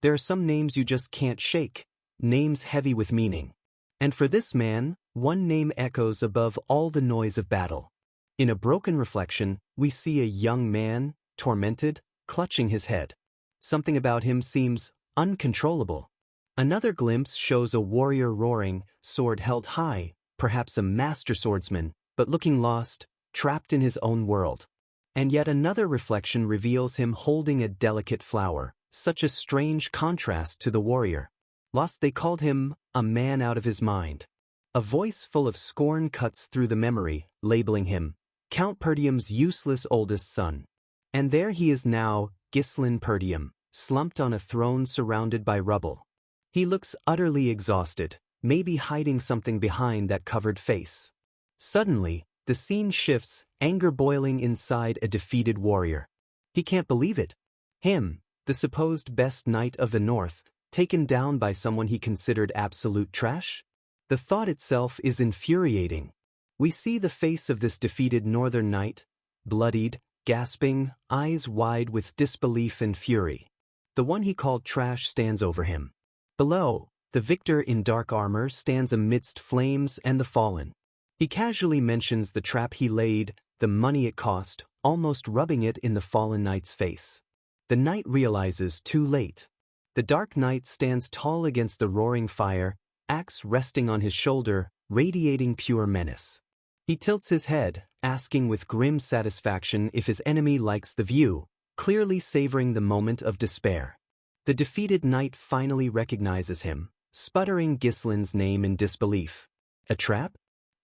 There are some names you just can't shake, names heavy with meaning. And for this man, one name echoes above all the noise of battle. In a broken reflection, we see a young man, tormented, clutching his head. Something about him seems uncontrollable. Another glimpse shows a warrior roaring, sword held high, perhaps a master swordsman, but looking lost, trapped in his own world. And yet another reflection reveals him holding a delicate flower, such a strange contrast to the warrior. Lost, they called him a man out of his mind. A voice full of scorn cuts through the memory, labeling him Count Perdium's useless oldest son. And there he is now, Ghislain Perdium, slumped on a throne surrounded by rubble. He looks utterly exhausted, maybe hiding something behind that covered face. Suddenly, the scene shifts, anger boiling inside a defeated warrior. He can't believe it. Him, the supposed best knight of the North, taken down by someone he considered absolute trash? The thought itself is infuriating. We see the face of this defeated northern knight, bloodied, gasping, eyes wide with disbelief and fury. The one he called trash stands over him. Below, the victor in dark armor stands amidst flames and the fallen. He casually mentions the trap he laid, the money it cost, almost rubbing it in the fallen knight's face. The knight realizes too late. The dark knight stands tall against the roaring fire, axe resting on his shoulder, radiating pure menace. He tilts his head, asking with grim satisfaction if his enemy likes the view, clearly savoring the moment of despair. The defeated knight finally recognizes him, sputtering Ghislain's name in disbelief. A trap?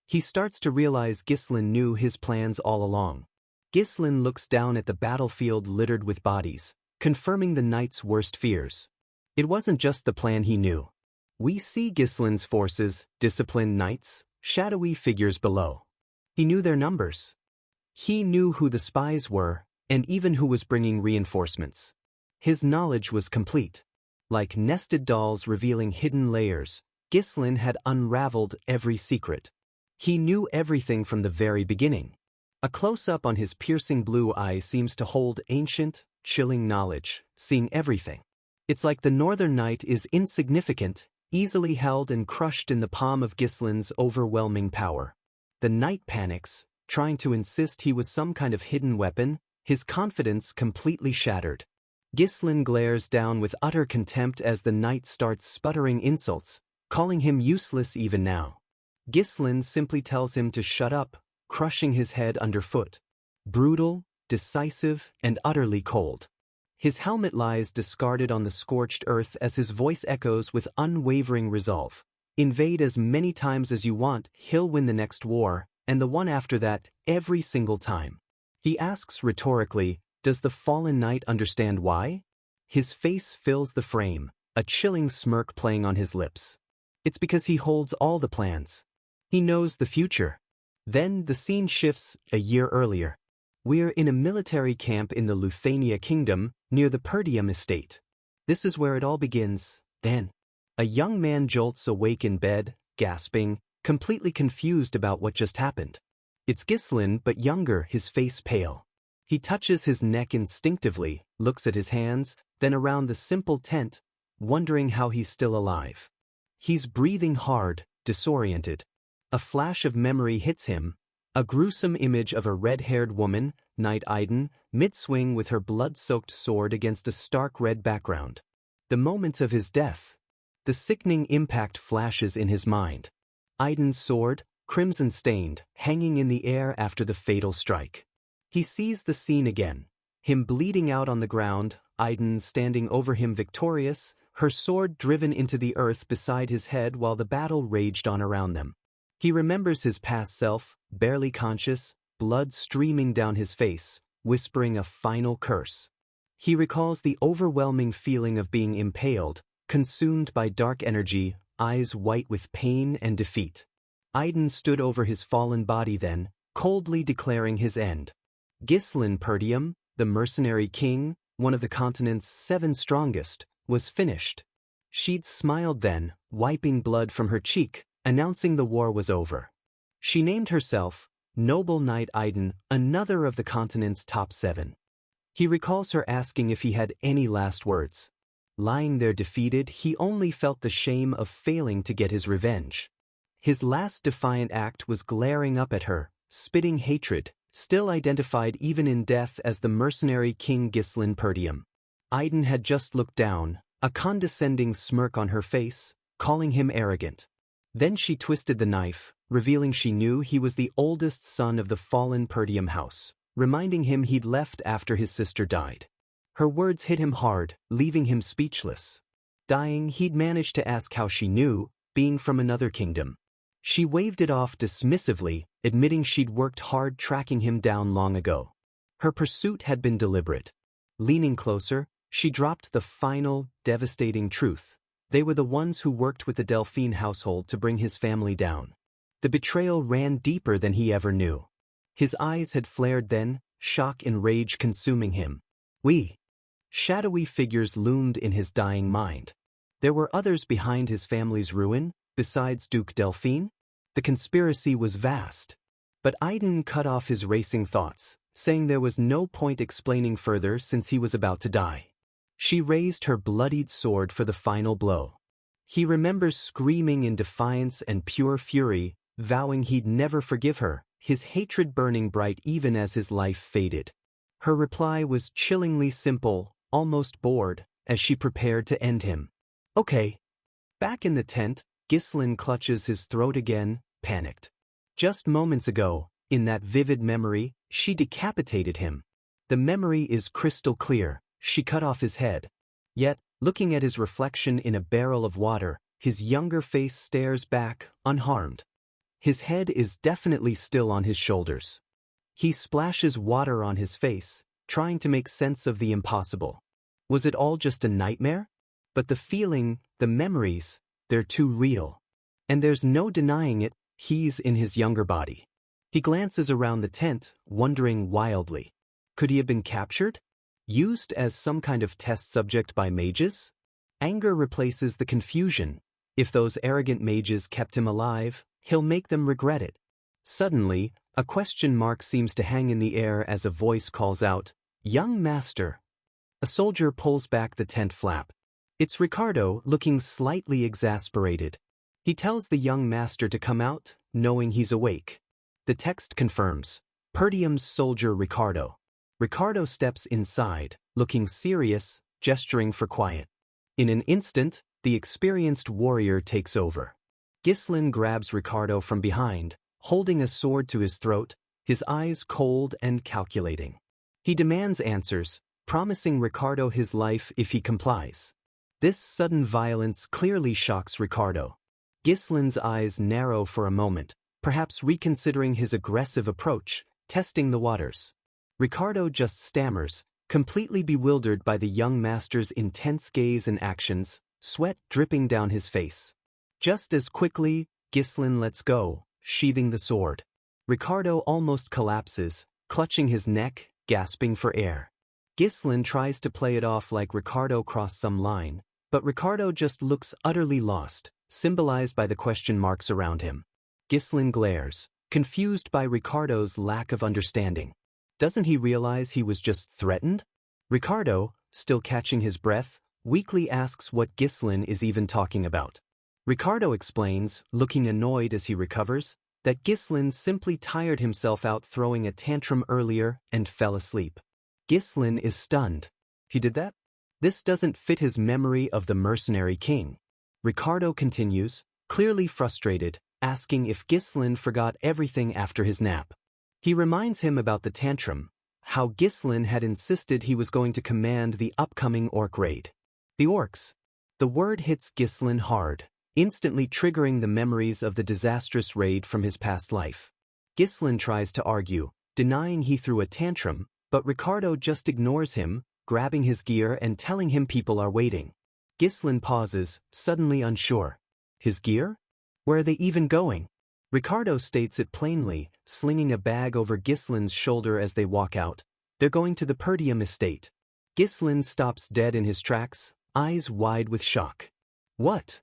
He starts to realize Ghislain knew his plans all along. Ghislain looks down at the battlefield littered with bodies, confirming the knight's worst fears. It wasn't just the plan he knew. We see Ghislain's forces, disciplined knights, shadowy figures below. He knew their numbers. He knew who the spies were, and even who was bringing reinforcements. His knowledge was complete. Like nested dolls revealing hidden layers, Ghislain had unraveled every secret. He knew everything from the very beginning. A close-up on his piercing blue eye seems to hold ancient, chilling knowledge, seeing everything. It's like the Northern Knight is insignificant, easily held and crushed in the palm of Ghislain's overwhelming power. The knight panics, trying to insist he was some kind of hidden weapon, his confidence completely shattered. Ghislain glares down with utter contempt as the knight starts sputtering insults, calling him useless even now. Ghislain simply tells him to shut up, crushing his head underfoot. Brutal, decisive, and utterly cold. His helmet lies discarded on the scorched earth as his voice echoes with unwavering resolve. Invade as many times as you want, he'll win the next war, and the one after that, every single time. He asks rhetorically, does the fallen knight understand why? His face fills the frame, a chilling smirk playing on his lips. It's because he holds all the plans. He knows the future. Then the scene shifts a year earlier. We're in a military camp in the Luthania kingdom, near the Perdium estate. This is where it all begins. Then, a young man jolts awake in bed, gasping, completely confused about what just happened. It's Ghislain, but younger, his face pale. He touches his neck instinctively, looks at his hands, then around the simple tent, wondering how he's still alive. He's breathing hard, disoriented. A flash of memory hits him, a gruesome image of a red-haired woman, Knight Aiden, mid-swing with her blood-soaked sword against a stark red background. The moment of his death. The sickening impact flashes in his mind. Aiden's sword, crimson-stained, hanging in the air after the fatal strike. He sees the scene again. Him bleeding out on the ground, Aiden standing over him victorious, her sword driven into the earth beside his head while the battle raged on around them. He remembers his past self, barely conscious, blood streaming down his face, whispering a final curse. He recalls the overwhelming feeling of being impaled, consumed by dark energy, eyes white with pain and defeat. Aiden stood over his fallen body then, coldly declaring his end. Ghislain Perdium, the mercenary king, one of the continent's 7 strongest, was finished. She'd smiled then, wiping blood from her cheek, announcing the war was over. She named herself Noble Knight Aiden, another of the continent's top 7. He recalls her asking if he had any last words. Lying there defeated, he only felt the shame of failing to get his revenge. His last defiant act was glaring up at her, spitting hatred, still identified even in death as the mercenary King Ghislain Perdium. Aiden had just looked down, a condescending smirk on her face, calling him arrogant. Then she twisted the knife, revealing she knew he was the oldest son of the fallen Perdium house, reminding him he'd left after his sister died. Her words hit him hard, leaving him speechless. Dying, he'd managed to ask how she knew, being from another kingdom. She waved it off dismissively, admitting she'd worked hard tracking him down long ago. Her pursuit had been deliberate. Leaning closer, she dropped the final, devastating truth. They were the ones who worked with the Delphine household to bring his family down. The betrayal ran deeper than he ever knew. His eyes had flared then, shock and rage consuming him. Shadowy figures loomed in his dying mind. There were others behind his family's ruin, besides Duke Delphine. The conspiracy was vast. But Aiden cut off his racing thoughts, saying there was no point explaining further since he was about to die. She raised her bloodied sword for the final blow. He remembers screaming in defiance and pure fury, vowing he'd never forgive her, his hatred burning bright even as his life faded. Her reply was chillingly simple, almost bored, as she prepared to end him. Okay. Back in the tent, Ghislain clutches his throat again, panicked. Just moments ago, in that vivid memory, she decapitated him. The memory is crystal clear, she cut off his head. Yet, looking at his reflection in a barrel of water, his younger face stares back, unharmed. His head is definitely still on his shoulders. He splashes water on his face, trying to make sense of the impossible. Was it all just a nightmare? But the feeling, the memories, they're too real. And there's no denying it, he's in his younger body. He glances around the tent, wondering wildly. Could he have been captured? Used as some kind of test subject by mages? Anger replaces the confusion. If those arrogant mages kept him alive, he'll make them regret it. Suddenly, a question mark seems to hang in the air as a voice calls out, "Young master." A soldier pulls back the tent flap. It's Ricardo, looking slightly exasperated. He tells the young master to come out, knowing he's awake. The text confirms, Perdium's soldier Ricardo. Ricardo steps inside, looking serious, gesturing for quiet. In an instant, the experienced warrior takes over. Ghislain grabs Ricardo from behind, holding a sword to his throat, his eyes cold and calculating. He demands answers, promising Ricardo his life if he complies. This sudden violence clearly shocks Ricardo. Ghislain's eyes narrow for a moment, perhaps reconsidering his aggressive approach, testing the waters. Ricardo just stammers, completely bewildered by the young master's intense gaze and actions, sweat dripping down his face. Just as quickly, Ghislain lets go, sheathing the sword. Ricardo almost collapses, clutching his neck, gasping for air. Ghislain tries to play it off like Ricardo crossed some line, but Ricardo just looks utterly lost, symbolized by the question marks around him. Ghislain glares, confused by Ricardo's lack of understanding. Doesn't he realize he was just threatened? Ricardo, still catching his breath, weakly asks what Ghislain is even talking about. Ricardo explains, looking annoyed as he recovers, that Ghislain simply tired himself out throwing a tantrum earlier and fell asleep. Ghislain is stunned. He did that? This doesn't fit his memory of the mercenary king. Ricardo continues, clearly frustrated, asking if Ghislain forgot everything after his nap. He reminds him about the tantrum, how Ghislain had insisted he was going to command the upcoming orc raid. The orcs. The word hits Ghislain hard, instantly triggering the memories of the disastrous raid from his past life. Ghislain tries to argue, denying he threw a tantrum, but Ricardo just ignores him, grabbing his gear and telling him people are waiting. Ghislain pauses, suddenly unsure. His gear? Where are they even going? Ricardo states it plainly, slinging a bag over Ghislain's shoulder as they walk out. They're going to the Perdium estate. Ghislain stops dead in his tracks, eyes wide with shock. What?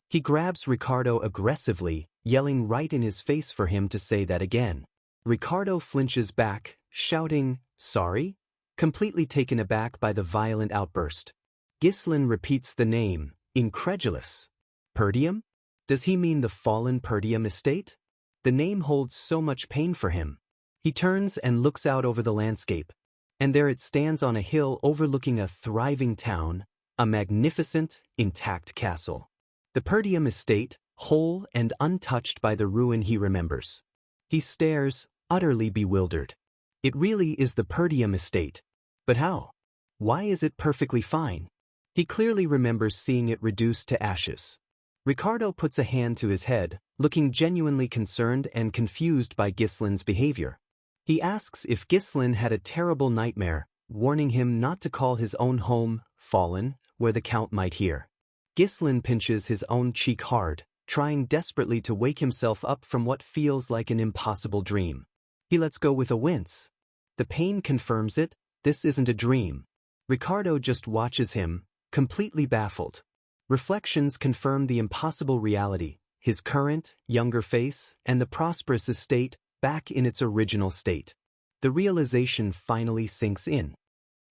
He grabs Ricardo aggressively, yelling right in his face for him to say that again. Ricardo flinches back, shouting, "Sorry?" completely taken aback by the violent outburst. Ghislain repeats the name, incredulous. Perdium? Does he mean the fallen Perdium estate? The name holds so much pain for him. He turns and looks out over the landscape, and there it stands on a hill overlooking a thriving town, a magnificent, intact castle. The Perdium estate, whole and untouched by the ruin he remembers. He stares, utterly bewildered. It really is the Perdium estate. But how? Why is it perfectly fine? He clearly remembers seeing it reduced to ashes. Ricardo puts a hand to his head, looking genuinely concerned and confused by Ghislain's behavior. He asks if Ghislain had a terrible nightmare, warning him not to call his own home fallen, where the Count might hear. Ghislain pinches his own cheek hard, trying desperately to wake himself up from what feels like an impossible dream. He lets go with a wince. The pain confirms it, this isn't a dream. Ricardo just watches him, completely baffled. Reflections confirm the impossible reality, his current, younger face, and the prosperous estate back in its original state. The realization finally sinks in.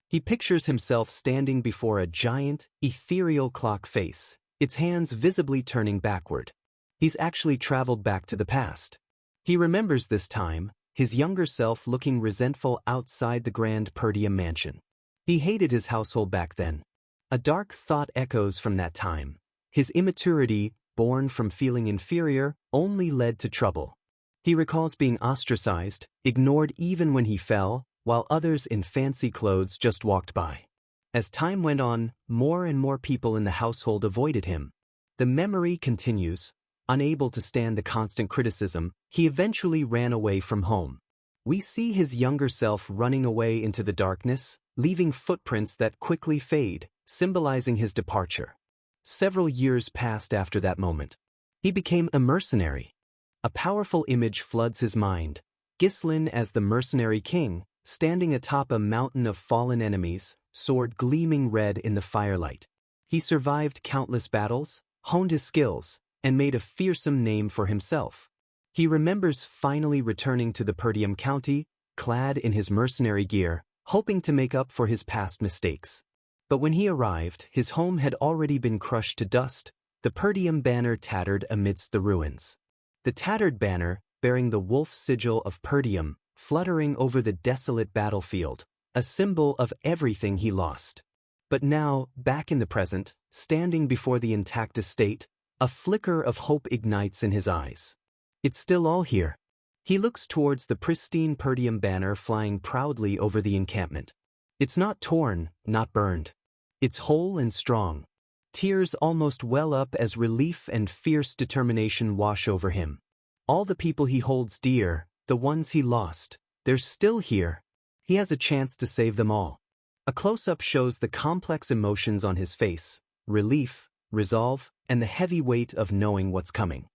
He pictures himself standing before a giant, ethereal clock face, its hands visibly turning backward. He's actually traveled back to the past. He remembers this time, his younger self looking resentful outside the grand Perdium mansion. He hated his household back then. A dark thought echoes from that time. His immaturity, born from feeling inferior, only led to trouble. He recalls being ostracized, ignored even when he fell, while others in fancy clothes just walked by. As time went on, more and more people in the household avoided him. The memory continues. Unable to stand the constant criticism, he eventually ran away from home. We see his younger self running away into the darkness, leaving footprints that quickly fade, symbolizing his departure. Several years passed after that moment. He became a mercenary. A powerful image floods his mind. Ghislain as the mercenary king, standing atop a mountain of fallen enemies, sword gleaming red in the firelight. He survived countless battles, honed his skills, and made a fearsome name for himself. He remembers finally returning to the Perdium County, clad in his mercenary gear, hoping to make up for his past mistakes. But when he arrived, his home had already been crushed to dust, the Perdium banner tattered amidst the ruins. The tattered banner, bearing the wolf sigil of Perdium, fluttering over the desolate battlefield, a symbol of everything he lost. But now, back in the present, standing before the intact estate, a flicker of hope ignites in his eyes. It's still all here. He looks towards the pristine Perdium banner flying proudly over the encampment. It's not torn, not burned. It's whole and strong. Tears almost well up as relief and fierce determination wash over him. All the people he holds dear, the ones he lost, they're still here. He has a chance to save them all. A close-up shows the complex emotions on his face, relief, resolve, and the heavy weight of knowing what's coming.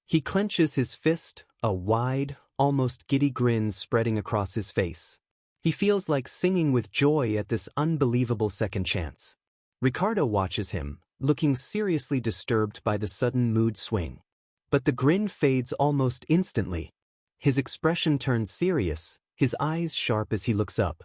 He clenches his fist, a wide, almost giddy grin spreading across his face. He feels like singing with joy at this unbelievable second chance. Ricardo watches him, looking seriously disturbed by the sudden mood swing. But the grin fades almost instantly. His expression turns serious, his eyes sharp as he looks up.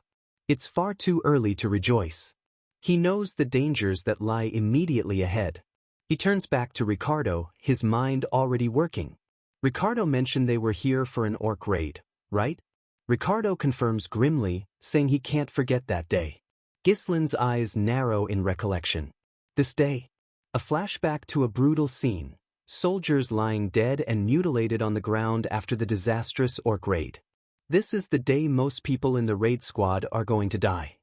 It's far too early to rejoice. He knows the dangers that lie immediately ahead. He turns back to Ricardo, his mind already working. Ricardo mentioned they were here for an orc raid, right? Ricardo confirms grimly, saying he can't forget that day. Ghislain's eyes narrow in recollection. This day? A flashback to a brutal scene. Soldiers lying dead and mutilated on the ground after the disastrous orc raid. This is the day most people in the raid squad are going to die.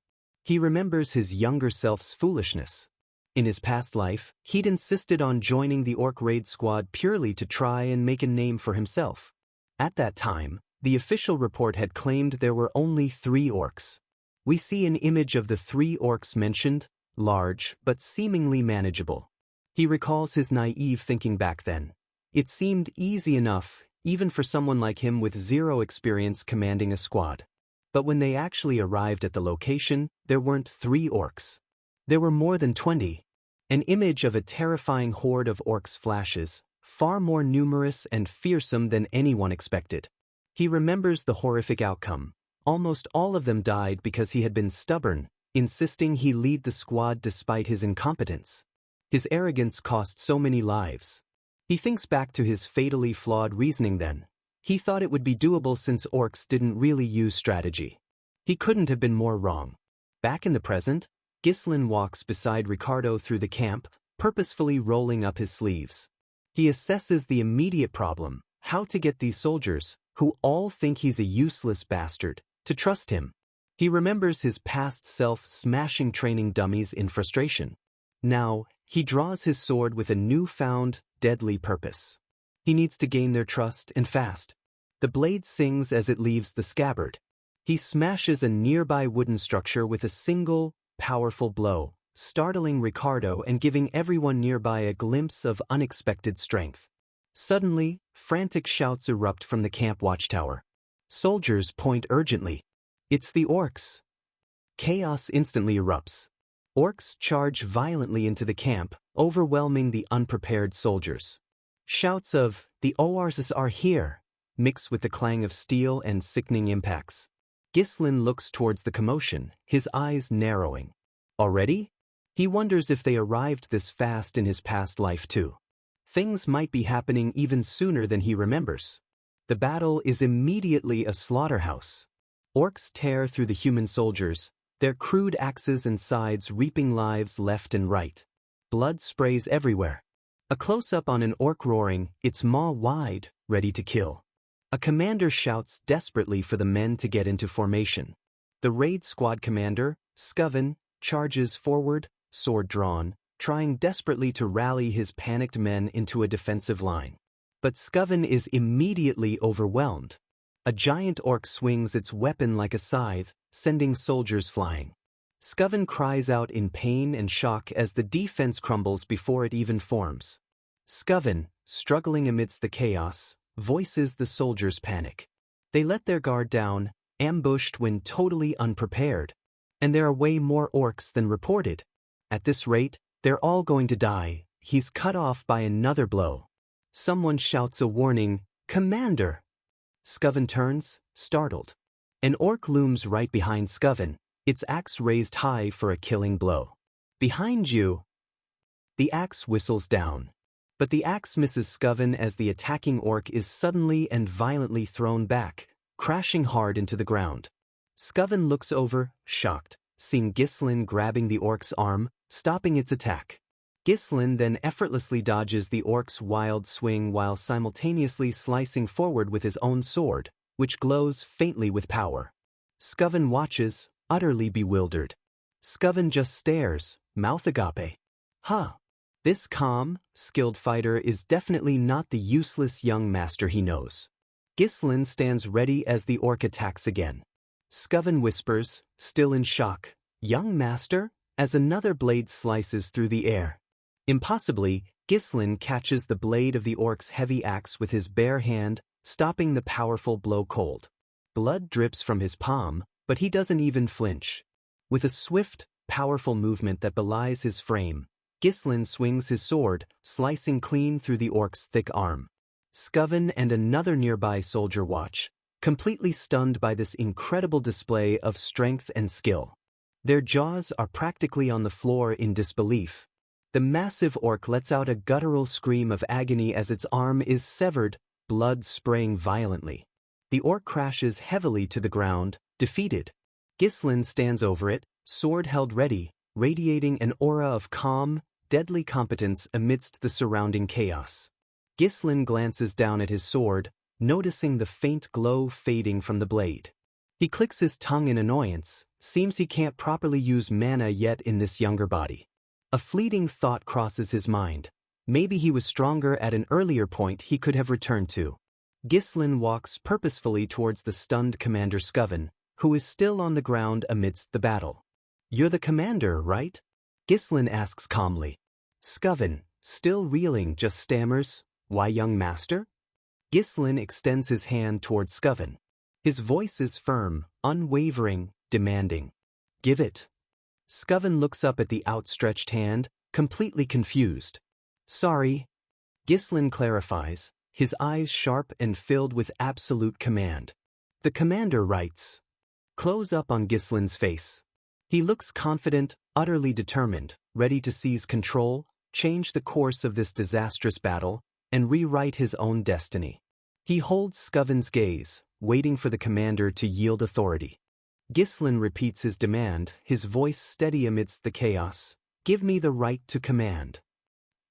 He remembers his younger self's foolishness. In his past life, he'd insisted on joining the orc raid squad purely to try and make a name for himself. At that time, the official report had claimed there were only 3 orcs. We see an image of the 3 orcs mentioned, large but seemingly manageable. He recalls his naive thinking back then. It seemed easy enough, even for someone like him with 0 experience commanding a squad. But when they actually arrived at the location, there weren't 3 orcs. There were more than 20. An image of a terrifying horde of orcs flashes, far more numerous and fearsome than anyone expected. He remembers the horrific outcome. Almost all of them died because he had been stubborn, insisting he lead the squad despite his incompetence. His arrogance cost so many lives. He thinks back to his fatally flawed reasoning then. He thought it would be doable since orcs didn't really use strategy. He couldn't have been more wrong. Back in the present, Ghislain walks beside Ricardo through the camp, purposefully rolling up his sleeves. He assesses the immediate problem, how to get these soldiers, who all think he's a useless bastard, to trust him. He remembers his past self smashing training dummies in frustration. Now, he draws his sword with a newfound, deadly purpose. He needs to gain their trust, and fast. The blade sings as it leaves the scabbard. He smashes a nearby wooden structure with a single, powerful blow, startling Ricardo and giving everyone nearby a glimpse of unexpected strength. Suddenly, frantic shouts erupt from the camp watchtower. Soldiers point urgently. It's the orcs. Chaos instantly erupts. Orcs charge violently into the camp, overwhelming the unprepared soldiers. Shouts of, "The ORs are here," mix with the clang of steel and sickening impacts. Ghislain looks towards the commotion, his eyes narrowing. Already? He wonders if they arrived this fast in his past life too. Things might be happening even sooner than he remembers. The battle is immediately a slaughterhouse. Orcs tear through the human soldiers, their crude axes and sides reaping lives left and right. Blood sprays everywhere. A close-up on an orc roaring, its maw wide, ready to kill. A commander shouts desperately for the men to get into formation. The raid squad commander, Scoven, charges forward, sword drawn, trying desperately to rally his panicked men into a defensive line. But Scoven is immediately overwhelmed. A giant orc swings its weapon like a scythe, sending soldiers flying. Scoven cries out in pain and shock as the defense crumbles before it even forms. Scoven, struggling amidst the chaos, voices the soldiers' panic. They let their guard down, ambushed when totally unprepared. And there are way more orcs than reported. At this rate, they're all going to die. He's cut off by another blow. Someone shouts a warning, "Commander!" Scoven turns, startled. An orc looms right behind Scoven, its axe raised high for a killing blow. "Behind you!" The axe whistles down. But the axe misses Scoven as the attacking orc is suddenly and violently thrown back, crashing hard into the ground. Scoven looks over, shocked, seeing Ghislain grabbing the orc's arm, stopping its attack. Ghislain then effortlessly dodges the orc's wild swing while simultaneously slicing forward with his own sword, which glows faintly with power. Scoven watches, utterly bewildered. Scoven just stares, mouth agape. Huh. This calm, skilled fighter is definitely not the useless young master he knows. Ghislain stands ready as the orc attacks again. Scoven whispers, still in shock, "Young master?" as another blade slices through the air. Impossibly, Ghislain catches the blade of the orc's heavy axe with his bare hand, stopping the powerful blow cold. Blood drips from his palm, but he doesn't even flinch. With a swift, powerful movement that belies his frame, Ghislain swings his sword, slicing clean through the orc's thick arm. Scoven and another nearby soldier watch, completely stunned by this incredible display of strength and skill. Their jaws are practically on the floor in disbelief. The massive orc lets out a guttural scream of agony as its arm is severed, blood spraying violently. The orc crashes heavily to the ground, defeated. Ghislain stands over it, sword held ready, radiating an aura of calm, deadly competence amidst the surrounding chaos. Ghislain glances down at his sword, noticing the faint glow fading from the blade. He clicks his tongue in annoyance, seems he can't properly use mana yet in this younger body. A fleeting thought crosses his mind. Maybe he was stronger at an earlier point he could have returned to. Ghislain walks purposefully towards the stunned Commander Scoven, who is still on the ground amidst the battle. "You're the commander, right?" Ghislain asks calmly. Scoven, still reeling, just stammers, "Why, young master?" Ghislain extends his hand towards Scoven. His voice is firm, unwavering, demanding. "Give it." Scoven looks up at the outstretched hand, completely confused. "Sorry." Ghislain clarifies, his eyes sharp and filled with absolute command. The commander writes. Close up on Ghislain's face. He looks confident, utterly determined, ready to seize control, change the course of this disastrous battle, and rewrite his own destiny. He holds Scoven's gaze, waiting for the commander to yield authority. Ghislain repeats his demand, his voice steady amidst the chaos. "Give me the right to command."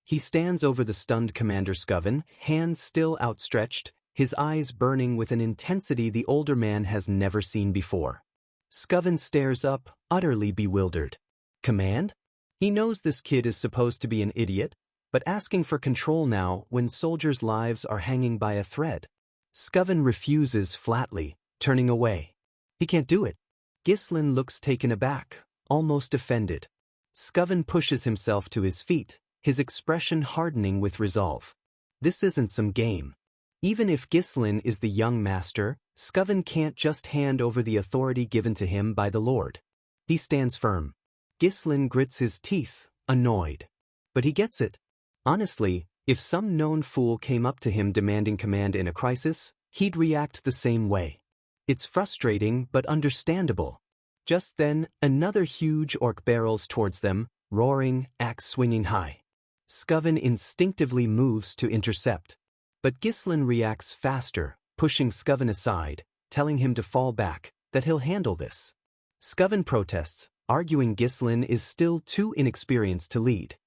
He stands over the stunned Commander Scoven, hands still outstretched, his eyes burning with an intensity the older man has never seen before. Scoven stares up, utterly bewildered. Command? He knows this kid is supposed to be an idiot, but asking for control now when soldiers' lives are hanging by a thread. Scoven refuses flatly, turning away. He can't do it. Ghislain looks taken aback, almost offended. Scoven pushes himself to his feet, his expression hardening with resolve. This isn't some game. Even if Ghislain is the young master, Scoven can't just hand over the authority given to him by the Lord. He stands firm. Ghislain grits his teeth, annoyed. But he gets it. Honestly, if some known fool came up to him demanding command in a crisis, he'd react the same way. It's frustrating but understandable. Just then, another huge orc barrels towards them, roaring, axe swinging high. Scoven instinctively moves to intercept. But Ghislain reacts faster, pushing Scoven aside, telling him to fall back, that he'll handle this. Scoven protests, arguing Ghislain is still too inexperienced to lead.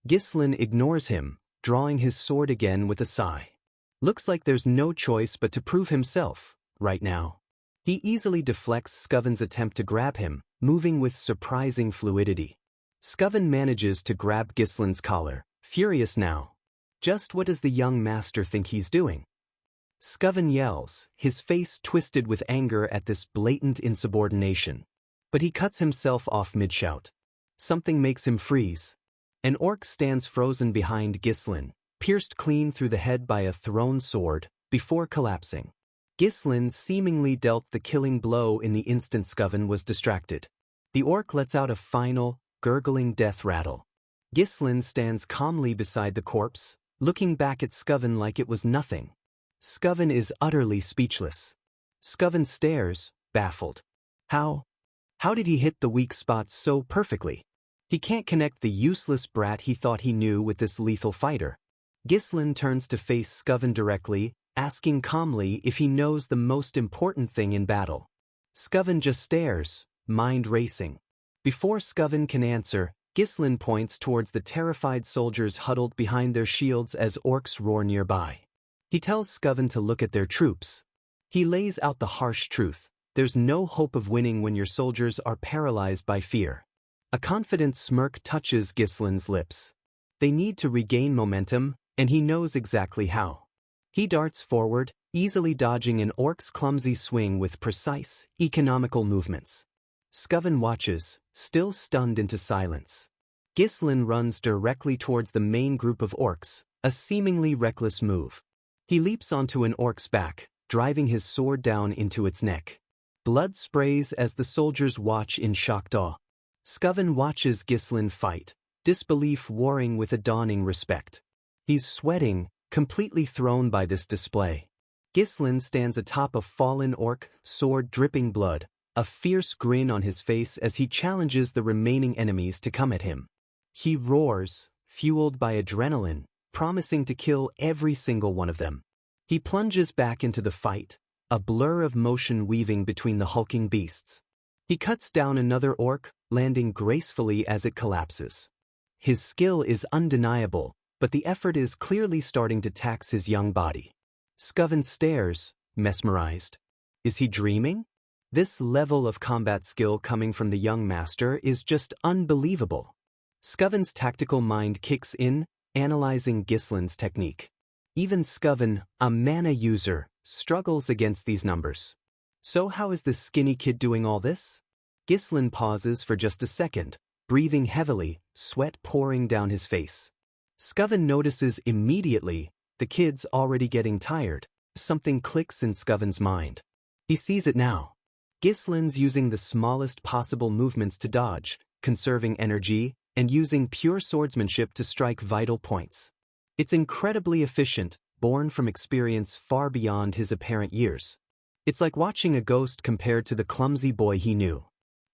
Ghislain ignores him, drawing his sword again with a sigh. Looks like there's no choice but to prove himself, right now. He easily deflects Scoven's attempt to grab him, moving with surprising fluidity. Scoven manages to grab Ghislain's collar, furious now. Just what does the young master think he's doing? Scoven yells, his face twisted with anger at this blatant insubordination. But he cuts himself off mid-shout. Something makes him freeze. An orc stands frozen behind Ghislain, pierced clean through the head by a thrown sword, before collapsing. Ghislain seemingly dealt the killing blow in the instant Scoven was distracted. The orc lets out a final, gurgling death rattle. Ghislain stands calmly beside the corpse, looking back at Scoven like it was nothing. Scoven is utterly speechless. Scoven stares, baffled. How did he hit the weak spots so perfectly? He can't connect the useless brat he thought he knew with this lethal fighter. Ghislain turns to face Scoven directly, asking calmly if he knows the most important thing in battle. Scoven just stares, mind racing. Before Scoven can answer, Ghislain points towards the terrified soldiers huddled behind their shields as orcs roar nearby. He tells Scoven to look at their troops. He lays out the harsh truth. There's no hope of winning when your soldiers are paralyzed by fear. A confident smirk touches Ghislain's lips. They need to regain momentum, and he knows exactly how. He darts forward, easily dodging an orc's clumsy swing with precise, economical movements. Scoven watches, still stunned into silence. Ghislain runs directly towards the main group of orcs, a seemingly reckless move. He leaps onto an orc's back, driving his sword down into its neck. Blood sprays as the soldiers watch in shocked awe. Scoven watches Ghislain fight, disbelief warring with a dawning respect. He's sweating, completely thrown by this display. Ghislain stands atop a fallen orc, sword dripping blood, a fierce grin on his face as he challenges the remaining enemies to come at him. He roars, fueled by adrenaline, promising to kill every single one of them. He plunges back into the fight, a blur of motion weaving between the hulking beasts. He cuts down another orc, landing gracefully as it collapses. His skill is undeniable, but the effort is clearly starting to tax his young body. Scoven stares, mesmerized. Is he dreaming? This level of combat skill coming from the young master is just unbelievable. Scoven's tactical mind kicks in, analyzing Ghislain's technique. Even Scoven, a mana user, struggles against these numbers. So how is this skinny kid doing all this? Ghislain pauses for just a second, breathing heavily, sweat pouring down his face. Scoven notices immediately, the kid's already getting tired. Something clicks in Scoven's mind. He sees it now. Ghislain's using the smallest possible movements to dodge, conserving energy, and using pure swordsmanship to strike vital points. It's incredibly efficient, born from experience far beyond his apparent years. It's like watching a ghost compared to the clumsy boy he knew.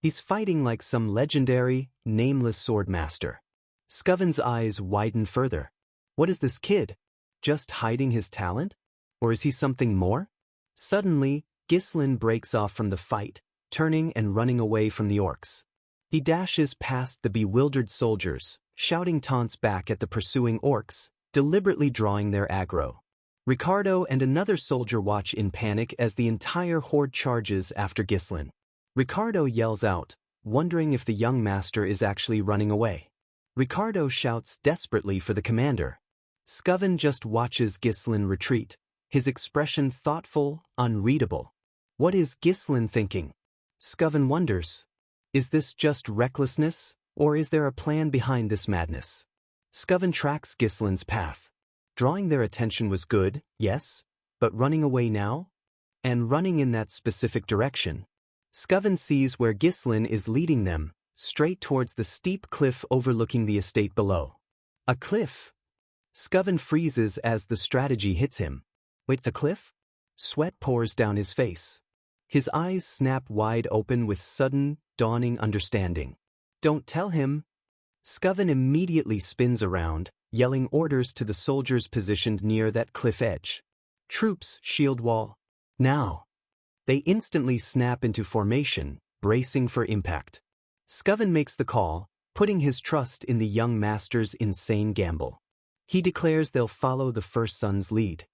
He's fighting like some legendary, nameless sword master. Scoven's eyes widen further. What is this kid? Just hiding his talent? Or is he something more? Suddenly, Ghislain breaks off from the fight, turning and running away from the orcs. He dashes past the bewildered soldiers, shouting taunts back at the pursuing orcs, deliberately drawing their aggro. Ricardo and another soldier watch in panic as the entire horde charges after Ghislain. Ricardo yells out, wondering if the young master is actually running away. Ricardo shouts desperately for the commander. Scoven just watches Ghislain retreat, his expression thoughtful, unreadable. What is Ghislain thinking? Scoven wonders. Is this just recklessness, or is there a plan behind this madness? Scoven tracks Ghislain's path. Drawing their attention was good, yes, but running away now? And running in that specific direction. Scoven sees where Ghislain is leading them, straight towards the steep cliff overlooking the estate below. A cliff? Scoven freezes as the strategy hits him. Wait, the cliff? Sweat pours down his face. His eyes snap wide open with sudden, dawning understanding. Don't tell him. Scoven immediately spins around, yelling orders to the soldiers positioned near that cliff edge. Troops, shield wall. Now. They instantly snap into formation, bracing for impact. Scoven makes the call, putting his trust in the young master's insane gamble. He declares they'll follow the first son's lead.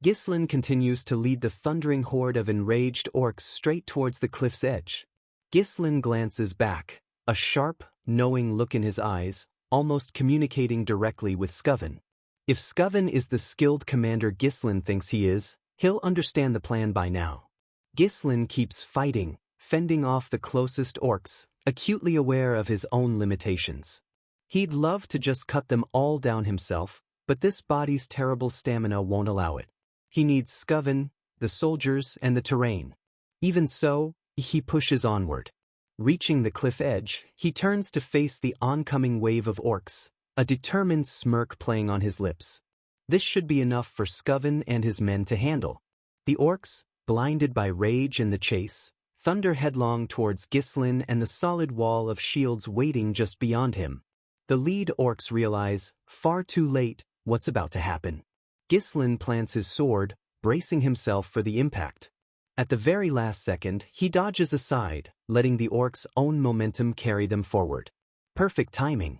Ghislain continues to lead the thundering horde of enraged orcs straight towards the cliff's edge. Ghislain glances back, a sharp, knowing look in his eyes, almost communicating directly with Scoven. If Scoven is the skilled commander Ghislain thinks he is, he'll understand the plan by now. Ghislain keeps fighting, fending off the closest orcs, acutely aware of his own limitations. He'd love to just cut them all down himself, but this body's terrible stamina won't allow it. He needs Scoven, the soldiers, and the terrain. Even so, he pushes onward. Reaching the cliff edge, he turns to face the oncoming wave of orcs, a determined smirk playing on his lips. This should be enough for Scoven and his men to handle. The orcs, blinded by rage and the chase, thunder headlong towards Ghislain and the solid wall of shields waiting just beyond him. The lead orcs realize, far too late, what's about to happen. Ghislain plants his sword, bracing himself for the impact. At the very last second, he dodges aside, letting the orcs' own momentum carry them forward. Perfect timing.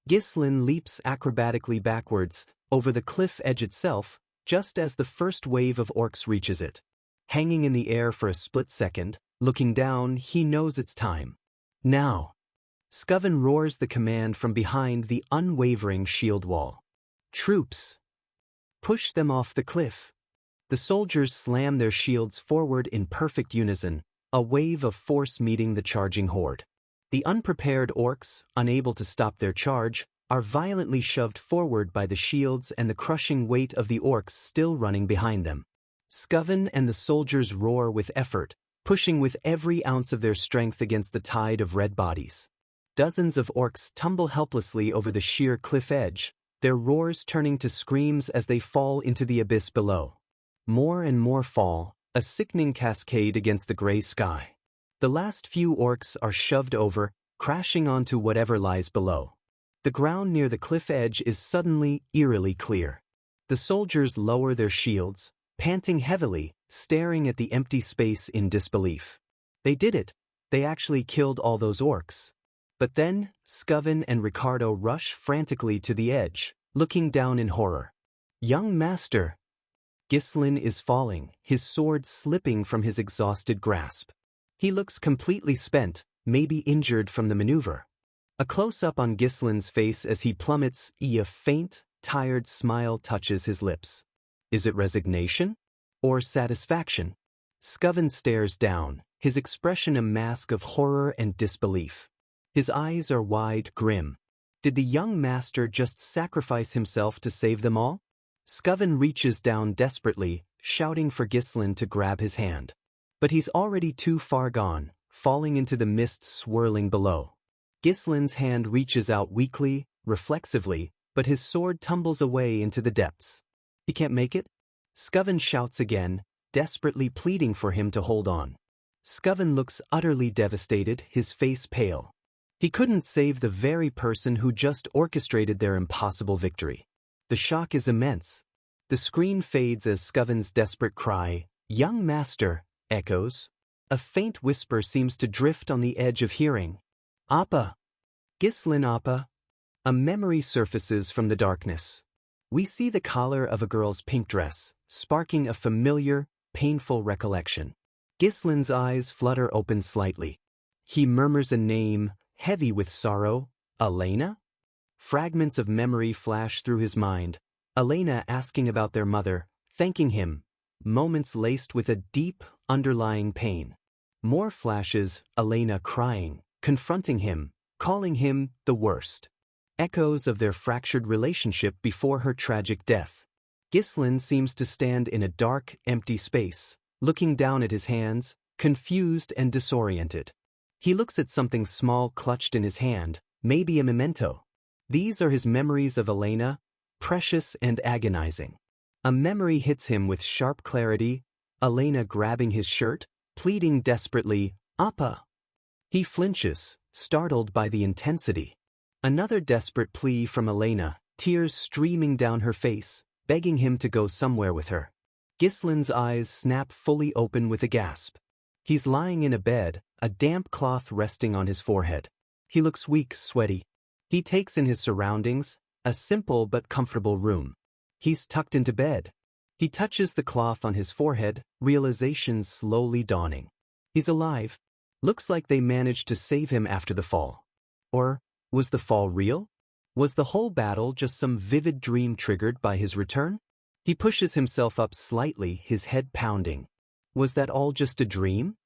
Ghislain leaps acrobatically backwards, over the cliff edge itself, just as the first wave of orcs reaches it. Hanging in the air for a split second, looking down, he knows it's time. Now. Scoven roars the command from behind the unwavering shield wall. Troops! Push them off the cliff. The soldiers slam their shields forward in perfect unison, a wave of force meeting the charging horde. The unprepared orcs, unable to stop their charge, are violently shoved forward by the shields and the crushing weight of the orcs still running behind them. Scoven and the soldiers roar with effort, pushing with every ounce of their strength against the tide of red bodies. Dozens of orcs tumble helplessly over the sheer cliff edge, their roars turning to screams as they fall into the abyss below. More and more fall, a sickening cascade against the gray sky. The last few orcs are shoved over, crashing onto whatever lies below. The ground near the cliff edge is suddenly, eerily clear. The soldiers lower their shields, panting heavily, staring at the empty space in disbelief. They did it. They actually killed all those orcs. But then, Scoven and Ricardo rush frantically to the edge, looking down in horror. Young master! Ghislain is falling, his sword slipping from his exhausted grasp. He looks completely spent, maybe injured from the maneuver. A close-up on Ghislain's face as he plummets, a faint, tired smile touches his lips. Is it resignation? Or satisfaction? Scoven stares down, his expression a mask of horror and disbelief. His eyes are wide, grim. Did the young master just sacrifice himself to save them all? Scoven reaches down desperately, shouting for Ghislain to grab his hand. But he's already too far gone, falling into the mist swirling below. Ghislain's hand reaches out weakly, reflexively, but his sword tumbles away into the depths. He can't make it? Scoven shouts again, desperately pleading for him to hold on. Scoven looks utterly devastated, his face pale. He couldn't save the very person who just orchestrated their impossible victory. The shock is immense. The screen fades as Scoven's desperate cry, "Young master," echoes. A faint whisper seems to drift on the edge of hearing. "Appa! Ghislain Appa!" A memory surfaces from the darkness. We see the collar of a girl's pink dress, sparking a familiar, painful recollection. Ghislain's eyes flutter open slightly. He murmurs a name, heavy with sorrow, Elena? Fragments of memory flash through his mind. Elena asking about their mother, thanking him, moments laced with a deep, underlying pain. More flashes, Elena crying, confronting him, calling him the worst. Echoes of their fractured relationship before her tragic death. Ghislain seems to stand in a dark, empty space, looking down at his hands, confused and disoriented. He looks at something small clutched in his hand, maybe a memento. These are his memories of Elena, precious and agonizing. A memory hits him with sharp clarity, Elena grabbing his shirt, pleading desperately, "Appa!" He flinches, startled by the intensity. Another desperate plea from Elena, tears streaming down her face, begging him to go somewhere with her. Ghislain's eyes snap fully open with a gasp. He's lying in a bed, a damp cloth resting on his forehead. He looks weak, sweaty. He takes in his surroundings, a simple but comfortable room. He's tucked into bed. He touches the cloth on his forehead, realization slowly dawning. He's alive. Looks like they managed to save him after the fall. Or was the fall real? Was the whole battle just some vivid dream triggered by his return? He pushes himself up slightly, his head pounding. Was that all just a dream?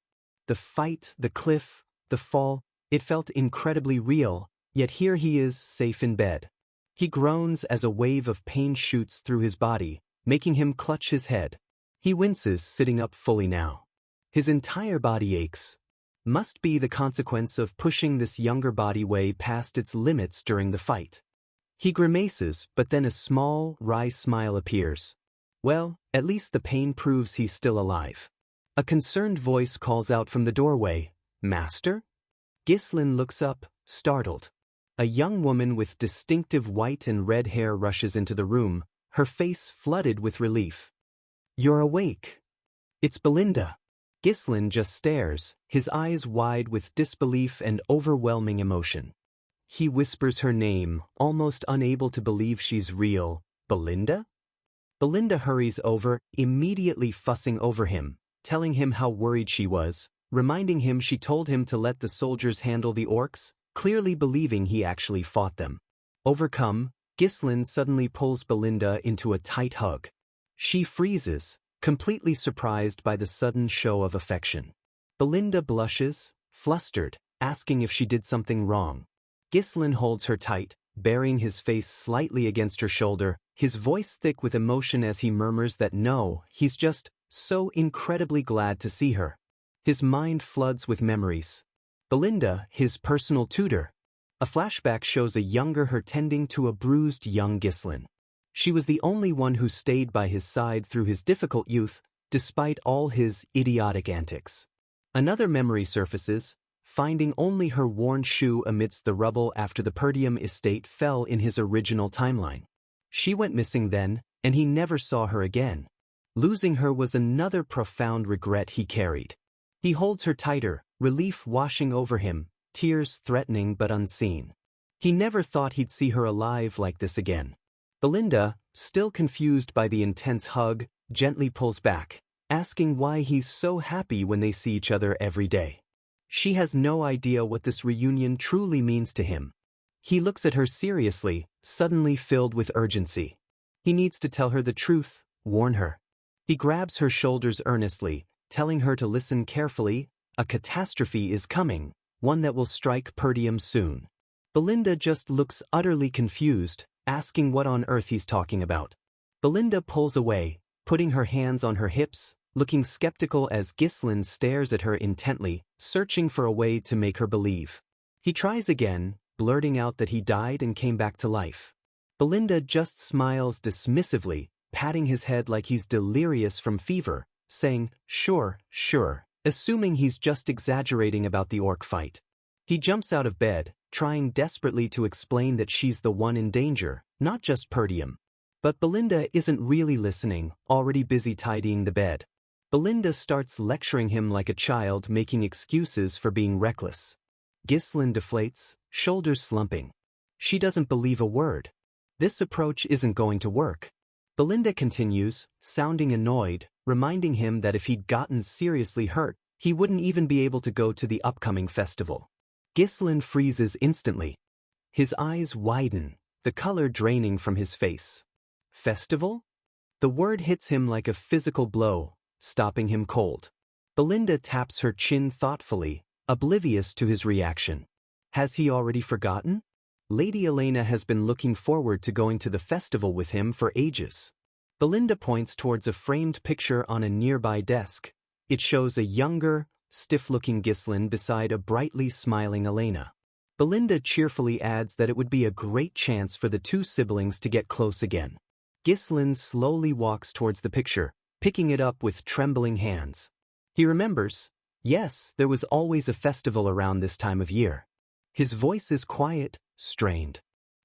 The fight, the cliff, the fall, it felt incredibly real, yet here he is, safe in bed. He groans as a wave of pain shoots through his body, making him clutch his head. He winces, sitting up fully now. His entire body aches. Must be the consequence of pushing this younger body way past its limits during the fight. He grimaces, but then a small, wry smile appears. Well, at least the pain proves he's still alive. A concerned voice calls out from the doorway, "Master?" Ghislain looks up, startled. A young woman with distinctive white and red hair rushes into the room, her face flooded with relief. "You're awake." It's Belinda. Ghislain just stares, his eyes wide with disbelief and overwhelming emotion. He whispers her name, almost unable to believe she's real. "Belinda?" Belinda hurries over, immediately fussing over him, telling him how worried she was, reminding him she told him to let the soldiers handle the orcs, clearly believing he actually fought them. Overcome, Ghislain suddenly pulls Belinda into a tight hug. She freezes, completely surprised by the sudden show of affection. Belinda blushes, flustered, asking if she did something wrong. Ghislain holds her tight, burying his face slightly against her shoulder, his voice thick with emotion as he murmurs that no, he's just so incredibly glad to see her. His mind floods with memories. Belinda, his personal tutor. A flashback shows a younger her tending to a bruised young Ghislain. She was the only one who stayed by his side through his difficult youth, despite all his idiotic antics. Another memory surfaces, finding only her worn shoe amidst the rubble after the Perdium estate fell in his original timeline. She went missing then, and he never saw her again. Losing her was another profound regret he carried. He holds her tighter, relief washing over him, tears threatening but unseen. He never thought he'd see her alive like this again. Belinda, still confused by the intense hug, gently pulls back, asking why he's so happy when they see each other every day. She has no idea what this reunion truly means to him. He looks at her seriously, suddenly filled with urgency. He needs to tell her the truth, warn her. He grabs her shoulders earnestly, telling her to listen carefully. A catastrophe is coming, one that will strike Perdium soon. Belinda just looks utterly confused, asking what on earth he's talking about. Belinda pulls away, putting her hands on her hips, looking skeptical as Ghislain stares at her intently, searching for a way to make her believe. He tries again, blurting out that he died and came back to life. Belinda just smiles dismissively, patting his head like he's delirious from fever, saying, sure, assuming he's just exaggerating about the orc fight. He jumps out of bed, trying desperately to explain that she's the one in danger, not just Perdium. But Belinda isn't really listening, already busy tidying the bed. Belinda starts lecturing him like a child, making excuses for being reckless. Ghislain deflates, shoulders slumping. She doesn't believe a word. This approach isn't going to work. Belinda continues, sounding annoyed, reminding him that if he'd gotten seriously hurt, he wouldn't even be able to go to the upcoming festival. Ghislain freezes instantly. His eyes widen, the color draining from his face. Festival? The word hits him like a physical blow, stopping him cold. Belinda taps her chin thoughtfully, oblivious to his reaction. Has he already forgotten? Lady Elena has been looking forward to going to the festival with him for ages. Belinda points towards a framed picture on a nearby desk. It shows a younger, stiff-looking Ghislain beside a brightly smiling Elena. Belinda cheerfully adds that it would be a great chance for the two siblings to get close again. Ghislain slowly walks towards the picture, picking it up with trembling hands. He remembers, yes, there was always a festival around this time of year. His voice is quiet, strained.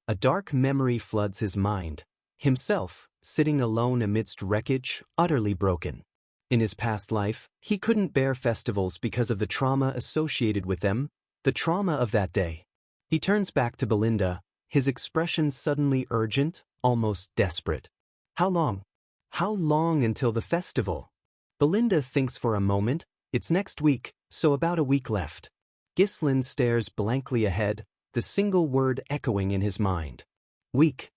A dark memory floods his mind, himself, sitting alone amidst wreckage, utterly broken. In his past life, he couldn't bear festivals because of the trauma associated with them, the trauma of that day. He turns back to Belinda, his expression suddenly urgent, almost desperate. How long? How long until the festival? Belinda thinks for a moment. It's next week, so about a week left. Ghislain stares blankly ahead, the single word echoing in his mind. Week.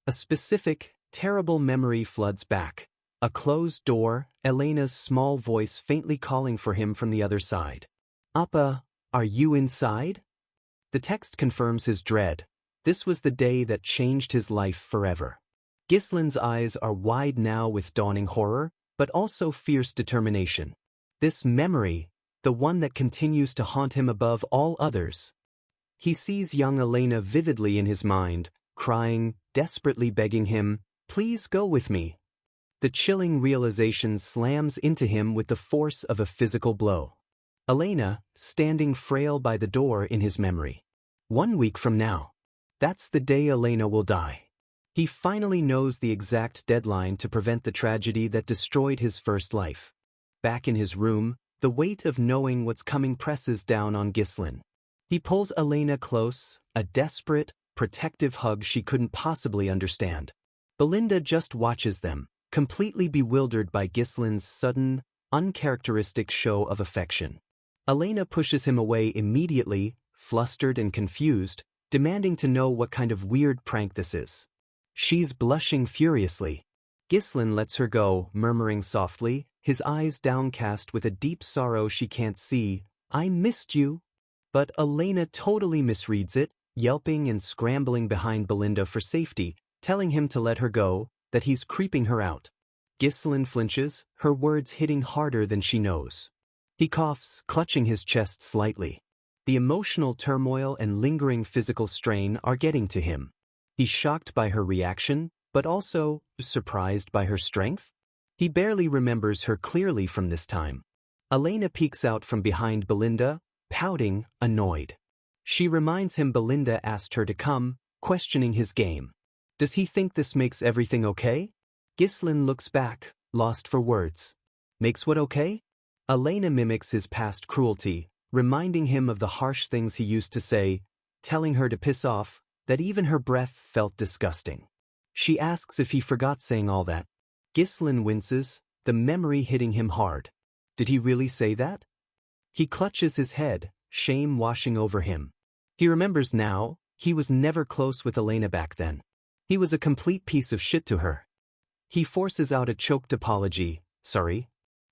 A specific, terrible memory floods back. A closed door, Elena's small voice faintly calling for him from the other side. Appa, are you inside? The text confirms his dread. This was the day that changed his life forever. Ghislain's eyes are wide now with dawning horror, but also fierce determination. This memory, the one that continues to haunt him above all others. He sees young Elena vividly in his mind, crying, desperately begging him, please go with me. The chilling realization slams into him with the force of a physical blow. Elena, standing frail by the door in his memory. 1 week from now. That's the day Elena will die. He finally knows the exact deadline to prevent the tragedy that destroyed his first life. Back in his room, the weight of knowing what's coming presses down on Ghislain. He pulls Elena close, a desperate, protective hug she couldn't possibly understand. Belinda just watches them, completely bewildered by Ghislain's sudden, uncharacteristic show of affection. Elena pushes him away immediately, flustered and confused, demanding to know what kind of weird prank this is. She's blushing furiously. Ghislain lets her go, murmuring softly, his eyes downcast with a deep sorrow she can't see, I missed you. But Elena totally misreads it, yelping and scrambling behind Belinda for safety, telling him to let her go, that he's creeping her out. Ghislain flinches, her words hitting harder than she knows. He coughs, clutching his chest slightly. The emotional turmoil and lingering physical strain are getting to him. He's shocked by her reaction, but also surprised by her strength. He barely remembers her clearly from this time. Elena peeks out from behind Belinda, pouting, annoyed. She reminds him Belinda asked her to come, questioning his game. Does he think this makes everything okay? Ghislain looks back, lost for words. Makes what okay? Elena mimics his past cruelty, reminding him of the harsh things he used to say, telling her to piss off, that even her breath felt disgusting. She asks if he forgot saying all that. Ghislain winces, the memory hitting him hard. Did he really say that? He clutches his head, shame washing over him. He remembers now, he was never close with Elena back then. He was a complete piece of shit to her. He forces out a choked apology, sorry.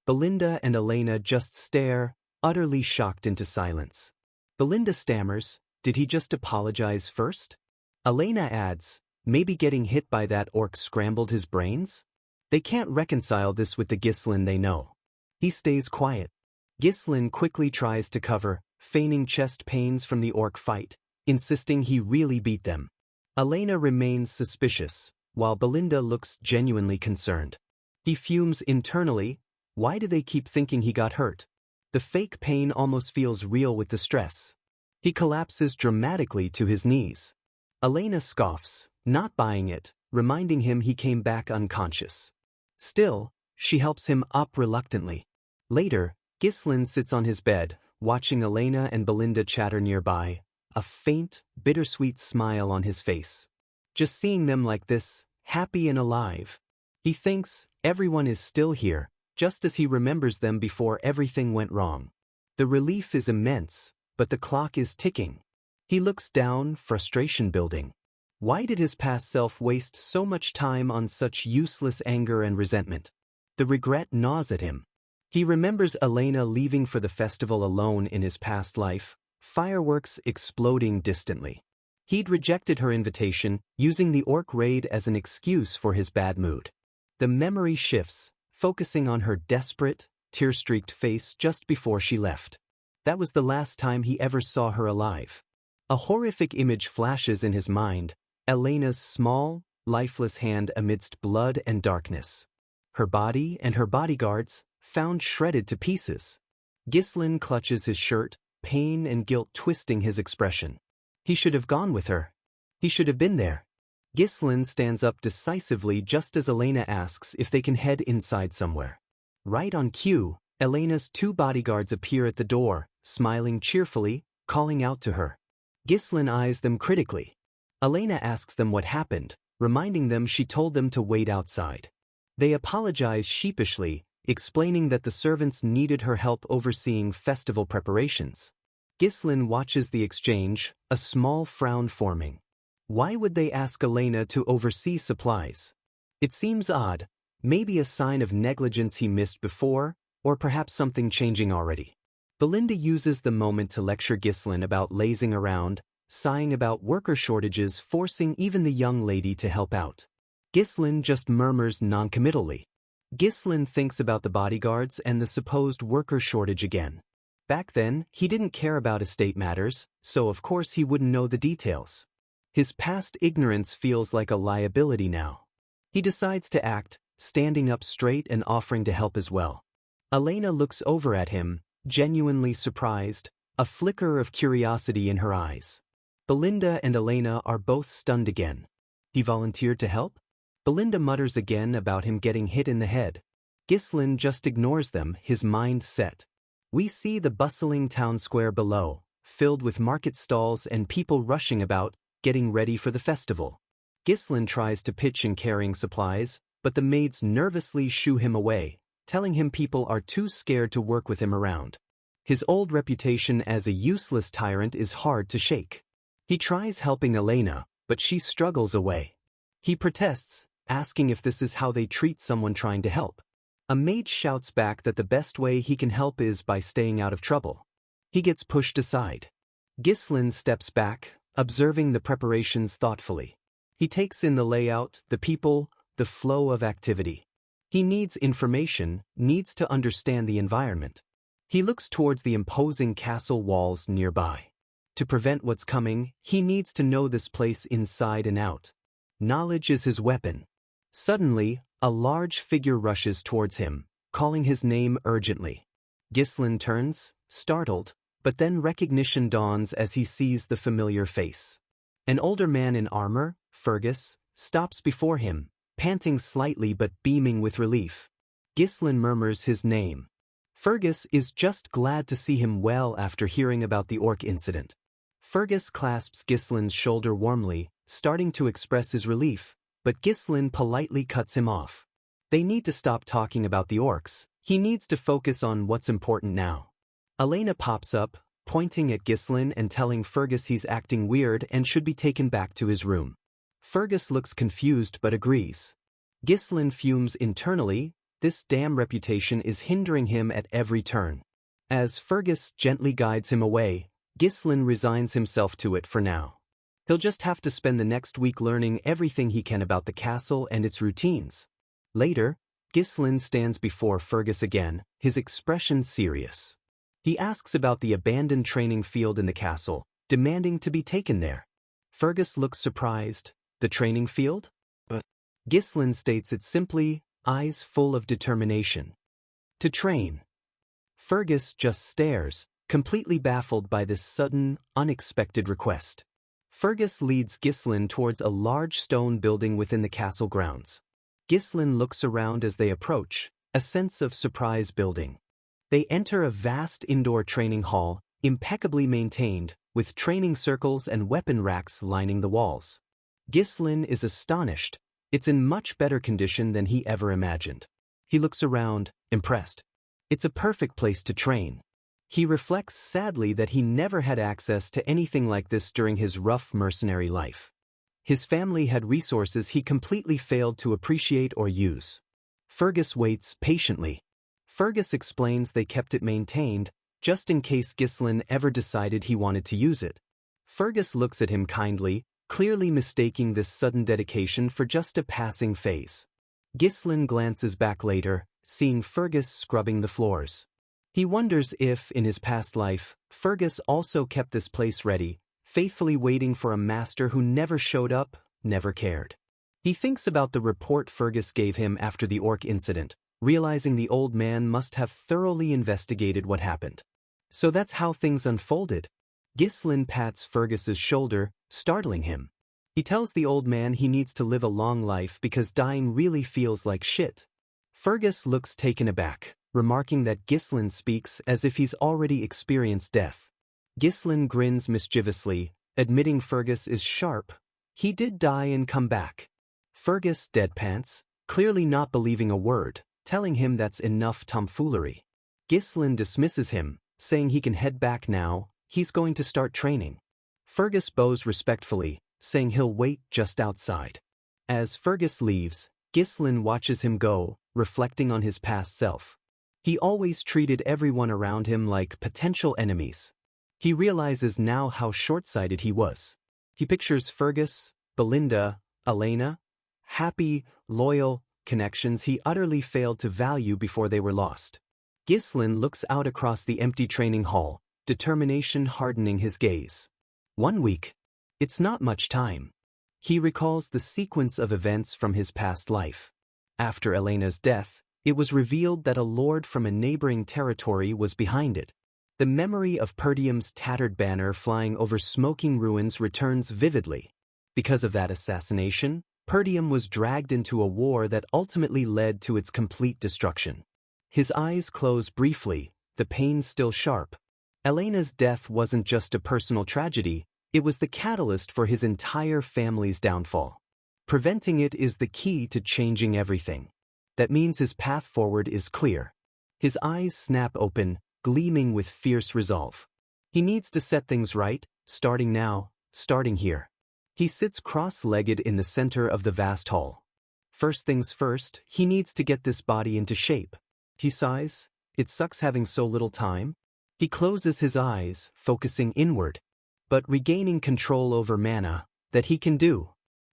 Belinda and Elena just stare, utterly shocked into silence. Belinda stammers, did he just apologize first? Elena adds, maybe getting hit by that orc scrambled his brains? They can't reconcile this with the Ghislain they know. He stays quiet. Ghislain quickly tries to cover, feigning chest pains from the orc fight, insisting he really beat them. Elena remains suspicious, while Belinda looks genuinely concerned. He fumes internally, why do they keep thinking he got hurt? The fake pain almost feels real with the stress. He collapses dramatically to his knees. Elena scoffs, not buying it, reminding him he came back unconscious. Still, she helps him up reluctantly. Later, Ghislain sits on his bed, watching Elena and Belinda chatter nearby, a faint, bittersweet smile on his face. Just seeing them like this, happy and alive. He thinks everyone is still here, just as he remembers them before everything went wrong. The relief is immense, but the clock is ticking. He looks down, frustration building. Why did his past self waste so much time on such useless anger and resentment? The regret gnaws at him. He remembers Elena leaving for the festival alone in his past life, fireworks exploding distantly. He'd rejected her invitation, using the orc raid as an excuse for his bad mood. The memory shifts, focusing on her desperate, tear-streaked face just before she left. That was the last time he ever saw her alive. A horrific image flashes in his mind, Elena's small, lifeless hand amidst blood and darkness. Her body and her bodyguards, found shredded to pieces. Ghislain clutches his shirt, pain and guilt twisting his expression. He should have gone with her. He should have been there. Ghislain stands up decisively just as Elena asks if they can head inside somewhere. Right on cue, Elena's two bodyguards appear at the door, smiling cheerfully, calling out to her. Ghislain eyes them critically. Elena asks them what happened, reminding them she told them to wait outside. They apologize sheepishly, explaining that the servants needed her help overseeing festival preparations. Ghislain watches the exchange, a small frown forming. Why would they ask Elena to oversee supplies? It seems odd, maybe a sign of negligence he missed before, or perhaps something changing already. Belinda uses the moment to lecture Ghislain about lazing around, sighing about worker shortages forcing even the young lady to help out. Ghislain just murmurs noncommittally. Ghislain thinks about the bodyguards and the supposed worker shortage again. Back then, he didn't care about estate matters, so of course he wouldn't know the details. His past ignorance feels like a liability now. He decides to act, standing up straight and offering to help as well. Elena looks over at him, genuinely surprised, a flicker of curiosity in her eyes. Belinda and Elena are both stunned again. He volunteered to help? Belinda mutters again about him getting hit in the head. Ghislain just ignores them, his mind set. We see the bustling town square below, filled with market stalls and people rushing about, getting ready for the festival. Ghislain tries to pitch in carrying supplies, but the maids nervously shoo him away, telling him people are too scared to work with him around. His old reputation as a useless tyrant is hard to shake. He tries helping Elena, but she struggles away. He protests, asking if this is how they treat someone trying to help. A maid shouts back that the best way he can help is by staying out of trouble. He gets pushed aside. Ghislain steps back, observing the preparations thoughtfully. He takes in the layout, the people, the flow of activity. He needs information, needs to understand the environment. He looks towards the imposing castle walls nearby. To prevent what's coming, he needs to know this place inside and out. Knowledge is his weapon. Suddenly, a large figure rushes towards him, calling his name urgently. Ghislain turns, startled, but then recognition dawns as he sees the familiar face. An older man in armor, Fergus, stops before him, panting slightly but beaming with relief. Ghislain murmurs his name. Fergus is just glad to see him well after hearing about the orc incident. Fergus clasps Ghislain's shoulder warmly, starting to express his relief, but Ghislain politely cuts him off. They need to stop talking about the orcs. He needs to focus on what's important now. Elena pops up, pointing at Ghislain and telling Fergus he's acting weird and should be taken back to his room. Fergus looks confused but agrees. Ghislain fumes internally. This damn reputation is hindering him at every turn. As Fergus gently guides him away, Ghislain resigns himself to it for now. He'll just have to spend the next week learning everything he can about the castle and its routines. Later, Ghislain stands before Fergus again, his expression serious. He asks about the abandoned training field in the castle, demanding to be taken there. Fergus looks surprised. The training field? But Ghislain states it simply, eyes full of determination. To train. Fergus just stares, completely baffled by this sudden, unexpected request. Fergus leads Ghislain towards a large stone building within the castle grounds. Ghislain looks around as they approach, a sense of surprise building. They enter a vast indoor training hall, impeccably maintained, with training circles and weapon racks lining the walls. Ghislain is astonished. It's in much better condition than he ever imagined. He looks around, impressed. It's a perfect place to train. He reflects sadly that he never had access to anything like this during his rough mercenary life. His family had resources he completely failed to appreciate or use. Fergus waits patiently. Fergus explains they kept it maintained, just in case Ghislain ever decided he wanted to use it. Fergus looks at him kindly, clearly mistaking this sudden dedication for just a passing phase. Ghislain glances back later, seeing Fergus scrubbing the floors. He wonders if, in his past life, Fergus also kept this place ready, faithfully waiting for a master who never showed up, never cared. He thinks about the report Fergus gave him after the orc incident, realizing the old man must have thoroughly investigated what happened. So that's how things unfolded. Ghislain pats Fergus's shoulder, startling him. He tells the old man he needs to live a long life because dying really feels like shit. Fergus looks taken aback, remarking that Ghislain speaks as if he's already experienced death. Ghislain grins mischievously, admitting Fergus is sharp. He did die and come back. Fergus deadpants, clearly not believing a word, telling him that's enough tomfoolery. Ghislain dismisses him, saying he can head back now, he's going to start training. Fergus bows respectfully, saying he'll wait just outside. As Fergus leaves, Ghislain watches him go, reflecting on his past self. He always treated everyone around him like potential enemies. He realizes now how short-sighted he was. He pictures Fergus, Belinda, Elena, happy, loyal connections he utterly failed to value before they were lost. Ghislain looks out across the empty training hall, determination hardening his gaze. 1 week. It's not much time. He recalls the sequence of events from his past life. After Elena's death, it was revealed that a lord from a neighboring territory was behind it. The memory of Perdium's tattered banner flying over smoking ruins returns vividly. Because of that assassination, Perdium was dragged into a war that ultimately led to its complete destruction. His eyes close briefly, the pain still sharp. Elena's death wasn't just a personal tragedy, it was the catalyst for his entire family's downfall. Preventing it is the key to changing everything. That means his path forward is clear. His eyes snap open, gleaming with fierce resolve. He needs to set things right, starting now, starting here. He sits cross-legged in the center of the vast hall. First things first, he needs to get this body into shape. He sighs, it sucks having so little time. He closes his eyes, focusing inward. But regaining control over mana, that he can do.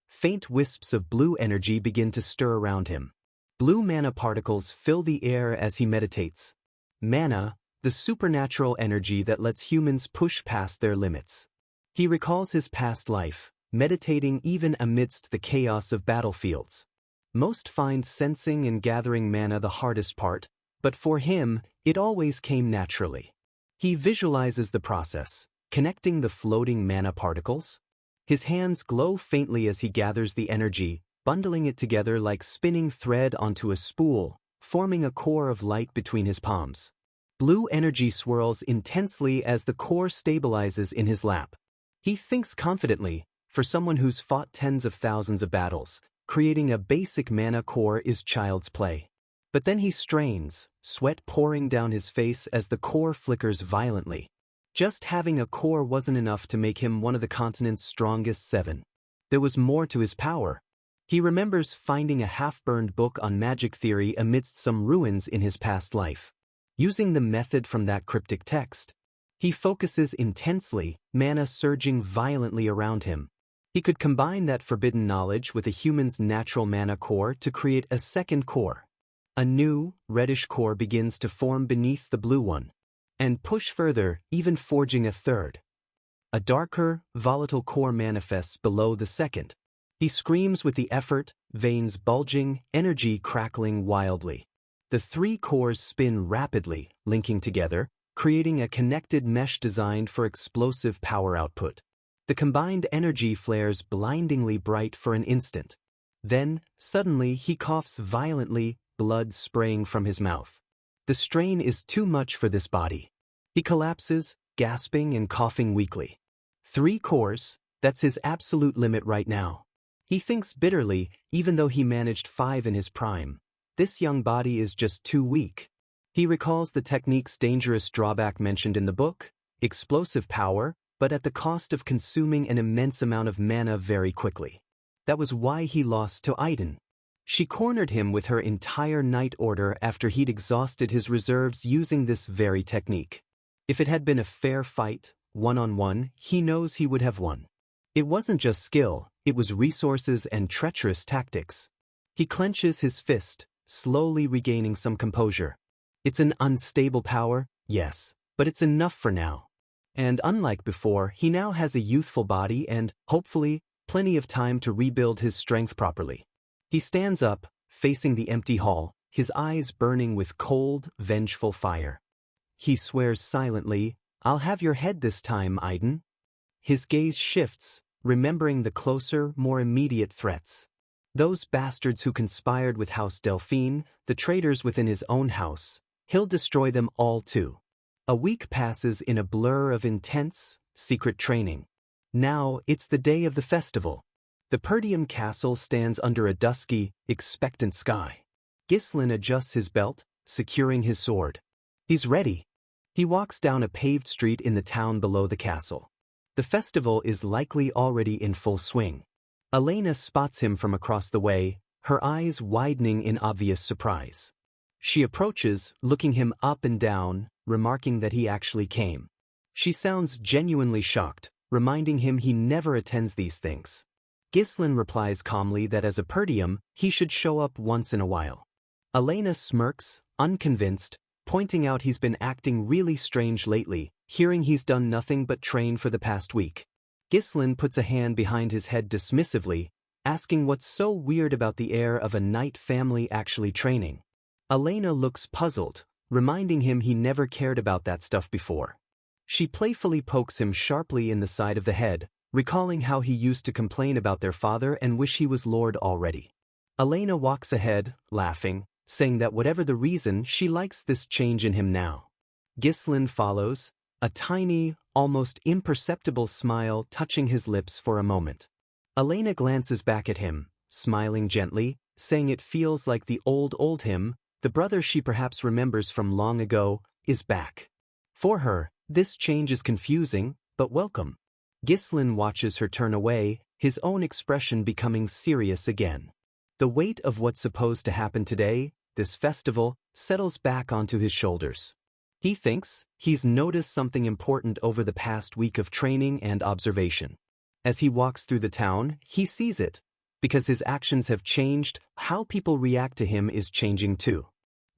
Faint wisps of blue energy begin to stir around him. Blue mana particles fill the air as he meditates. Mana, the supernatural energy that lets humans push past their limits. He recalls his past life, meditating even amidst the chaos of battlefields. Most find sensing and gathering mana the hardest part, but for him, it always came naturally. He visualizes the process, connecting the floating mana particles. His hands glow faintly as he gathers the energy, bundling it together like spinning thread onto a spool, forming a core of light between his palms. Blue energy swirls intensely as the core stabilizes in his lap. He thinks confidently, for someone who's fought tens of thousands of battles, creating a basic mana core is child's play. But then he strains, sweat pouring down his face as the core flickers violently. Just having a core wasn't enough to make him one of the continent's strongest 7. There was more to his power. He remembers finding a half-burned book on magic theory amidst some ruins in his past life. Using the method from that cryptic text, he focuses intensely, mana surging violently around him. He could combine that forbidden knowledge with a human's natural mana core to create a second core. A new, reddish core begins to form beneath the blue one. And push further, even forging a third. A darker, volatile core manifests below the second. He screams with the effort, veins bulging, energy crackling wildly. The three cores spin rapidly, linking together, creating a connected mesh designed for explosive power output. The combined energy flares blindingly bright for an instant. Then, suddenly, he coughs violently, blood spraying from his mouth. The strain is too much for this body. He collapses, gasping and coughing weakly. 3 cores, that's his absolute limit right now. He thinks bitterly, even though he managed 5 in his prime. This young body is just too weak. He recalls the technique's dangerous drawback mentioned in the book, explosive power, but at the cost of consuming an immense amount of mana very quickly. That was why he lost to Aiden. She cornered him with her entire night order after he'd exhausted his reserves using this very technique. If it had been a fair fight, one-on-one, he knows he would have won. It wasn't just skill, it was resources and treacherous tactics. He clenches his fist, slowly regaining some composure. It's an unstable power, yes, but it's enough for now. And unlike before, he now has a youthful body and, hopefully, plenty of time to rebuild his strength properly. He stands up, facing the empty hall, his eyes burning with cold, vengeful fire. He swears silently, "I'll have your head this time, Aiden." His gaze shifts, remembering the closer, more immediate threats. Those bastards who conspired with House Delphine, the traitors within his own house, he'll destroy them all too. A week passes in a blur of intense, secret training. Now it's the day of the festival. The Perdium castle stands under a dusky, expectant sky. Ghislain adjusts his belt, securing his sword. He's ready. He walks down a paved street in the town below the castle. The festival is likely already in full swing. Elena spots him from across the way, her eyes widening in obvious surprise. She approaches, looking him up and down, remarking that he actually came. She sounds genuinely shocked, reminding him he never attends these things. Ghislain replies calmly that as a Perdium, he should show up once in a while. Elena smirks, unconvinced, pointing out he's been acting really strange lately, hearing he's done nothing but train for the past week. Ghislain puts a hand behind his head dismissively, asking what's so weird about the air of a knight family actually training. Elena looks puzzled, reminding him he never cared about that stuff before. She playfully pokes him sharply in the side of the head, recalling how he used to complain about their father and wish he was Lord already. Elena walks ahead, laughing, saying that whatever the reason, she likes this change in him now. Ghislain follows, a tiny, almost imperceptible smile touching his lips for a moment. Elena glances back at him, smiling gently, saying it feels like the old him, the brother she perhaps remembers from long ago, is back. For her, this change is confusing, but welcome. Ghislain watches her turn away, his own expression becoming serious again. The weight of what's supposed to happen today, this festival, settles back onto his shoulders. He thinks he's noticed something important over the past week of training and observation. As he walks through the town, he sees it. Because his actions have changed, how people react to him is changing too.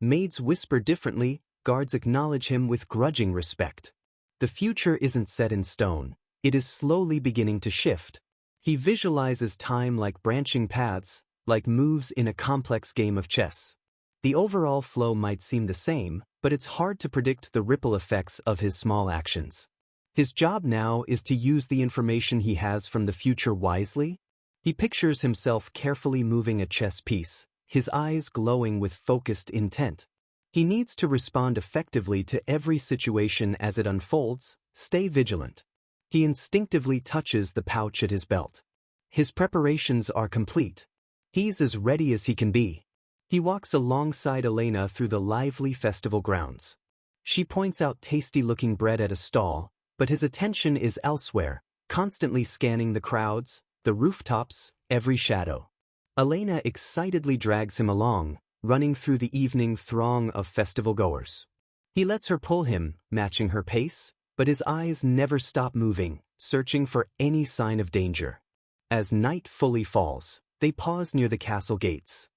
Maids whisper differently, guards acknowledge him with grudging respect. The future isn't set in stone. It is slowly beginning to shift. He visualizes time like branching paths, like moves in a complex game of chess. The overall flow might seem the same, but it's hard to predict the ripple effects of his small actions. His job now is to use the information he has from the future wisely. He pictures himself carefully moving a chess piece, his eyes glowing with focused intent. He needs to respond effectively to every situation as it unfolds, stay vigilant. He instinctively touches the pouch at his belt. His preparations are complete. He's as ready as he can be. He walks alongside Elena through the lively festival grounds. She points out tasty-looking bread at a stall, but his attention is elsewhere, constantly scanning the crowds, the rooftops, every shadow. Elena excitedly drags him along, running through the evening throng of festival-goers. He lets her pull him, matching her pace, but his eyes never stop moving, searching for any sign of danger. As night fully falls, they pause near the castle gates.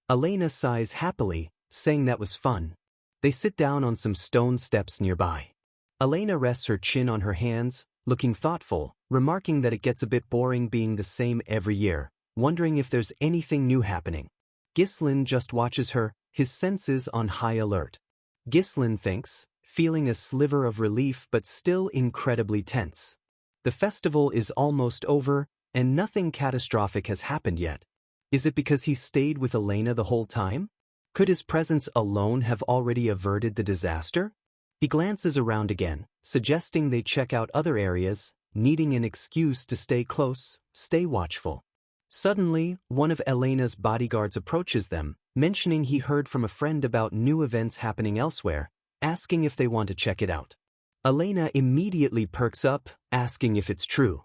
Elena sighs happily, saying that was fun. They sit down on some stone steps nearby. Elena rests her chin on her hands, looking thoughtful, remarking that it gets a bit boring being the same every year, wondering if there's anything new happening. Ghislain just watches her, his senses on high alert. Ghislain thinks, feeling a sliver of relief but still incredibly tense. The festival is almost over, and nothing catastrophic has happened yet. Is it because he stayed with Elena the whole time? Could his presence alone have already averted the disaster? He glances around again, suggesting they check out other areas, needing an excuse to stay close, stay watchful. Suddenly, one of Elena's bodyguards approaches them, mentioning he heard from a friend about new events happening elsewhere, asking if they want to check it out. Elena immediately perks up, asking if it's true.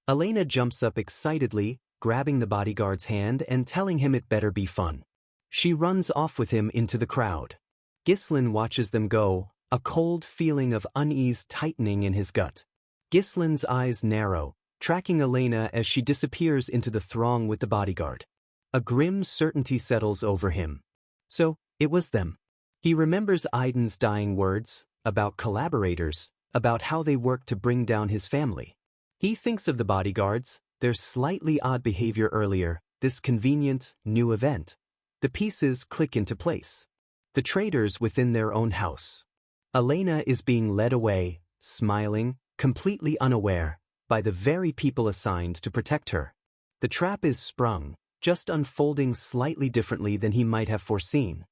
Elena jumps up excitedly, grabbing the bodyguard's hand and telling him it better be fun. She runs off with him into the crowd. Ghislain watches them go, a cold feeling of unease tightening in his gut. Ghislain's eyes narrow, tracking Elena as she disappears into the throng with the bodyguard. A grim certainty settles over him. So, it was them. He remembers Aiden's dying words, about collaborators, about how they worked to bring down his family. He thinks of the bodyguards, their slightly odd behavior earlier, this convenient, new event. The pieces click into place. The traitors within their own house. Elena is being led away, smiling, completely unaware, by the very people assigned to protect her. The trap is sprung, just unfolding slightly differently than he might have foreseen.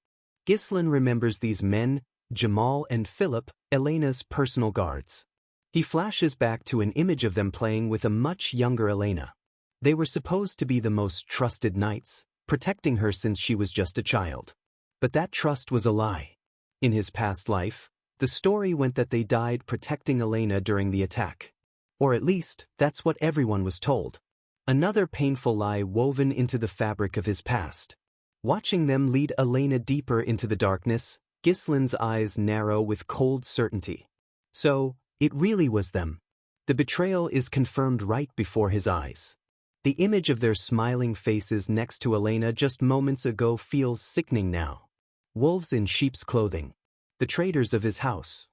Ghislain remembers these men, Jamal and Philip, Elena's personal guards. He flashes back to an image of them playing with a much younger Elena. They were supposed to be the most trusted knights, protecting her since she was just a child. But that trust was a lie. In his past life, the story went that they died protecting Elena during the attack. Or at least, that's what everyone was told. Another painful lie woven into the fabric of his past. Watching them lead Elena deeper into the darkness, Ghislain's eyes narrow with cold certainty. So, it really was them. The betrayal is confirmed right before his eyes. The image of their smiling faces next to Elena just moments ago feels sickening now. Wolves in sheep's clothing. The traitors of his house.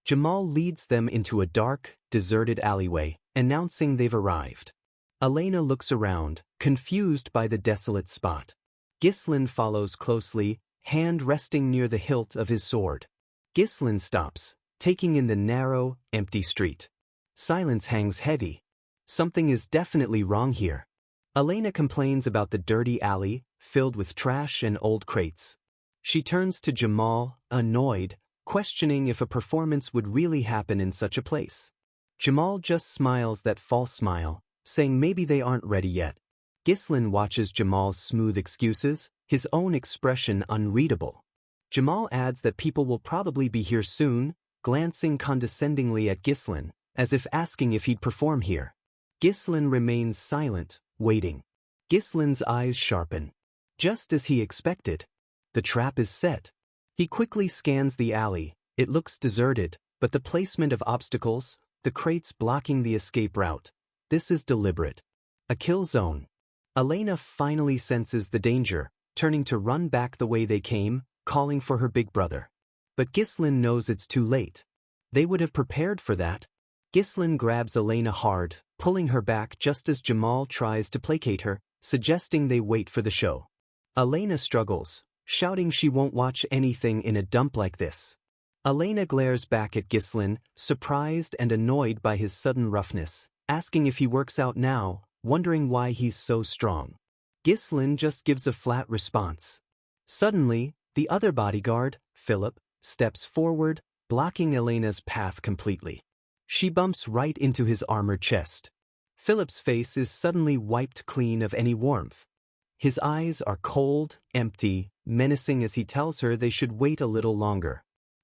Jamal leads them into a dark, deserted alleyway, announcing they've arrived. Elena looks around, confused by the desolate spot. Ghislain follows closely, hand resting near the hilt of his sword. Ghislain stops, taking in the narrow, empty street. Silence hangs heavy. Something is definitely wrong here. Elena complains about the dirty alley, filled with trash and old crates. She turns to Jamal, annoyed, questioning if a performance would really happen in such a place. Jamal just smiles that false smile, saying maybe they aren't ready yet. Ghislain watches Jamal's smooth excuses, his own expression unreadable. Jamal adds that people will probably be here soon, glancing condescendingly at Ghislain, as if asking if he'd perform here. Ghislain remains silent, waiting. Ghislain's eyes sharpen. Just as he expected. The trap is set. He quickly scans the alley. It looks deserted, but the placement of obstacles, the crates blocking the escape route. This is deliberate. A kill zone. Elena finally senses the danger, turning to run back the way they came, calling for her big brother. But Ghislain knows it's too late. They would have prepared for that. Ghislain grabs Elena hard, pulling her back just as Jamal tries to placate her, suggesting they wait for the show. Elena struggles, shouting she won't watch anything in a dump like this. Elena glares back at Ghislain, surprised and annoyed by his sudden roughness, asking if he works out now, wondering why he's so strong. Ghislain just gives a flat response. Suddenly, the other bodyguard, Philip, steps forward, blocking Elena's path completely. She bumps right into his armored chest. Philip's face is suddenly wiped clean of any warmth. His eyes are cold, empty, menacing as he tells her they should wait a little longer.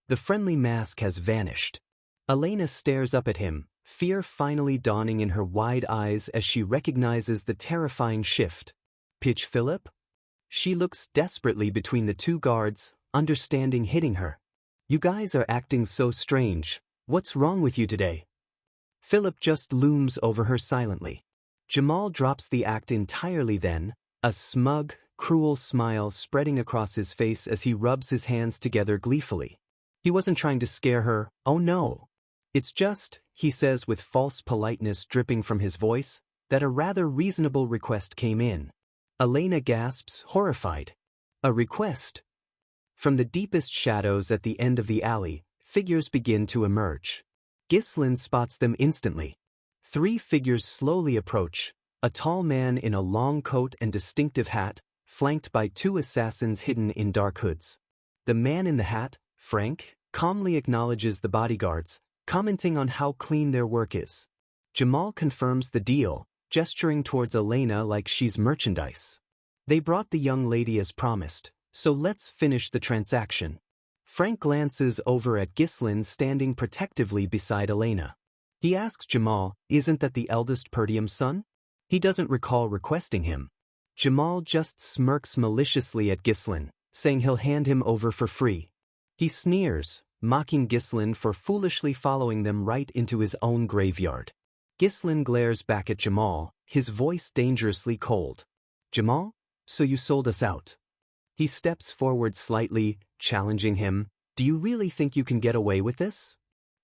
The friendly mask has vanished. Elena stares up at him, fear finally dawning in her wide eyes as she recognizes the terrifying shift. Pitch Philip? She looks desperately between the two guards, understanding hitting her. You guys are acting so strange. What's wrong with you today? Philip just looms over her silently. Jamal drops the act entirely then, a smug, cruel smile spreading across his face as he rubs his hands together gleefully. He wasn't trying to scare her, oh no. It's just, he says with false politeness dripping from his voice, that a rather reasonable request came in. Elena gasps, horrified. A request? From the deepest shadows at the end of the alley, figures begin to emerge. Ghislain spots them instantly. 3 figures slowly approach, a tall man in a long coat and distinctive hat, flanked by 2 assassins hidden in dark hoods. The man in the hat, Frank, calmly acknowledges the bodyguards, commenting on how clean their work is. Jamal confirms the deal, gesturing towards Elena like she's merchandise. They brought the young lady as promised, so let's finish the transaction. Frank glances over at Ghislain standing protectively beside Elena. He asks Jamal, isn't that the eldest Perdium's son? He doesn't recall requesting him. Jamal just smirks maliciously at Ghislain, saying he'll hand him over for free. He sneers, mocking Ghislain for foolishly following them right into his own graveyard. Ghislain glares back at Jamal, his voice dangerously cold. Jamal, so you sold us out. He steps forward slightly, challenging him. Do you really think you can get away with this?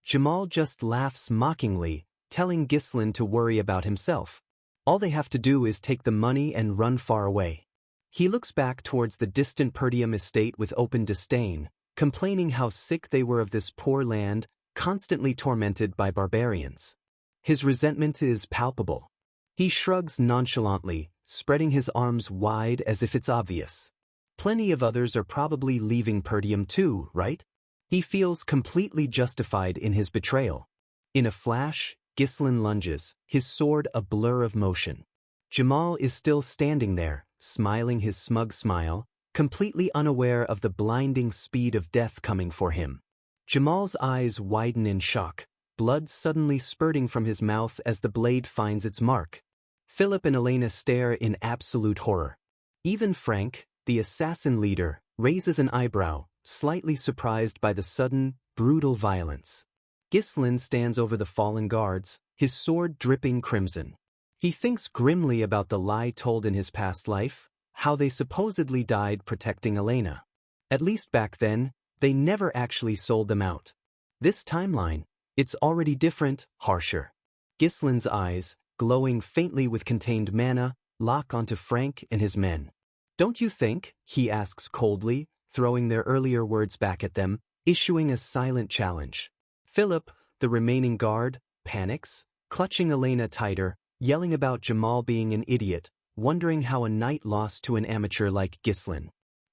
Jamal just laughs mockingly, telling Ghislain to worry about himself. All they have to do is take the money and run far away. He looks back towards the distant Perdium estate with open disdain, complaining how sick they were of this poor land, constantly tormented by barbarians. His resentment is palpable. He shrugs nonchalantly, spreading his arms wide as if it's obvious. Plenty of others are probably leaving Perdium too, right? He feels completely justified in his betrayal. In a flash, Ghislain lunges, his sword a blur of motion. Jamal is still standing there, smiling his smug smile, completely unaware of the blinding speed of death coming for him. Jamal's eyes widen in shock, blood suddenly spurting from his mouth as the blade finds its mark. Philip and Elena stare in absolute horror. Even Frank, the assassin leader, raises an eyebrow, slightly surprised by the sudden, brutal violence. Ghislain stands over the fallen guards, his sword dripping crimson. He thinks grimly about the lie told in his past life, how they supposedly died protecting Elena. At least back then, they never actually sold them out. This timeline, it's already different, harsher. Ghislain's eyes, glowing faintly with contained mana, lock onto Frank and his men. Don't you think, he asks coldly, throwing their earlier words back at them, issuing a silent challenge. Philip, the remaining guard, panics, clutching Elena tighter, yelling about Jamal being an idiot, wondering how a knight lost to an amateur like Ghislain.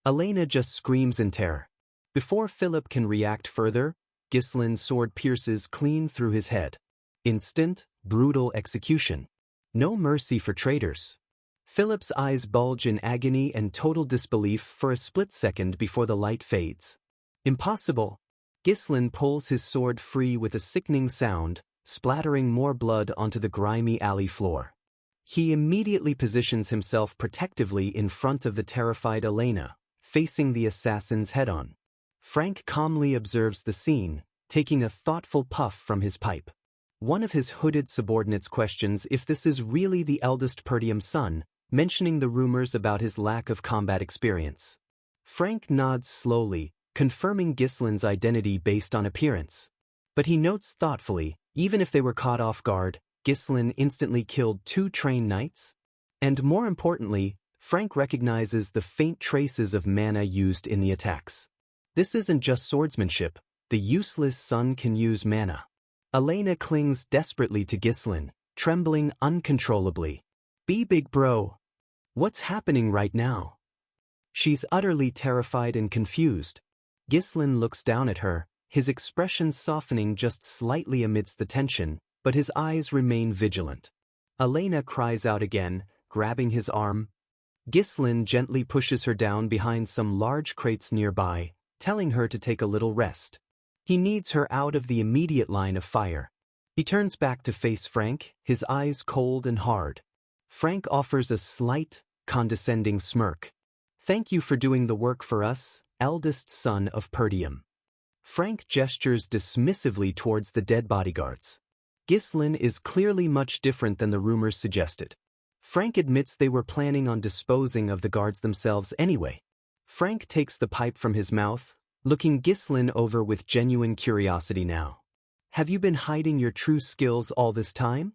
Elena just screams in terror. Before Philip can react further, Ghislain's sword pierces clean through his head. Instant, brutal execution. No mercy for traitors. Philip's eyes bulge in agony and total disbelief for a split second before the light fades. Impossible. Ghislain pulls his sword free with a sickening sound, splattering more blood onto the grimy alley floor. He immediately positions himself protectively in front of the terrified Elena, facing the assassin's head-on. Frank calmly observes the scene, taking a thoughtful puff from his pipe. One of his hooded subordinates questions if this is really the eldest Perdium's son, mentioning the rumors about his lack of combat experience. Frank nods slowly, confirming Ghislain's identity based on appearance. But he notes thoughtfully, even if they were caught off guard, Ghislain instantly killed 2 trained knights? And more importantly, Frank recognizes the faint traces of mana used in the attacks. This isn't just swordsmanship, the useless son can use mana. Elena clings desperately to Ghislain, trembling uncontrollably. Be big bro. What's happening right now? She's utterly terrified and confused. Ghislain looks down at her, his expression softening just slightly amidst the tension, but his eyes remain vigilant. Elena cries out again, grabbing his arm. Ghislain gently pushes her down behind some large crates nearby, telling her to take a little rest. He needs her out of the immediate line of fire. He turns back to face Frank, his eyes cold and hard. Frank offers a slight, condescending smirk. Thank you for doing the work for us, eldest son of Perdium. Frank gestures dismissively towards the dead bodyguards. Ghislain is clearly much different than the rumors suggested. Frank admits they were planning on disposing of the guards themselves anyway. Frank takes the pipe from his mouth, looking Ghislain over with genuine curiosity now. Have you been hiding your true skills all this time?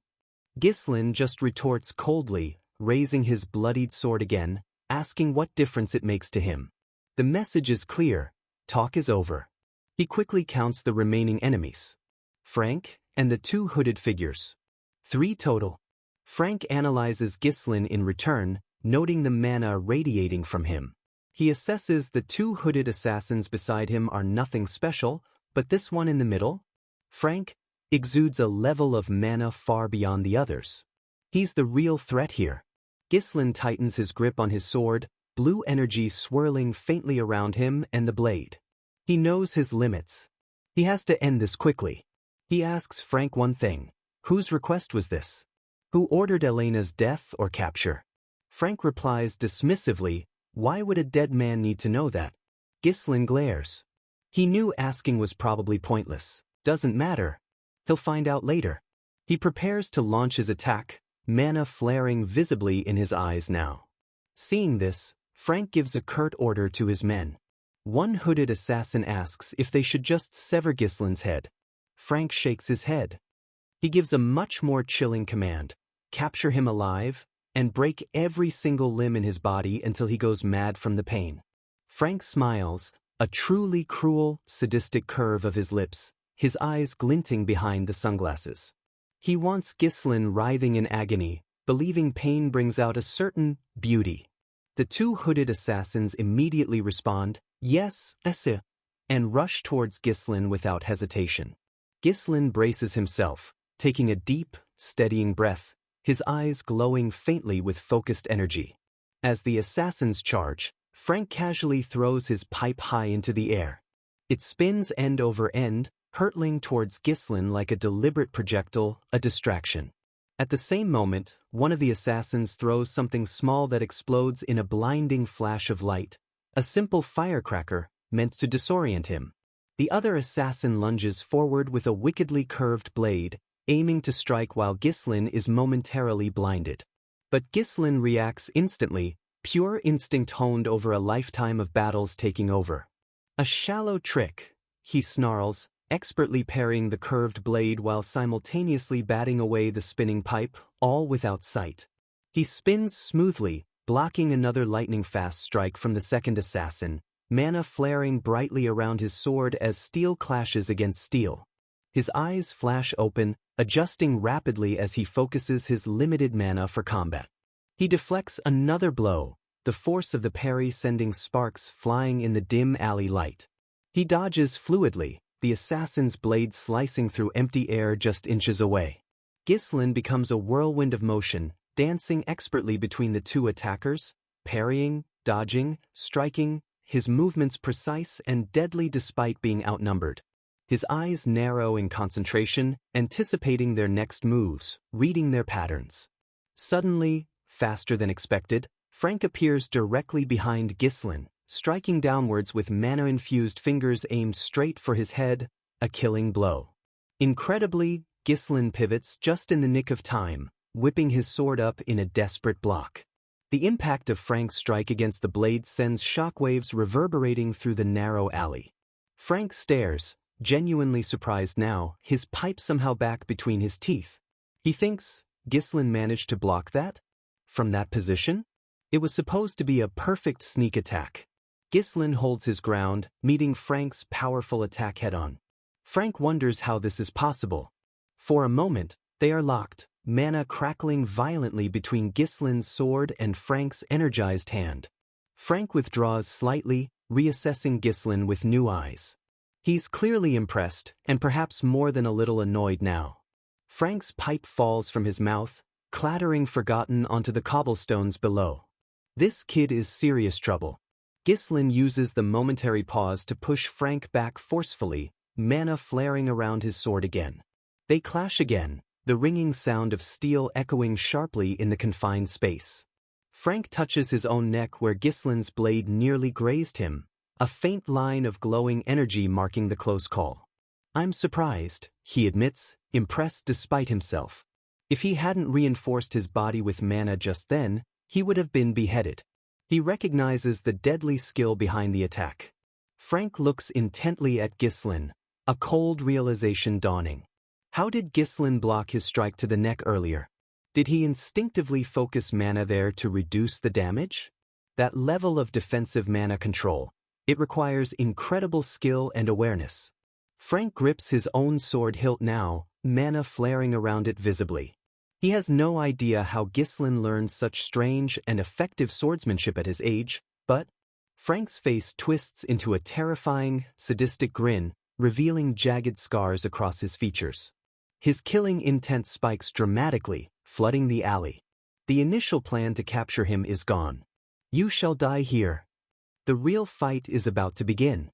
Ghislain just retorts coldly, raising his bloodied sword again, asking what difference it makes to him. The message is clear, talk is over. He quickly counts the remaining enemies. Frank, and the two hooded figures. 3 total. Frank analyzes Ghislain in return, noting the mana radiating from him. He assesses the 2 hooded assassins beside him are nothing special, but this one in the middle? Frank exudes a level of mana far beyond the others. He's the real threat here. Ghislain tightens his grip on his sword, blue energy swirling faintly around him and the blade. He knows his limits. He has to end this quickly. He asks Frank one thing. Whose request was this? Who ordered Elena's death or capture? Frank replies dismissively, why would a dead man need to know that? Ghislain glares. He knew asking was probably pointless. Doesn't matter. He'll find out later. He prepares to launch his attack, mana flaring visibly in his eyes now. Seeing this, Frank gives a curt order to his men. One hooded assassin asks if they should just sever Ghislain's head. Frank shakes his head. He gives a much more chilling command. Capture him alive, and break every single limb in his body until he goes mad from the pain. Frank smiles, a truly cruel, sadistic curve of his lips, his eyes glinting behind the sunglasses. He wants Ghislain writhing in agony, believing pain brings out a certain beauty. The 2 hooded assassins immediately respond, yes, esse, and rush towards Ghislain without hesitation. Ghislain braces himself, taking a deep, steadying breath, his eyes glowing faintly with focused energy. As the assassins charge, Frank casually throws his pipe high into the air. It spins end over end, hurtling towards Ghislain like a deliberate projectile, a distraction. At the same moment, one of the assassins throws something small that explodes in a blinding flash of light, a simple firecracker meant to disorient him. The other assassin lunges forward with a wickedly curved blade, aiming to strike while Ghislain is momentarily blinded. But Ghislain reacts instantly, pure instinct honed over a lifetime of battles taking over. A shallow trick, he snarls, expertly parrying the curved blade while simultaneously batting away the spinning pipe, all without sight. He spins smoothly, blocking another lightning-fast strike from the second assassin, mana flaring brightly around his sword as steel clashes against steel. His eyes flash open, adjusting rapidly as he focuses his limited mana for combat. He deflects another blow, the force of the parry sending sparks flying in the dim alley light. He dodges fluidly, the assassin's blade slicing through empty air just inches away. Ghislain becomes a whirlwind of motion, dancing expertly between the 2 attackers, parrying, dodging, striking, his movements precise and deadly despite being outnumbered. His eyes narrow in concentration, anticipating their next moves, reading their patterns. Suddenly, faster than expected, Frank appears directly behind Ghislain, striking downwards with mana-infused fingers aimed straight for his head, a killing blow. Incredibly, Ghislain pivots just in the nick of time, whipping his sword up in a desperate block. The impact of Frank's strike against the blade sends shockwaves reverberating through the narrow alley. Frank stares, genuinely surprised now, his pipe somehow back between his teeth. He thinks, Ghislain managed to block that? From that position? It was supposed to be a perfect sneak attack. Ghislain holds his ground, meeting Frank's powerful attack head-on. Frank wonders how this is possible. For a moment, they are locked, mana crackling violently between Ghislain's sword and Frank's energized hand. Frank withdraws slightly, reassessing Ghislain with new eyes. He's clearly impressed, and perhaps more than a little annoyed now. Frank's pipe falls from his mouth, clattering forgotten onto the cobblestones below. This kid is serious trouble. Ghislain uses the momentary pause to push Frank back forcefully, mana flaring around his sword again. They clash again, the ringing sound of steel echoing sharply in the confined space. Frank touches his own neck where Ghislain's blade nearly grazed him, a faint line of glowing energy marking the close call. I'm surprised, he admits, impressed despite himself. If he hadn't reinforced his body with mana just then, he would have been beheaded. He recognizes the deadly skill behind the attack. Frank looks intently at Ghislain, a cold realization dawning. How did Ghislain block his strike to the neck earlier? Did he instinctively focus mana there to reduce the damage? That level of defensive mana control, It requires incredible skill and awareness. Frank grips his own sword hilt now, mana flaring around it visibly. He has no idea how Ghislain learned such strange and effective swordsmanship at his age, but Frank's face twists into a terrifying, sadistic grin, revealing jagged scars across his features. His killing intent spikes dramatically, flooding the alley. The initial plan to capture him is gone. You shall die here. The real fight is about to begin.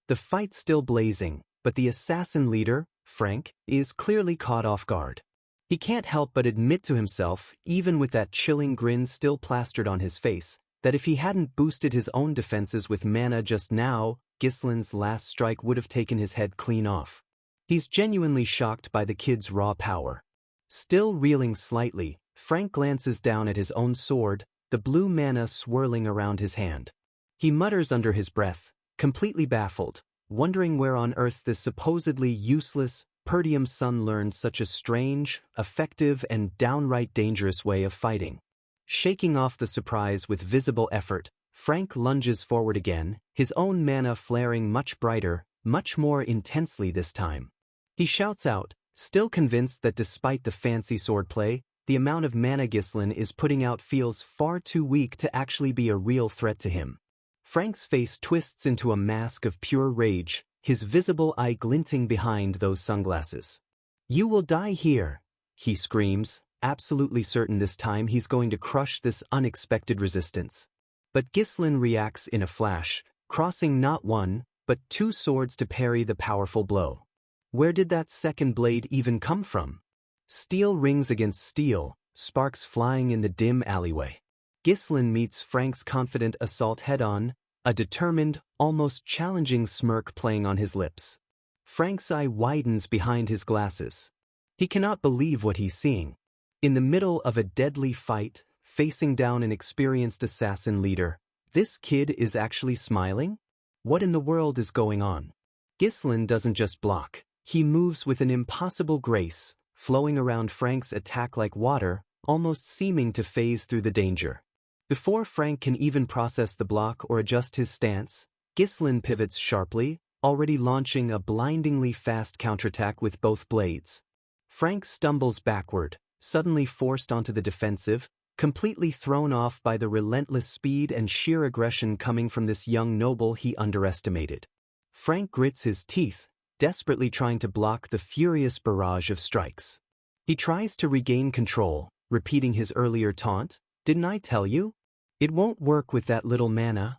The fight's still blazing, but the assassin leader, Frank, is clearly caught off guard. He can't help but admit to himself, even with that chilling grin still plastered on his face, that if he hadn't boosted his own defenses with mana just now, Ghislain's last strike would have taken his head clean off. He's genuinely shocked by the kid's raw power. Still reeling slightly, Frank glances down at his own sword, the blue mana swirling around his hand. He mutters under his breath, completely baffled, wondering where on earth this supposedly useless, Perdium son learned such a strange, effective and downright dangerous way of fighting. Shaking off the surprise with visible effort, Frank lunges forward again, his own mana flaring much brighter, much more intensely this time. He shouts out, still convinced that despite the fancy swordplay, the amount of mana Ghislain is putting out feels far too weak to actually be a real threat to him. Frank's face twists into a mask of pure rage, his visible eye glinting behind those sunglasses. You will die here, he screams, absolutely certain this time he's going to crush this unexpected resistance. But Ghislain reacts in a flash, crossing not one, but two swords to parry the powerful blow. Where did that second blade even come from? Steel rings against steel, sparks flying in the dim alleyway. Ghislain meets Frank's confident assault head-on, a determined, almost challenging smirk playing on his lips. Frank's eye widens behind his glasses. He cannot believe what he's seeing. In the middle of a deadly fight, facing down an experienced assassin leader, this kid is actually smiling? What in the world is going on? Ghislain doesn't just block, he moves with an impossible grace, flowing around Frank's attack like water, almost seeming to phase through the danger. Before Frank can even process the block or adjust his stance, Ghislain pivots sharply, already launching a blindingly fast counterattack with both blades. Frank stumbles backward, suddenly forced onto the defensive, completely thrown off by the relentless speed and sheer aggression coming from this young noble he underestimated. Frank grits his teeth, desperately trying to block the furious barrage of strikes. He tries to regain control, repeating his earlier taunt, "Didn't I tell you? It won't work with that little mana."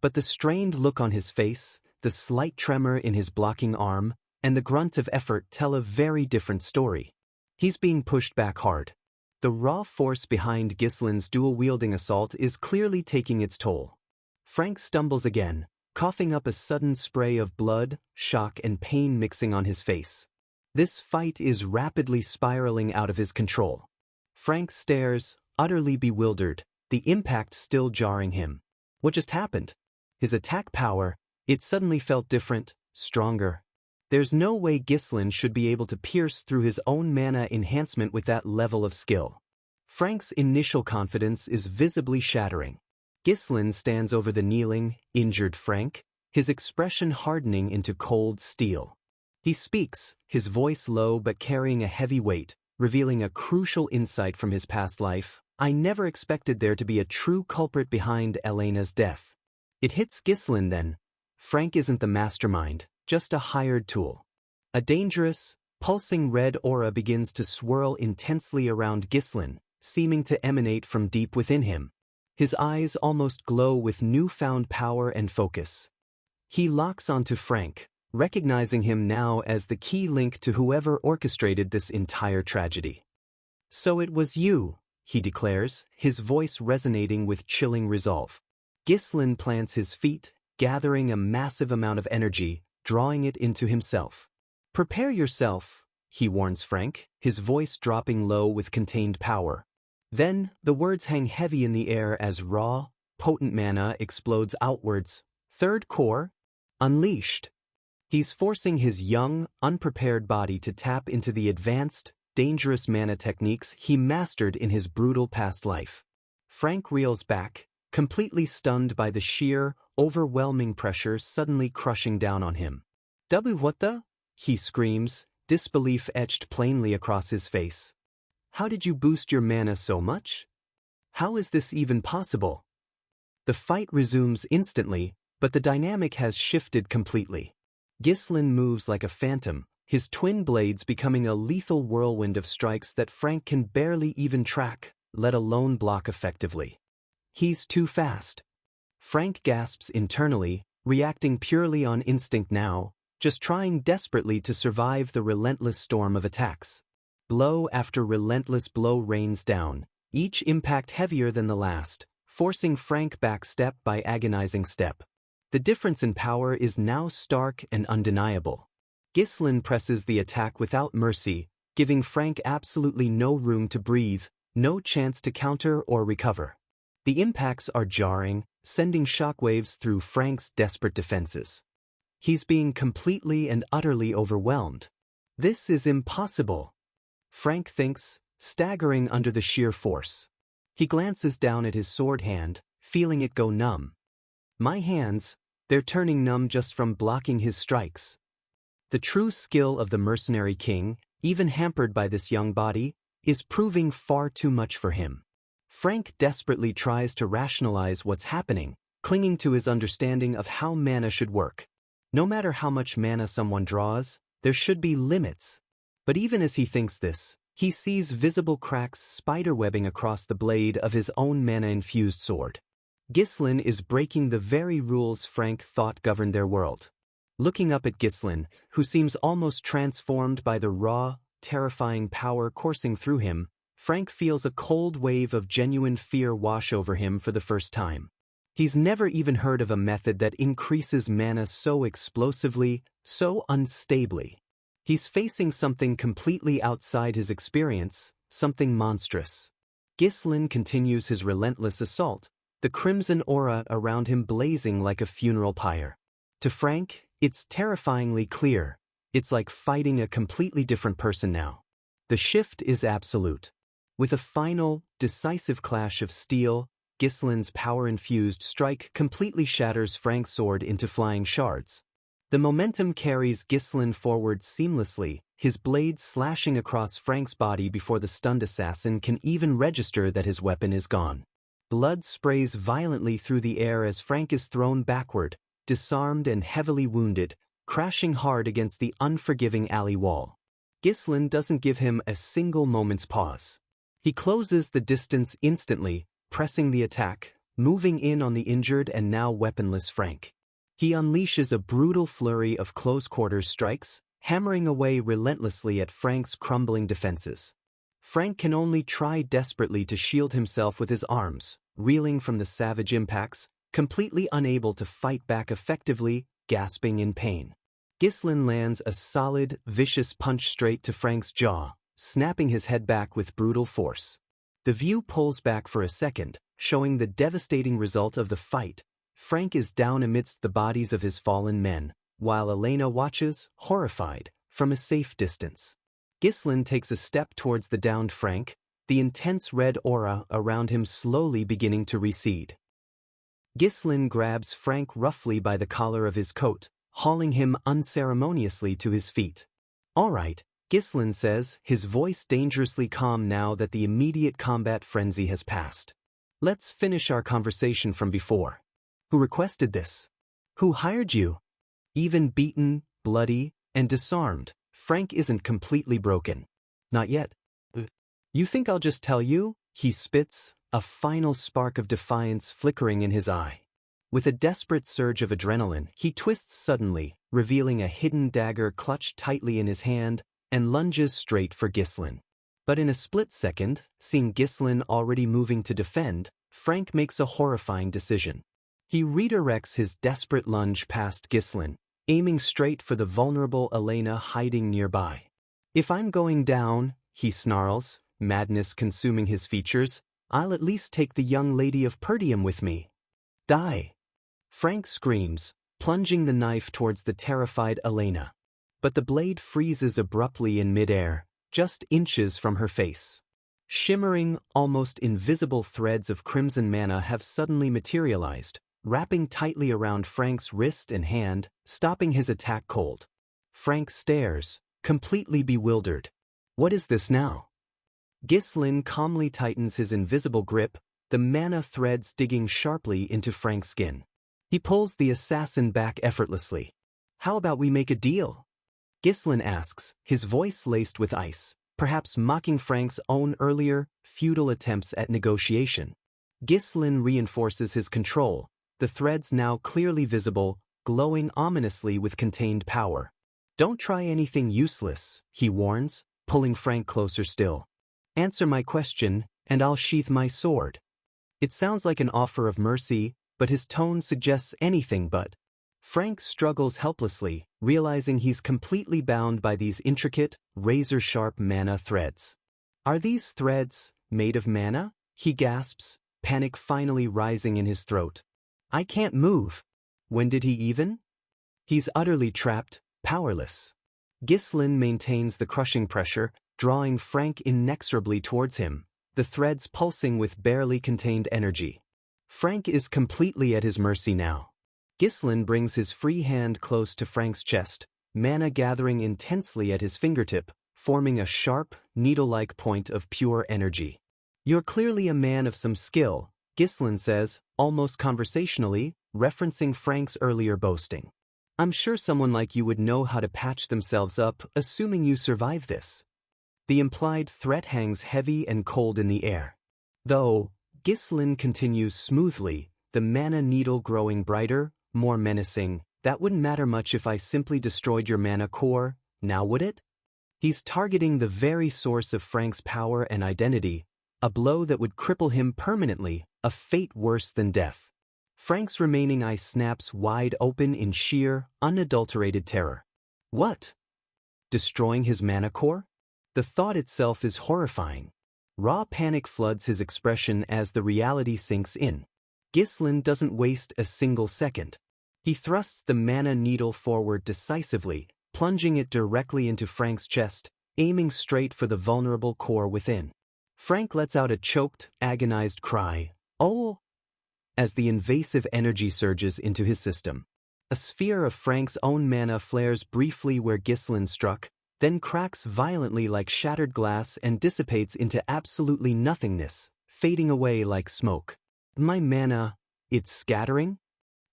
But the strained look on his face, the slight tremor in his blocking arm, and the grunt of effort tell a very different story. He's being pushed back hard. The raw force behind Ghislain's dual-wielding assault is clearly taking its toll. Frank stumbles again, coughing up a sudden spray of blood, shock and pain mixing on his face. This fight is rapidly spiraling out of his control. Frank stares, utterly bewildered, the impact still jarring him. What just happened? His attack power, it suddenly felt different, stronger. There's no way Ghislain should be able to pierce through his own mana enhancement with that level of skill. Frank's initial confidence is visibly shattering. Ghislain stands over the kneeling, injured Frank, his expression hardening into cold steel. He speaks, his voice low but carrying a heavy weight, revealing a crucial insight from his past life. "I never expected there to be a true culprit behind Elena's death." It hits Ghislain then. Frank isn't the mastermind, just a hired tool. A dangerous, pulsing red aura begins to swirl intensely around Ghislain, seeming to emanate from deep within him. His eyes almost glow with newfound power and focus. He locks onto Frank, recognizing him now as the key link to whoever orchestrated this entire tragedy. "So it was you," he declares, his voice resonating with chilling resolve. Ghislain plants his feet, gathering a massive amount of energy, drawing it into himself. "Prepare yourself," he warns Frank, his voice dropping low with contained power. Then, the words hang heavy in the air as raw, potent mana explodes outwards. Third core, unleashed. He's forcing his young, unprepared body to tap into the advanced, dangerous mana techniques he mastered in his brutal past life. Frank reels back, completely stunned by the sheer, overwhelming pressure suddenly crushing down on him. What the? He screams, disbelief etched plainly across his face. How did you boost your mana so much? How is this even possible? The fight resumes instantly, but the dynamic has shifted completely. Ghislain moves like a phantom, his twin blades becoming a lethal whirlwind of strikes that Frank can barely even track, let alone block effectively. He's too fast. Frank gasps internally, reacting purely on instinct now, just trying desperately to survive the relentless storm of attacks. Blow after relentless blow rains down, each impact heavier than the last, forcing Frank back step by agonizing step. The difference in power is now stark and undeniable. Ghislain presses the attack without mercy, giving Frank absolutely no room to breathe, no chance to counter or recover. The impacts are jarring, sending shockwaves through Frank's desperate defenses. He's being completely and utterly overwhelmed. This is impossible, Frank thinks, staggering under the sheer force. He glances down at his sword hand, feeling it go numb. My hands, they're turning numb just from blocking his strikes. The true skill of the Mercenary King, even hampered by this young body, is proving far too much for him. Frank desperately tries to rationalize what's happening, clinging to his understanding of how mana should work. No matter how much mana someone draws, there should be limits. But even as he thinks this, he sees visible cracks spiderwebbing across the blade of his own mana-infused sword. Ghislain is breaking the very rules Frank thought governed their world. Looking up at Ghislain, who seems almost transformed by the raw, terrifying power coursing through him, Frank feels a cold wave of genuine fear wash over him for the first time. He's never even heard of a method that increases mana so explosively, so unstably. He's facing something completely outside his experience, something monstrous. Ghislain continues his relentless assault, the crimson aura around him blazing like a funeral pyre. To Frank, it's terrifyingly clear. It's like fighting a completely different person now. The shift is absolute. With a final, decisive clash of steel, Ghislain's power-infused strike completely shatters Frank's sword into flying shards. The momentum carries Ghislain forward seamlessly, his blade slashing across Frank's body before the stunned assassin can even register that his weapon is gone. Blood sprays violently through the air as Frank is thrown backward, disarmed and heavily wounded, crashing hard against the unforgiving alley wall. Ghislain doesn't give him a single moment's pause. He closes the distance instantly, pressing the attack, moving in on the injured and now weaponless Frank. He unleashes a brutal flurry of close-quarters strikes, hammering away relentlessly at Frank's crumbling defenses. Frank can only try desperately to shield himself with his arms, reeling from the savage impacts, completely unable to fight back effectively, gasping in pain. Ghislain lands a solid, vicious punch straight to Frank's jaw, snapping his head back with brutal force. The view pulls back for a second, showing the devastating result of the fight. Frank is down amidst the bodies of his fallen men, while Elena watches, horrified, from a safe distance. Ghislain takes a step towards the downed Frank, the intense red aura around him slowly beginning to recede. Ghislain grabs Frank roughly by the collar of his coat, hauling him unceremoniously to his feet. "All right," Ghislain says, his voice dangerously calm now that the immediate combat frenzy has passed. "Let's finish our conversation from before. Who requested this? Who hired you?" Even beaten, bloody, and disarmed, Frank isn't completely broken. "Not yet." "You think I'll just tell you?" he spits, a final spark of defiance flickering in his eye. With a desperate surge of adrenaline, he twists suddenly, revealing a hidden dagger clutched tightly in his hand, and lunges straight for Ghislain. But in a split second, seeing Ghislain already moving to defend, Frank makes a horrifying decision. He redirects his desperate lunge past Ghislain, aiming straight for the vulnerable Elena hiding nearby. "If I'm going down," he snarls, madness consuming his features, "I'll at least take the young lady of Perdium with me." "Die!" Frank screams, plunging the knife towards the terrified Elena. But the blade freezes abruptly in midair, just inches from her face. Shimmering, almost invisible threads of crimson mana have suddenly materialized, wrapping tightly around Frank's wrist and hand, stopping his attack cold. Frank stares, completely bewildered. What is this now? Ghislain calmly tightens his invisible grip, the mana threads digging sharply into Frank's skin. He pulls the assassin back effortlessly. How about we make a deal? Ghislain asks, his voice laced with ice, perhaps mocking Frank's own earlier, futile attempts at negotiation. Ghislain reinforces his control, the threads now clearly visible, glowing ominously with contained power. Don't try anything useless, he warns, pulling Frank closer still. Answer my question, and I'll sheath my sword. It sounds like an offer of mercy, but his tone suggests anything but. Frank struggles helplessly, realizing he's completely bound by these intricate, razor-sharp mana threads. Are these threads made of mana? He gasps, panic finally rising in his throat. I can't move. When did he even? He's utterly trapped, powerless. Ghislain maintains the crushing pressure, drawing Frank inexorably towards him, the threads pulsing with barely contained energy. Frank is completely at his mercy now. Ghislain brings his free hand close to Frank's chest, mana gathering intensely at his fingertip, forming a sharp, needle-like point of pure energy. You're clearly a man of some skill, Ghislain says, almost conversationally, referencing Frank's earlier boasting. I'm sure someone like you would know how to patch themselves up, assuming you survive this. The implied threat hangs heavy and cold in the air. Though, Ghislain continues smoothly, the mana needle growing brighter, more menacing. That wouldn't matter much if I simply destroyed your mana core, now would it? He's targeting the very source of Frank's power and identity, a blow that would cripple him permanently, a fate worse than death. Frank's remaining eye snaps wide open in sheer, unadulterated terror. What? Destroying his mana core? The thought itself is horrifying. Raw panic floods his expression as the reality sinks in. Ghislain doesn't waste a single second. He thrusts the mana needle forward decisively, plunging it directly into Frank's chest, aiming straight for the vulnerable core within. Frank lets out a choked, agonized cry, "Oh!" as the invasive energy surges into his system. A sphere of Frank's own mana flares briefly where Ghislain struck, then cracks violently like shattered glass and dissipates into absolutely nothingness, fading away like smoke. My mana, it's scattering?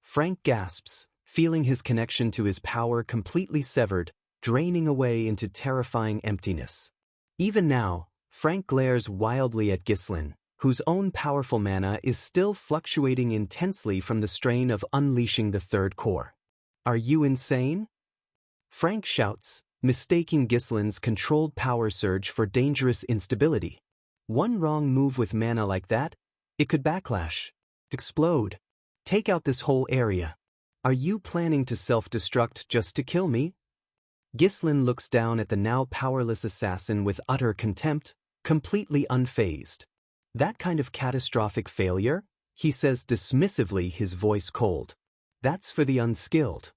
Frank gasps, feeling his connection to his power completely severed, draining away into terrifying emptiness. Even now, Frank glares wildly at Ghislain, whose own powerful mana is still fluctuating intensely from the strain of unleashing the third core. Are you insane? Frank shouts, mistaking Ghislain's controlled power surge for dangerous instability. One wrong move with mana like that, it could backlash, explode, take out this whole area. Are you planning to self-destruct just to kill me? Ghislain looks down at the now powerless assassin with utter contempt, completely unfazed. That kind of catastrophic failure? He says dismissively, his voice cold. That's for the unskilled.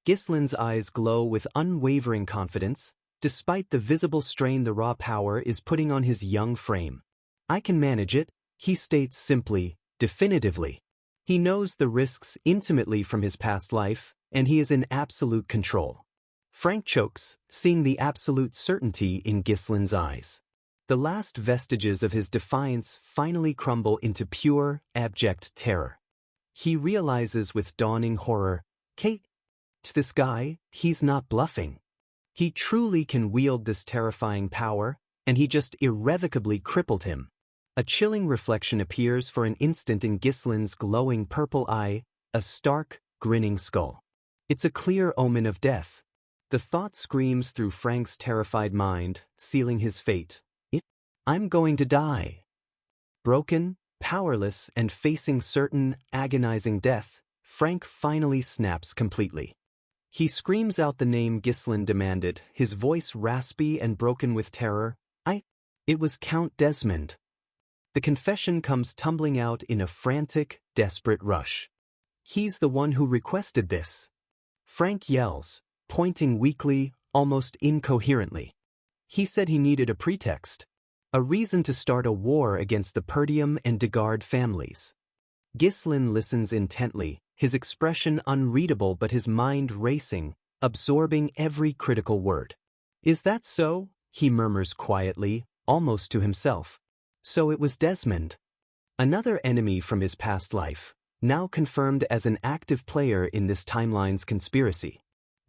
Ghislain's eyes glow with unwavering confidence, despite the visible strain the raw power is putting on his young frame. I can manage it, he states simply, definitively. He knows the risks intimately from his past life, and he is in absolute control. Frank chokes, seeing the absolute certainty in Ghislain's eyes. The last vestiges of his defiance finally crumble into pure, abject terror. He realizes with dawning horror, Kate, this guy, he's not bluffing. He truly can wield this terrifying power, and he just irrevocably crippled him. A chilling reflection appears for an instant in Ghislain's glowing purple eye, a stark, grinning skull. It's a clear omen of death. The thought screams through Frank's terrified mind, sealing his fate. I'm going to die. Broken, powerless, and facing certain, agonizing death, Frank finally snaps completely. He screams out the name Ghislain demanded, his voice raspy and broken with terror. It was Count Desmond. The confession comes tumbling out in a frantic, desperate rush. He's the one who requested this. Frank yells, pointing weakly, almost incoherently. He said he needed a pretext. A reason to start a war against the Perdium and Degard families. Ghislain listens intently, his expression unreadable but his mind racing, absorbing every critical word. Is that so? He murmurs quietly, almost to himself. So it was Desmond. Another enemy from his past life, now confirmed as an active player in this timeline's conspiracy.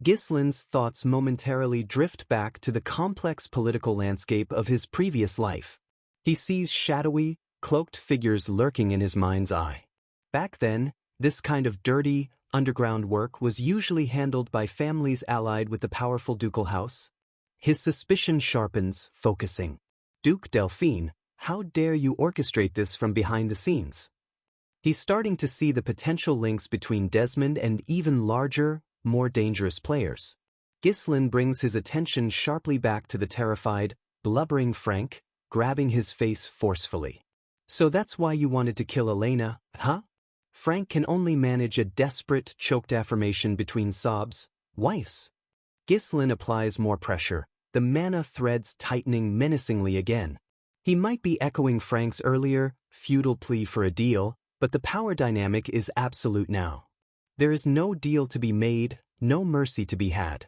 Ghislain's thoughts momentarily drift back to the complex political landscape of his previous life. He sees shadowy, cloaked figures lurking in his mind's eye. Back then, this kind of dirty, underground work was usually handled by families allied with the powerful ducal house. His suspicion sharpens, focusing. Duke Delphine, how dare you orchestrate this from behind the scenes? He's starting to see the potential links between Desmond and even larger, more dangerous players. Ghislain brings his attention sharply back to the terrified, blubbering Frank, grabbing his face forcefully. So that's why you wanted to kill Elena, huh? Frank can only manage a desperate, choked affirmation between sobs. Weiss. Ghislain applies more pressure, the mana threads tightening menacingly again. He might be echoing Frank's earlier, futile plea for a deal, but the power dynamic is absolute now. There is no deal to be made, no mercy to be had.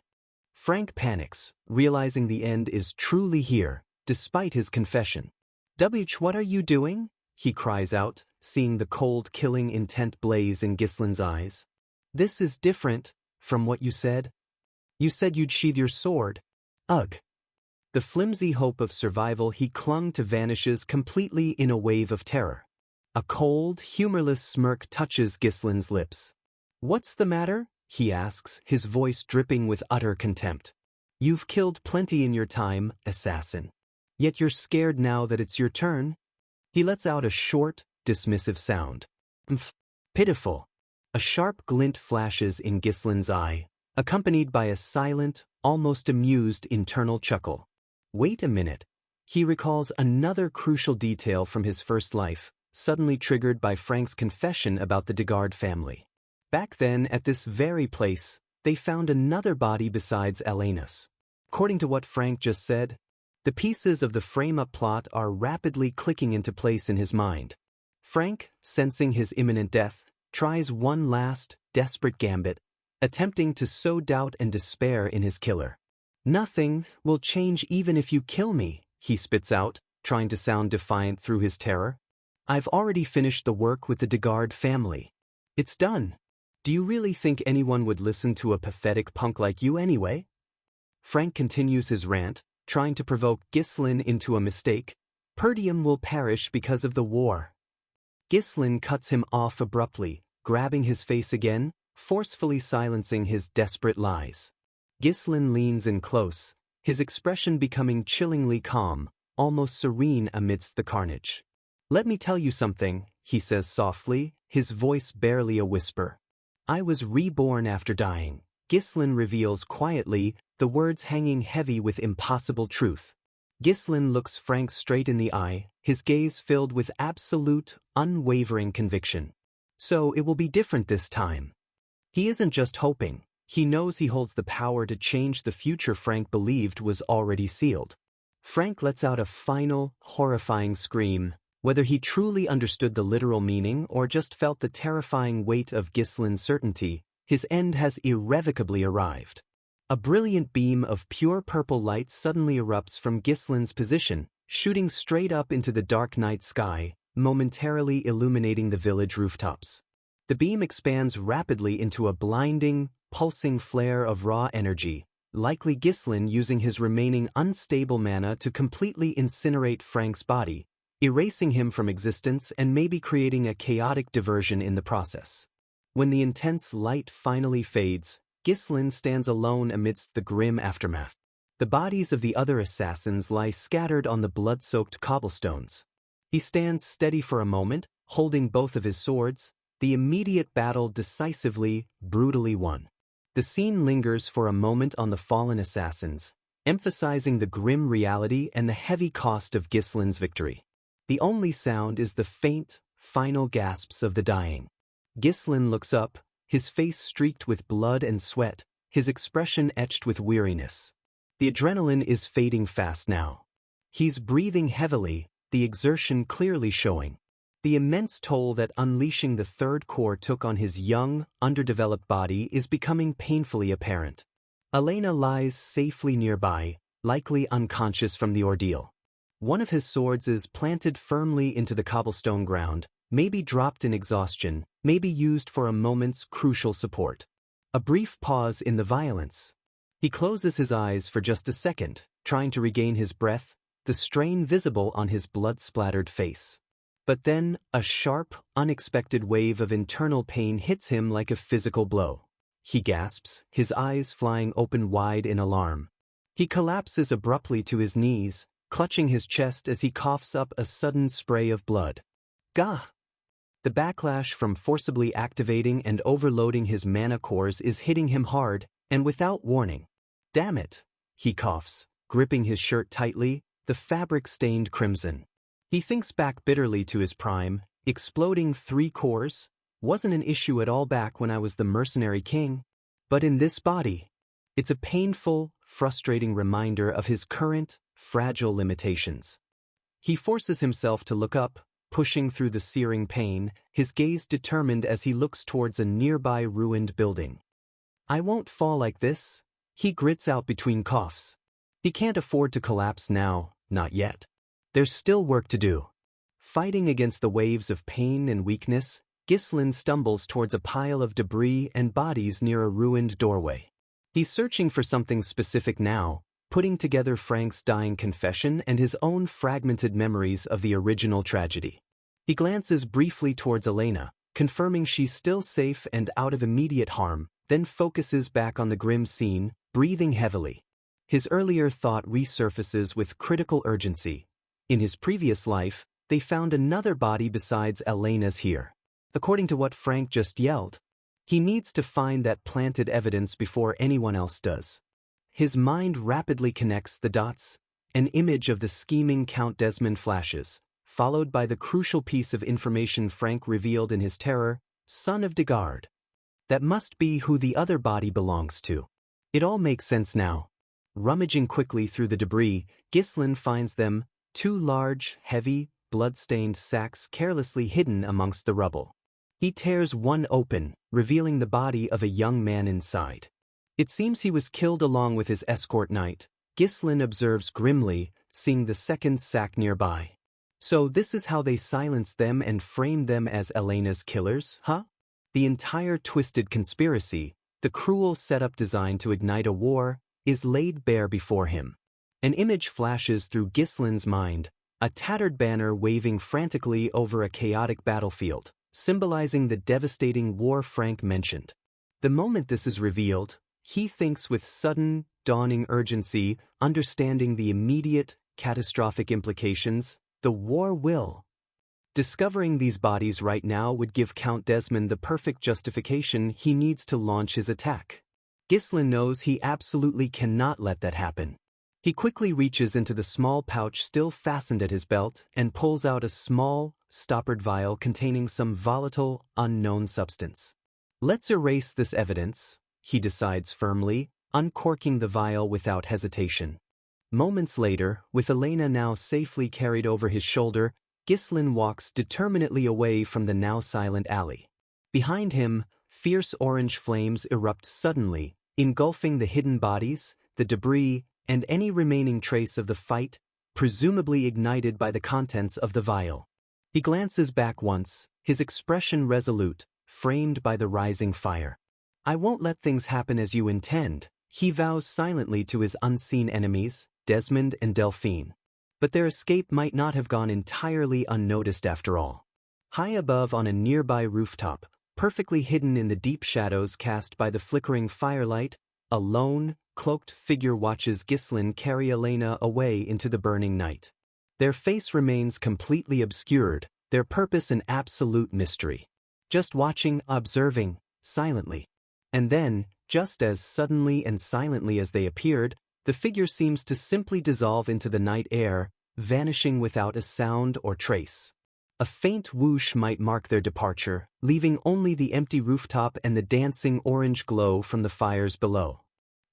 Frank panics, realizing the end is truly here, despite his confession. What are you doing? He cries out, seeing the cold killing intent blaze in Ghislain's eyes. This is different from what you said. You said you'd sheathe your sword. Ugh. The flimsy hope of survival he clung to vanishes completely in a wave of terror. A cold, humorless smirk touches Ghislain's lips. What's the matter? He asks, his voice dripping with utter contempt. You've killed plenty in your time, assassin. Yet you're scared now that it's your turn? He lets out a short, dismissive sound. Pitiful. A sharp glint flashes in Ghislain's eye, accompanied by a silent, almost amused internal chuckle. Wait a minute. He recalls another crucial detail from his first life, suddenly triggered by Frank's confession about the Degard family. Back then, at this very place, they found another body besides Elena's. According to what Frank just said, the pieces of the frame-up plot are rapidly clicking into place in his mind. Frank, sensing his imminent death, tries one last, desperate gambit, attempting to sow doubt and despair in his killer. Nothing will change even if you kill me, he spits out, trying to sound defiant through his terror. I've already finished the work with the Degard family. It's done. Do you really think anyone would listen to a pathetic punk like you anyway? Frank continues his rant, trying to provoke Ghislain into a mistake. Perdium will perish because of the war. Ghislain cuts him off abruptly, grabbing his face again, forcefully silencing his desperate lies. Ghislain leans in close, his expression becoming chillingly calm, almost serene amidst the carnage. Let me tell you something, he says softly, his voice barely a whisper. I was reborn after dying. Ghislain reveals quietly, the words hanging heavy with impossible truth. Ghislain looks Frank straight in the eye, his gaze filled with absolute, unwavering conviction. So it will be different this time. He isn't just hoping, he knows he holds the power to change the future Frank believed was already sealed. Frank lets out a final, horrifying scream, whether he truly understood the literal meaning or just felt the terrifying weight of Ghislain's certainty. His end has irrevocably arrived. A brilliant beam of pure purple light suddenly erupts from Ghislain's position, shooting straight up into the dark night sky, momentarily illuminating the village rooftops. The beam expands rapidly into a blinding, pulsing flare of raw energy, likely Ghislain using his remaining unstable mana to completely incinerate Frank's body, erasing him from existence and maybe creating a chaotic diversion in the process. When the intense light finally fades, Ghislain stands alone amidst the grim aftermath. The bodies of the other assassins lie scattered on the blood-soaked cobblestones. He stands steady for a moment, holding both of his swords, the immediate battle decisively, brutally won. The scene lingers for a moment on the fallen assassins, emphasizing the grim reality and the heavy cost of Ghislain's victory. The only sound is the faint, final gasps of the dying. Ghislain looks up, his face streaked with blood and sweat, his expression etched with weariness. The adrenaline is fading fast now. He's breathing heavily, the exertion clearly showing. The immense toll that unleashing the third core took on his young, underdeveloped body is becoming painfully apparent. Elena lies safely nearby, likely unconscious from the ordeal. One of his swords is planted firmly into the cobblestone ground, maybe dropped in exhaustion, maybe used for a moment's crucial support. A brief pause in the violence. He closes his eyes for just a second, trying to regain his breath, the strain visible on his blood-splattered face. But then, a sharp, unexpected wave of internal pain hits him like a physical blow. He gasps, his eyes flying open wide in alarm. He collapses abruptly to his knees, clutching his chest as he coughs up a sudden spray of blood. Gah! The backlash from forcibly activating and overloading his mana cores is hitting him hard, and without warning. Damn it! He coughs, gripping his shirt tightly, the fabric stained crimson. He thinks back bitterly to his prime. Exploding 3 cores wasn't an issue at all back when I was the Mercenary King. But in this body, it's a painful, frustrating reminder of his current, fragile limitations. He forces himself to look up, pushing through the searing pain, his gaze determined as he looks towards a nearby ruined building. I won't fall like this, he grits out between coughs. He can't afford to collapse now, not yet. There's still work to do. Fighting against the waves of pain and weakness, Ghislain stumbles towards a pile of debris and bodies near a ruined doorway. He's searching for something specific now, putting together Frank's dying confession and his own fragmented memories of the original tragedy. He glances briefly towards Elena, confirming she's still safe and out of immediate harm, then focuses back on the grim scene, breathing heavily. His earlier thought resurfaces with critical urgency. In his previous life, they found another body besides Elena's here. According to what Frank just yelled, he needs to find that planted evidence before anyone else does. His mind rapidly connects the dots. An image of the scheming Count Desmond flashes, followed by the crucial piece of information Frank revealed in his terror, son of Degard. That must be who the other body belongs to. It all makes sense now. Rummaging quickly through the debris, Ghislain finds them, 2 large, heavy, blood-stained sacks carelessly hidden amongst the rubble. He tears one open, revealing the body of a young man inside. It seems he was killed along with his escort knight, Ghislain observes grimly, seeing the second sack nearby. So this is how they silenced them and framed them as Elena's killers, huh? The entire twisted conspiracy, the cruel setup designed to ignite a war, is laid bare before him. An image flashes through Ghislain's mind, a tattered banner waving frantically over a chaotic battlefield, symbolizing the devastating war Frank mentioned. The moment this is revealed, he thinks with sudden, dawning urgency, understanding the immediate, catastrophic implications, the war will. Discovering these bodies right now would give Count Desmond the perfect justification he needs to launch his attack. Ghislain knows he absolutely cannot let that happen. He quickly reaches into the small pouch still fastened at his belt and pulls out a small, stoppered vial containing some volatile, unknown substance. Let's erase this evidence, he decides firmly, uncorking the vial without hesitation. Moments later, with Elena now safely carried over his shoulder, Ghislain walks determinedly away from the now silent alley. Behind him, fierce orange flames erupt suddenly, engulfing the hidden bodies, the debris, and any remaining trace of the fight, presumably ignited by the contents of the vial. He glances back once, his expression resolute, framed by the rising fire. I won't let things happen as you intend, he vows silently to his unseen enemies, Desmond and Delphine. But their escape might not have gone entirely unnoticed after all. High above on a nearby rooftop, perfectly hidden in the deep shadows cast by the flickering firelight, a lone, cloaked figure watches Ghislain carry Elena away into the burning night. Their face remains completely obscured, their purpose an absolute mystery. Just watching, observing, silently. And then, just as suddenly and silently as they appeared, the figure seems to simply dissolve into the night air, vanishing without a sound or trace. A faint whoosh might mark their departure, leaving only the empty rooftop and the dancing orange glow from the fires below.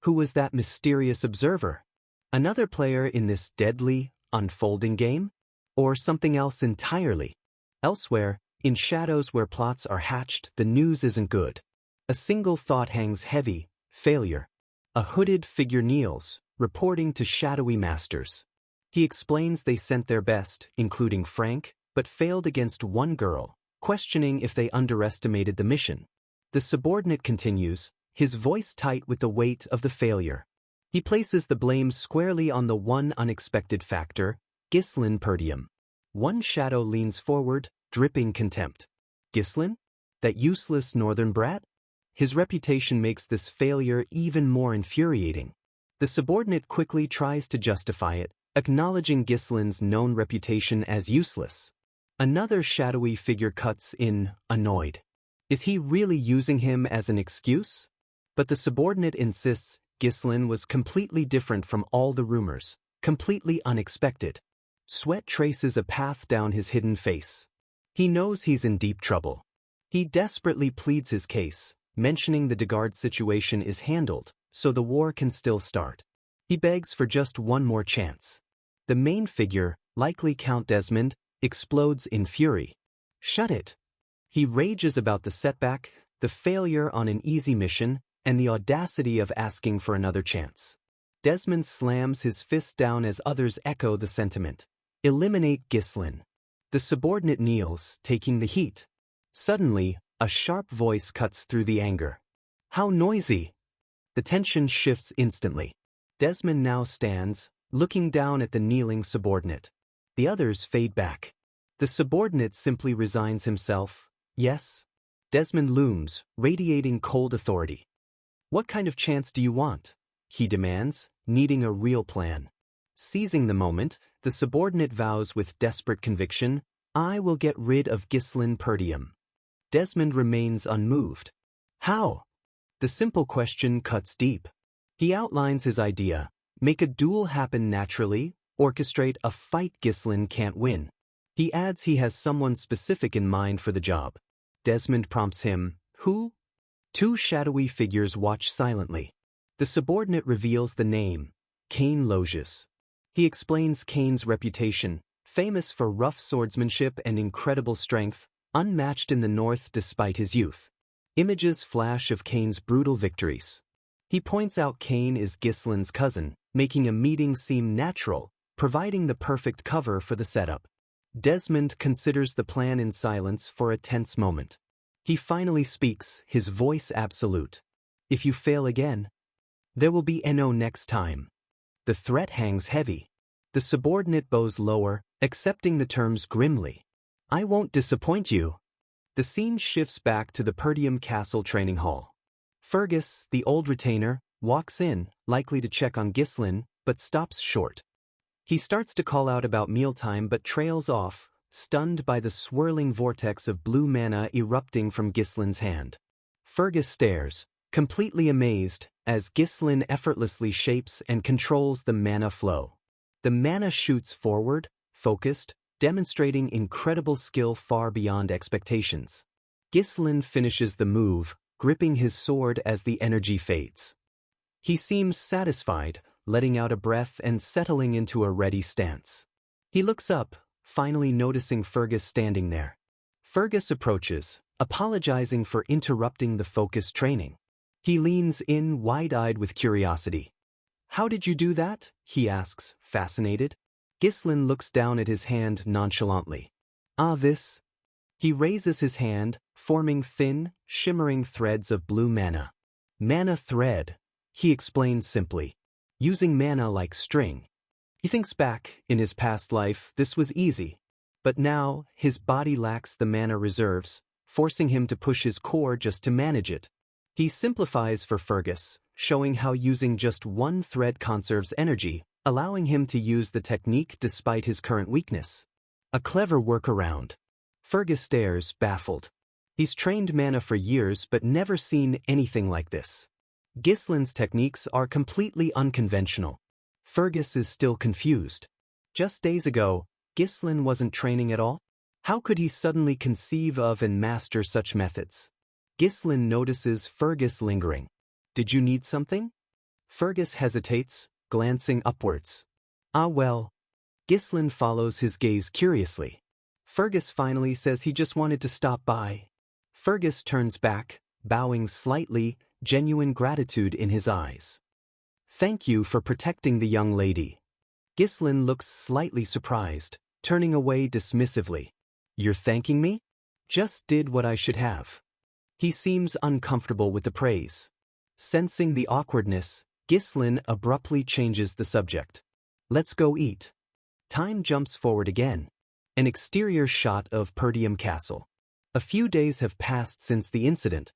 Who was that mysterious observer? Another player in this deadly, unfolding game? Or something else entirely? Elsewhere, in shadows where plots are hatched, the news isn't good. A single thought hangs heavy: failure. A hooded figure kneels, reporting to shadowy masters. He explains they sent their best, including Frank, but failed against one girl, questioning if they underestimated the mission. The subordinate continues, his voice tight with the weight of the failure. He places the blame squarely on the one unexpected factor: Ghislaine Perdium. One shadow leans forward, dripping contempt. Ghislaine? That useless northern brat? His reputation makes this failure even more infuriating. The subordinate quickly tries to justify it, acknowledging Ghislaine's known reputation as useless. Another shadowy figure cuts in, annoyed. Is he really using him as an excuse? But the subordinate insists Ghislaine was completely different from all the rumors, completely unexpected. Sweat traces a path down his hidden face. He knows he's in deep trouble. He desperately pleads his case, mentioning the Degard situation is handled, so the war can still start. He begs for just one more chance. The main figure, likely Count Desmond, explodes in fury. Shut it! He rages about the setback, the failure on an easy mission, and the audacity of asking for another chance. Desmond slams his fist down as others echo the sentiment. Eliminate Ghislaine. The subordinate kneels, taking the heat. Suddenly, a sharp voice cuts through the anger. How noisy! The tension shifts instantly. Desmond now stands, looking down at the kneeling subordinate. The others fade back. The subordinate simply resigns himself. Yes? Desmond looms, radiating cold authority. What kind of chance do you want? He demands, needing a real plan. Seizing the moment, the subordinate vows with desperate conviction, I will get rid of Ghislaine Perdium. Desmond remains unmoved. How? The simple question cuts deep. He outlines his idea: make a duel happen naturally, orchestrate a fight Ghislaine can't win. He adds he has someone specific in mind for the job. Desmond prompts him, who? Two shadowy figures watch silently. The subordinate reveals the name, Cain Logius. He explains Cain's reputation, famous for rough swordsmanship and incredible strength, unmatched in the north despite his youth. Images flash of Cain's brutal victories. He points out Cain is Ghislaine's cousin, making a meeting seem natural, providing the perfect cover for the setup. Desmond considers the plan in silence for a tense moment. He finally speaks, his voice absolute. If you fail again, there will be no next time. The threat hangs heavy. The subordinate bows lower, accepting the terms grimly. I won't disappoint you. The scene shifts back to the Perdium Castle training hall. Fergus, the old retainer, walks in, likely to check on Ghislaine, but stops short. He starts to call out about mealtime but trails off, stunned by the swirling vortex of blue mana erupting from Ghislaine's hand. Fergus stares, completely amazed, as Ghislaine effortlessly shapes and controls the mana flow. The mana shoots forward, focused, demonstrating incredible skill far beyond expectations. Ghislaine finishes the move, gripping his sword as the energy fades. He seems satisfied, letting out a breath and settling into a ready stance. He looks up, finally noticing Fergus standing there. Fergus approaches, apologizing for interrupting the focused training. He leans in wide-eyed with curiosity. How did you do that? He asks, fascinated. Ghislaine looks down at his hand nonchalantly. This? He raises his hand, forming thin, shimmering threads of blue mana. Mana thread, he explains simply. Using mana like string. He thinks back, in his past life, this was easy. But now, his body lacks the mana reserves, forcing him to push his core just to manage it. He simplifies for Fergus, showing how using just one thread conserves energy, allowing him to use the technique despite his current weakness. A clever workaround. Fergus stares, baffled. He's trained mana for years but never seen anything like this. Ghislaine's techniques are completely unconventional. Fergus is still confused. Just days ago, Ghislaine wasn't training at all? How could he suddenly conceive of and master such methods? Ghislaine notices Fergus lingering. Did you need something? Fergus hesitates, glancing upwards. Well. Ghislain follows his gaze curiously. Fergus finally says he just wanted to stop by. Fergus turns back, bowing slightly, genuine gratitude in his eyes. Thank you for protecting the young lady. Ghislain looks slightly surprised, turning away dismissively. You're thanking me? Just did what I should have. He seems uncomfortable with the praise. Sensing the awkwardness, Ghislain abruptly changes the subject. Let's go eat. Time jumps forward again. An exterior shot of Perdium Castle. A few days have passed since the incident.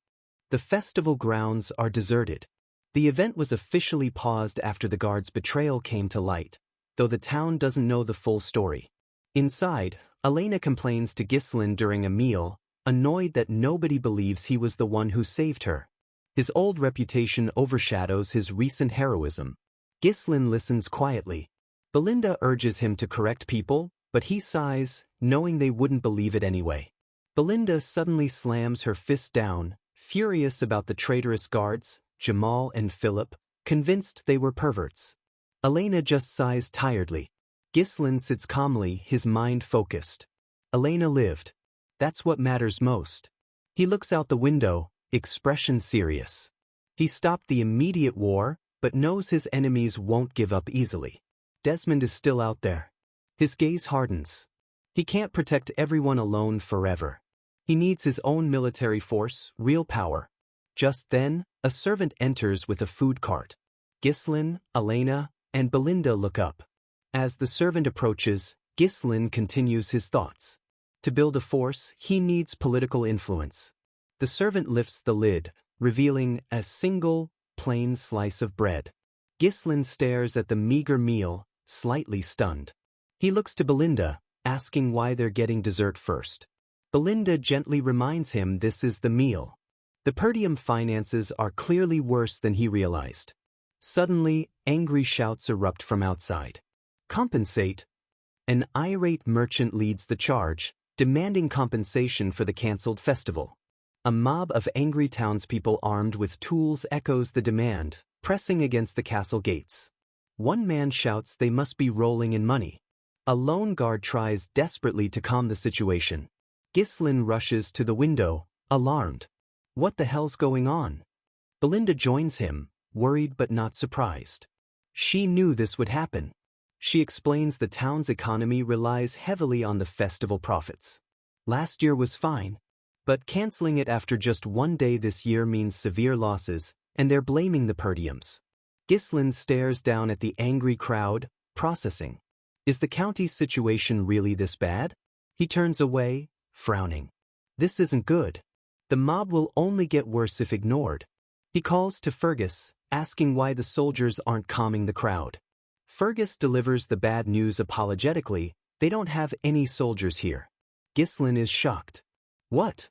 The festival grounds are deserted. The event was officially paused after the guard's betrayal came to light, though the town doesn't know the full story. Inside, Elena complains to Ghislain during a meal, annoyed that nobody believes he was the one who saved her. His old reputation overshadows his recent heroism. Ghislain listens quietly. Belinda urges him to correct people, but he sighs, knowing they wouldn't believe it anyway. Belinda suddenly slams her fist down, furious about the traitorous guards, Jamal and Philip, convinced they were perverts. Elena just sighs tiredly. Ghislain sits calmly, his mind focused. Elena lived. That's what matters most. He looks out the window, expression serious. He stopped the immediate war, but knows his enemies won't give up easily. Desmond is still out there. His gaze hardens. He can't protect everyone alone forever. He needs his own military force, real power. Just then, a servant enters with a food cart. Ghislain, Elena, and Belinda look up. As the servant approaches, Ghislain continues his thoughts. To build a force, he needs political influence. The servant lifts the lid, revealing a single, plain slice of bread. Ghislain stares at the meager meal, slightly stunned. He looks to Belinda, asking why they're getting dessert first. Belinda gently reminds him this is the meal. The Perdium finances are clearly worse than he realized. Suddenly, angry shouts erupt from outside. Compensate! An irate merchant leads the charge, demanding compensation for the cancelled festival. A mob of angry townspeople armed with tools echoes the demand, pressing against the castle gates. One man shouts they must be rolling in money. A lone guard tries desperately to calm the situation. Ghislain rushes to the window, alarmed. What the hell's going on? Belinda joins him, worried but not surprised. She knew this would happen. She explains the town's economy relies heavily on the festival profits. Last year was fine, but canceling it after just one day this year means severe losses, and they're blaming the Perdiums. Ghislain stares down at the angry crowd, processing. Is the county's situation really this bad? He turns away, frowning. This isn't good. The mob will only get worse if ignored. He calls to Fergus, asking why the soldiers aren't calming the crowd. Fergus delivers the bad news apologetically. They don't have any soldiers here. Ghislain is shocked. What?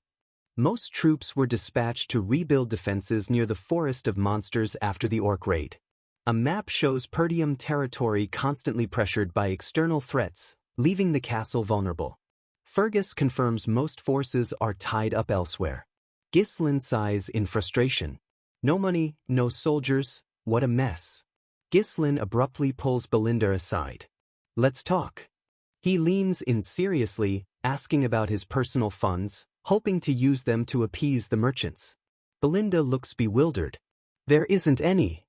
Most troops were dispatched to rebuild defenses near the Forest of Monsters after the orc raid. A map shows Perdium territory constantly pressured by external threats, leaving the castle vulnerable. Fergus confirms most forces are tied up elsewhere. Ghislain sighs in frustration. No money, no soldiers, what a mess. Ghislain abruptly pulls Belinda aside. Let's talk. He leans in seriously, asking about his personal funds, hoping to use them to appease the merchants. Belinda looks bewildered. There isn't any.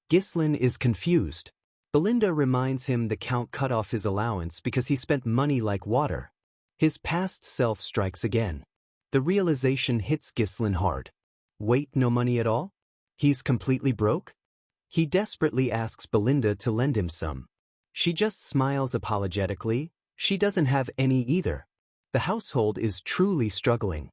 Ghislain is confused. Belinda reminds him the Count cut off his allowance because he spent money like water. His past self strikes again. The realization hits Ghislain hard. Wait, no money at all? He's completely broke? He desperately asks Belinda to lend him some. She just smiles apologetically. She doesn't have any either. The household is truly struggling.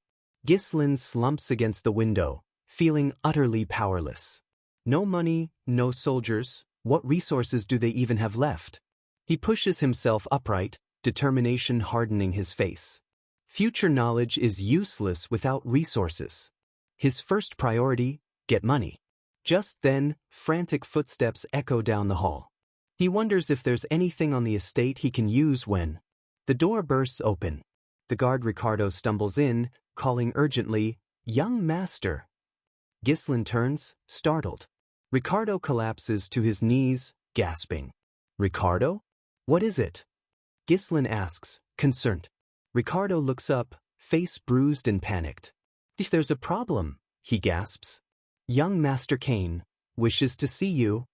Ghislain slumps against the window, feeling utterly powerless. No money, no soldiers, what resources do they even have left? He pushes himself upright, determination hardening his face. Future knowledge is useless without resources. His first priority, get money. Just then, frantic footsteps echo down the hall. He wonders if there's anything on the estate he can use when the door bursts open. The guard Ricardo stumbles in, calling urgently, "Young master." Ghislain turns, startled. Ricardo collapses to his knees, gasping. Ricardo? What is it? Ghislain asks, concerned. Ricardo looks up, face bruised and panicked. If there's a problem, he gasps. Young Master Kane wishes to see you.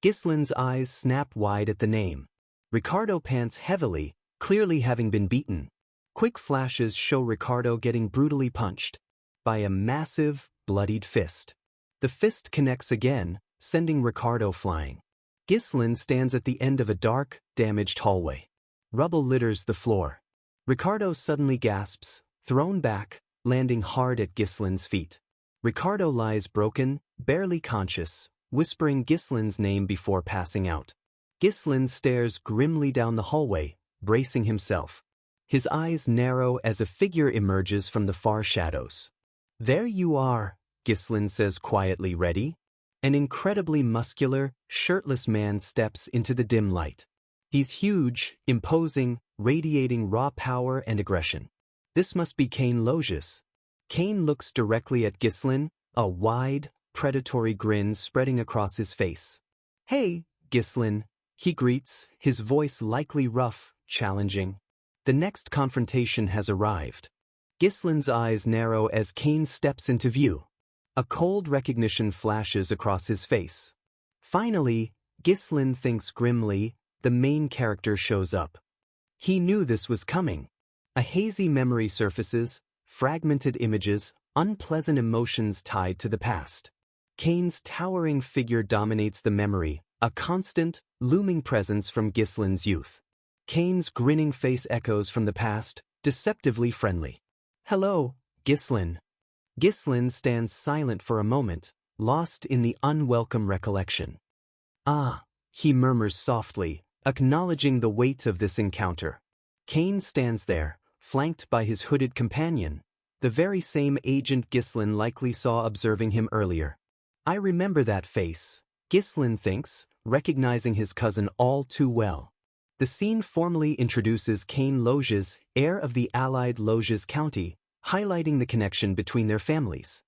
Ghislain's eyes snap wide at the name. Ricardo pants heavily, clearly having been beaten. Quick flashes show Ricardo getting brutally punched by a massive, bloodied fist. The fist connects again, sending Ricardo flying. Ghislain stands at the end of a dark, damaged hallway. Rubble litters the floor. Ricardo suddenly gasps, thrown back, landing hard at Ghislain's feet. Ricardo lies broken, barely conscious, whispering Ghislain's name before passing out. Ghislain stares grimly down the hallway, bracing himself. His eyes narrow as a figure emerges from the far shadows. There you are, Ghislain says quietly, ready? An incredibly muscular, shirtless man steps into the dim light. He's huge, imposing, radiating raw power and aggression. This must be Kane Logius. Kane looks directly at Ghislain, a wide, predatory grin spreading across his face. Hey, Ghislain, he greets, his voice likely rough, challenging. The next confrontation has arrived. Ghislain's eyes narrow as Kane steps into view. A cold recognition flashes across his face. Finally, Ghislain thinks grimly, the main character shows up. He knew this was coming. A hazy memory surfaces, fragmented images, unpleasant emotions tied to the past. Kane's towering figure dominates the memory, a constant, looming presence from Ghislain's youth. Kane's grinning face echoes from the past, deceptively friendly. Hello, Ghislain. Ghislain stands silent for a moment, lost in the unwelcome recollection. Ah, he murmurs softly, acknowledging the weight of this encounter. Kane stands there, flanked by his hooded companion, the very same agent Ghislain likely saw observing him earlier. I remember that face, Ghislain thinks, recognizing his cousin all too well. The scene formally introduces Kane Logius, heir of the allied Logius County, highlighting the connection between their families.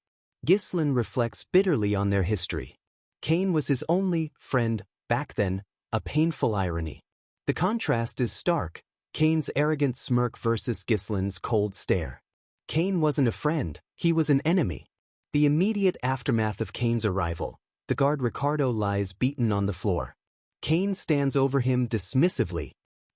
Ghislain reflects bitterly on their history. Kane was his only friend back then, a painful irony. The contrast is stark, Kane's arrogant smirk versus Ghislain's cold stare. Kane wasn't a friend, he was an enemy. The immediate aftermath of Kane's arrival, the guard Ricardo lies beaten on the floor. Kane stands over him dismissively.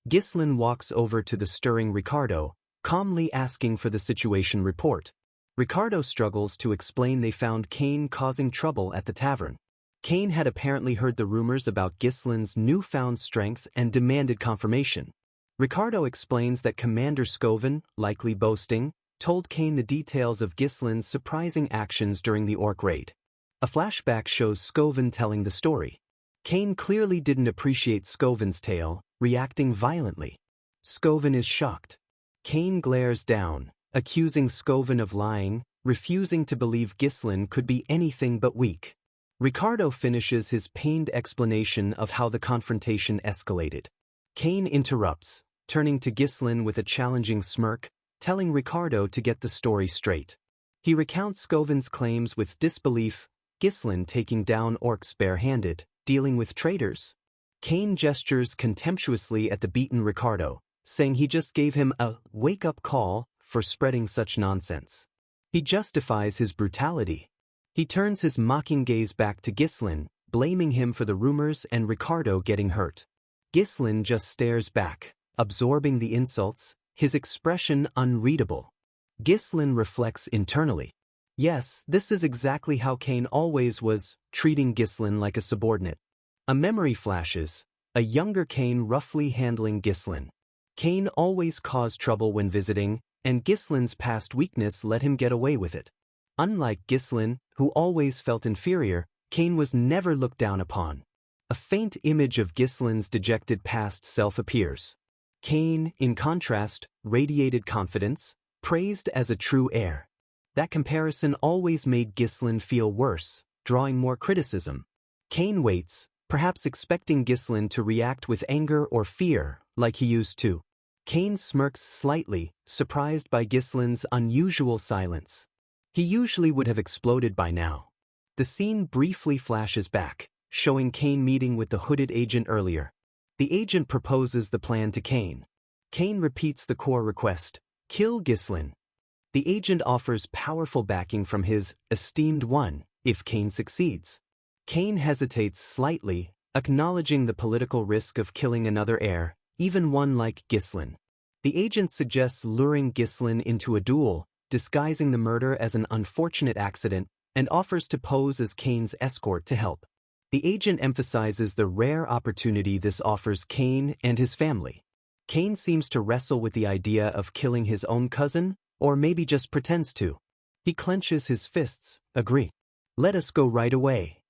Ghislain walks over to the stirring Ricardo, calmly asking for the situation report. Ricardo struggles to explain they found Kane causing trouble at the tavern. Kane had apparently heard the rumors about Ghislain's newfound strength and demanded confirmation. Ricardo explains that Commander Scoven, likely boasting, told Kane the details of Ghislain's surprising actions during the orc raid. A flashback shows Scoven telling the story. Kane clearly didn't appreciate Scoven's tale, reacting violently. Scoven is shocked. Kane glares down, accusing Scoven of lying, refusing to believe Ghislain could be anything but weak. Ricardo finishes his pained explanation of how the confrontation escalated. Kane interrupts, turning to Ghislain with a challenging smirk, telling Ricardo to get the story straight. He recounts Scoven's claims with disbelief, Ghislain taking down orcs bare-handed, dealing with traitors. Kane gestures contemptuously at the beaten Ricardo, saying he just gave him a wake-up call for spreading such nonsense. He justifies his brutality. He turns his mocking gaze back to Ghislain, blaming him for the rumors and Ricardo getting hurt. Ghislain just stares back, absorbing the insults, his expression unreadable. Ghislain reflects internally. Yes, this is exactly how Kane always was, treating Ghislain like a subordinate. A memory flashes, a younger Kane roughly handling Ghislain. Kane always caused trouble when visiting, and Ghislain's past weakness let him get away with it. Unlike Ghislain, who always felt inferior, Kane was never looked down upon. A faint image of Ghislain's dejected past self appears. Kane, in contrast, radiated confidence, praised as a true heir. That comparison always made Ghislain feel worse, drawing more criticism. Kane waits, perhaps expecting Ghislain to react with anger or fear, like he used to. Kane smirks slightly, surprised by Ghislain's unusual silence. He usually would have exploded by now. The scene briefly flashes back, showing Kane meeting with the hooded agent earlier. The agent proposes the plan to Kane, Kane repeats the core request, kill Ghislaine. The agent offers powerful backing from his esteemed one if Kane succeeds. Kane hesitates slightly, acknowledging the political risk of killing another heir, even one like Ghislaine. The agent suggests luring Ghislaine into a duel, disguising the murder as an unfortunate accident, and offers to pose as Kane's escort to help. The agent emphasizes the rare opportunity this offers Kane and his family. Kane seems to wrestle with the idea of killing his own cousin, or maybe just pretends to. He clenches his fists, agree. Let us go right away.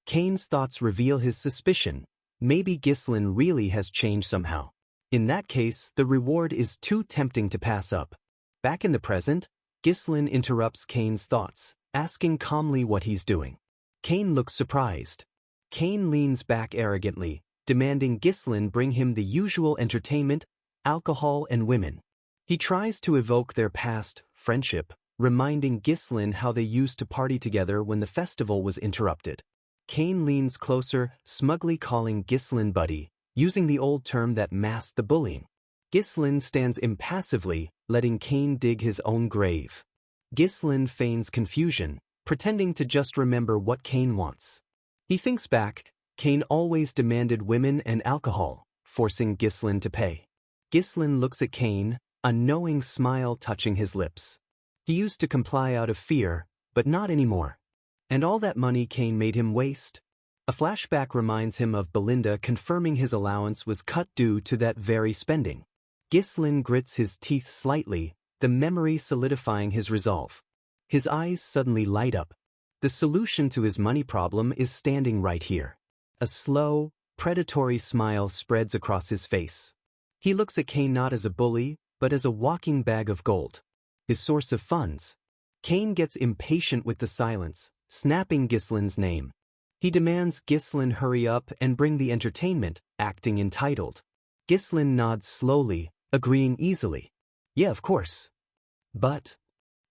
Kane's thoughts reveal his suspicion. Maybe Ghislaine really has changed somehow. In that case, the reward is too tempting to pass up. Back in the present, Ghislaine interrupts Kane's thoughts, asking calmly what he's doing. Kane looks surprised. Kane leans back arrogantly, demanding Ghislaine bring him the usual entertainment, alcohol and women. He tries to evoke their past friendship, reminding Ghislaine how they used to party together when the festival was interrupted. Kane leans closer, smugly calling Ghislaine buddy, using the old term that masked the bullying. Ghislaine stands impassively, letting Kane dig his own grave. Ghislaine feigns confusion, pretending to just remember what Kane wants. He thinks back. Kane always demanded women and alcohol, forcing Ghislaine to pay. Ghislaine looks at Kane, a knowing smile touching his lips. He used to comply out of fear, but not anymore. And all that money Kane made him waste? A flashback reminds him of Belinda confirming his allowance was cut due to that very spending. Ghislaine grits his teeth slightly, the memory solidifying his resolve. His eyes suddenly light up. The solution to his money problem is standing right here. A slow, predatory smile spreads across his face. He looks at Kane not as a bully, but as a walking bag of gold. His source of funds. Kane gets impatient with the silence, snapping Ghislaine's name. He demands Ghislaine hurry up and bring the entertainment, acting entitled. Ghislaine nods slowly, agreeing easily. Yeah, of course. But,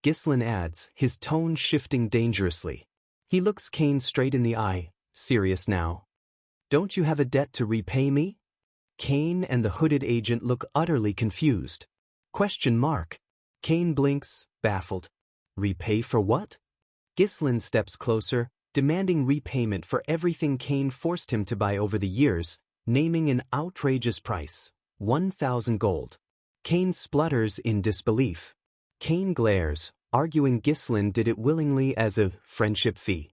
Ghislaine adds, his tone shifting dangerously. He looks Kane straight in the eye, serious now. Don't you have a debt to repay me? Kane and the hooded agent look utterly confused. Question mark. Kane blinks, baffled. Repay for what? Ghislaine steps closer, demanding repayment for everything Kane forced him to buy over the years, naming an outrageous price, 1,000 gold. Kane splutters in disbelief. Kane glares, arguing Ghislaine did it willingly as a friendship fee.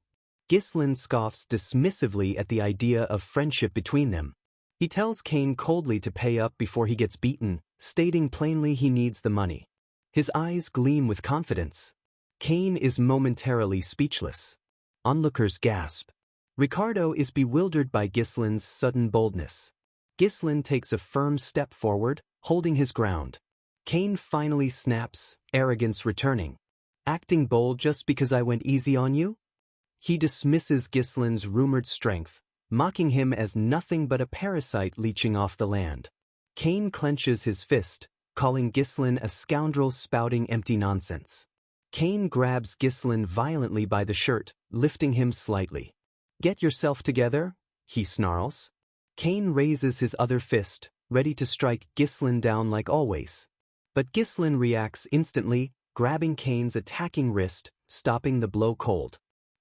Ghislaine scoffs dismissively at the idea of friendship between them. He tells Kane coldly to pay up before he gets beaten, stating plainly he needs the money. His eyes gleam with confidence. Kane is momentarily speechless. Onlookers gasp. Ricardo is bewildered by Ghislaine's sudden boldness. Ghislaine takes a firm step forward, holding his ground. Kane finally snaps, arrogance returning. Acting bold just because I went easy on you? He dismisses Ghislaine's rumored strength, mocking him as nothing but a parasite leeching off the land. Kane clenches his fist, calling Ghislaine a scoundrel spouting empty nonsense. Kane grabs Ghislaine violently by the shirt, lifting him slightly. Get yourself together, he snarls. Kane raises his other fist, ready to strike Ghislaine down like always. But Ghislaine reacts instantly, grabbing Kane's attacking wrist, stopping the blow cold.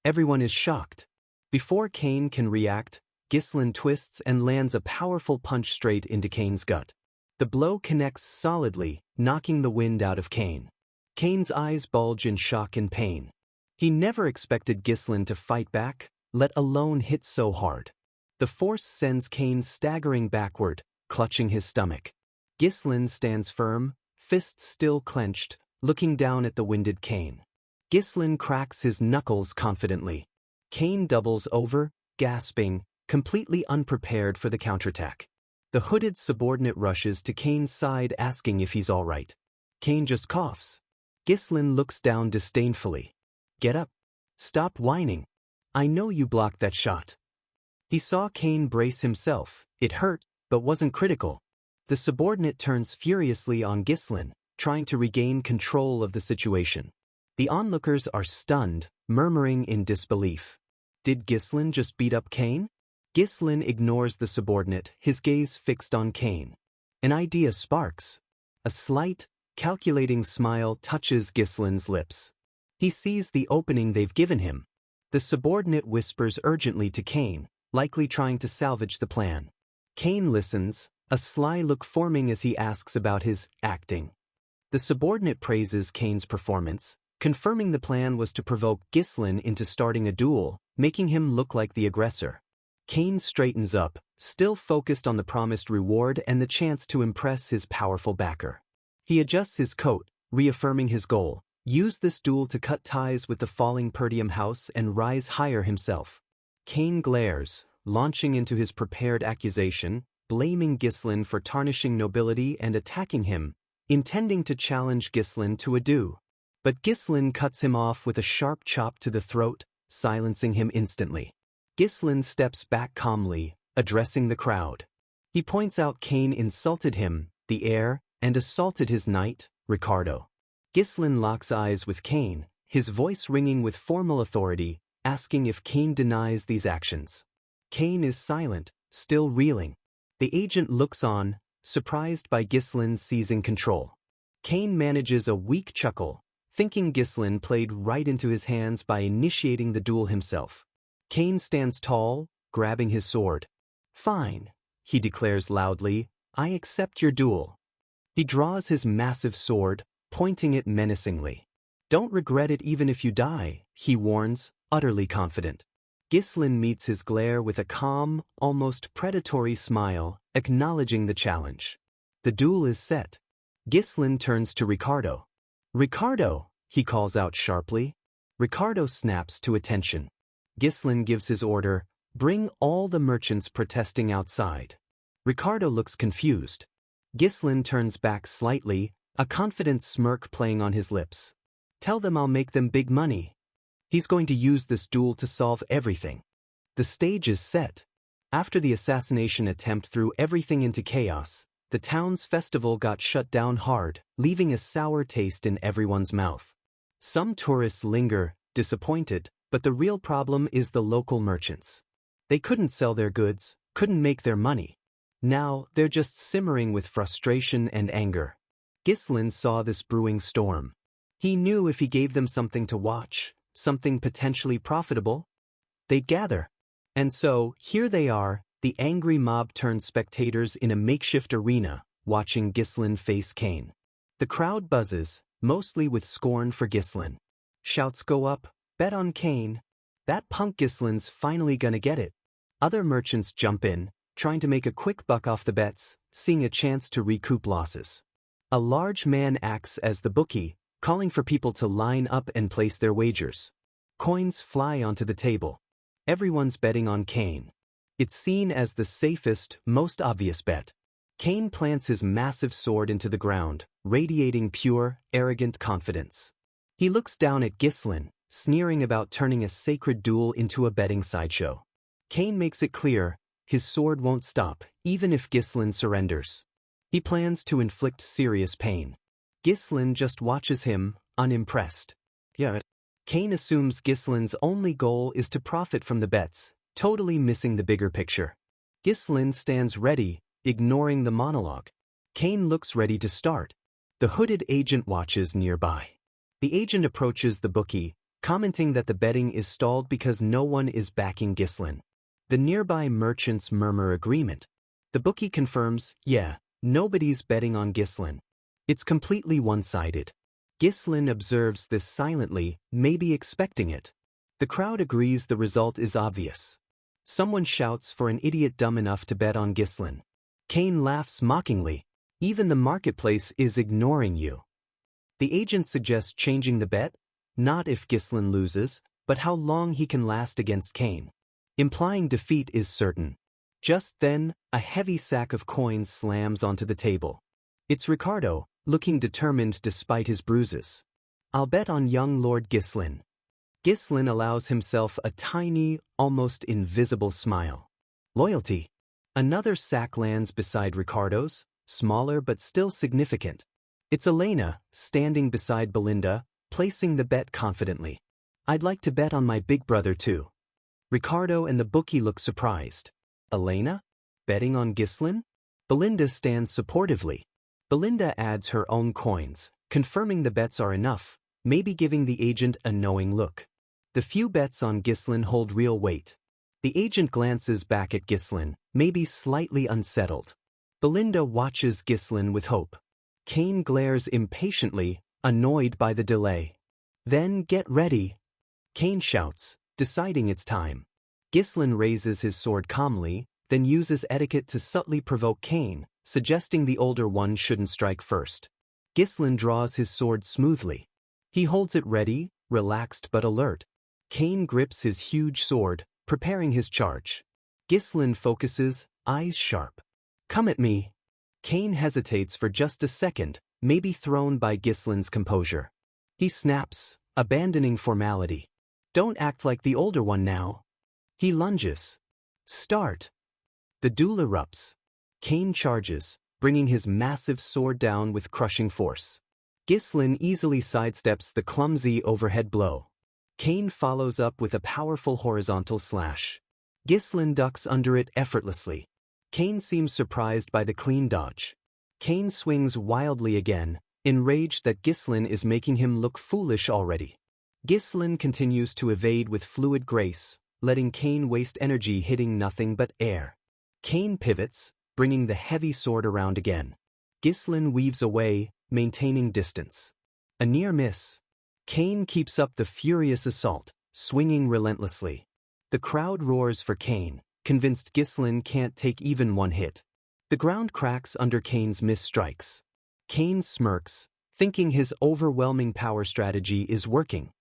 Everyone is shocked. Before Kane can react, Ghislaine twists and lands a powerful punch straight into Kane's gut. The blow connects solidly, knocking the wind out of Kane. Kane's eyes bulge in shock and pain. He never expected Ghislaine to fight back, let alone hit so hard. The force sends Kane staggering backward, clutching his stomach. Ghislaine stands firm, fists still clenched, looking down at the winded Kane. Ghislaine cracks his knuckles confidently. Kane doubles over, gasping, completely unprepared for the counterattack. The hooded subordinate rushes to Kane's side asking if he's all right. Kane just coughs. Ghislaine looks down disdainfully. Get up. Stop whining. I know you blocked that shot. He saw Kane brace himself. It hurt, but wasn't critical. The subordinate turns furiously on Ghislaine, trying to regain control of the situation. The onlookers are stunned, murmuring in disbelief. Did Ghislaine just beat up Kane? Ghislaine ignores the subordinate, his gaze fixed on Kane. An idea sparks. A slight, calculating smile touches Gislin's lips. He sees the opening they've given him. The subordinate whispers urgently to Kane, likely trying to salvage the plan. Kane listens, a sly look forming as he asks about his acting. The subordinate praises Kane's performance, confirming the plan was to provoke Gislin into starting a duel, making him look like the aggressor. Kane straightens up, still focused on the promised reward and the chance to impress his powerful backer. He adjusts his coat, reaffirming his goal: use this duel to cut ties with the falling Perdium house and rise higher himself. Kane glares, launching into his prepared accusation, blaming Gislin for tarnishing nobility and attacking him, intending to challenge Gislin to a duel. But Gislin cuts him off with a sharp chop to the throat, silencing him instantly. Gislin steps back calmly, addressing the crowd. He points out Kane insulted him, the heir, and assaulted his knight, Ricardo. Gislin locks eyes with Kane, his voice ringing with formal authority, asking if Kane denies these actions. Kane is silent, still reeling. The agent looks on, surprised by Gislin seizing control. Kane manages a weak chuckle, thinking Gislin played right into his hands by initiating the duel himself. Kane stands tall, grabbing his sword. "Fine," he declares loudly, "I accept your duel." He draws his massive sword, pointing it menacingly. "Don't regret it even if you die," he warns, utterly confident. Gislin meets his glare with a calm, almost predatory smile, acknowledging the challenge. The duel is set. Gislin turns to Ricardo. "Ricardo," he calls out sharply. Ricardo snaps to attention. Gislin gives his order: "Bring all the merchants protesting outside." Ricardo looks confused. Gislin turns back slightly, a confident smirk playing on his lips. "Tell them I'll make them big money." He's going to use this duel to solve everything. The stage is set. After the assassination attempt threw everything into chaos, the town's festival got shut down hard, leaving a sour taste in everyone's mouth. Some tourists linger, disappointed, but the real problem is the local merchants. They couldn't sell their goods, couldn't make their money. Now, they're just simmering with frustration and anger. Gislin saw this brewing storm. He knew if he gave them something to watch, something potentially profitable, they'd gather. And so, here they are, the angry mob turned spectators in a makeshift arena, watching Gislin face Kane. The crowd buzzes, mostly with scorn for Gislin. Shouts go up, "Bet on Kane. That punk Gislin's finally gonna get it." Other merchants jump in, trying to make a quick buck off the bets, seeing a chance to recoup losses. A large man acts as the bookie, calling for people to line up and place their wagers. Coins fly onto the table. Everyone's betting on Kane. It's seen as the safest, most obvious bet. Kane plants his massive sword into the ground, radiating pure, arrogant confidence. He looks down at Gislin, sneering about turning a sacred duel into a betting sideshow. Kane makes it clear, his sword won't stop, even if Gislin surrenders. He plans to inflict serious pain. Gislin just watches him, unimpressed. Kane assumes Gislin's only goal is to profit from the bets, totally missing the bigger picture. Gislin stands ready, ignoring the monologue. Kane looks ready to start. The hooded agent watches nearby. The agent approaches the bookie, commenting that the betting is stalled because no one is backing Gislin. The nearby merchants murmur agreement. The bookie confirms, "Yeah, nobody's betting on Gislin. It's completely one-sided." Gislin observes this silently, maybe expecting it. The crowd agrees the result is obvious. Someone shouts for an idiot dumb enough to bet on Gislin. Kane laughs mockingly. "Even the marketplace is ignoring you." The agent suggests changing the bet, not if Gislin loses, but how long he can last against Kane. Implying defeat is certain. Just then, a heavy sack of coins slams onto the table. It's Ricardo, looking determined despite his bruises. "I'll bet on young Lord Gislin." Gislin allows himself a tiny, almost invisible smile. Loyalty. Another sack lands beside Ricardo's, smaller but still significant. It's Elena, standing beside Belinda, placing the bet confidently. "I'd like to bet on my big brother too." Ricardo and the bookie look surprised. Elena? Betting on Gislin? Belinda stands supportively. Belinda adds her own coins, confirming the bets are enough, maybe giving the agent a knowing look. The few bets on Ghislaine hold real weight. The agent glances back at Ghislaine, maybe slightly unsettled. Belinda watches Ghislaine with hope. Kane glares impatiently, annoyed by the delay. "Then get ready," Kane shouts, deciding it's time. Ghislaine raises his sword calmly, then uses etiquette to subtly provoke Kane, suggesting the older one shouldn't strike first. Ghislaine draws his sword smoothly. He holds it ready, relaxed but alert. Kane grips his huge sword, preparing his charge. Ghislaine focuses, eyes sharp. "Come at me." Kane hesitates for just a second, maybe thrown by Ghislaine's composure. He snaps, abandoning formality. "Don't act like the older one now." He lunges. "Start." The duel erupts. Kane charges, bringing his massive sword down with crushing force. Ghislaine easily sidesteps the clumsy overhead blow. Kane follows up with a powerful horizontal slash. Ghislaine ducks under it effortlessly. Kane seems surprised by the clean dodge. Kane swings wildly again, enraged that Ghislaine is making him look foolish already. Ghislaine continues to evade with fluid grace, letting Kane waste energy hitting nothing but air. Kane pivots, bringing the heavy sword around again. Ghislaine weaves away, maintaining distance. A near miss. Kane keeps up the furious assault, swinging relentlessly. The crowd roars for Kane, convinced Ghislaine can't take even one hit. The ground cracks under Kane's missed strikes. Kane smirks, thinking his overwhelming power strategy is working.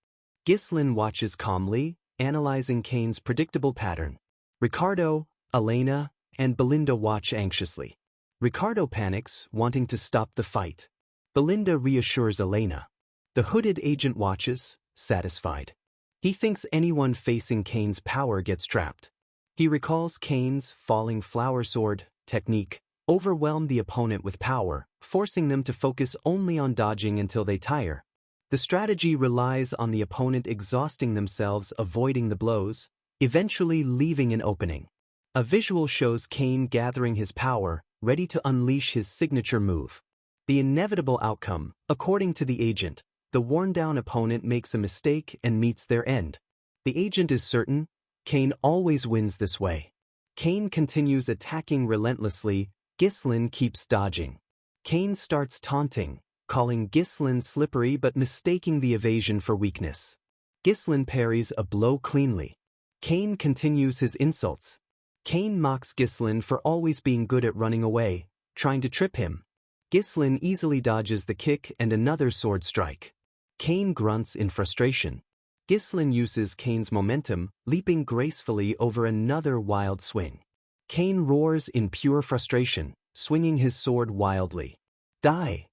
Ghislaine watches calmly, analyzing Kane's predictable pattern. Ricardo, Elena, and Belinda watch anxiously. Ricardo panics, wanting to stop the fight. Belinda reassures Elena. The hooded agent watches, satisfied. He thinks anyone facing Kane's power gets trapped. He recalls Kane's falling flower sword technique, overwhelm the opponent with power, forcing them to focus only on dodging until they tire. The strategy relies on the opponent exhausting themselves avoiding the blows, eventually leaving an opening. A visual shows Kane gathering his power, ready to unleash his signature move. The inevitable outcome, according to the agent, the worn-down opponent makes a mistake and meets their end. The agent is certain, Kane always wins this way. Kane continues attacking relentlessly, Ghislaine keeps dodging. Kane starts taunting, calling Ghislaine slippery but mistaking the evasion for weakness. Ghislaine parries a blow cleanly. Kane continues his insults. Kane mocks Ghislaine for always being good at running away, trying to trip him. Ghislaine easily dodges the kick and another sword strike. Kane grunts in frustration. Ghislaine uses Kane's momentum, leaping gracefully over another wild swing. Kane roars in pure frustration, swinging his sword wildly. "Die!"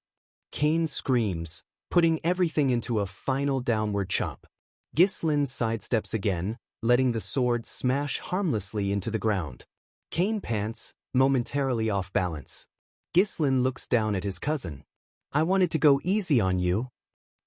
Kane screams, putting everything into a final downward chop. Ghislaine sidesteps again, letting the sword smash harmlessly into the ground. Kane pants, momentarily off balance. Ghislaine looks down at his cousin. "I wanted to go easy on you,"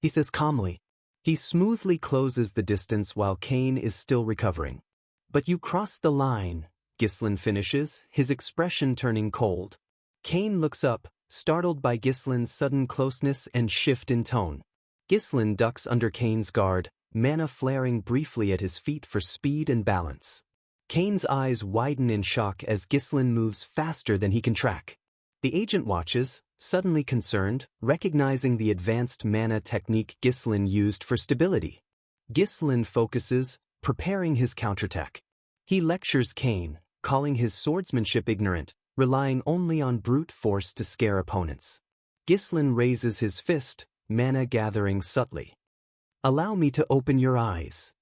he says calmly. He smoothly closes the distance while Kane is still recovering. "But you crossed the line," Ghislaine finishes, his expression turning cold. Kane looks up, startled by Ghislaine's sudden closeness and shift in tone. Ghislaine ducks under Kane's guard, mana flaring briefly at his feet for speed and balance. Kane's eyes widen in shock as Ghislaine moves faster than he can track. The agent watches, suddenly concerned, recognizing the advanced mana technique Ghislaine used for stability. Ghislaine focuses, preparing his counterattack. He lectures Kane, calling his swordsmanship ignorant, relying only on brute force to scare opponents. Ghislaine raises his fist, mana gathering subtly. "Allow me to open your eyes."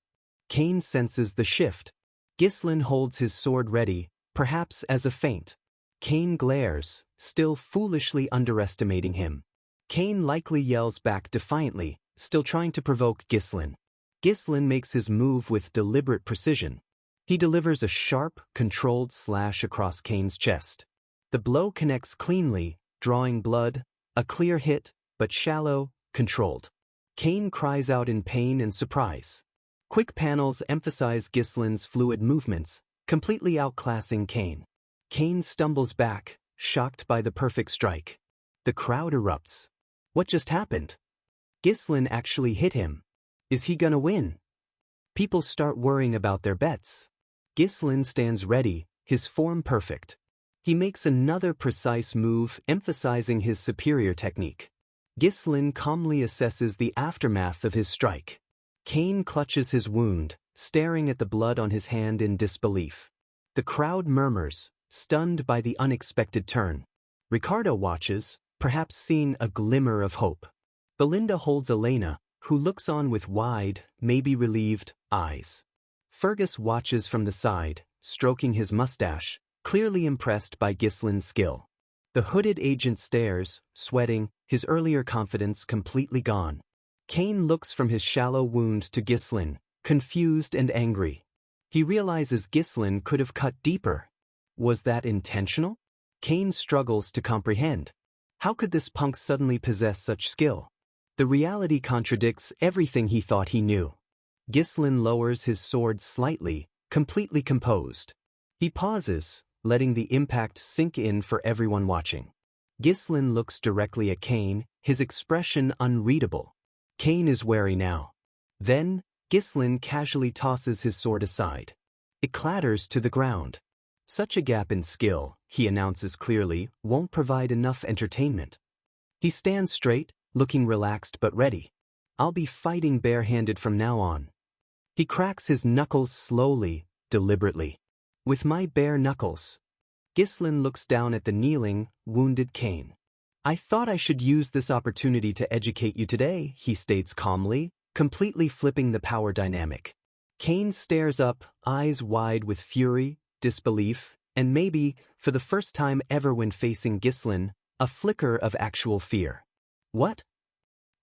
Kane senses the shift. Ghislaine holds his sword ready, perhaps as a feint. Kane glares, still foolishly underestimating him. Kane likely yells back defiantly, still trying to provoke Ghislaine. Ghislaine makes his move with deliberate precision. He delivers a sharp, controlled slash across Kane's chest. The blow connects cleanly, drawing blood, a clear hit, but shallow, controlled. Kane cries out in pain and surprise. Quick panels emphasize Ghislaine's fluid movements, completely outclassing Kane. Kane stumbles back, shocked by the perfect strike. The crowd erupts. What just happened? Ghislain actually hit him. Is he gonna win? People start worrying about their bets. Ghislain stands ready, his form perfect. He makes another precise move, emphasizing his superior technique. Ghislain calmly assesses the aftermath of his strike. Kane clutches his wound, staring at the blood on his hand in disbelief. The crowd murmurs, stunned by the unexpected turn. Ricardo watches, perhaps seeing a glimmer of hope. Belinda holds Elena, who looks on with wide, maybe relieved, eyes. Fergus watches from the side, stroking his mustache, clearly impressed by Ghislain's skill. The hooded agent stares, sweating, his earlier confidence completely gone. Kane looks from his shallow wound to Ghislain, confused and angry. He realizes Ghislain could have cut deeper. Was that intentional? Kane struggles to comprehend. How could this punk suddenly possess such skill? The reality contradicts everything he thought he knew. Ghislain lowers his sword slightly, completely composed. He pauses, letting the impact sink in for everyone watching. Ghislain looks directly at Kane, his expression unreadable. Kane is wary now. Then, Ghislain casually tosses his sword aside. It clatters to the ground. Such a gap in skill, he announces clearly, won't provide enough entertainment. He stands straight, looking relaxed but ready. I'll be fighting barehanded from now on. He cracks his knuckles slowly, deliberately. With my bare knuckles. Ghislain looks down at the kneeling, wounded Kane. I thought I should use this opportunity to educate you today, he states calmly, completely flipping the power dynamic. Kane stares up, eyes wide with fury, disbelief, and maybe, for the first time ever when facing Ghislain, a flicker of actual fear. What?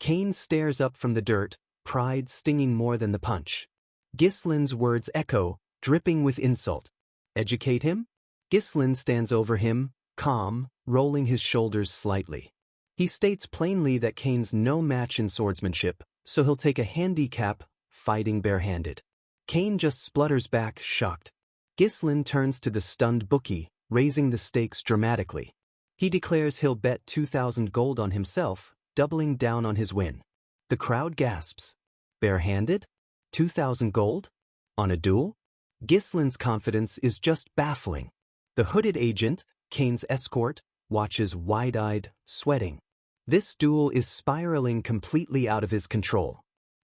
Kane stares up from the dirt, pride stinging more than the punch. Ghislain's words echo, dripping with insult. Educate him? Ghislain stands over him, calm, rolling his shoulders slightly. He states plainly that Kane's no match in swordsmanship, so he'll take a handicap, fighting barehanded. Kane just splutters back, shocked. Ghislain turns to the stunned bookie, raising the stakes dramatically. He declares he'll bet 2,000 gold on himself, doubling down on his win. The crowd gasps. Barehanded? 2,000 gold? On a duel? Ghislain's confidence is just baffling. The hooded agent, Kane's escort, watches wide-eyed, sweating. This duel is spiraling completely out of his control.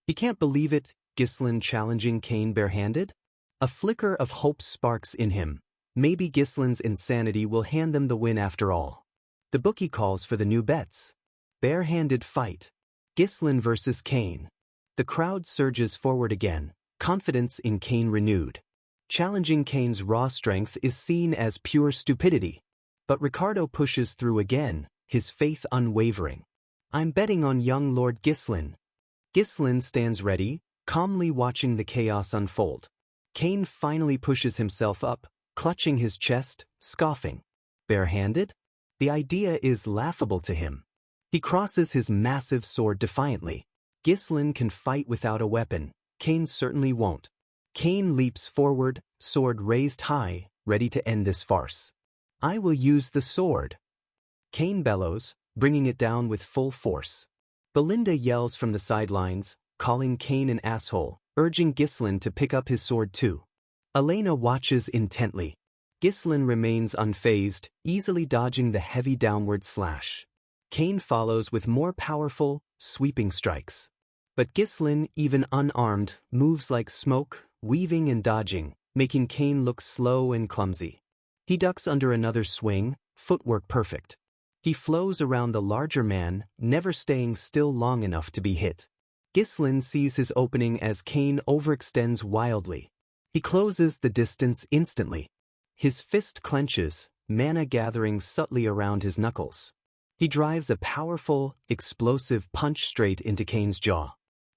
He can't believe it, Ghislain challenging Kane barehanded? A flicker of hope sparks in him. Maybe Ghislain's insanity will hand them the win after all. The bookie calls for the new bets. Barehanded fight. Ghislain versus Kane. The crowd surges forward again, confidence in Kane renewed. Challenging Kane's raw strength is seen as pure stupidity. But Ricardo pushes through again, his faith unwavering. I'm betting on young Lord Ghislain. Ghislain stands ready, calmly watching the chaos unfold. Kane finally pushes himself up, clutching his chest, scoffing. Barehanded? The idea is laughable to him. He crosses his massive sword defiantly. Ghislain can fight without a weapon. Kane certainly won't. Kane leaps forward, sword raised high, ready to end this farce. I will use the sword. Kane bellows, bringing it down with full force. Belinda yells from the sidelines, calling Kane an asshole, urging Ghislain to pick up his sword too. Elena watches intently. Ghislain remains unfazed, easily dodging the heavy downward slash. Kane follows with more powerful, sweeping strikes. But Ghislain, even unarmed, moves like smoke, weaving and dodging, making Kane look slow and clumsy. He ducks under another swing, footwork perfect. He flows around the larger man, never staying still long enough to be hit. Ghislain sees his opening as Kane overextends wildly. He closes the distance instantly. His fist clenches, mana gathering subtly around his knuckles. He drives a powerful, explosive punch straight into Kane's jaw.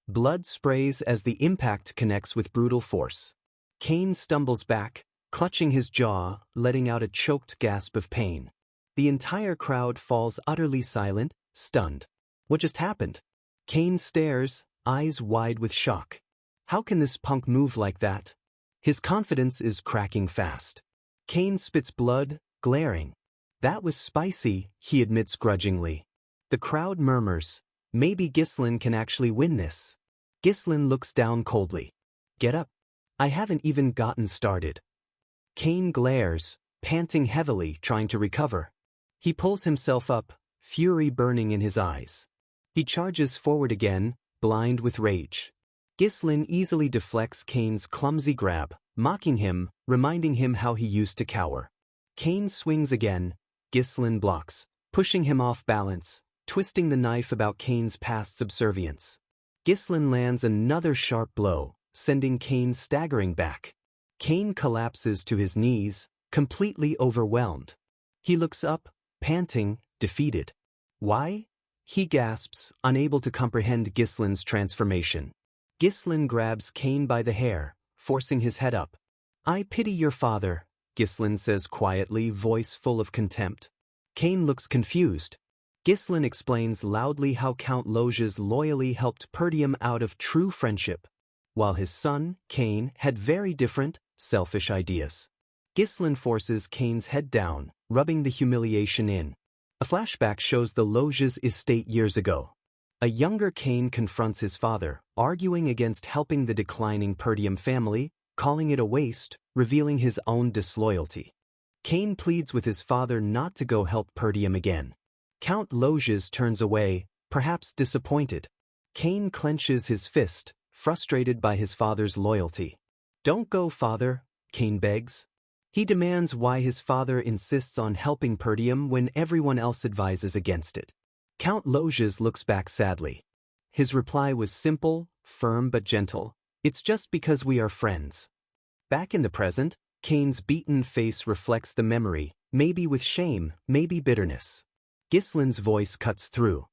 Blood sprays as the impact connects with brutal force. Kane stumbles back, clutching his jaw, letting out a choked gasp of pain. The entire crowd falls utterly silent, stunned. What just happened? Kane stares, eyes wide with shock. How can this punk move like that? His confidence is cracking fast. Kane spits blood, glaring. That was spicy, he admits grudgingly. The crowd murmurs, maybe Ghislain can actually win this. Ghislain looks down coldly. Get up. I haven't even gotten started. Kane glares, panting heavily, trying to recover. He pulls himself up, fury burning in his eyes. He charges forward again, blind with rage. Ghislain easily deflects Kane's clumsy grab, mocking him, reminding him how he used to cower. Kane swings again. Ghislain blocks, pushing him off balance, twisting the knife about Kane's past subservience. Ghislain lands another sharp blow, sending Kane staggering back. Kane collapses to his knees, completely overwhelmed. He looks up, panting, defeated. Why? He gasps, unable to comprehend Ghislain's transformation. Ghislain grabs Kane by the hair, forcing his head up. I pity your father, Ghislain says quietly, voice full of contempt. Kane looks confused. Ghislain explains loudly how Count Loges loyally helped Perdium out of true friendship, while his son, Kane, had very different, selfish ideas. Ghislain forces Kane's head down, rubbing the humiliation in. A flashback shows the Loges estate years ago. A younger Kane confronts his father, arguing against helping the declining Perdium family, calling it a waste, revealing his own disloyalty. Kane pleads with his father not to go help Perdium again. Count Loges turns away, perhaps disappointed. Kane clenches his fist, frustrated by his father's loyalty. Don't go, father, Kane begs. He demands why his father insists on helping Perdium when everyone else advises against it. Count Loges looks back sadly. His reply was simple, firm but gentle. It's just because we are friends. Back in the present, Kane's beaten face reflects the memory, maybe with shame, maybe bitterness. Ghislain's voice cuts through.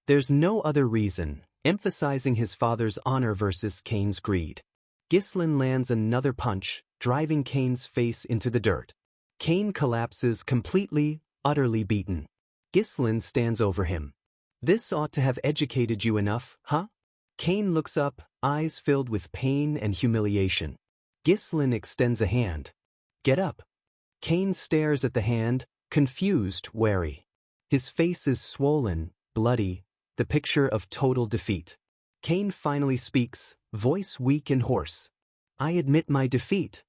There's no other reason, emphasizing his father's honor versus Kane's greed. Ghislain lands another punch, driving Kane's face into the dirt. Kane collapses completely, utterly beaten. Ghislain stands over him. This ought to have educated you enough, huh? Kane looks up, eyes filled with pain and humiliation. Ghislain extends a hand. Get up. Kane stares at the hand, confused, wary. His face is swollen, bloody, the picture of total defeat. Kane finally speaks, voice weak and hoarse. I admit my defeat.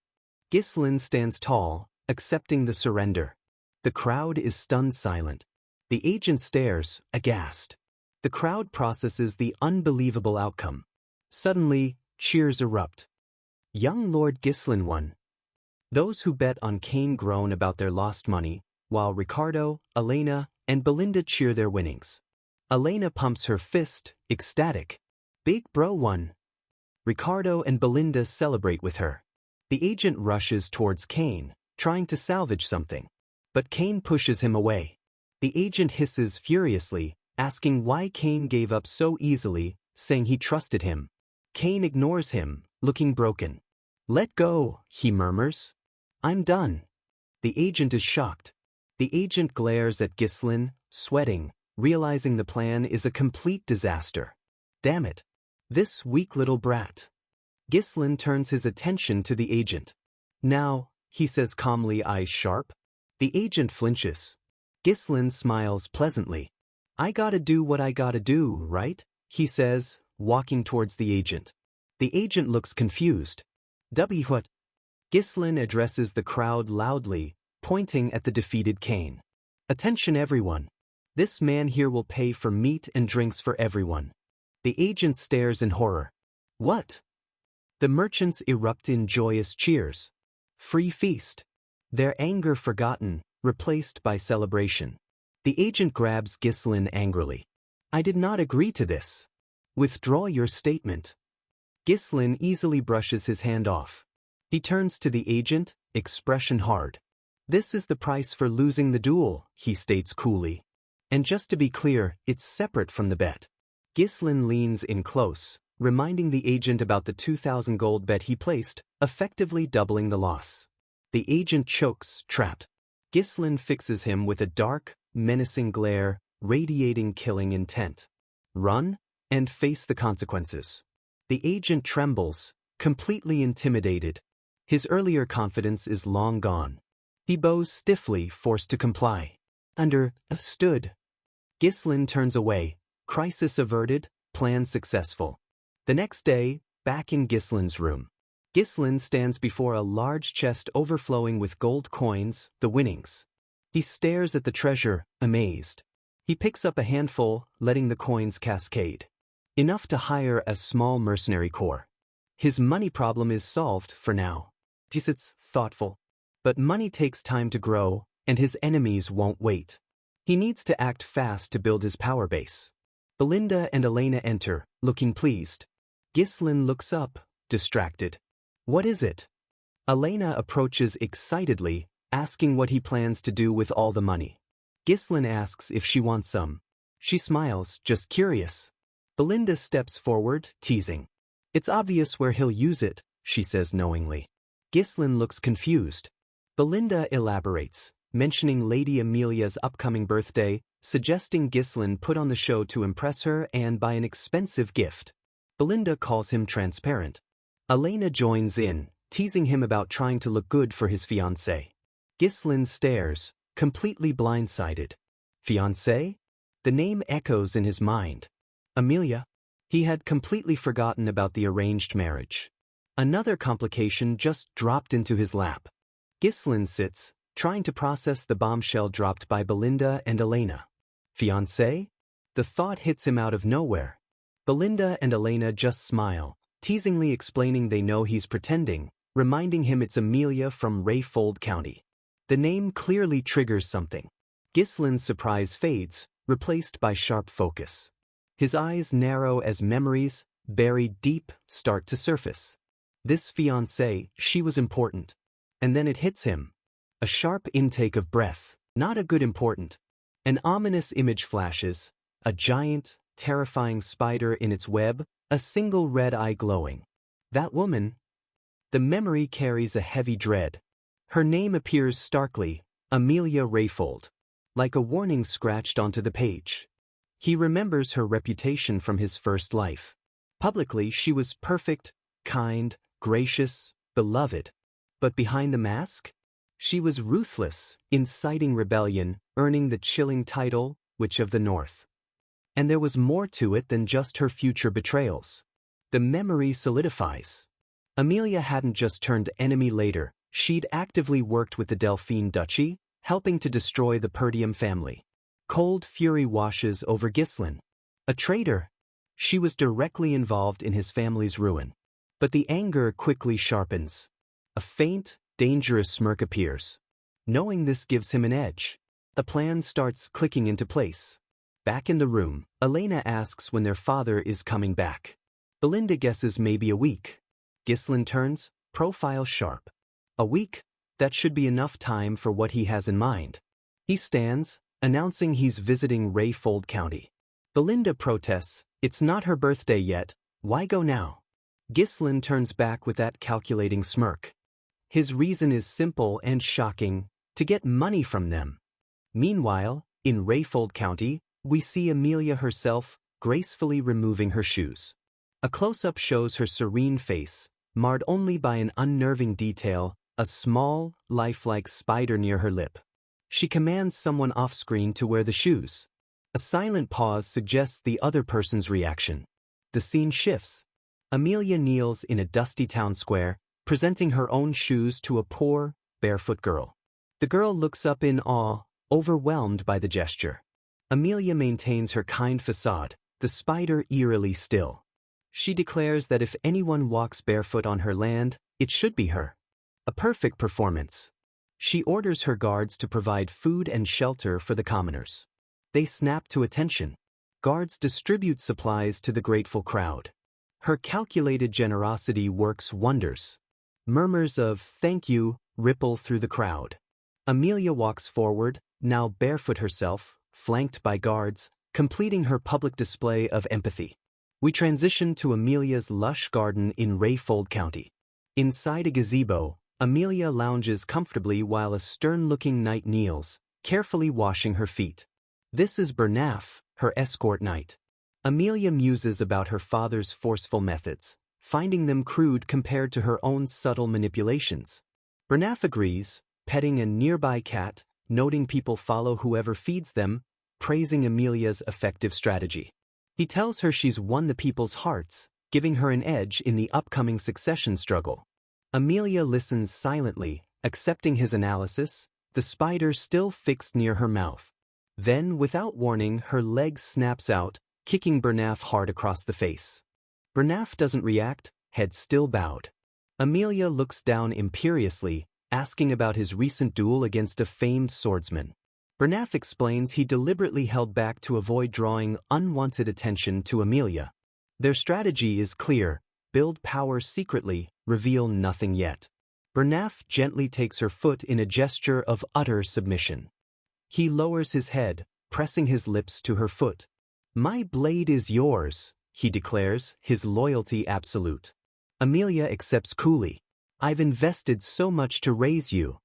Ghislain stands tall, accepting the surrender. The crowd is stunned silent. The agent stares, aghast. The crowd processes the unbelievable outcome. Suddenly, cheers erupt. Young Lord Ghislain won. Those who bet on Kane groan about their lost money, while Ricardo, Elena, and Belinda cheer their winnings. Elena pumps her fist, ecstatic. Big bro won. Ricardo and Belinda celebrate with her. The agent rushes towards Kane, trying to salvage something. But Kane pushes him away. The agent hisses furiously, asking why Kane gave up so easily, saying he trusted him. Kane ignores him, looking broken. Let go, he murmurs. I'm done. The agent is shocked. The agent glares at Ghislain, sweating, realizing the plan is a complete disaster. Damn it. This weak little brat. Ghislain turns his attention to the agent. Now, he says calmly, eyes sharp. The agent flinches. Ghislain smiles pleasantly. I gotta do what I gotta do, right? He says, walking towards the agent. The agent looks confused. What? Ghislain addresses the crowd loudly, pointing at the defeated Kane. Attention everyone. This man here will pay for meat and drinks for everyone. The agent stares in horror. What? The merchants erupt in joyous cheers. Free feast. Their anger forgotten, replaced by celebration. The agent grabs Ghislain angrily. I did not agree to this. Withdraw your statement. Ghislain easily brushes his hand off. He turns to the agent, expression hard. This is the price for losing the duel, he states coolly. And just to be clear, it's separate from the bet. Ghislain leans in close, reminding the agent about the 2,000 gold bet he placed, effectively doubling the loss. The agent chokes, trapped. Ghislain fixes him with a dark, menacing glare, radiating killing intent. Run, and face the consequences. The agent trembles, completely intimidated. His earlier confidence is long gone. He bows stiffly, forced to comply. Understood. Ghislaine turns away. Crisis averted, plan successful. The next day, back in Ghislaine's room. Ghislaine stands before a large chest overflowing with gold coins, the winnings. He stares at the treasure, amazed. He picks up a handful, letting the coins cascade. Enough to hire a small mercenary corps. His money problem is solved for now. He sits thoughtful. But money takes time to grow, and his enemies won't wait. He needs to act fast to build his power base. Belinda and Elena enter, looking pleased. Ghislaine looks up, distracted. What is it? Elena approaches excitedly, asking what he plans to do with all the money. Ghislaine asks if she wants some. She smiles, just curious. Belinda steps forward, teasing. It's obvious where he'll use it, she says knowingly. Ghislaine looks confused. Belinda elaborates, mentioning Lady Amelia's upcoming birthday, suggesting Ghislaine put on the show to impress her and buy an expensive gift. Belinda calls him transparent. Elena joins in, teasing him about trying to look good for his fiancée. Ghislaine stares, completely blindsided. Fiancée? The name echoes in his mind. Amelia? He had completely forgotten about the arranged marriage. Another complication just dropped into his lap. Ghislaine sits, trying to process the bombshell dropped by Belinda and Elena. Fiancé? The thought hits him out of nowhere. Belinda and Elena just smile, teasingly explaining they know he's pretending, reminding him it's Amelia from Reborn County. The name clearly triggers something. Ghislaine's surprise fades, replaced by sharp focus. His eyes narrow as memories, buried deep, start to surface. This fiancée, she was important. And then it hits him. A sharp intake of breath, not a good important. An ominous image flashes, a giant, terrifying spider in its web, a single red eye glowing. That woman? The memory carries a heavy dread. Her name appears starkly, Amelia Rayfold, like a warning scratched onto the page. He remembers her reputation from his first life. Publicly, she was perfect, kind, gracious, beloved. But behind the mask? She was ruthless, inciting rebellion, earning the chilling title, Witch of the North. And there was more to it than just her future betrayals. The memory solidifies. Amelia hadn't just turned enemy later, she'd actively worked with the Delphine Duchy, helping to destroy the Perdium family. Cold fury washes over Ghislaine. A traitor. She was directly involved in his family's ruin. But the anger quickly sharpens. A faint, dangerous smirk appears. Knowing this gives him an edge. The plan starts clicking into place. Back in the room, Elena asks when their father is coming back. Belinda guesses maybe a week. Ghislaine turns, profile sharp. A week? That should be enough time for what he has in mind. He stands, announcing he's visiting Reborn County. Belinda protests, it's not her birthday yet, why go now? Ghislaine turns back with that calculating smirk. His reason is simple and shocking, to get money from them. Meanwhile, in Reborn County, we see Amelia herself, gracefully removing her shoes. A close-up shows her serene face, marred only by an unnerving detail, a small, lifelike spider near her lip. She commands someone off-screen to wear the shoes. A silent pause suggests the other person's reaction. The scene shifts. Amelia kneels in a dusty town square, presenting her own shoes to a poor, barefoot girl. The girl looks up in awe, overwhelmed by the gesture. Amelia maintains her kind facade, the spider eerily still. She declares that if anyone walks barefoot on her land, it should be her. A perfect performance. She orders her guards to provide food and shelter for the commoners. They snap to attention. Guards distribute supplies to the grateful crowd. Her calculated generosity works wonders. Murmurs of "thank you" ripple through the crowd. Amelia walks forward, now barefoot herself, flanked by guards, completing her public display of empathy. We transition to Amelia's lush garden in Reborn County. Inside a gazebo, Amelia lounges comfortably while a stern-looking knight kneels, carefully washing her feet. This is Bernaf, her escort knight. Amelia muses about her father's forceful methods, finding them crude compared to her own subtle manipulations. Bernaf agrees, petting a nearby cat, noting people follow whoever feeds them, praising Amelia's effective strategy. He tells her she's won the people's hearts, giving her an edge in the upcoming succession struggle. Amelia listens silently, accepting his analysis, the spider still fixed near her mouth. Then, without warning, her leg snaps out, kicking Bernaf hard across the face. Bernaf doesn't react, head still bowed. Amelia looks down imperiously, asking about his recent duel against a famed swordsman. Bernaf explains he deliberately held back to avoid drawing unwanted attention to Amelia. Their strategy is clear: build power secretly, reveal nothing yet. Bernaf gently takes her foot in a gesture of utter submission. He lowers his head, pressing his lips to her foot. "My blade is yours," he declares, his loyalty absolute. Amelia accepts coolly. "I've invested so much to raise you."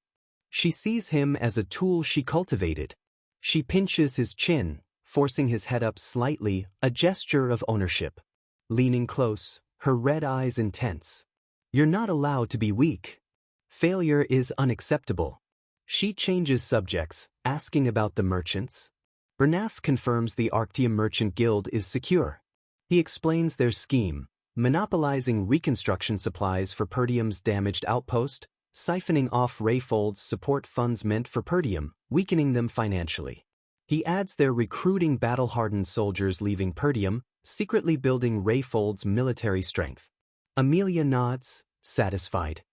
She sees him as a tool she cultivated. She pinches his chin, forcing his head up slightly, a gesture of ownership. Leaning close, her red eyes intense. "You're not allowed to be weak. Failure is unacceptable." She changes subjects, asking about the merchants. Bernaf confirms the Arctium Merchant Guild is secure. He explains their scheme: monopolizing reconstruction supplies for Perdium's damaged outpost, siphoning off Rayfold's support funds meant for Perdium, weakening them financially. He adds their recruiting battle-hardened soldiers leaving Perdium, secretly building Rayfold's military strength. Amelia nods, satisfied.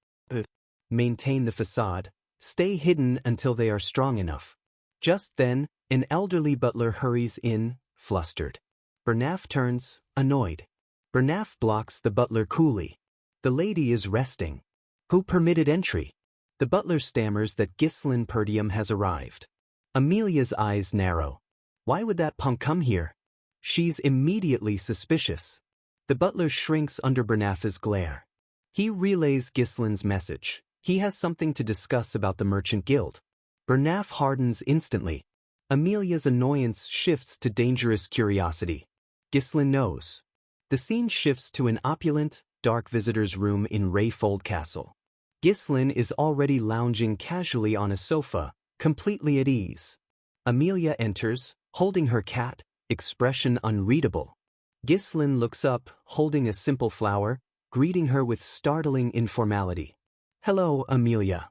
Maintain the facade, stay hidden until they are strong enough. Just then, an elderly butler hurries in, flustered. Bernaf turns, annoyed. Bernaf blocks the butler coolly. "The lady is resting." "Who permitted entry?" The butler stammers that Ghislain Perdium has arrived. Amelia's eyes narrow. "Why would that punk come here?" She's immediately suspicious. The butler shrinks under Bernaf's glare. He relays Ghislain's message. He has something to discuss about the Merchant Guild. Bernaf hardens instantly. Amelia's annoyance shifts to dangerous curiosity. Ghislain knows. The scene shifts to an opulent, dark visitor's room in Rayfold Castle. Ghislain is already lounging casually on a sofa, completely at ease. Amelia enters, holding her cat, expression unreadable. Ghislain looks up, holding a simple flower, greeting her with startling informality. "Hello, Amelia."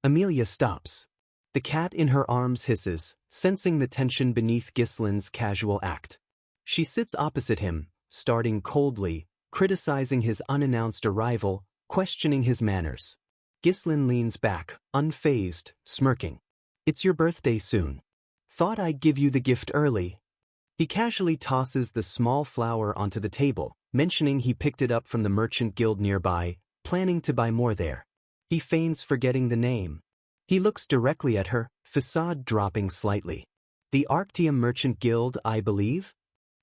Amelia stops. The cat in her arms hisses, sensing the tension beneath Ghislain's casual act. She sits opposite him, starting coldly, criticizing his unannounced arrival, questioning his manners. Ghislain leans back, unfazed, smirking. "It's your birthday soon. Thought I'd give you the gift early." He casually tosses the small flower onto the table, mentioning he picked it up from the Merchant Guild nearby, planning to buy more there. He feigns forgetting the name. He looks directly at her, facade dropping slightly. "The Arctium Merchant Guild, I believe?"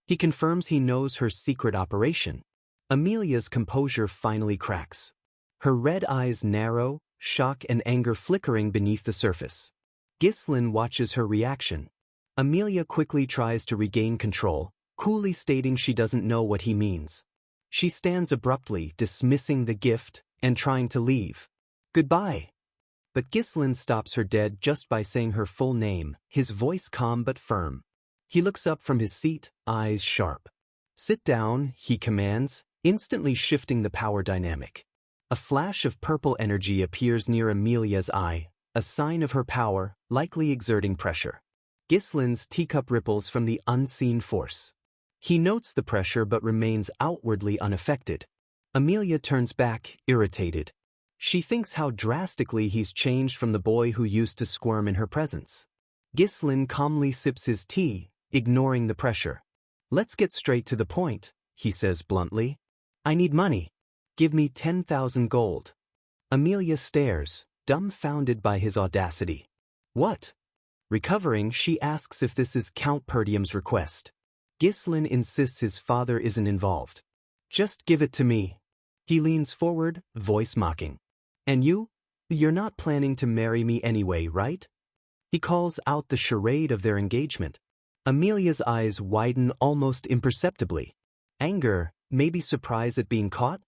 He confirms he knows her secret operation. Amelia's composure finally cracks. Her red eyes narrow, shock and anger flickering beneath the surface. Ghislain watches her reaction. Amelia quickly tries to regain control, coolly stating she doesn't know what he means. She stands abruptly, dismissing the gift, and trying to leave. "Goodbye." But Ghislain stops her dead just by saying her full name, his voice calm but firm. He looks up from his seat, eyes sharp. "Sit down," he commands, instantly shifting the power dynamic. A flash of purple energy appears near Amelia's eye, a sign of her power, likely exerting pressure. Ghislain's teacup ripples from the unseen force. He notes the pressure but remains outwardly unaffected. Amelia turns back, irritated. She thinks how drastically he's changed from the boy who used to squirm in her presence. Ghislain calmly sips his tea, ignoring the pressure. "Let's get straight to the point," he says bluntly. "I need money. Give me 10,000 gold." Amelia stares, dumbfounded by his audacity. "What?" Recovering, she asks if this is Count Perdium's request. Ghislain insists his father isn't involved. "Just give it to me." He leans forward, voice mocking. "And you? You're not planning to marry me anyway, right?" He calls out the charade of their engagement. Amelia's eyes widen almost imperceptibly. Anger, maybe surprise at being caught?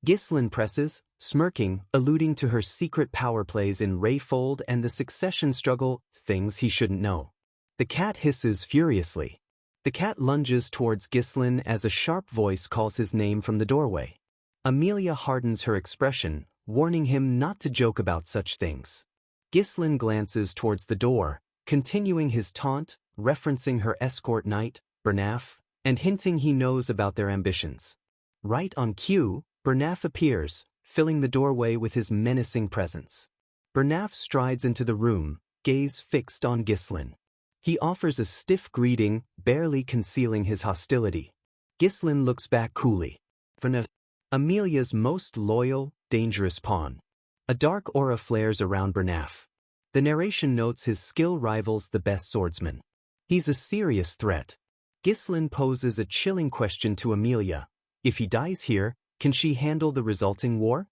Ghislain presses, smirking, alluding to her secret power plays in Rayfold and the succession struggle, things he shouldn't know. The cat hisses furiously. The cat lunges towards Ghislain as a sharp voice calls his name from the doorway. Amelia hardens her expression, warning him not to joke about such things. Ghislain glances towards the door, continuing his taunt, referencing her escort knight, Bernaf, and hinting he knows about their ambitions. Right on cue, Bernaf appears, filling the doorway with his menacing presence. Bernaf strides into the room, gaze fixed on Ghislain. He offers a stiff greeting, barely concealing his hostility. Ghislain looks back coolly. Bernaf, Amelia's most loyal, dangerous pawn. A dark aura flares around Bernaf. The narration notes his skill rivals the best swordsman. He's a serious threat. Ghislain poses a chilling question to Amelia. If he dies here, can she handle the resulting war?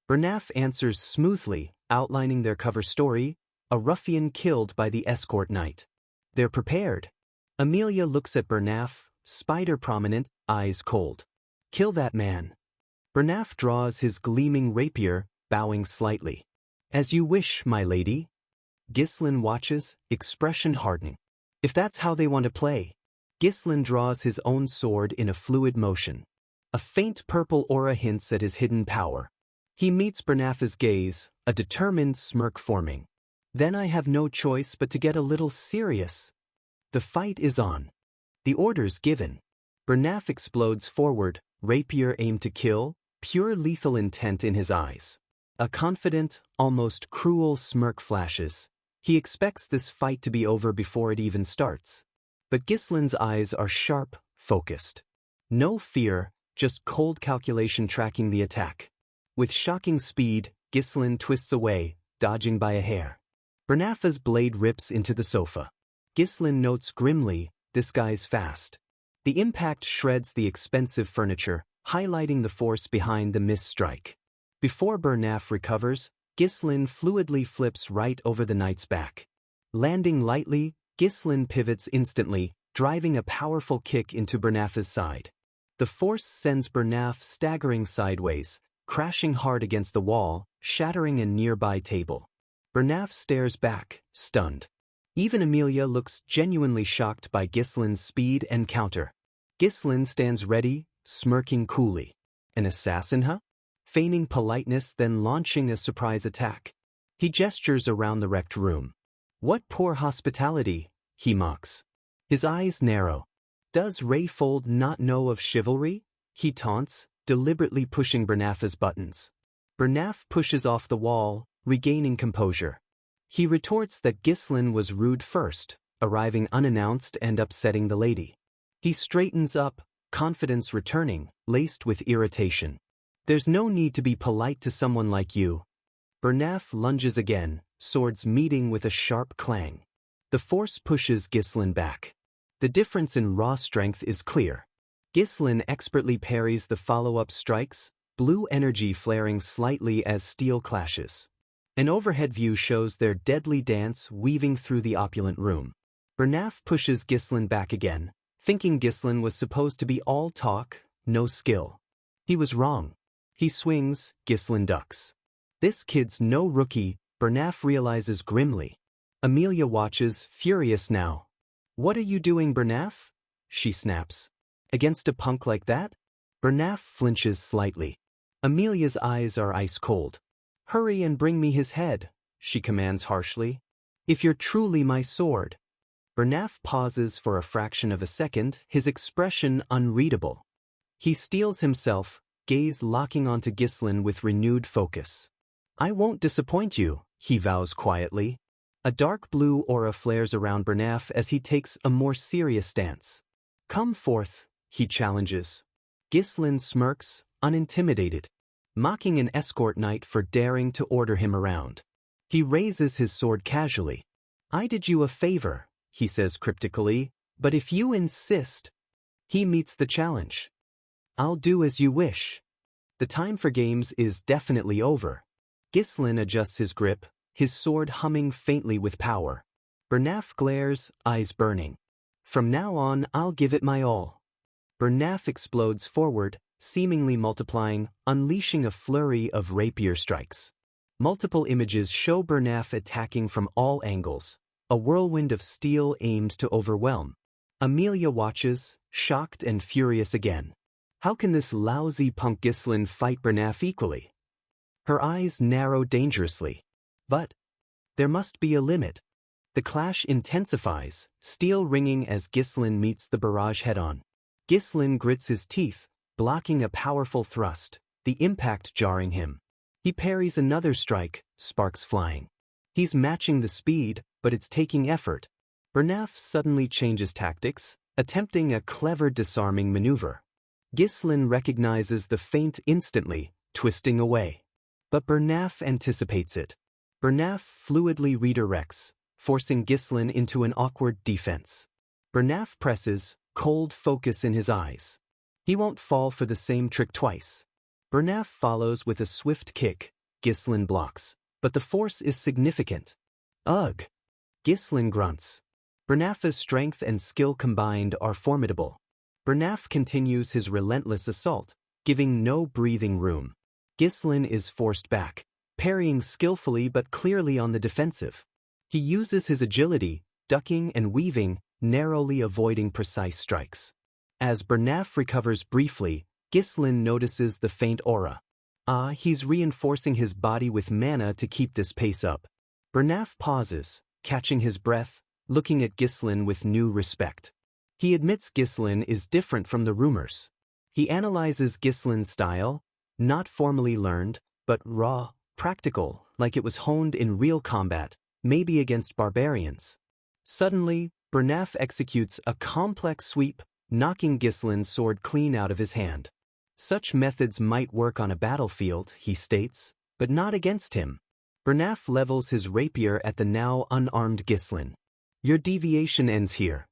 Bernaf answers smoothly, outlining their cover story, a ruffian killed by the escort knight. They're prepared. Amelia looks at Bernaf, spider prominent, eyes cold. Kill that man. Bernaf draws his gleaming rapier, bowing slightly. As you wish, my lady. Ghislain watches, expression hardening. If that's how they want to play. Ghislain draws his own sword in a fluid motion. A faint purple aura hints at his hidden power. He meets Bernaf's gaze, a determined smirk forming. Then I have no choice but to get a little serious. The fight is on. The order's given. Bernaf explodes forward, rapier aimed to kill, pure lethal intent in his eyes. A confident, almost cruel smirk flashes. He expects this fight to be over before it even starts. But Ghislain's eyes are sharp, focused. No fear, just cold calculation tracking the attack. With shocking speed, Ghislain twists away, dodging by a hair. Bernaf's blade rips into the sofa. Ghislain notes grimly, this guy's fast. The impact shreds the expensive furniture, highlighting the force behind the missed strike. Before Bernaf recovers, Ghislain fluidly flips right over the knight's back. Landing lightly, Ghislain pivots instantly, driving a powerful kick into Bernaf's side. The force sends Bernaf staggering sideways, crashing hard against the wall, shattering a nearby table. Bernaf stares back, stunned. Even Amelia looks genuinely shocked by Ghislain's speed and counter. Ghislain stands ready, smirking coolly. An assassin, huh? Feigning politeness, then launching a surprise attack. He gestures around the wrecked room. What poor hospitality, he mocks. His eyes narrow. Does Rayfold not know of chivalry? He taunts, deliberately pushing Bernaf's buttons. Bernaf pushes off the wall, regaining composure. He retorts that Ghislain was rude first, arriving unannounced and upsetting the lady. He straightens up, confidence returning, laced with irritation. There's no need to be polite to someone like you. Bernaf lunges again, swords meeting with a sharp clang. The force pushes Ghislain back. The difference in raw strength is clear. Ghislain expertly parries the follow-up strikes, blue energy flaring slightly as steel clashes. An overhead view shows their deadly dance weaving through the opulent room. Bernaf pushes Ghislain back again, thinking Ghislain was supposed to be all talk, no skill. He was wrong. He swings, Ghislain ducks. This kid's no rookie, Bernaf realizes grimly. Amelia watches, furious now. What are you doing, Bernaf? She snaps. Against a punk like that? Bernaf flinches slightly. Amelia's eyes are ice cold. Hurry and bring me his head, she commands harshly. If you're truly my sword. Bernaf pauses for a fraction of a second, his expression unreadable. He steels himself, gaze locking onto Ghislain with renewed focus. I won't disappoint you, he vows quietly. A dark blue aura flares around Bernaf as he takes a more serious stance. Come forth, he challenges. Ghislain smirks, unintimidated, mocking an escort knight for daring to order him around. He raises his sword casually. I did you a favor, he says cryptically, but if you insist. He meets the challenge. I'll do as you wish. The time for games is definitely over. Ghislain adjusts his grip, his sword humming faintly with power. Bernaf glares, eyes burning. From now on, I'll give it my all. Bernaf explodes forward, seemingly multiplying, unleashing a flurry of rapier strikes. Multiple images show Bernaf attacking from all angles, a whirlwind of steel aimed to overwhelm. Amelia watches, shocked and furious again. How can this lousy punk Ghislain fight Bernaf equally? Her eyes narrow dangerously. But there must be a limit. The clash intensifies, steel ringing as Ghislain meets the barrage head-on. Ghislain grits his teeth, blocking a powerful thrust, the impact jarring him. He parries another strike, sparks flying. He's matching the speed, but it's taking effort. Bernaf suddenly changes tactics, attempting a clever disarming maneuver. Ghislain recognizes the feint instantly, twisting away. But Bernaf anticipates it. Bernaf fluidly redirects, forcing Ghislain into an awkward defense. Bernaf presses, cold focus in his eyes. He won't fall for the same trick twice. Bernaf follows with a swift kick. Ghislain blocks, but the force is significant. Ugh! Ghislain grunts. Bernaf's strength and skill combined are formidable. Bernaf continues his relentless assault, giving no breathing room. Ghislain is forced back, parrying skillfully but clearly on the defensive. He uses his agility, ducking and weaving, narrowly avoiding precise strikes. As Bernaf recovers briefly, Ghislain notices the faint aura. He's reinforcing his body with mana to keep this pace up. Bernaf pauses, catching his breath, looking at Ghislain with new respect. He admits Ghislain is different from the rumors. He analyzes Ghislain's style, not formally learned, but raw, practical, like it was honed in real combat, maybe against barbarians. Suddenly, Bernaf executes a complex sweep, knocking Ghislain's sword clean out of his hand. Such methods might work on a battlefield, he states, but not against him. Bernaf levels his rapier at the now unarmed Ghislain. Your deviation ends here.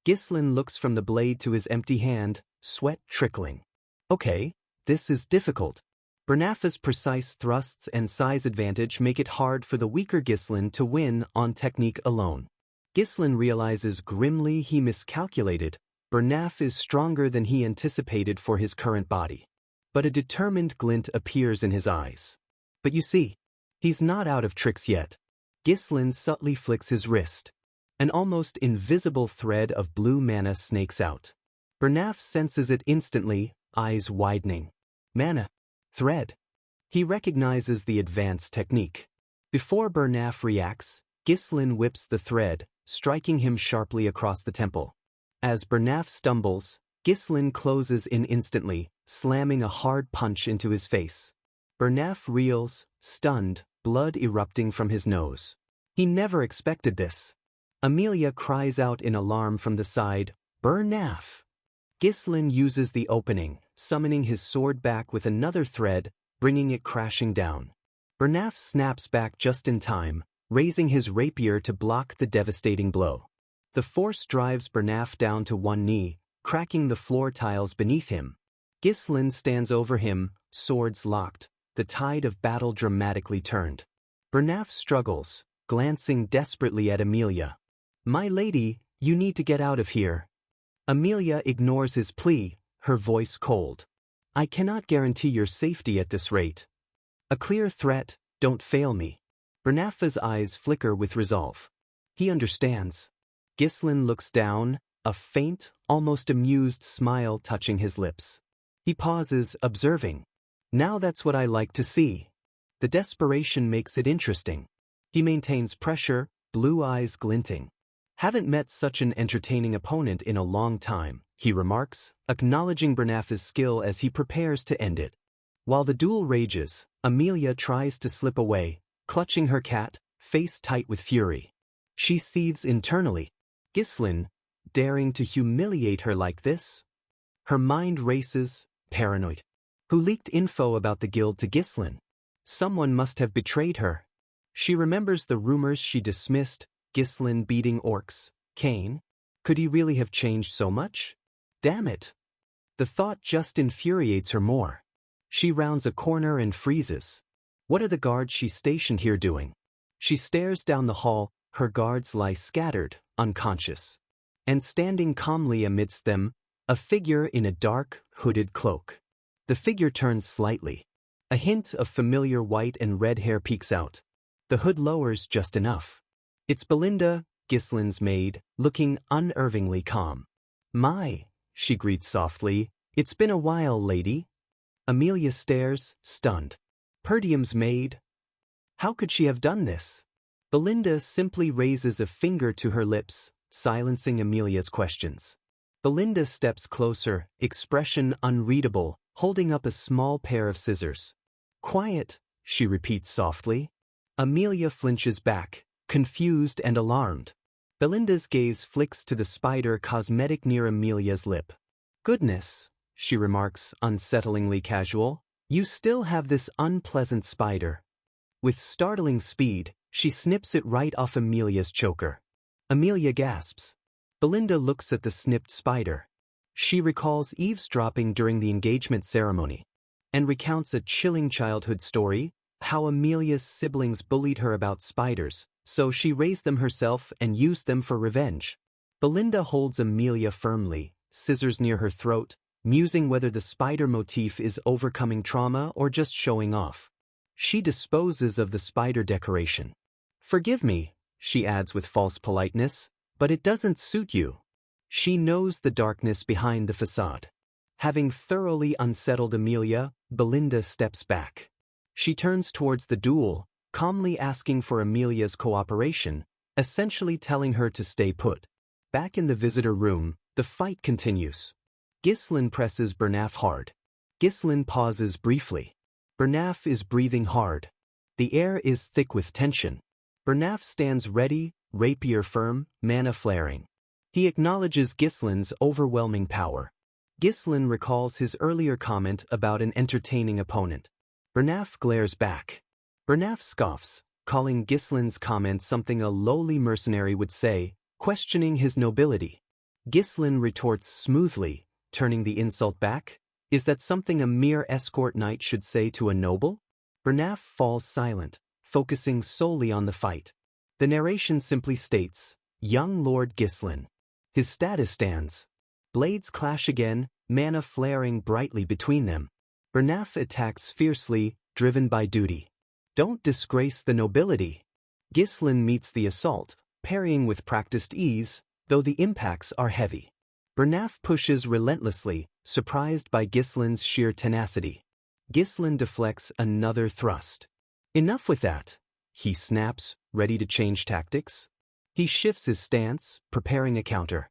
Ghislain looks from the blade to his empty hand, sweat trickling. Okay, this is difficult. Bernaf's precise thrusts and size advantage make it hard for the weaker Ghislain to win on technique alone. Ghislain realizes grimly he miscalculated. Bernaf is stronger than he anticipated for his current body. But a determined glint appears in his eyes. But you see, he's not out of tricks yet. Ghislain subtly flicks his wrist. An almost invisible thread of blue mana snakes out. Bernaf senses it instantly, eyes widening. Mana. Thread. He recognizes the advanced technique. Before Bernaf reacts, Ghislain whips the thread, striking him sharply across the temple. As Bernaf stumbles, Ghislain closes in instantly, slamming a hard punch into his face. Bernaf reels, stunned, blood erupting from his nose. He never expected this. Amelia cries out in alarm from the side, Bernaf! Ghislain uses the opening, summoning his sword back with another thread, bringing it crashing down. Bernaf snaps back just in time, raising his rapier to block the devastating blow. The force drives Bernaf down to one knee, cracking the floor tiles beneath him. Ghislain stands over him, swords locked, the tide of battle dramatically turned. Bernaf struggles, glancing desperately at Amelia. My lady, you need to get out of here. Amelia ignores his plea, her voice cold. I cannot guarantee your safety at this rate. A clear threat, don't fail me. Bernaf's eyes flicker with resolve. He understands. Ghislain looks down, a faint, almost amused smile touching his lips. He pauses, observing. Now that's what I like to see. The desperation makes it interesting. He maintains pressure, blue eyes glinting. Haven't met such an entertaining opponent in a long time, he remarks, acknowledging Bernaf's skill as he prepares to end it. While the duel rages, Amelia tries to slip away, clutching her cat, face tight with fury. She seethes internally. Ghislain, daring to humiliate her like this? Her mind races, paranoid. Who leaked info about the guild to Ghislain? Someone must have betrayed her. She remembers the rumors she dismissed, Ghislain beating orcs. Cain? Could he really have changed so much? Damn it! The thought just infuriates her more. She rounds a corner and freezes. What are the guards she stationed here doing? She stares down the hall, her guards lie scattered, unconscious. And standing calmly amidst them, a figure in a dark, hooded cloak. The figure turns slightly. A hint of familiar white and red hair peeks out. The hood lowers just enough. It's Belinda, Gislin's maid, looking unnervingly calm. "My," she greets softly, "it's been a while, lady." Amelia stares, stunned. Perdium's maid? How could she have done this? Belinda simply raises a finger to her lips, silencing Amelia's questions. Belinda steps closer, expression unreadable, holding up a small pair of scissors. "Quiet," she repeats softly. Amelia flinches back, confused and alarmed. Belinda's gaze flicks to the spider cosmetic near Amelia's lip. "Goodness," she remarks, unsettlingly casual, "you still have this unpleasant spider." With startling speed, she snips it right off Amelia's choker. Amelia gasps. Belinda looks at the snipped spider. She recalls eavesdropping during the engagement ceremony and recounts a chilling childhood story, how Amelia's siblings bullied her about spiders, so she raised them herself and used them for revenge. Belinda holds Amelia firmly, scissors near her throat, musing whether the spider motif is overcoming trauma or just showing off. She disposes of the spider decoration. "Forgive me," she adds with false politeness, "but it doesn't suit you." She knows the darkness behind the facade. Having thoroughly unsettled Amelia, Belinda steps back. She turns towards the duel, calmly asking for Amelia's cooperation, essentially telling her to stay put. Back in the visitor room, the fight continues. Gislin presses Bernaf hard. Gislin pauses briefly. Bernaf is breathing hard. The air is thick with tension. Bernaf stands ready, rapier firm, mana flaring. He acknowledges Gislin's overwhelming power. Gislin recalls his earlier comment about an entertaining opponent. Bernaf glares back. Bernaf scoffs, calling Gislin's comment something a lowly mercenary would say, questioning his nobility. Gislin retorts smoothly, turning the insult back. "Is that something a mere escort knight should say to a noble?" Bernaf falls silent, focusing solely on the fight. The narration simply states, "Young Lord Gislin." His status stands. Blades clash again, mana flaring brightly between them. Bernaf attacks fiercely, driven by duty. "Don't disgrace the nobility." Gislin meets the assault, parrying with practiced ease, though the impacts are heavy. Bernaf pushes relentlessly, surprised by Gislin's sheer tenacity. Gislin deflects another thrust. "Enough with that," he snaps, ready to change tactics. He shifts his stance, preparing a counter.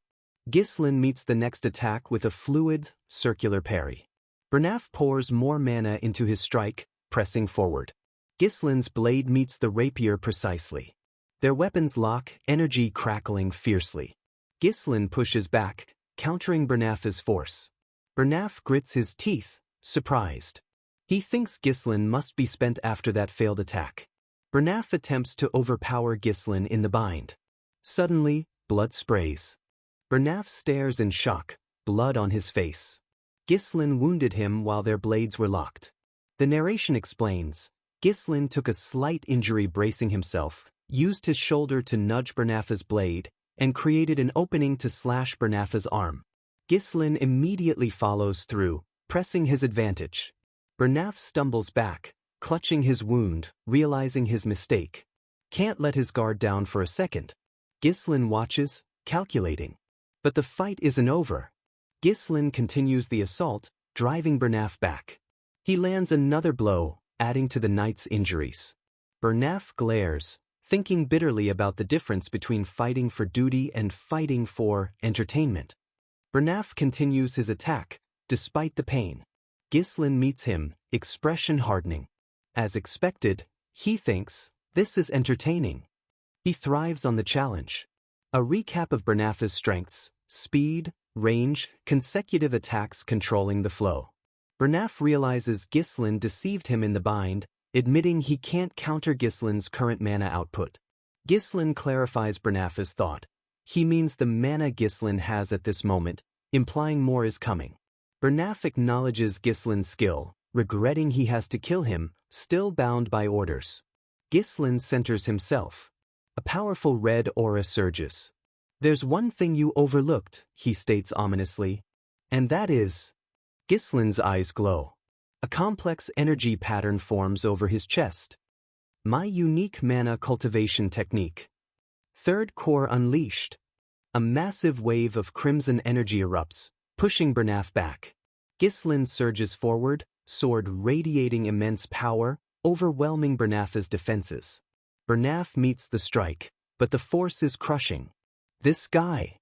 Gislin meets the next attack with a fluid, circular parry. Bernaf pours more mana into his strike, pressing forward. Gislin's blade meets the rapier precisely. Their weapons lock, energy crackling fiercely. Gislin pushes back, countering Bernaf's force. Bernaf grits his teeth, surprised. He thinks Gislin must be spent after that failed attack. Bernaf attempts to overpower Gislin in the bind. Suddenly, blood sprays. Bernaf stares in shock, blood on his face. Gislin wounded him while their blades were locked. The narration explains, Gislin took a slight injury bracing himself, used his shoulder to nudge Bernaf's blade, and created an opening to slash Bernaf's arm. Gislin immediately follows through, pressing his advantage. Bernaf stumbles back, clutching his wound, realizing his mistake. Can't let his guard down for a second. Gislin watches, calculating. But the fight isn't over. Gislin continues the assault, driving Bernaf back. He lands another blow, adding to the knight's injuries. Bernaf glares, thinking bitterly about the difference between fighting for duty and fighting for entertainment. Bernaf continues his attack, despite the pain. Gislin meets him, expression hardening. As expected, he thinks, this is entertaining. He thrives on the challenge. A recap of Bernaf's strengths, speed, range, consecutive attacks controlling the flow. Bernaf realizes Gislin deceived him in the bind, admitting he can't counter Gislin's current mana output. Gislin clarifies Bernaf's thought. He means the mana Gislin has at this moment, implying more is coming. Bernaf acknowledges Gislin's skill, regretting he has to kill him, still bound by orders. Gislin centers himself. A powerful red aura surges. "There's one thing you overlooked," he states ominously. "And that is..." Gislin's eyes glow. A complex energy pattern forms over his chest. "My unique mana cultivation technique." Third core unleashed. A massive wave of crimson energy erupts, pushing Bernaf back. Ghislain surges forward, sword radiating immense power, overwhelming Bernaf's defenses. Bernaf meets the strike, but the force is crushing. This guy.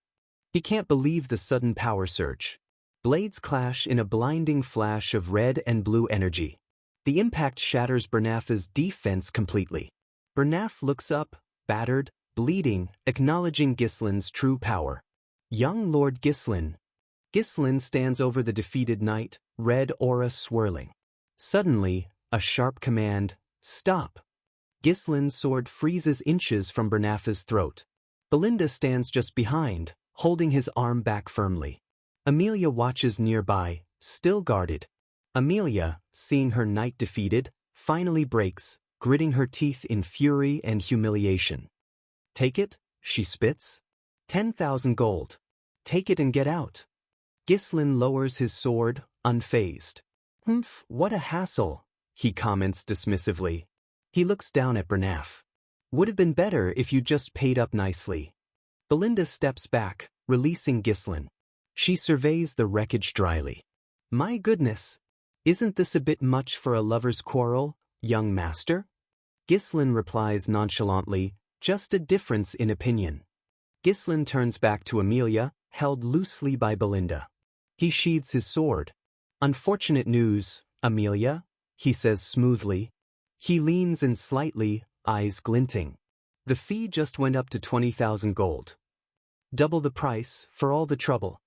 He can't believe the sudden power surge. Blades clash in a blinding flash of red and blue energy. The impact shatters Bernaf's defense completely. Bernaf looks up, battered, bleeding, acknowledging Ghislain's true power. Young Lord Ghislain. Ghislain stands over the defeated knight, red aura swirling. Suddenly, a sharp command, stop. Ghislain's sword freezes inches from Bernaf's throat. Belinda stands just behind, holding his arm back firmly. Amelia watches nearby, still guarded. Amelia, seeing her knight defeated, finally breaks, gritting her teeth in fury and humiliation. Take it, she spits. 10,000 gold. Take it and get out. Ghislain lowers his sword, unfazed. Humph, what a hassle, he comments dismissively. He looks down at Bernaf. Would have been better if you just paid up nicely. Belinda steps back, releasing Ghislain. She surveys the wreckage dryly. My goodness, isn't this a bit much for a lover's quarrel, young master? Ghislain replies nonchalantly, just a difference in opinion. Ghislain turns back to Amelia, held loosely by Belinda. He sheathes his sword. Unfortunate news, Amelia, he says smoothly. He leans in slightly, eyes glinting. The fee just went up to 20,000 gold. Double the price, for all the trouble.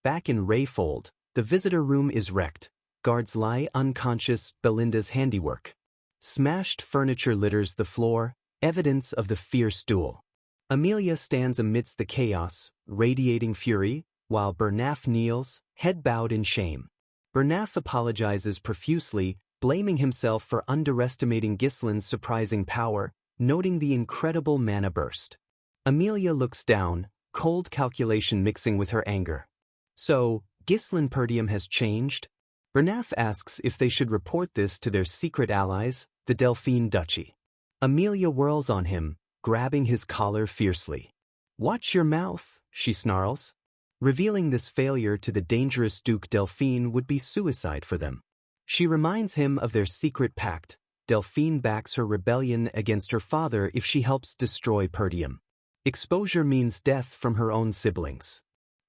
Back in Rayfold, the visitor room is wrecked. Guards lie unconscious, Belinda's handiwork. Smashed furniture litters the floor, evidence of the fierce duel. Amelia stands amidst the chaos, radiating fury, while Bernaf kneels, head bowed in shame. Bernaf apologizes profusely, blaming himself for underestimating Ghislain's surprising power, noting the incredible mana burst. Amelia looks down, cold calculation mixing with her anger. So, Ghislain Perdium has changed? Bernaf asks if they should report this to their secret allies, the Delphine Duchy. Amelia whirls on him, grabbing his collar fiercely. Watch your mouth, she snarls. Revealing this failure to the dangerous Duke Delphine would be suicide for them. She reminds him of their secret pact. Delphine backs her rebellion against her father if she helps destroy Perdium. Exposure means death from her own siblings.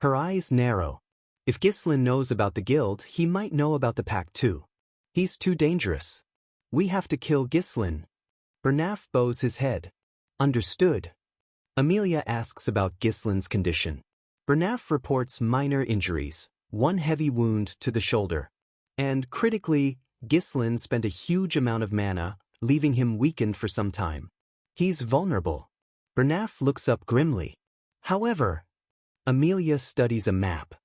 Her eyes narrow. If Ghislain knows about the guild, he might know about the pact too. He's too dangerous. We have to kill Ghislain. Bernaf bows his head. Understood. Amelia asks about Ghislain's condition. Bernaf reports minor injuries, one heavy wound to the shoulder. And, critically, Ghislain spent a huge amount of mana, leaving him weakened for some time. He's vulnerable. Bernaf looks up grimly. However, Amelia studies a map.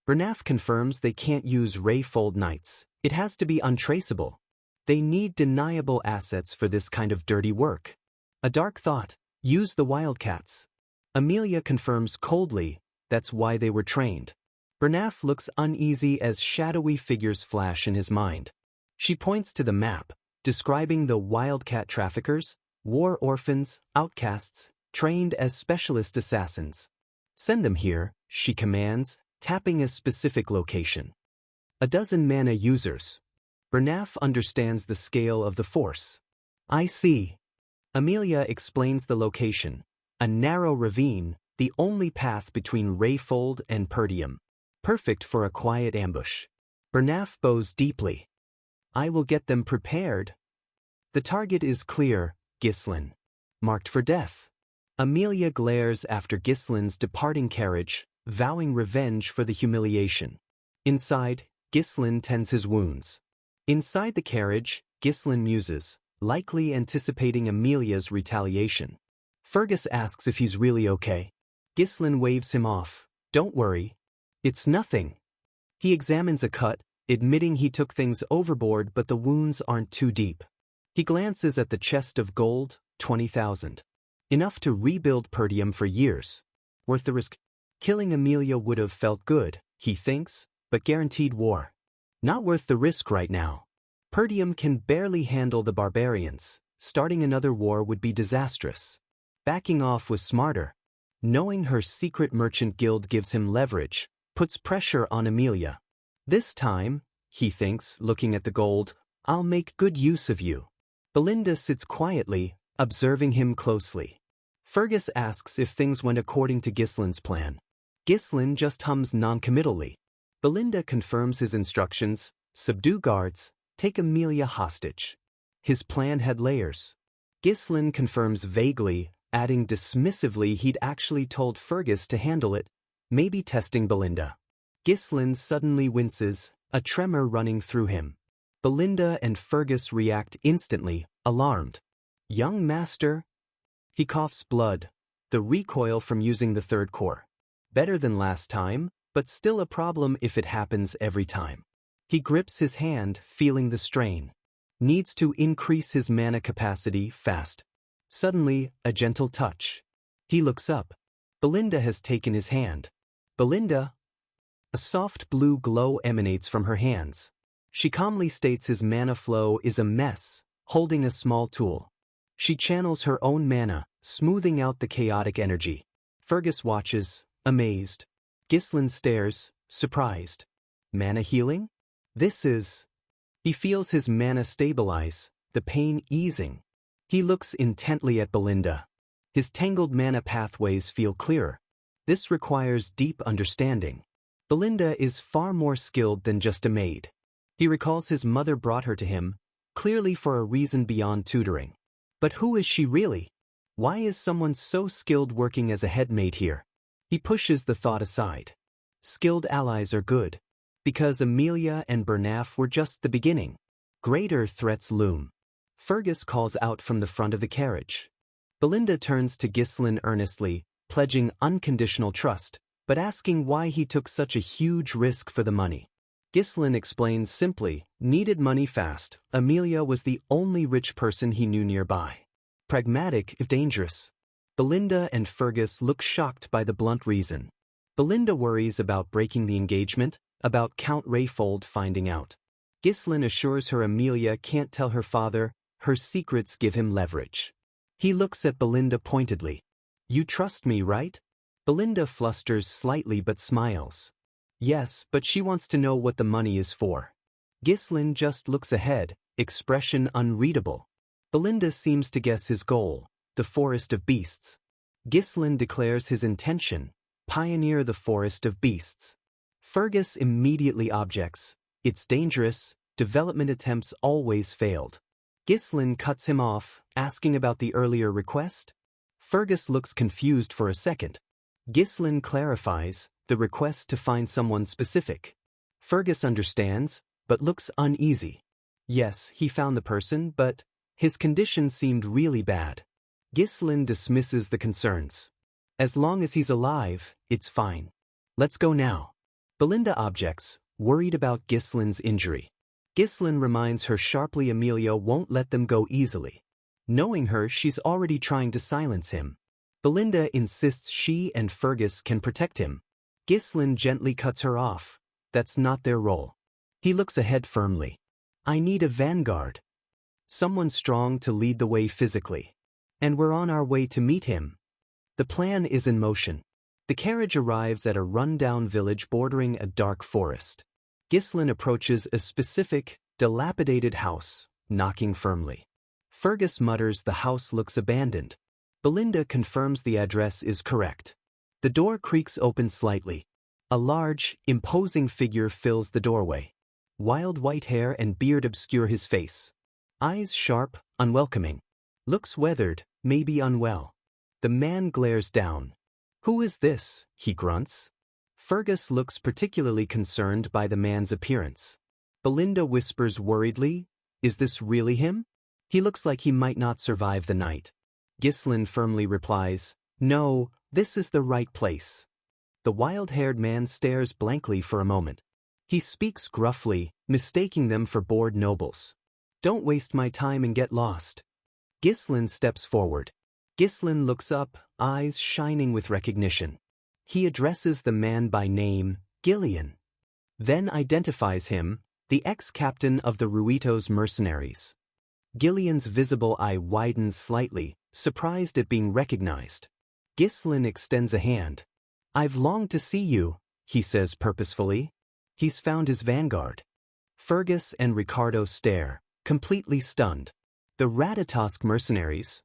Bernaf confirms they can't use Rayfold Knights. It has to be untraceable. They need deniable assets for this kind of dirty work. A dark thought, use the Wildcats. Amelia confirms coldly, that's why they were trained. Bernaf looks uneasy as shadowy figures flash in his mind. She points to the map, describing the Wildcat traffickers, war orphans, outcasts, trained as specialist assassins. Send them here, she commands, tapping a specific location. A dozen mana users. Bernaf understands the scale of the force. I see. Amelia explains the location. A narrow ravine, the only path between Rayfold and Perdium. Perfect for a quiet ambush. Bernaf bows deeply. I will get them prepared. The target is clear, Ghislain. Marked for death. Amelia glares after Ghislain's departing carriage, vowing revenge for the humiliation. Inside, Ghislain tends his wounds. Inside the carriage, Ghislain muses, likely anticipating Amelia's retaliation. Fergus asks if he's really okay. Ghislain waves him off. Don't worry. It's nothing. He examines a cut, admitting he took things overboard but the wounds aren't too deep. He glances at the chest of gold, 20,000. Enough to rebuild Perdium for years. Worth the risk. Killing Amelia would have felt good, he thinks, but guaranteed war. Not worth the risk right now. Perdium can barely handle the barbarians. Starting another war would be disastrous. Backing off was smarter. Knowing her secret merchant guild gives him leverage, puts pressure on Amelia. This time, he thinks, looking at the gold, I'll make good use of you. Belinda sits quietly, observing him closely. Fergus asks if things went according to Ghislaine's plan. Ghislaine just hums noncommittally. Belinda confirms his instructions: subdue guards, take Amelia hostage. His plan had layers. Ghislaine confirms vaguely, adding dismissively he'd actually told Fergus to handle it, maybe testing Belinda. Ghislaine suddenly winces, a tremor running through him. Belinda and Fergus react instantly, alarmed. Young master? He coughs blood, the recoil from using the third core. Better than last time, but still a problem if it happens every time. He grips his hand, feeling the strain. Needs to increase his mana capacity fast. Suddenly, a gentle touch. He looks up. Belinda has taken his hand. Belinda? A soft blue glow emanates from her hands. She calmly states his mana flow is a mess, holding a small tool. She channels her own mana, smoothing out the chaotic energy. Fergus watches, amazed. Ghislaine stares, surprised. Mana healing? This is... He feels his mana stabilize, the pain easing. He looks intently at Belinda. His tangled mana pathways feel clearer. This requires deep understanding. Belinda is far more skilled than just a maid. He recalls his mother brought her to him, clearly for a reason beyond tutoring. But who is she really? Why is someone so skilled working as a headmaid here? He pushes the thought aside. Skilled allies are good. Because Amelia and Bernaf were just the beginning. Greater threats loom. Fergus calls out from the front of the carriage. Belinda turns to Ghislaine earnestly, pledging unconditional trust, but asking why he took such a huge risk for the money. Ghislaine explains simply, needed money fast. Amelia was the only rich person he knew nearby. Pragmatic if dangerous. Belinda and Fergus look shocked by the blunt reason. Belinda worries about breaking the engagement, about Count Rayfold finding out. Ghislaine assures her Amelia can't tell her father, her secrets give him leverage. He looks at Belinda pointedly. You trust me, right? Belinda flusters slightly but smiles. Yes, but she wants to know what the money is for. Ghislaine just looks ahead, expression unreadable. Belinda seems to guess his goal, the forest of beasts. Ghislaine declares his intention, pioneer the forest of beasts. Fergus immediately objects. It's dangerous, development attempts always failed. Ghislaine cuts him off, asking about the earlier request. Fergus looks confused for a second. Ghislaine clarifies, the request to find someone specific. Fergus understands, but looks uneasy. Yes, he found the person, but his condition seemed really bad. Ghislaine dismisses the concerns. As long as he's alive, it's fine. Let's go now. Belinda objects, worried about Ghislaine's injury. Ghislaine reminds her sharply Amelia won't let them go easily. Knowing her, she's already trying to silence him. Belinda insists she and Fergus can protect him. Ghislaine gently cuts her off. That's not their role. He looks ahead firmly. I need a vanguard. Someone strong to lead the way physically. And we're on our way to meet him. The plan is in motion. The carriage arrives at a run-down village bordering a dark forest. Ghislaine approaches a specific, dilapidated house, knocking firmly. Fergus mutters the house looks abandoned. Belinda confirms the address is correct. The door creaks open slightly. A large, imposing figure fills the doorway. Wild white hair and beard obscure his face. Eyes sharp, unwelcoming. Looks weathered, maybe unwell. The man glares down. Who is this? He grunts. Fergus looks particularly concerned by the man's appearance. Belinda whispers worriedly, is this really him? He looks like he might not survive the night. Ghislaine firmly replies, no, this is the right place. The wild-haired man stares blankly for a moment. He speaks gruffly, mistaking them for bored nobles. Don't waste my time and get lost. Ghislaine steps forward. Ghislaine looks up, eyes shining with recognition. He addresses the man by name, Gillian. Then identifies him, the ex-captain of the Ruito's mercenaries. Gillian's visible eye widens slightly, surprised at being recognized. Ghislain extends a hand. "I've longed to see you," he says purposefully. He's found his vanguard. Fergus and Ricardo stare, completely stunned. The Ratatosk Mercenaries?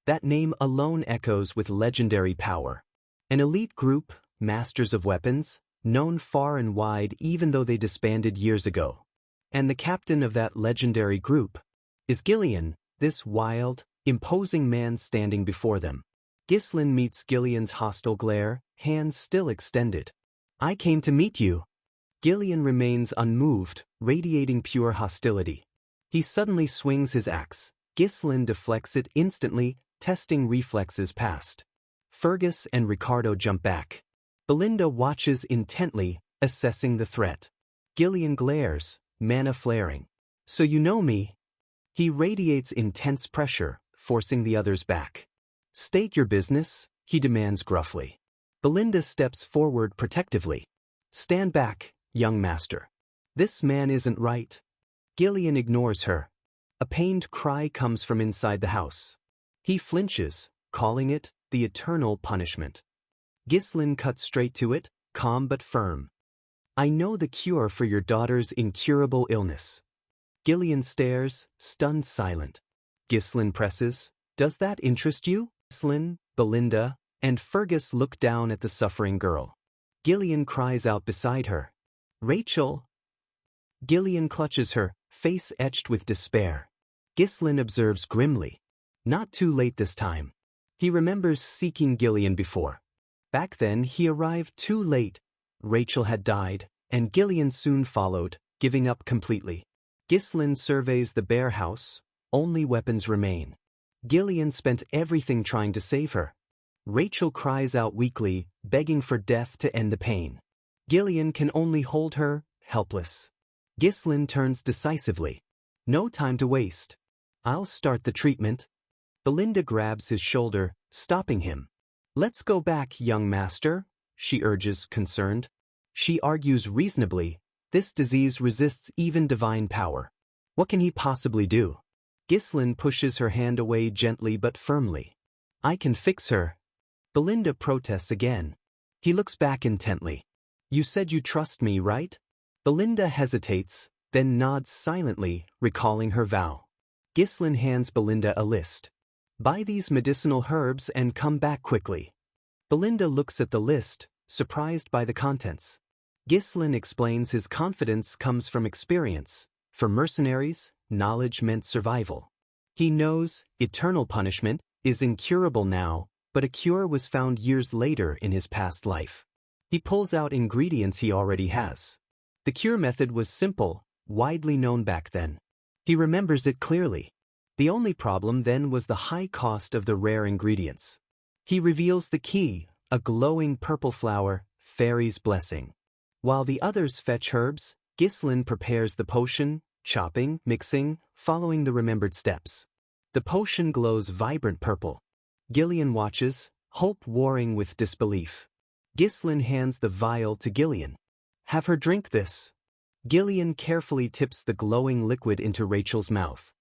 That name alone echoes with legendary power. An elite group, masters of weapons, known far and wide even though they disbanded years ago. And the captain of that legendary group is Gillian, this wild, imposing man standing before them. Ghislain meets Gillian's hostile glare, hands still extended. "I came to meet you." Gillian remains unmoved, radiating pure hostility. He suddenly swings his axe. Ghislain deflects it instantly, testing reflexes past. Fergus and Ricardo jump back. Belinda watches intently, assessing the threat. Gillian glares, mana flaring. "So you know me?" He radiates intense pressure, forcing the others back. "State your business," he demands gruffly. Belinda steps forward protectively. "Stand back, young master. This man isn't right." Gillian ignores her. A pained cry comes from inside the house. He flinches, calling it the eternal punishment. Ghislain cuts straight to it, calm but firm. "I know the cure for your daughter's incurable illness." Gillian stares, stunned silent. Ghislain presses, "Does that interest you?" Ghislain, Belinda, and Fergus look down at the suffering girl. Gillian cries out beside her. "Rachel!" Gillian clutches her, face etched with despair. Ghislain observes grimly. Not too late this time. He remembers seeking Gillian before. Back then he arrived too late. Rachel had died, and Gillian soon followed, giving up completely. Ghislain surveys the bare house. Only weapons remain. Gillian spent everything trying to save her. Rachel cries out weakly, begging for death to end the pain. Gillian can only hold her, helpless. Ghislain turns decisively. "No time to waste. I'll start the treatment." Belinda grabs his shoulder, stopping him. "Let's go back, young master," she urges, concerned. She argues reasonably. This disease resists even divine power. What can he possibly do? Ghislain pushes her hand away gently but firmly. "I can fix her." Belinda protests again. He looks back intently. "You said you trust me, right?" Belinda hesitates, then nods silently, recalling her vow. Ghislain hands Belinda a list. "Buy these medicinal herbs and come back quickly." Belinda looks at the list, surprised by the contents. Ghislain explains his confidence comes from experience. For mercenaries, knowledge meant survival. He knows eternal punishment is incurable now, but a cure was found years later in his past life. He pulls out ingredients he already has. The cure method was simple, widely known back then. He remembers it clearly. The only problem then was the high cost of the rare ingredients. He reveals the key, a glowing purple flower, fairy's blessing. While the others fetch herbs, Ghislain prepares the potion, chopping, mixing, following the remembered steps. The potion glows vibrant purple. Gillian watches, hope warring with disbelief. Ghislain hands the vial to Gillian. "Have her drink this." Gillian carefully tips the glowing liquid into Rachel's mouth.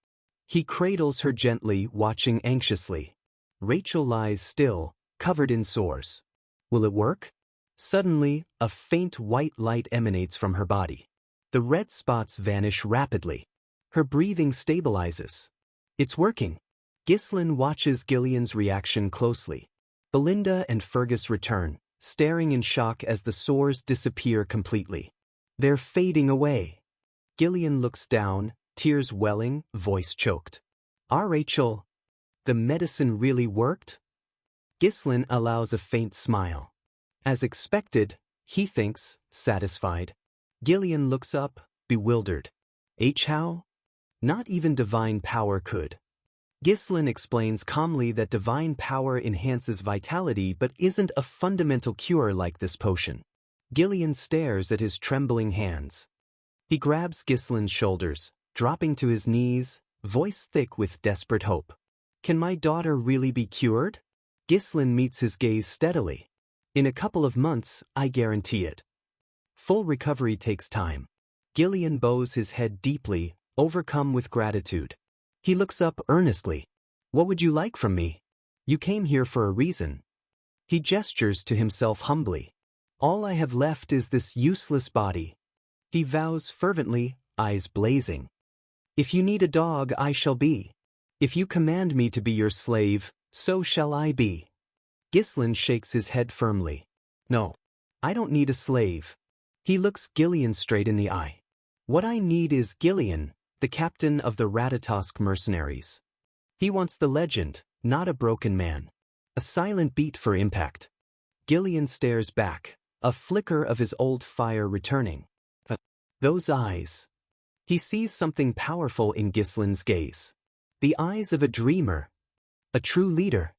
He cradles her gently, watching anxiously. Rachel lies still, covered in sores. Will it work? Suddenly, a faint white light emanates from her body. The red spots vanish rapidly. Her breathing stabilizes. It's working. Ghislain watches Gillian's reaction closely. Belinda and Fergus return, staring in shock as the sores disappear completely. They're fading away. Gillian looks down, tears welling, voice choked. Rachel, the medicine really worked?" Ghislain allows a faint smile. As expected, he thinks, satisfied. Gillian looks up, bewildered. How? Not even divine power could. Ghislain explains calmly that divine power enhances vitality but isn't a fundamental cure like this potion. Gillian stares at his trembling hands. He grabs Ghislain's shoulders, dropping to his knees, voice thick with desperate hope. "Can my daughter really be cured?" Ghislain meets his gaze steadily. "In a couple of months, I guarantee it." Full recovery takes time. Gillian bows his head deeply, overcome with gratitude. He looks up earnestly. What would you like from me? You came here for a reason. He gestures to himself humbly. All I have left is this useless body. He vows fervently, eyes blazing. If you need a dog, I shall be. If you command me to be your slave, so shall I be. Ghislain shakes his head firmly. No, I don't need a slave. He looks Gillian straight in the eye. What I need is Gillian, the captain of the Ratatosk mercenaries. He wants the legend, not a broken man. A silent beat for impact. Gillian stares back, a flicker of his old fire returning. Those eyes. He sees something powerful in Ghislain's gaze. The eyes of a dreamer. A true leader.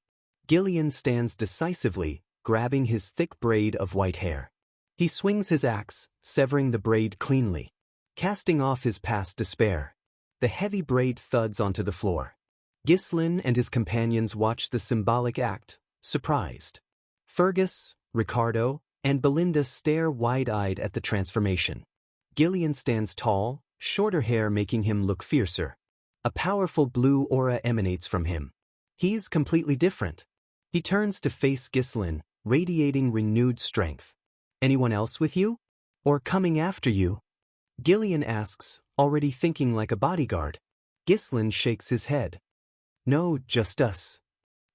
Gillian stands decisively, grabbing his thick braid of white hair. He swings his axe, severing the braid cleanly, casting off his past despair. The heavy braid thuds onto the floor. Ghislain and his companions watch the symbolic act, surprised. Fergus, Ricardo, and Belinda stare wide-eyed at the transformation. Gillian stands tall, shorter hair making him look fiercer. A powerful blue aura emanates from him. He's completely different. He turns to face Ghislain, radiating renewed strength. Anyone else with you? Or coming after you? Gillian asks, already thinking like a bodyguard. Ghislain shakes his head. No, just us.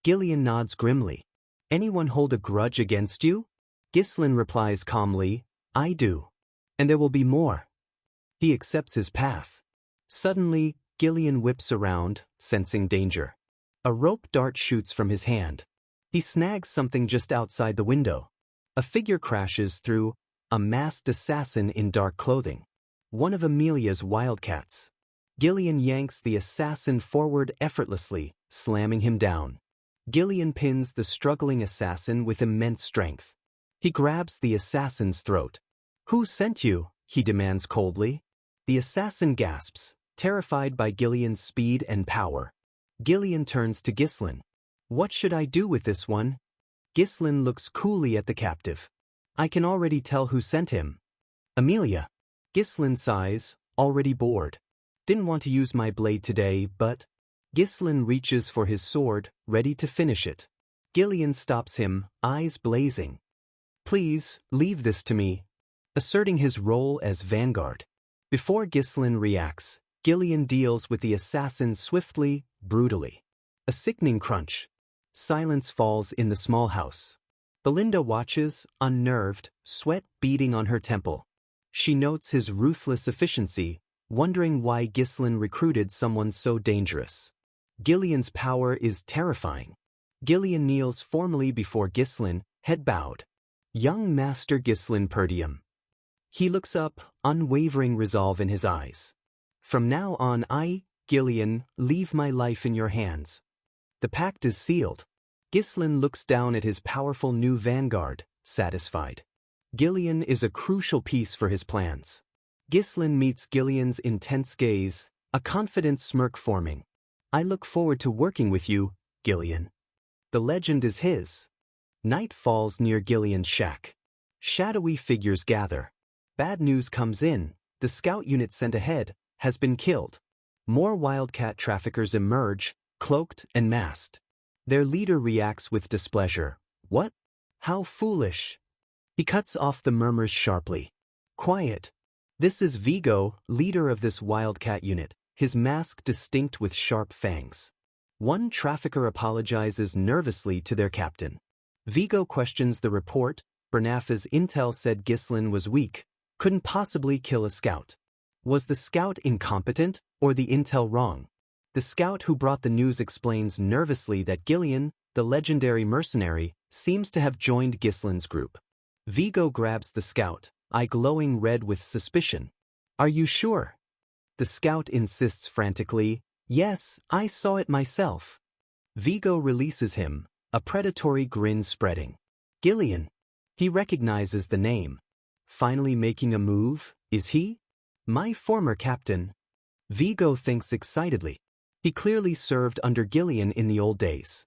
Gillian nods grimly. Anyone hold a grudge against you? Ghislain replies calmly, I do. And there will be more. He accepts his path. Suddenly, Gillian whips around, sensing danger. A rope dart shoots from his hand. He snags something just outside the window. A figure crashes through, a masked assassin in dark clothing. One of Amelia's wildcats. Gillian yanks the assassin forward effortlessly, slamming him down. Gillian pins the struggling assassin with immense strength. He grabs the assassin's throat. Who sent you? He demands coldly. The assassin gasps, terrified by Gillian's speed and power. Gillian turns to Ghislain. What should I do with this one? Ghislain looks coolly at the captive. I can already tell who sent him. Amelia. Ghislain sighs, already bored. Didn't want to use my blade today, but... Ghislain reaches for his sword, ready to finish it. Gillian stops him, eyes blazing. Please, leave this to me. Asserting his role as vanguard. Before Ghislain reacts, Gillian deals with the assassin swiftly, brutally. A sickening crunch. Silence falls in the small house. Belinda watches, unnerved, sweat beading on her temple. She notes his ruthless efficiency, wondering why Ghislain recruited someone so dangerous. Gillian's power is terrifying. Gillian kneels formally before Ghislain, head bowed. Young Master Ghislain Perdium. He looks up, unwavering resolve in his eyes. From now on I, Gillian, leave my life in your hands. The pact is sealed. Ghislain looks down at his powerful new vanguard, satisfied. Gillian is a crucial piece for his plans. Ghislain meets Gillian's intense gaze, a confident smirk forming. I look forward to working with you, Gillian. The legend is his. Night falls near Gillian's shack. Shadowy figures gather. Bad news comes in. The scout unit sent ahead has been killed. More wildcat traffickers emerge, cloaked and masked. Their leader reacts with displeasure. What? How foolish. He cuts off the murmurs sharply. Quiet. This is Vigo, leader of this wildcat unit, his mask distinct with sharp fangs. One trafficker apologizes nervously to their captain. Vigo questions the report. Bernafa's intel said Ghislain was weak, couldn't possibly kill a scout. Was the scout incompetent, or the intel wrong? The scout who brought the news explains nervously that Gillian, the legendary mercenary, seems to have joined Ghislain's group. Vigo grabs the scout, eye glowing red with suspicion. Are you sure? The scout insists frantically, yes, I saw it myself. Vigo releases him, a predatory grin spreading. Gillian. He recognizes the name. Finally making a move, is he? My former captain. Vigo thinks excitedly. He clearly served under Gillian in the old days.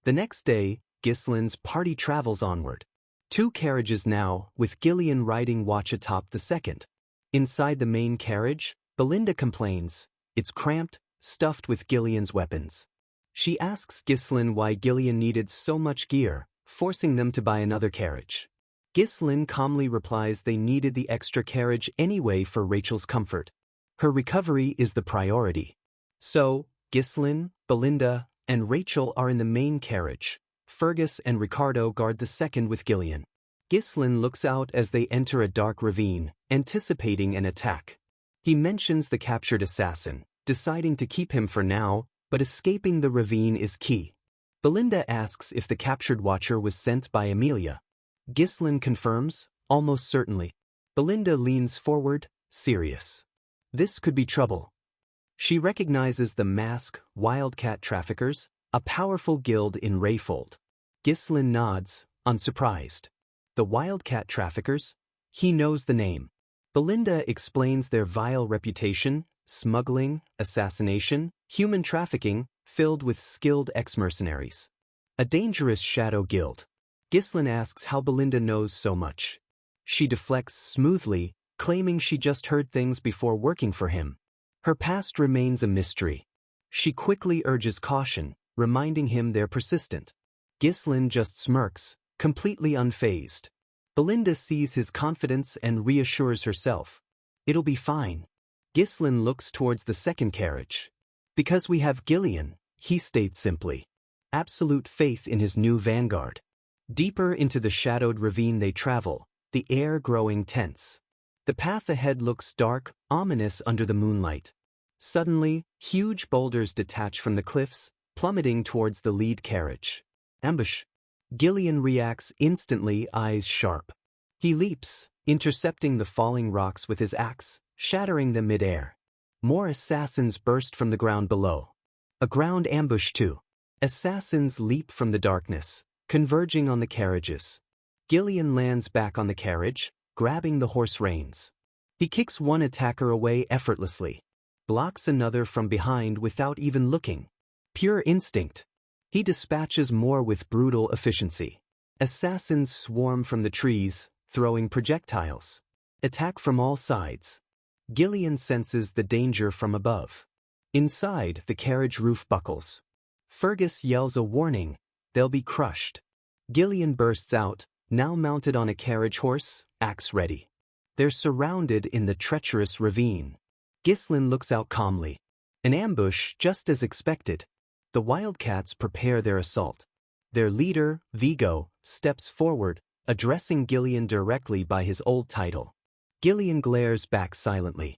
The next day, Ghislain's party travels onward. 2 carriages now, with Gillian riding watch atop the second. Inside the main carriage, Belinda complains, it's cramped, stuffed with Gillian's weapons. She asks Ghislaine why Gillian needed so much gear, forcing them to buy another carriage. Ghislaine calmly replies they needed the extra carriage anyway for Rachel's comfort. Her recovery is the priority. So, Ghislaine, Belinda, and Rachel are in the main carriage. Fergus and Ricardo guard the second with Gillian. Ghislaine looks out as they enter a dark ravine, anticipating an attack. He mentions the captured assassin, deciding to keep him for now, but escaping the ravine is key. Belinda asks if the captured watcher was sent by Amelia. Ghislaine confirms, almost certainly. Belinda leans forward, serious. This could be trouble. She recognizes the masked wildcat traffickers, a powerful guild in Rayfold. Ghislaine nods, unsurprised. The wildcat traffickers? He knows the name. Belinda explains their vile reputation: smuggling, assassination, human trafficking, filled with skilled ex-mercenaries. A dangerous shadow guild. Ghislaine asks how Belinda knows so much. She deflects smoothly, claiming she just heard things before working for him. Her past remains a mystery. She quickly urges caution, reminding him they're persistent. Ghislaine just smirks, completely unfazed. Belinda sees his confidence and reassures herself. It'll be fine. Ghislaine looks towards the second carriage. Because we have Gillian, he states simply. Absolute faith in his new vanguard. Deeper into the shadowed ravine they travel, the air growing tense. The path ahead looks dark, ominous under the moonlight. Suddenly, huge boulders detach from the cliffs, plummeting towards the lead carriage. Ambush. Gillian reacts instantly, eyes sharp. He leaps, intercepting the falling rocks with his axe, shattering them mid-air. More assassins burst from the ground below. A ground ambush too. Assassins leap from the darkness, converging on the carriages. Gillian lands back on the carriage, grabbing the horse reins. He kicks one attacker away effortlessly. Blocks another from behind without even looking. Pure instinct. He dispatches more with brutal efficiency. Assassins swarm from the trees, throwing projectiles. Attack from all sides. Gillian senses the danger from above. Inside, the carriage roof buckles. Fergus yells a warning. They'll be crushed. Gillian bursts out, now mounted on a carriage horse, axe ready. They're surrounded in the treacherous ravine. Ghislaine looks out calmly. An ambush just as expected. The wildcats prepare their assault. Their leader, Vigo, steps forward, addressing Gillian directly by his old title. Gillian glares back silently.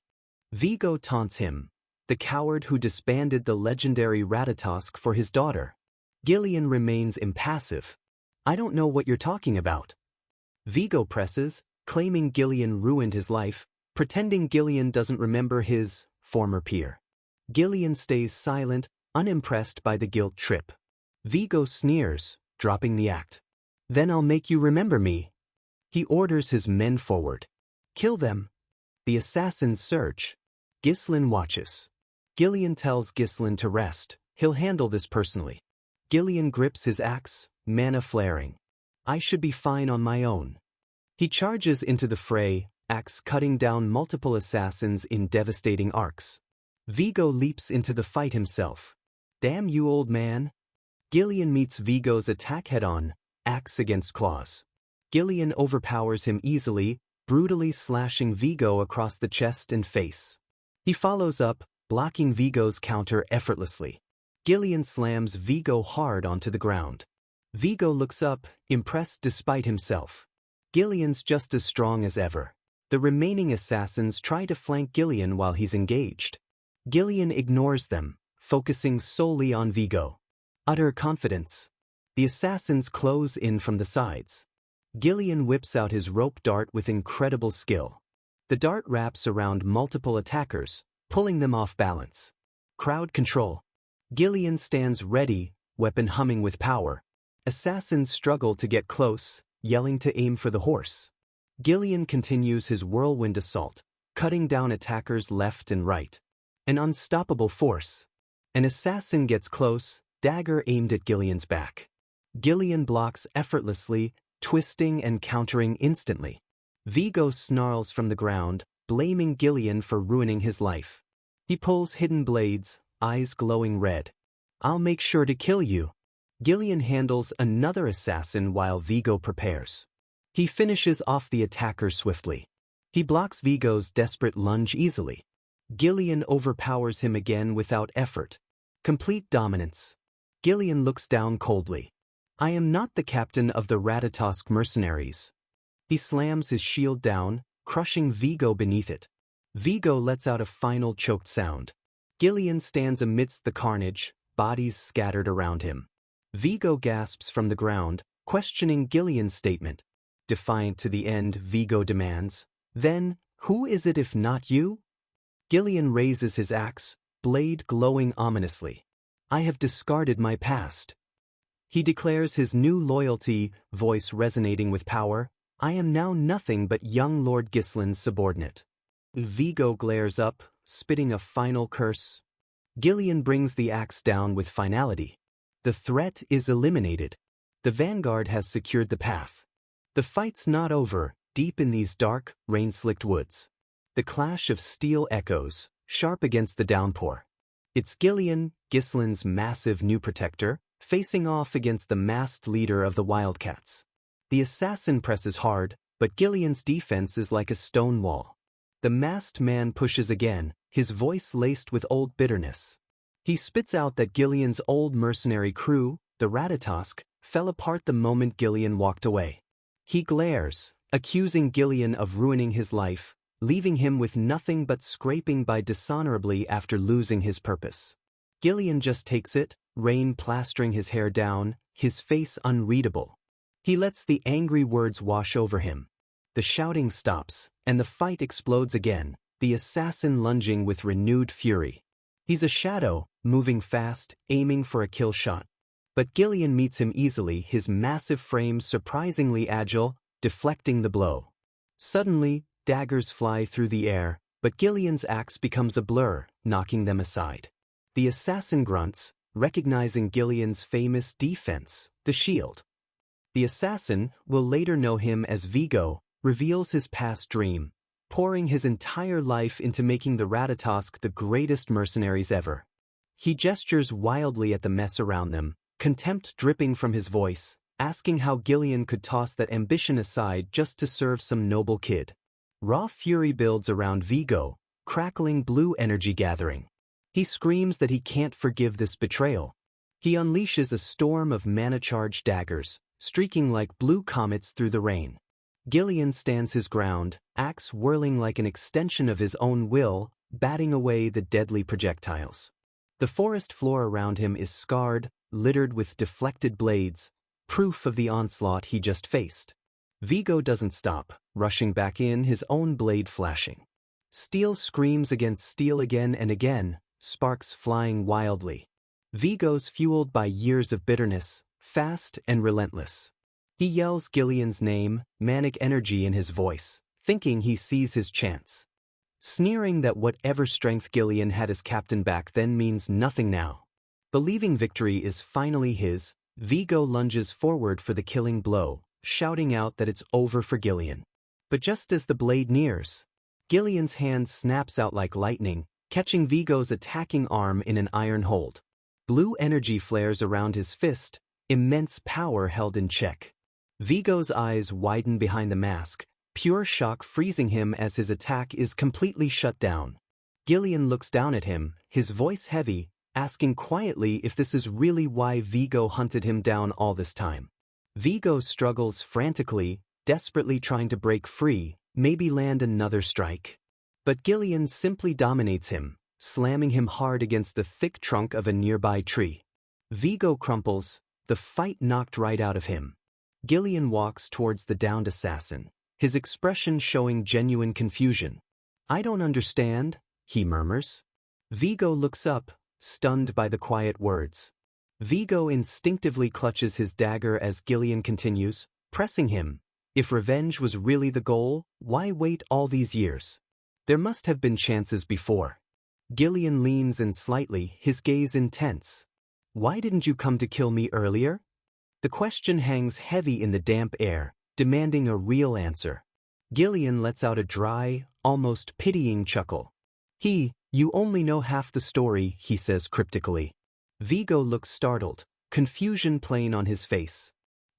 Vigo taunts him, the coward who disbanded the legendary Ratatosk for his daughter. Gillian remains impassive. I don't know what you're talking about. Vigo presses, claiming Gillian ruined his life, pretending Gillian doesn't remember his former peer. Gillian stays silent, unimpressed by the guilt trip. Vigo sneers, dropping the act. Then I'll make you remember me. He orders his men forward. Kill them. The assassins surge. Ghislaine watches. Gillian tells Ghislaine to rest. He'll handle this personally. Gillian grips his axe, mana flaring. I should be fine on my own. He charges into the fray, axe cutting down multiple assassins in devastating arcs. Vigo leaps into the fight himself. Damn you, old man. Gillian meets Vigo's attack head-on, axe against claws. Gillian overpowers him easily, brutally slashing Vigo across the chest and face. He follows up, blocking Vigo's counter effortlessly. Gillian slams Vigo hard onto the ground. Vigo looks up, impressed despite himself. Gillian's just as strong as ever. The remaining assassins try to flank Gillian while he's engaged. Gillian ignores them, focusing solely on Vigo. Utter confidence. The assassins close in from the sides. Gillian whips out his rope dart with incredible skill. The dart wraps around multiple attackers, pulling them off balance. Crowd control. Gillian stands ready, weapon humming with power. Assassins struggle to get close, yelling to aim for the horse. Gillian continues his whirlwind assault, cutting down attackers left and right. An unstoppable force. An assassin gets close, dagger aimed at Gillian's back. Gillian blocks effortlessly, twisting and countering instantly. Vigo snarls from the ground, blaming Gillian for ruining his life. He pulls hidden blades, eyes glowing red. "I'll make sure to kill you." Gillian handles another assassin while Vigo prepares. He finishes off the attacker swiftly. He blocks Vigo's desperate lunge easily. Gillian overpowers him again without effort. Complete dominance. Gillian looks down coldly. "I am not the captain of the Ratatosk mercenaries." He slams his shield down, crushing Vigo beneath it. Vigo lets out a final choked sound. Gillian stands amidst the carnage, bodies scattered around him. Vigo gasps from the ground, questioning Gillian's statement. Defiant to the end, Vigo demands, "Then, who is it if not you?" Gillian raises his axe, blade glowing ominously. "I have discarded my past." He declares his new loyalty, voice resonating with power. "I am now nothing but young Lord Gislin's subordinate." Vigo glares up, spitting a final curse. Gillian brings the axe down with finality. The threat is eliminated. The vanguard has secured the path. The fight's not over, deep in these dark, rain-slicked woods. The clash of steel echoes, sharp against the downpour. It's Gillian, Gislin's massive new protector, facing off against the masked leader of the Wildcats. The assassin presses hard, but Gillian's defense is like a stone wall. The masked man pushes again, his voice laced with old bitterness. He spits out that Gillian's old mercenary crew, the Ratatosk, fell apart the moment Gillian walked away. He glares, accusing Gillian of ruining his life, leaving him with nothing but scraping by dishonorably after losing his purpose. Gillian just takes it, rain plastering his hair down, his face unreadable. He lets the angry words wash over him. The shouting stops, and the fight explodes again, the assassin lunging with renewed fury. He's a shadow, moving fast, aiming for a kill shot. But Gillian meets him easily, his massive frame surprisingly agile, deflecting the blow. Suddenly, daggers fly through the air, but Gillian's axe becomes a blur, knocking them aside. The assassin grunts, recognizing Gillian's famous defense, the shield. The assassin, will later know him as Vigo, reveals his past dream, pouring his entire life into making the Ratatosk the greatest mercenaries ever. He gestures wildly at the mess around them, contempt dripping from his voice, asking how Gillian could toss that ambition aside just to serve some noble kid. Raw fury builds around Vigo, crackling blue energy gathering. He screams that he can't forgive this betrayal. He unleashes a storm of mana-charged daggers, streaking like blue comets through the rain. Gillian stands his ground, axe whirling like an extension of his own will, batting away the deadly projectiles. The forest floor around him is scarred, littered with deflected blades, proof of the onslaught he just faced. Vigo doesn't stop, rushing back in, his own blade flashing. Steel screams against steel again and again, sparks flying wildly. Vigo's fueled by years of bitterness, fast and relentless. He yells Gillian's name, manic energy in his voice, thinking he sees his chance. Sneering that whatever strength Gillian had as captain back then means nothing now. Believing victory is finally his, Vigo lunges forward for the killing blow, shouting out that it's over for Gillian. But just as the blade nears, Gillian's hand snaps out like lightning, catching Vigo's attacking arm in an iron hold. Blue energy flares around his fist, immense power held in check. Vigo's eyes widen behind the mask, pure shock freezing him as his attack is completely shut down. Gillian looks down at him, his voice heavy, asking quietly if this is really why Vigo hunted him down all this time. Vigo struggles frantically, desperately trying to break free, maybe land another strike. But Gillian simply dominates him, slamming him hard against the thick trunk of a nearby tree. Vigo crumples, the fight knocked right out of him. Gillian walks towards the downed assassin, his expression showing genuine confusion. "I don't understand," he murmurs. Vigo looks up, stunned by the quiet words. Vigo instinctively clutches his dagger as Gillian continues, pressing him. If revenge was really the goal, why wait all these years? There must have been chances before. Gillian leans in slightly, his gaze intense. "Why didn't you come to kill me earlier?" The question hangs heavy in the damp air, demanding a real answer. Gillian lets out a dry, almost pitying chuckle. He, You only know half the story, he says cryptically. Vigo looks startled, confusion plain on his face.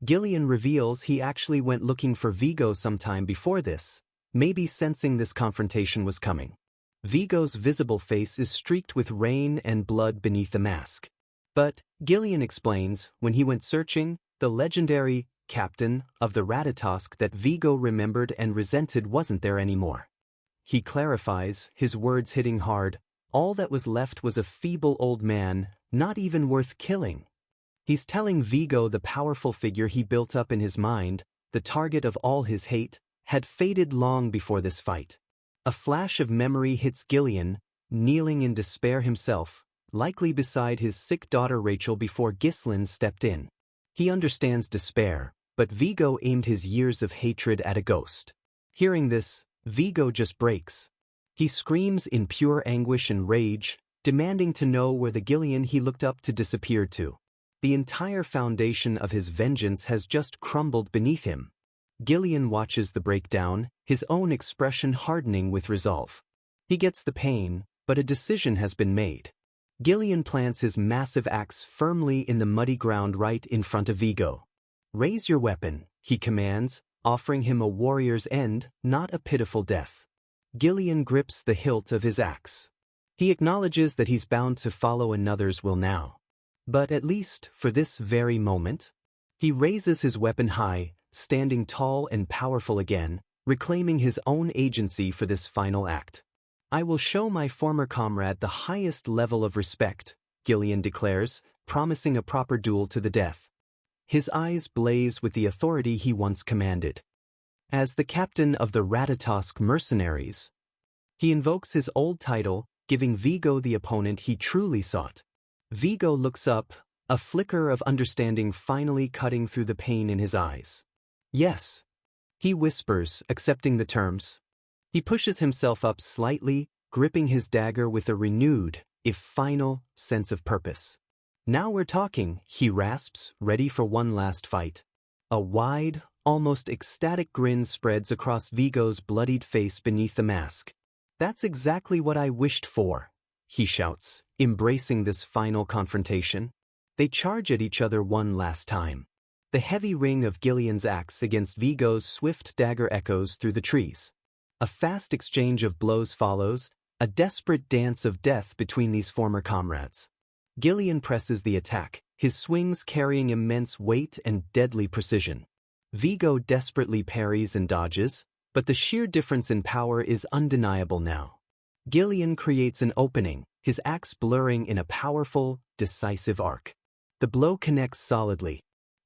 Gillian reveals he actually went looking for Vigo sometime before this, maybe sensing this confrontation was coming. Vigo's visible face is streaked with rain and blood beneath the mask. But, Gillian explains, when he went searching, the legendary captain of the Ratatosk that Vigo remembered and resented wasn't there anymore. He clarifies, his words hitting hard, all that was left was a feeble old man, not even worth killing. He's telling Vigo the powerful figure he built up in his mind, the target of all his hate, had faded long before this fight. A flash of memory hits Gillian, kneeling in despair himself, likely beside his sick daughter Rachel before Ghislaine stepped in. He understands despair, but Vigo aimed his years of hatred at a ghost. Hearing this, Vigo just breaks. He screams in pure anguish and rage, demanding to know where the Gillian he looked up to disappeared to. The entire foundation of his vengeance has just crumbled beneath him. Gillian watches the breakdown, his own expression hardening with resolve. He gets the pain, but a decision has been made. Gillian plants his massive axe firmly in the muddy ground right in front of Vigo. Raise your weapon, he commands, offering him a warrior's end, not a pitiful death. Gillian grips the hilt of his axe. He acknowledges that he's bound to follow another's will now. But at least, for this very moment, he raises his weapon high, standing tall and powerful again, reclaiming his own agency for this final act. I will show my former comrade the highest level of respect, Gillian declares, promising a proper duel to the death. His eyes blaze with the authority he once commanded. As the captain of the Ratatosk mercenaries, he invokes his old title, giving Vigo the opponent he truly sought. Vigo looks up, a flicker of understanding finally cutting through the pain in his eyes. Yes, he whispers, accepting the terms. He pushes himself up slightly, gripping his dagger with a renewed, if final, sense of purpose. Now we're talking, he rasps, ready for one last fight. A wide, almost ecstatic grin spreads across Vigo's bloodied face beneath the mask. That's exactly what I wished for, he shouts, embracing this final confrontation. They charge at each other one last time. The heavy ring of Gillian's axe against Vigo's swift dagger echoes through the trees. A fast exchange of blows follows, a desperate dance of death between these former comrades. Gillian presses the attack, his swings carrying immense weight and deadly precision. Vigo desperately parries and dodges, but the sheer difference in power is undeniable now. Gillian creates an opening, his axe blurring in a powerful, decisive arc. The blow connects solidly.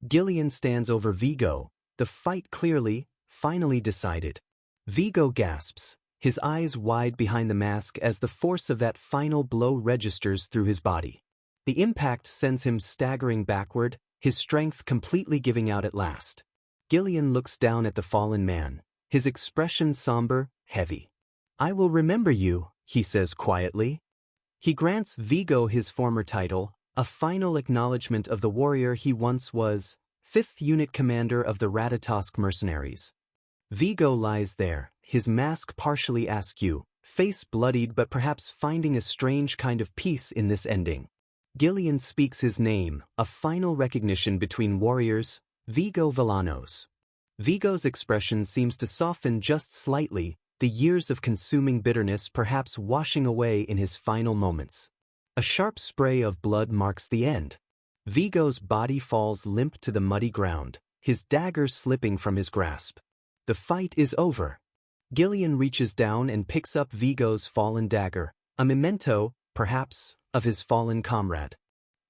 Gillian stands over Vigo, the fight clearly, finally decided. Vigo gasps, his eyes wide behind the mask as the force of that final blow registers through his body. The impact sends him staggering backward, his strength completely giving out at last. Gillian looks down at the fallen man, his expression somber, heavy. I will remember you, he says quietly. He grants Vigo his former title, a final acknowledgement of the warrior he once was, 5th Unit Commander of the Ratatosk mercenaries. Vigo lies there, his mask partially askew, face bloodied but perhaps finding a strange kind of peace in this ending. Gillian speaks his name, a final recognition between warriors, Vigo Villanos. Vigo's expression seems to soften just slightly, the years of consuming bitterness perhaps washing away in his final moments. A sharp spray of blood marks the end. Vigo's body falls limp to the muddy ground, his dagger slipping from his grasp. The fight is over. Gillian reaches down and picks up Vigo's fallen dagger, a memento, perhaps, of his fallen comrade.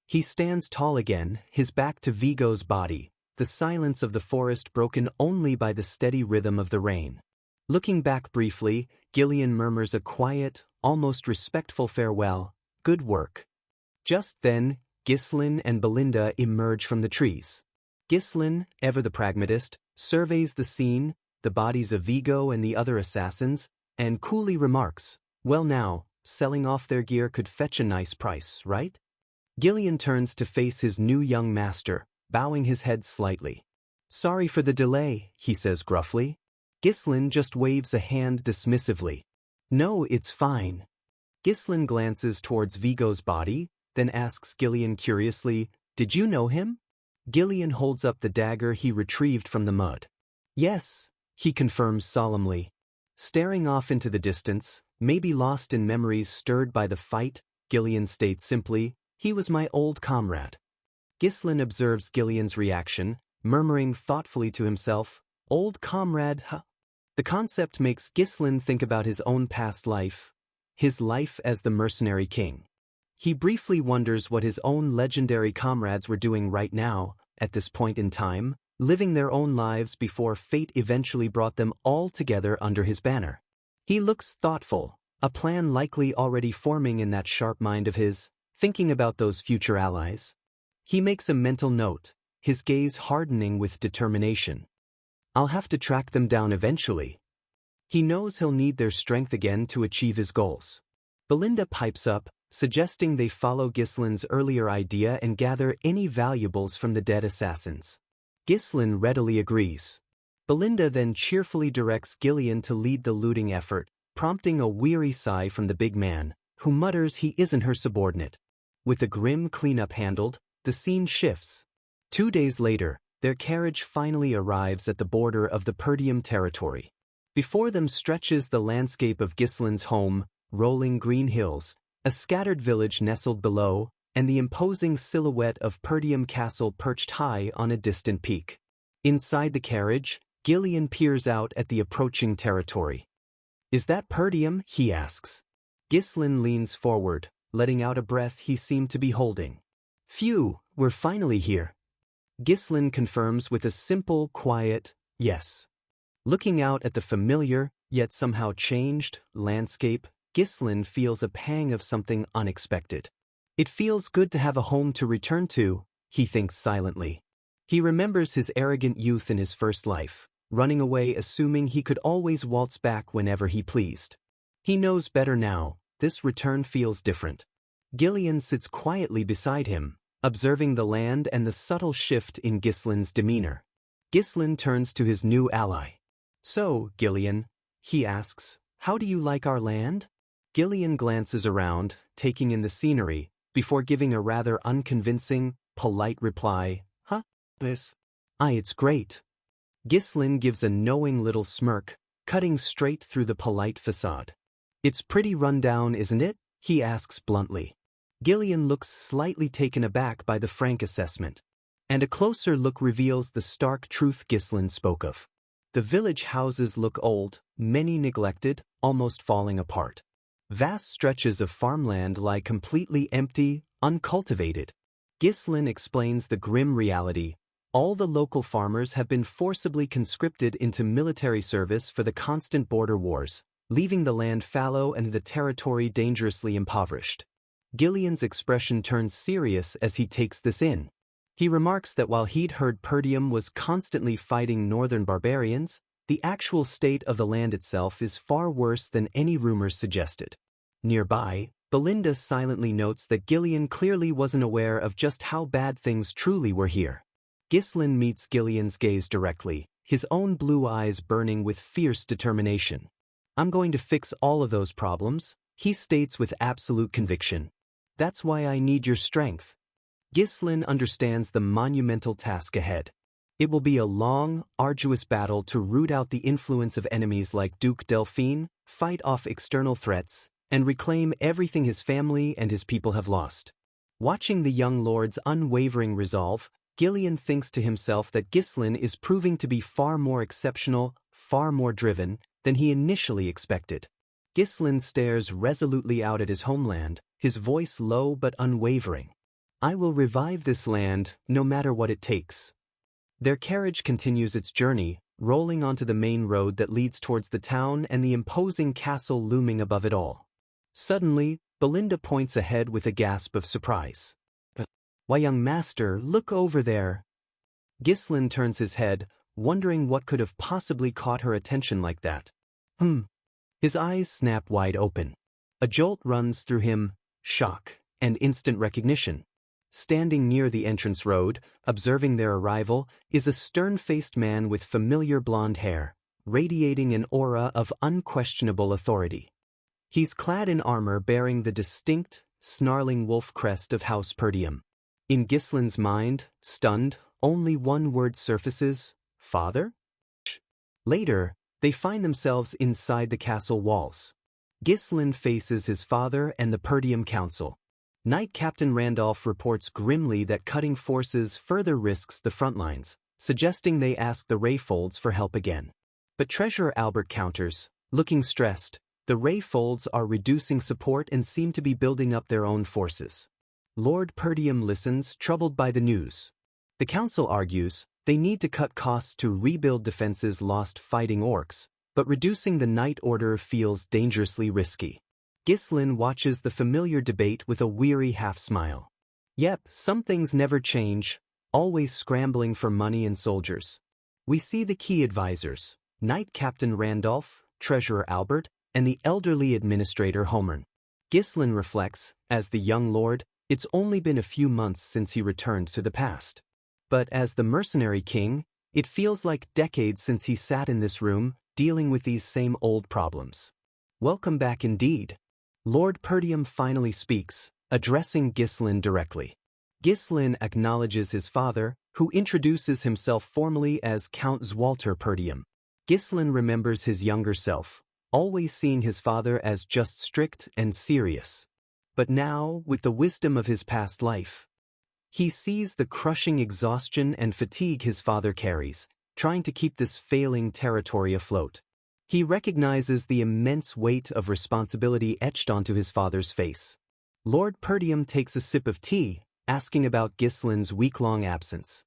He stands tall again, his back to Vigo's body, the silence of the forest broken only by the steady rhythm of the rain. Looking back briefly, Gillian murmurs a quiet, almost respectful farewell, good work. Just then, Ghislaine and Belinda emerge from the trees. Ghislaine, ever the pragmatist, surveys the scene, the bodies of Vigo and the other assassins, and coolly remarks, well now, selling off their gear could fetch a nice price, right? Gillian turns to face his new young master, bowing his head slightly. Sorry for the delay, he says gruffly. Ghislaine just waves a hand dismissively. No, it's fine. Ghislain glances towards Vigo's body, then asks Gillian curiously, "Did you know him?" Gillian holds up the dagger he retrieved from the mud. "Yes," he confirms solemnly. Staring off into the distance, maybe lost in memories stirred by the fight, Gillian states simply, "He was my old comrade." Ghislain observes Gillian's reaction, murmuring thoughtfully to himself, "Old comrade, huh?" The concept makes Ghislain think about his own past life, his life as the Mercenary King. He briefly wonders what his own legendary comrades were doing right now, at this point in time, living their own lives before fate eventually brought them all together under his banner. He looks thoughtful, a plan likely already forming in that sharp mind of his, thinking about those future allies. He makes a mental note, his gaze hardening with determination. "I'll have to track them down eventually." He knows he'll need their strength again to achieve his goals. Belinda pipes up, suggesting they follow Ghislain's earlier idea and gather any valuables from the dead assassins. Ghislain readily agrees. Belinda then cheerfully directs Gillian to lead the looting effort, prompting a weary sigh from the big man, who mutters he isn't her subordinate. With the grim cleanup handled, the scene shifts. 2 days later, their carriage finally arrives at the border of the Perdium territory. Before them stretches the landscape of Ghislain's home, rolling green hills, a scattered village nestled below, and the imposing silhouette of Perdium Castle perched high on a distant peak. Inside the carriage, Gillian peers out at the approaching territory. "Is that Perdium?" he asks. Ghislain leans forward, letting out a breath he seemed to be holding. "Phew, we're finally here." Ghislain confirms with a simple, quiet, "yes." Looking out at the familiar, yet somehow changed, landscape, Ghislain feels a pang of something unexpected. It feels good to have a home to return to, he thinks silently. He remembers his arrogant youth in his first life, running away assuming he could always waltz back whenever he pleased. He knows better now, this return feels different. Gillian sits quietly beside him, observing the land and the subtle shift in Ghislain's demeanor. Ghislain turns to his new ally. "So, Gillian," he asks, "how do you like our land?" Gillian glances around, taking in the scenery, before giving a rather unconvincing, polite reply, "Huh? This? It's great." Ghislain gives a knowing little smirk, cutting straight through the polite facade. "It's pretty run down, isn't it?" he asks bluntly. Gillian looks slightly taken aback by the frank assessment. And a closer look reveals the stark truth Ghislain spoke of. The village houses look old, many neglected, almost falling apart. Vast stretches of farmland lie completely empty, uncultivated. Ghislain explains the grim reality. All the local farmers have been forcibly conscripted into military service for the constant border wars, leaving the land fallow and the territory dangerously impoverished. Gillian's expression turns serious as he takes this in. He remarks that while he'd heard Perdium was constantly fighting northern barbarians, the actual state of the land itself is far worse than any rumors suggested. Nearby, Belinda silently notes that Gillian clearly wasn't aware of just how bad things truly were here. Ghislain meets Gillian's gaze directly, his own blue eyes burning with fierce determination. "I'm going to fix all of those problems," he states with absolute conviction. "That's why I need your strength." Ghislain understands the monumental task ahead. It will be a long, arduous battle to root out the influence of enemies like Duke Delphine, fight off external threats, and reclaim everything his family and his people have lost. Watching the young lord's unwavering resolve, Gillian thinks to himself that Ghislain is proving to be far more exceptional, far more driven, than he initially expected. Ghislain stares resolutely out at his homeland, his voice low but unwavering. "I will revive this land, no matter what it takes." Their carriage continues its journey, rolling onto the main road that leads towards the town and the imposing castle looming above it all. Suddenly, Belinda points ahead with a gasp of surprise. "Why, young master, look over there." Ghislain turns his head, wondering what could have possibly caught her attention like that. His eyes snap wide open. A jolt runs through him, shock, and instant recognition. Standing near the entrance road, observing their arrival, is a stern-faced man with familiar blonde hair, radiating an aura of unquestionable authority. He's clad in armor bearing the distinct, snarling wolf crest of House Perdium. In Gislin's mind, stunned, only one word surfaces: father? Later, they find themselves inside the castle walls. Gislin faces his father and the Perdium Council. Knight Captain Randolph reports grimly that cutting forces further risks the front lines, suggesting they ask the Rayfolds for help again. But Treasurer Albert counters, looking stressed. The Rayfolds are reducing support and seem to be building up their own forces. Lord Perdium listens, troubled by the news. The council argues they need to cut costs to rebuild defenses lost fighting orcs, but reducing the Knight Order feels dangerously risky. Gislin watches the familiar debate with a weary half-smile. Yep, some things never change, always scrambling for money and soldiers. We see the key advisors, Knight Captain Randolph, Treasurer Albert, and the elderly administrator Homern. Gislin reflects, as the young lord, it's only been a few months since he returned to the past. But as the Mercenary King, it feels like decades since he sat in this room, dealing with these same old problems. Welcome back indeed. Lord Perdium finally speaks, addressing Gislin directly. Gislin acknowledges his father, who introduces himself formally as Count Zwalter Perdium. Gislin remembers his younger self, always seeing his father as just strict and serious. But now, with the wisdom of his past life, he sees the crushing exhaustion and fatigue his father carries, trying to keep this failing territory afloat. He recognizes the immense weight of responsibility etched onto his father's face. Lord Perdium takes a sip of tea, asking about Gislin's week-long absence.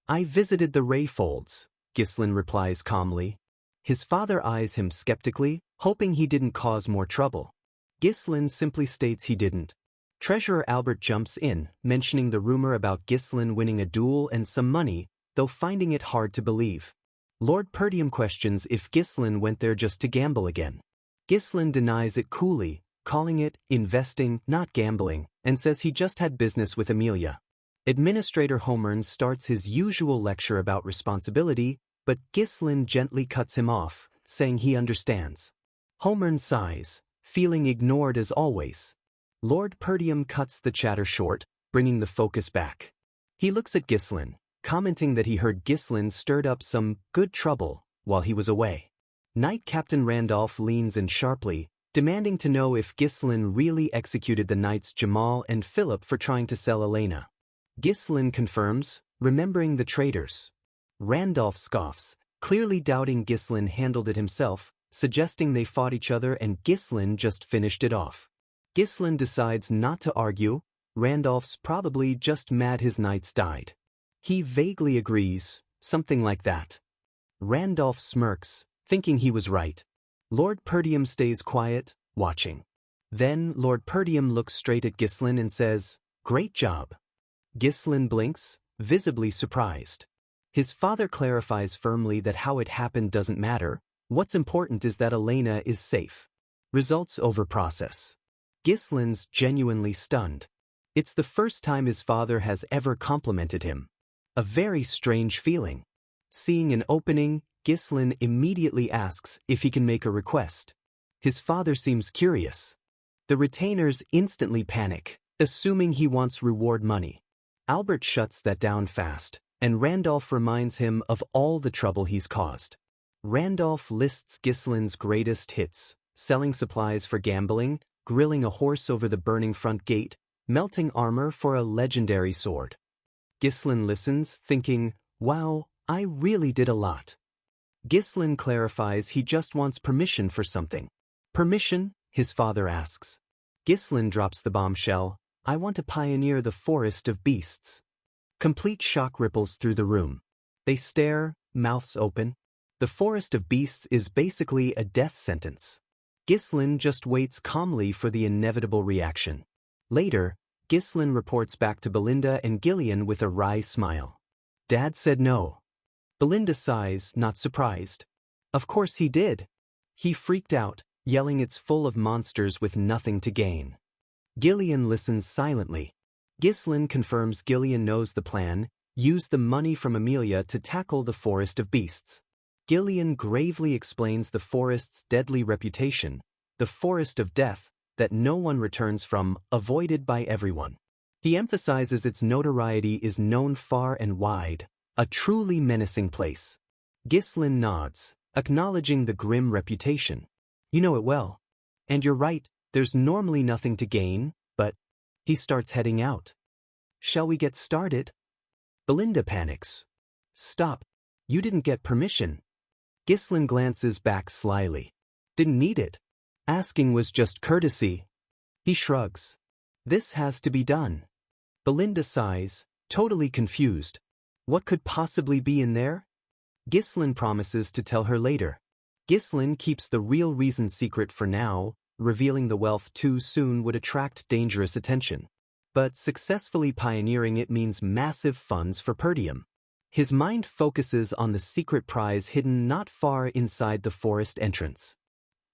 I visited the Rayfolds, Gislin replies calmly. His father eyes him skeptically, hoping he didn't cause more trouble. Gislin simply states he didn't. Treasurer Albert jumps in, mentioning the rumor about Gislin winning a duel and some money, though finding it hard to believe. Lord Perdium questions if Gislin went there just to gamble again. Gislin denies it coolly, calling it investing, not gambling, and says he just had business with Amelia. Administrator Homern starts his usual lecture about responsibility, but Gislin gently cuts him off, saying he understands. Homern sighs, feeling ignored as always. Lord Perdium cuts the chatter short, bringing the focus back. He looks at Gislin, commenting that he heard Gislin stirred up some good trouble while he was away. Knight Captain Randolph leans in sharply, demanding to know if Gislin really executed the knights Jamal and Philip for trying to sell Elena. Gislin confirms, remembering the traitors. Randolph scoffs, clearly doubting Gislin handled it himself, suggesting they fought each other and Gislin just finished it off. Gislin decides not to argue. Randolph's probably just mad his knights died. He vaguely agrees, something like that. Randolph smirks, thinking he was right. Lord Perdium stays quiet, watching. Then Lord Perdium looks straight at Gislin and says, "Great job." Gislin blinks, visibly surprised. His father clarifies firmly that how it happened doesn't matter. What's important is that Elena is safe. Results over process. Gislin's genuinely stunned. It's the first time his father has ever complimented him. A very strange feeling. Seeing an opening, Gislin immediately asks if he can make a request. His father seems curious. The retainers instantly panic, assuming he wants reward money. Albert shuts that down fast, and Randolph reminds him of all the trouble he's caused. Randolph lists Gislin's greatest hits, selling supplies for gambling, grilling a horse over the burning front gate, melting armor for a legendary sword. Gislin listens, thinking, wow, I really did a lot. Gislin clarifies he just wants permission for something. Permission? His father asks. Gislin drops the bombshell, I want to pioneer the forest of beasts. Complete shock ripples through the room. They stare, mouths open. The forest of beasts is basically a death sentence. Gislin just waits calmly for the inevitable reaction. Later, Gislin reports back to Belinda and Gillian with a wry smile. Dad said no. Belinda sighs, not surprised. Of course he did. He freaked out, yelling it's full of monsters with nothing to gain. Gillian listens silently. Gislin confirms Gillian knows the plan, use the money from Amelia to tackle the forest of beasts. Gillian gravely explains the forest's deadly reputation, the forest of death that no one returns from, avoided by everyone. He emphasizes its notoriety is known far and wide, a truly menacing place. Ghislain nods, acknowledging the grim reputation. You know it well. And you're right, there's normally nothing to gain, but he starts heading out. Shall we get started? Belinda panics. Stop. You didn't get permission. Ghislain glances back slyly. Didn't need it. Asking was just courtesy. He shrugs. This has to be done. Belinda sighs, totally confused. What could possibly be in there? Ghislain promises to tell her later. Ghislain keeps the real reason secret for now, revealing the wealth too soon would attract dangerous attention. But successfully pioneering it means massive funds for Perdium. His mind focuses on the secret prize hidden not far inside the forest entrance.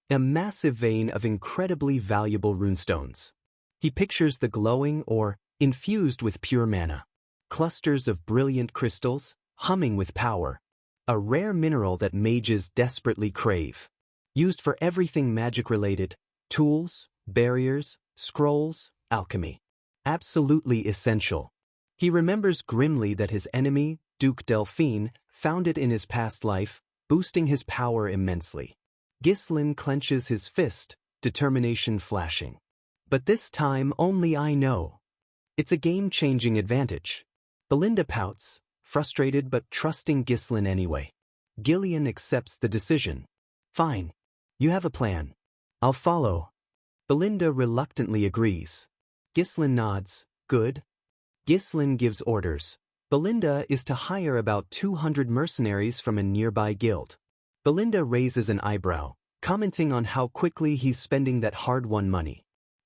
A massive vein of incredibly valuable runestones. He pictures the glowing or infused with pure mana. Clusters of brilliant crystals, humming with power. A rare mineral that mages desperately crave. Used for everything magic-related, tools, barriers, scrolls, alchemy. Absolutely essential. He remembers grimly that his enemy, Duke Delphine, found it in his past life, boosting his power immensely. Ghislain clenches his fist, determination flashing. But this time only I know. It's a game-changing advantage. Belinda pouts, frustrated but trusting Ghislain anyway. Gillian accepts the decision. Fine. You have a plan. I'll follow. Belinda reluctantly agrees. Ghislain nods. Good. Ghislain gives orders. Belinda is to hire about 200 mercenaries from a nearby guild. Belinda raises an eyebrow, commenting on how quickly he's spending that hard-won money.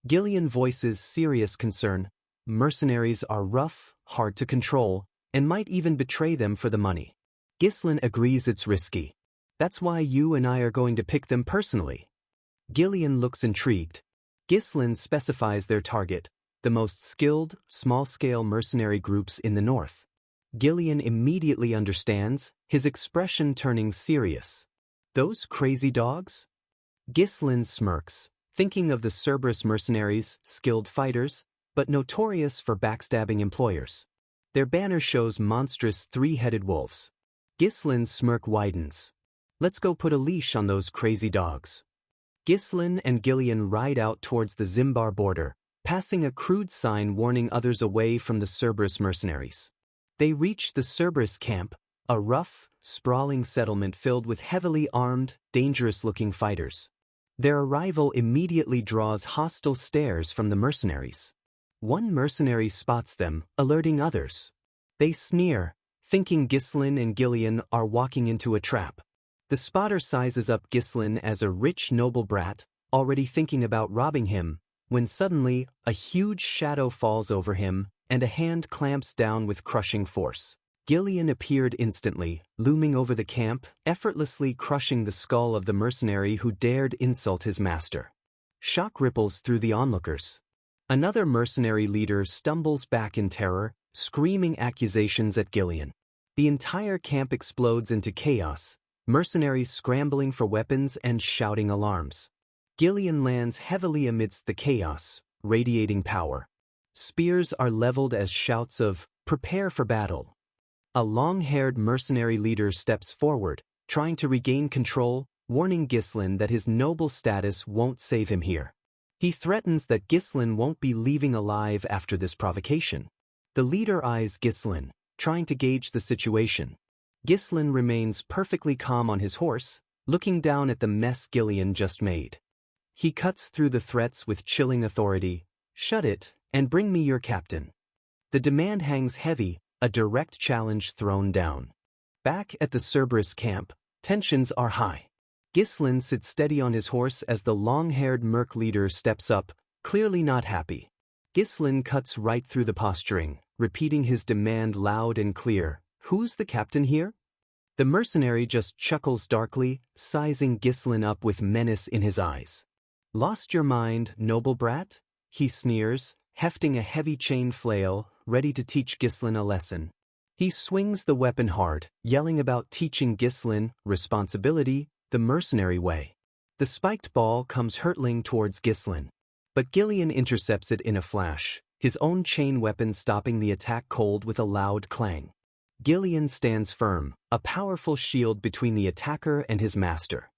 Gillian voices serious concern. Mercenaries are rough, hard to control, and might even betray them for the money. Ghislain agrees it's risky. That's why you and I are going to pick them personally. Gillian looks intrigued. Ghislain specifies their target, the most skilled, small-scale mercenary groups in the north. Gillian immediately understands, his expression turning serious. Those crazy dogs? Ghislain smirks, thinking of the Cerberus mercenaries, skilled fighters, but notorious for backstabbing employers. Their banner shows monstrous three-headed wolves. Ghislain's smirk widens. Let's go put a leash on those crazy dogs. Ghislain and Gillian ride out towards the Zimbar border, passing a crude sign warning others away from the Cerberus mercenaries. They reach the Cerberus camp, a rough, sprawling settlement filled with heavily armed, dangerous-looking fighters. Their arrival immediately draws hostile stares from the mercenaries. One mercenary spots them, alerting others. They sneer, thinking Ghislain and Gillian are walking into a trap. The spotter sizes up Ghislain as a rich noble brat, already thinking about robbing him, when suddenly, a huge shadow falls over him, and a hand clamps down with crushing force. Gillian appeared instantly, looming over the camp, effortlessly crushing the skull of the mercenary who dared insult his master. Shock ripples through the onlookers. Another mercenary leader stumbles back in terror, screaming accusations at Gillian. The entire camp explodes into chaos, mercenaries scrambling for weapons and shouting alarms. Gillian lands heavily amidst the chaos, radiating power. Spears are leveled as shouts of, "Prepare for battle." A long-haired mercenary leader steps forward, trying to regain control, warning Ghislain that his noble status won't save him here. He threatens that Ghislain won't be leaving alive after this provocation. The leader eyes Ghislain, trying to gauge the situation. Ghislain remains perfectly calm on his horse, looking down at the mess Gillian just made. He cuts through the threats with chilling authority. "Shut it, and bring me your captain." The demand hangs heavy, a direct challenge thrown down. Back at the Cerberus camp, tensions are high. Ghislain sits steady on his horse as the long-haired merc leader steps up, clearly not happy. Ghislain cuts right through the posturing, repeating his demand loud and clear. "Who's the captain here?" The mercenary just chuckles darkly, sizing Ghislain up with menace in his eyes. "Lost your mind, noble brat?" he sneers, hefting a heavy chain flail, ready to teach Ghislain a lesson. He swings the weapon hard, yelling about teaching Ghislain responsibility the mercenary way. The spiked ball comes hurtling towards Ghislain. But Gillian intercepts it in a flash, his own chain weapon stopping the attack cold with a loud clang. Gillian stands firm, a powerful shield between the attacker and his master.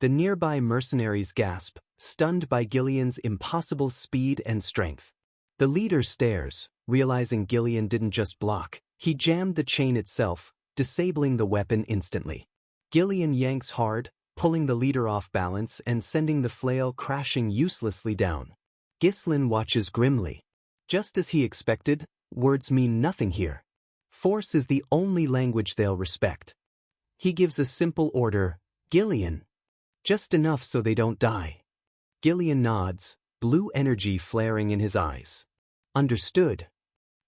The nearby mercenaries gasp, stunned by Gillian's impossible speed and strength. The leader stares, realizing Gillian didn't just block, he jammed the chain itself, disabling the weapon instantly. Gillian yanks hard, pulling the leader off balance and sending the flail crashing uselessly down. Ghislain watches grimly. Just as he expected, words mean nothing here. Force is the only language they'll respect. He gives a simple order, Gillian. Just enough so they don't die. Gillian nods, blue energy flaring in his eyes. Understood.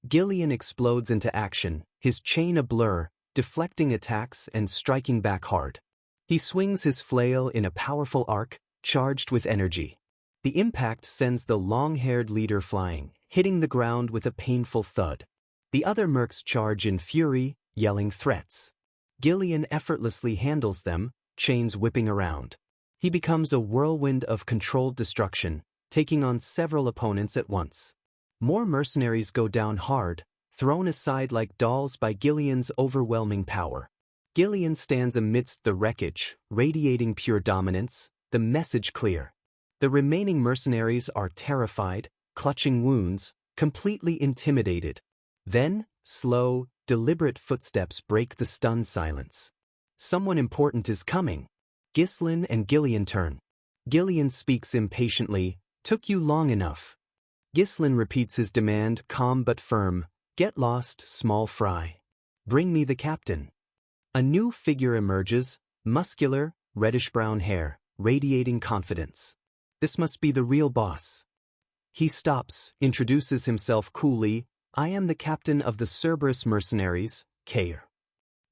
Gillian explodes into action, his chain a blur, deflecting attacks and striking back hard. He swings his flail in a powerful arc, charged with energy. The impact sends the long-haired leader flying, hitting the ground with a painful thud. The other mercs charge in fury, yelling threats. Gillian effortlessly handles them, chains whipping around. He becomes a whirlwind of controlled destruction, taking on several opponents at once. More mercenaries go down hard, thrown aside like dolls by Gillian's overwhelming power. Gillian stands amidst the wreckage, radiating pure dominance, the message clear. The remaining mercenaries are terrified, clutching wounds, completely intimidated. Then, slow, deliberate footsteps break the stunned silence. Someone important is coming. Ghislain and Gillian turn. Gillian speaks impatiently, "Took you long enough." Ghislain repeats his demand, calm but firm, "Get lost, small fry. Bring me the captain." A new figure emerges, muscular, reddish-brown hair, radiating confidence. This must be the real boss. He stops, introduces himself coolly, "I am the captain of the Cerberus mercenaries, Kair."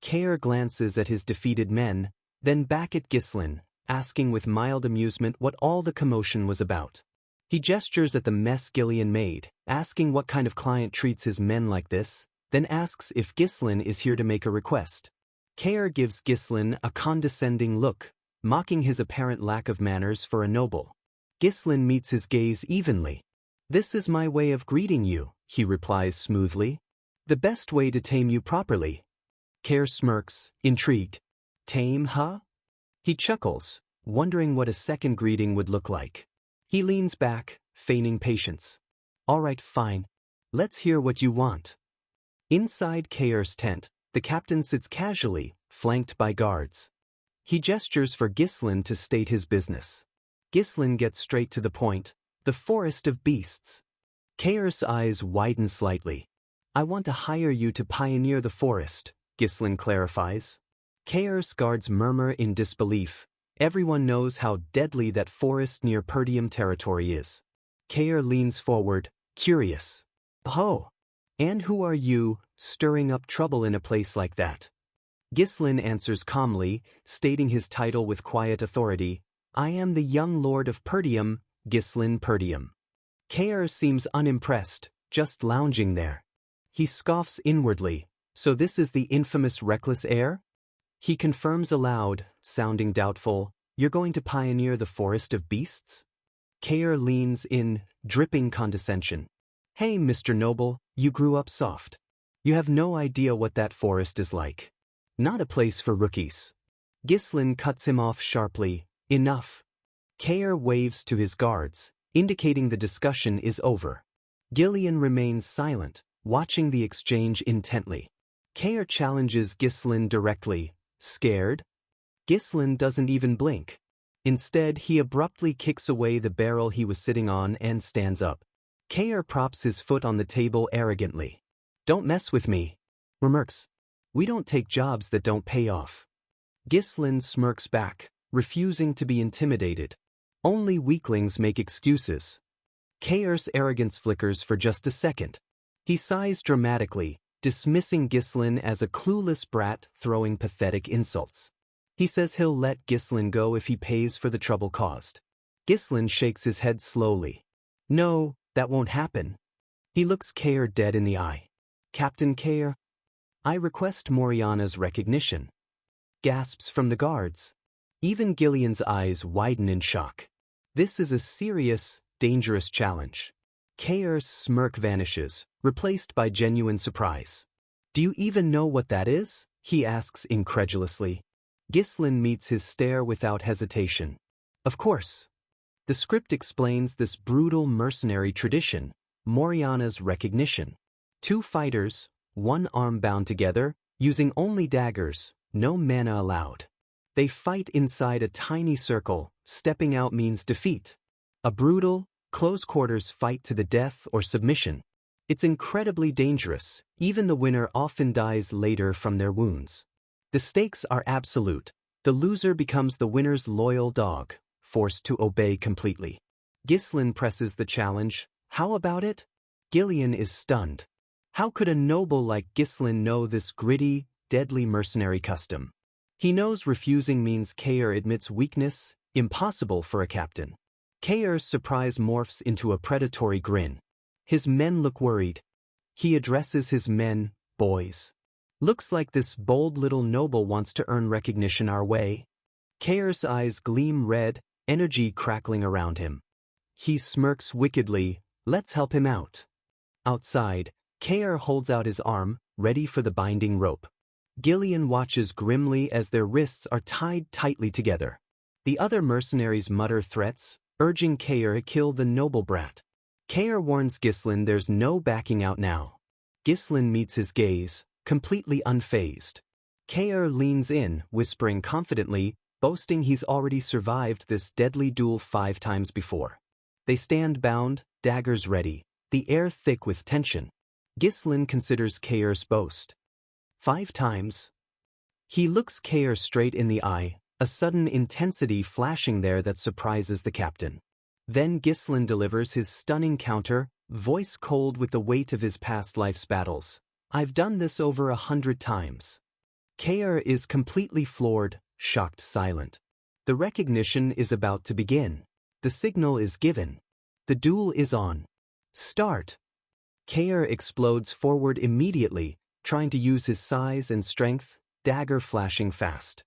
Kair glances at his defeated men, then back at Ghislain, asking with mild amusement what all the commotion was about. He gestures at the mess Gillian made, asking what kind of client treats his men like this, then asks if Ghislain is here to make a request. Kair gives Ghislain a condescending look, mocking his apparent lack of manners for a noble. Ghislain meets his gaze evenly. "This is my way of greeting you," he replies smoothly. "The best way to tame you properly." Kair smirks, intrigued. "Tame, huh?" He chuckles, wondering what a second greeting would look like. He leans back, feigning patience. "All right, fine. Let's hear what you want." Inside Kair's tent, the captain sits casually, flanked by guards. He gestures for Ghislain to state his business. Ghislain gets straight to the point, "The forest of beasts." Kair's eyes widen slightly. "I want to hire you to pioneer the forest," Ghislain clarifies. Kair's guards murmur in disbelief. Everyone knows how deadly that forest near Perdium territory is. Kair leans forward, curious. "Oh, and who are you, stirring up trouble in a place like that?" Ghislain answers calmly, stating his title with quiet authority. "I am the young lord of Perdium, Ghislain Perdium." Kair seems unimpressed, just lounging there. He scoffs inwardly. "So this is the infamous reckless heir?" He confirms aloud, sounding doubtful, "You're going to pioneer the forest of beasts?" Kair leans in, dripping condescension. "Hey, Mr. Noble, you grew up soft. You have no idea what that forest is like. Not a place for rookies." Ghislain cuts him off sharply. "Enough." Kair waves to his guards, indicating the discussion is over. Gillian remains silent, watching the exchange intently. Kair challenges Ghislain directly. "Scared?" Ghislain doesn't even blink. Instead, he abruptly kicks away the barrel he was sitting on and stands up. Kair props his foot on the table arrogantly. "Don't mess with me. We're mercs. We don't take jobs that don't pay off." Ghislain smirks back, refusing to be intimidated. Only weaklings make excuses. Kair's arrogance flickers for just a second. He sighs dramatically, dismissing Ghislain as a clueless brat throwing pathetic insults. He says he'll let Ghislain go if he pays for the trouble caused. Ghislain shakes his head slowly. "No, that won't happen." He looks Kair dead in the eye. "Captain Kair, I request Moriana's recognition." Gasps from the guards. Even Gillian's eyes widen in shock. This is a serious, dangerous challenge. Kair's smirk vanishes, replaced by genuine surprise. Do you even know what that is? He asks incredulously. Ghislain meets his stare without hesitation. Of course. The script explains this brutal mercenary tradition, Moriana's recognition. Two fighters, one arm bound together, using only daggers, no mana allowed. They fight inside a tiny circle, stepping out means defeat. A brutal, close-quarters fight to the death or submission. It's incredibly dangerous, even the winner often dies later from their wounds. The stakes are absolute. The loser becomes the winner's loyal dog, forced to obey completely. Ghislain presses the challenge. How about it? Gillian is stunned. How could a noble like Ghislain know this gritty, deadly mercenary custom? He knows refusing means Kair admits weakness, impossible for a captain. Kair's surprise morphs into a predatory grin. His men look worried. He addresses his men, boys. Looks like this bold little noble wants to earn recognition our way. Kair's eyes gleam red, energy crackling around him. He smirks wickedly. Let's help him out. Outside, Kair holds out his arm, ready for the binding rope. Gillian watches grimly as their wrists are tied tightly together. The other mercenaries mutter threats, urging Kair to kill the noble brat. Kair warns Ghislain there's no backing out now. Ghislain meets his gaze, completely unfazed. Kair leans in, whispering confidently, boasting he's already survived this deadly duel 5 times before. They stand bound, daggers ready, the air thick with tension. Ghislain considers Kair's boast. 5 times? He looks Kair straight in the eye, a sudden intensity flashing there that surprises the captain. Then Ghislain delivers his stunning counter, voice cold with the weight of his past life's battles. I've done this over 100 times. Kair is completely floored, shocked, silent. The recognition is about to begin. The signal is given. The duel is on. Start! Kair explodes forward immediately, trying to use his size and strength, dagger flashing fast.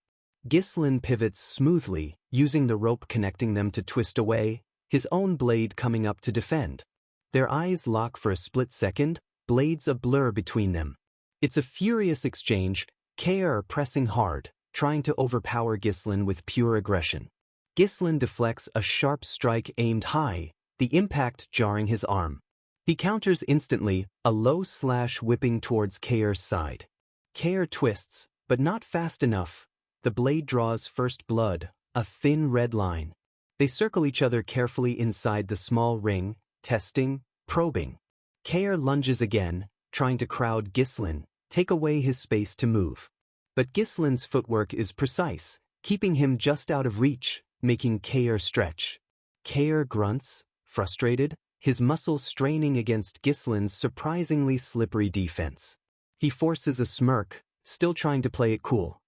Ghislain pivots smoothly, using the rope connecting them to twist away, his own blade coming up to defend. Their eyes lock for a split second, blades a blur between them. It's a furious exchange, Kair pressing hard, trying to overpower Ghislain with pure aggression. Ghislain deflects a sharp strike aimed high, the impact jarring his arm. He counters instantly, a low slash whipping towards Kair's side. Kair twists, but not fast enough. The blade draws first blood, a thin red line. They circle each other carefully inside the small ring, testing, probing. Kair lunges again, trying to crowd Ghislain, take away his space to move. But Ghislain's footwork is precise, keeping him just out of reach, making Kair stretch. Kair grunts, frustrated, his muscles straining against Ghislain's surprisingly slippery defense. He forces a smirk, still trying to play it cool.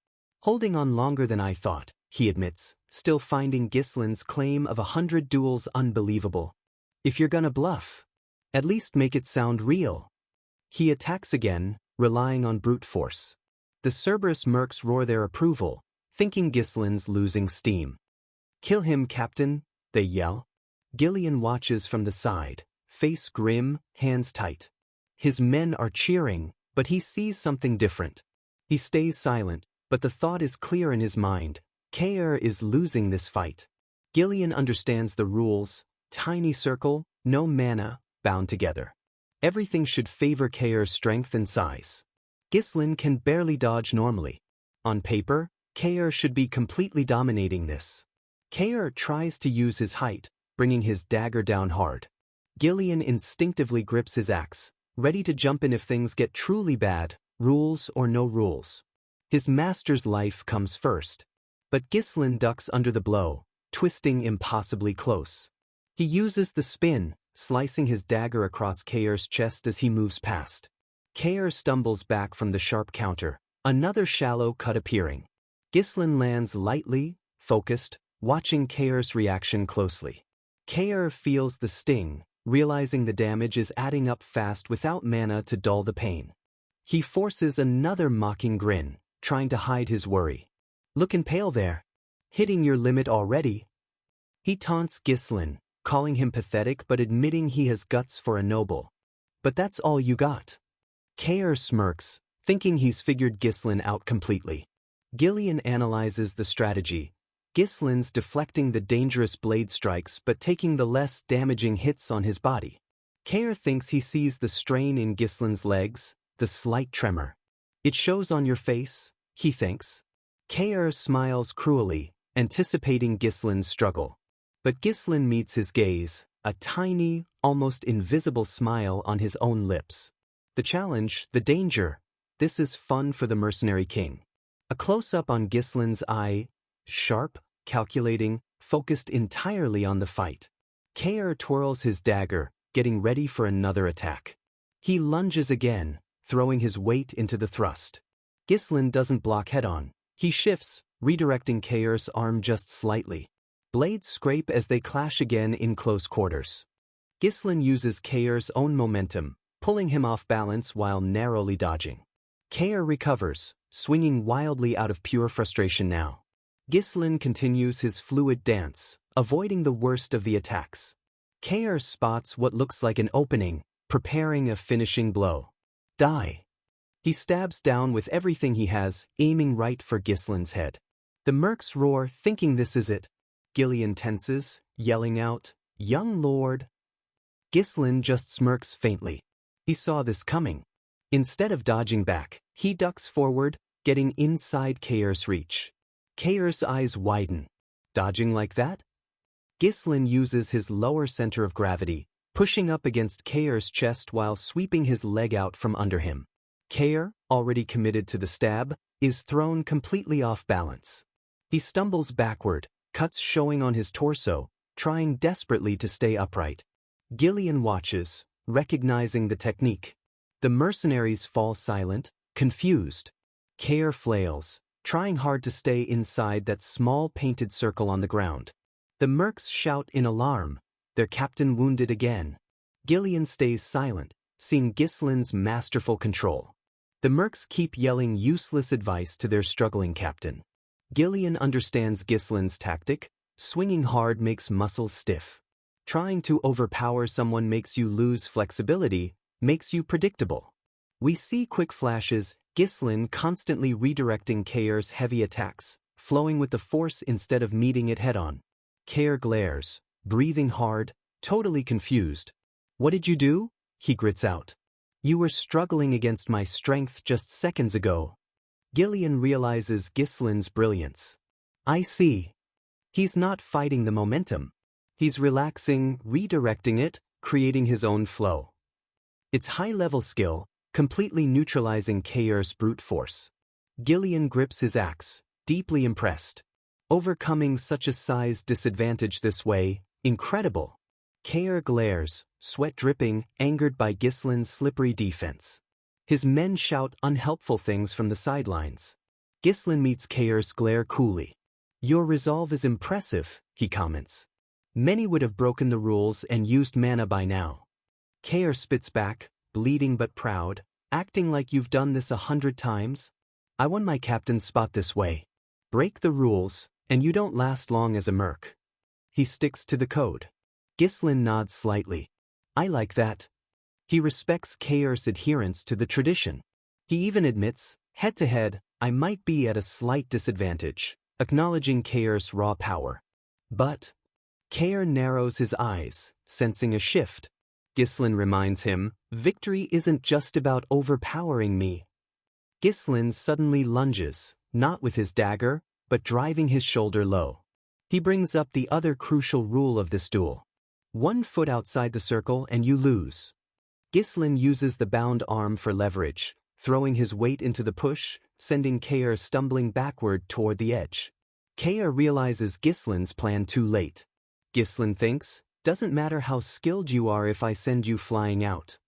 Holding on longer than I thought, he admits, still finding Ghislain's claim of 100 duels unbelievable. If you're gonna bluff, at least make it sound real. He attacks again, relying on brute force. The Cerberus mercs roar their approval, thinking Ghislain's losing steam. Kill him, Captain, they yell. Gillian watches from the side, face grim, hands tight. His men are cheering, but he sees something different. He stays silent, but the thought is clear in his mind. Kair is losing this fight. Gillian understands the rules, tiny circle, no mana, bound together. Everything should favor Kair's strength and size. Ghislain can barely dodge normally. On paper, Kair should be completely dominating this. Kair tries to use his height, bringing his dagger down hard. Gillian instinctively grips his axe, ready to jump in if things get truly bad, rules or no rules. His master's life comes first. But Ghislain ducks under the blow, twisting impossibly close. He uses the spin, slicing his dagger across Kair's chest as he moves past. Kair stumbles back from the sharp counter, another shallow cut appearing. Ghislain lands lightly, focused, watching Kair's reaction closely. Kair feels the sting, realizing the damage is adding up fast without mana to dull the pain. He forces another mocking grin, trying to hide his worry. Lookin' pale there. Hitting your limit already? He taunts Ghislain, calling him pathetic but admitting he has guts for a noble. But that's all you got. Kair smirks, thinking he's figured Ghislain out completely. Gillian analyzes the strategy. Ghislain's deflecting the dangerous blade strikes but taking the less damaging hits on his body. Kair thinks he sees the strain in Ghislain's legs, the slight tremor. It shows on your face, he thinks. Kair smiles cruelly, anticipating Ghislain's struggle. But Ghislain meets his gaze, a tiny, almost invisible smile on his own lips. The challenge, the danger, this is fun for the Mercenary King. A close-up on Ghislain's eye, sharp, calculating, focused entirely on the fight. Kair twirls his dagger, getting ready for another attack. He lunges again, throwing his weight into the thrust. Ghislain doesn't block head-on. He shifts, redirecting Kair's arm just slightly. Blades scrape as they clash again in close quarters. Ghislain uses Kair's own momentum, pulling him off balance while narrowly dodging. Kair recovers, swinging wildly out of pure frustration now. Ghislain continues his fluid dance, avoiding the worst of the attacks. Kair spots what looks like an opening, preparing a finishing blow. Die. He stabs down with everything he has, aiming right for Ghislain's head. The mercs roar, thinking this is it. Gillian tenses, yelling out, "Young lord!" Ghislain just smirks faintly. He saw this coming. Instead of dodging back, he ducks forward, getting inside Kair's reach. Kair's eyes widen. Dodging like that? Ghislain uses his lower center of gravity, pushing up against Kair's chest while sweeping his leg out from under him. Kair, already committed to the stab, is thrown completely off balance. He stumbles backward, cuts showing on his torso, trying desperately to stay upright. Gillian watches, recognizing the technique. The mercenaries fall silent, confused. Kair flails, trying hard to stay inside that small painted circle on the ground. The mercs shout in alarm, their captain wounded again. Gillian stays silent, seeing Ghislain's masterful control. The mercs keep yelling useless advice to their struggling captain. Gillian understands Ghislain's tactic. Swinging hard makes muscles stiff. Trying to overpower someone makes you lose flexibility, makes you predictable. We see quick flashes, Ghislain constantly redirecting Kair's heavy attacks, flowing with the force instead of meeting it head-on. Kair glares, breathing hard, totally confused. "What did you do?" he grits out. "You were struggling against my strength just seconds ago." Gillian realizes Ghislain's brilliance. I see. He's not fighting the momentum. He's relaxing, redirecting it, creating his own flow. It's high-level skill, completely neutralizing Kair's brute force. Gillian grips his axe, deeply impressed. Overcoming such a size disadvantage this way, incredible. Kair glares, sweat dripping, angered by Ghislain's slippery defense. His men shout unhelpful things from the sidelines. Ghislain meets Kair's glare coolly. "Your resolve is impressive," he comments. "Many would have broken the rules and used mana by now." Kair spits back, bleeding but proud, acting like you've done this 100 times. "I won my captain's spot this way. Break the rules, and you don't last long as a merc." He sticks to the code. Ghislain nods slightly. "I like that." He respects Kair's adherence to the tradition. He even admits, head-to-head, "I might be at a slight disadvantage," acknowledging Kair's raw power. But Kair narrows his eyes, sensing a shift. Ghislain reminds him, "Victory isn't just about overpowering me." Ghislain suddenly lunges, not with his dagger, but driving his shoulder low. He brings up the other crucial rule of this duel. 1 foot outside the circle and you lose. Ghislain uses the bound arm for leverage, throwing his weight into the push, sending Kair stumbling backward toward the edge. Kair realizes Ghislain's plan too late. Ghislain thinks, "Doesn't matter how skilled you are if I send you flying out."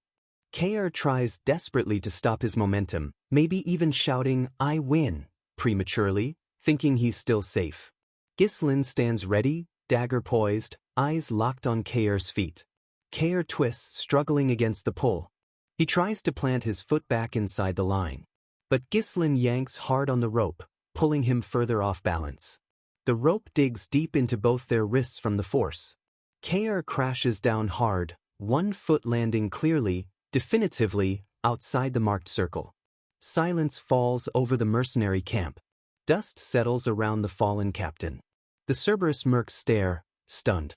Kair tries desperately to stop his momentum, maybe even shouting, "I win," prematurely, thinking he's still safe. Ghislain stands ready, dagger poised, eyes locked on Kair's feet. Kair twists, struggling against the pull. He tries to plant his foot back inside the line. But Ghislain yanks hard on the rope, pulling him further off balance. The rope digs deep into both their wrists from the force. Kair crashes down hard, one foot landing clearly, definitively, outside the marked circle. Silence falls over the mercenary camp. Dust settles around the fallen captain. The Cerberus mercs stare, stunned.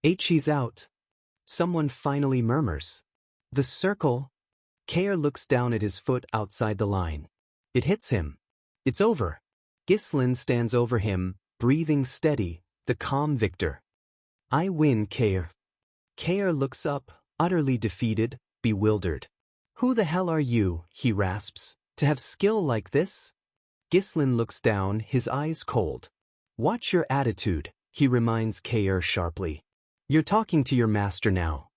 He's out. Someone finally murmurs. The circle. Kair looks down at his foot outside the line. It hits him. It's over. Ghislain stands over him, breathing steady, the calm victor. I win, Kair. Kair looks up, utterly defeated, bewildered. Who the hell are you, he rasps, to have skill like this? Ghislain looks down, his eyes cold. Watch your attitude, he reminds Kair sharply. You're talking to your master now.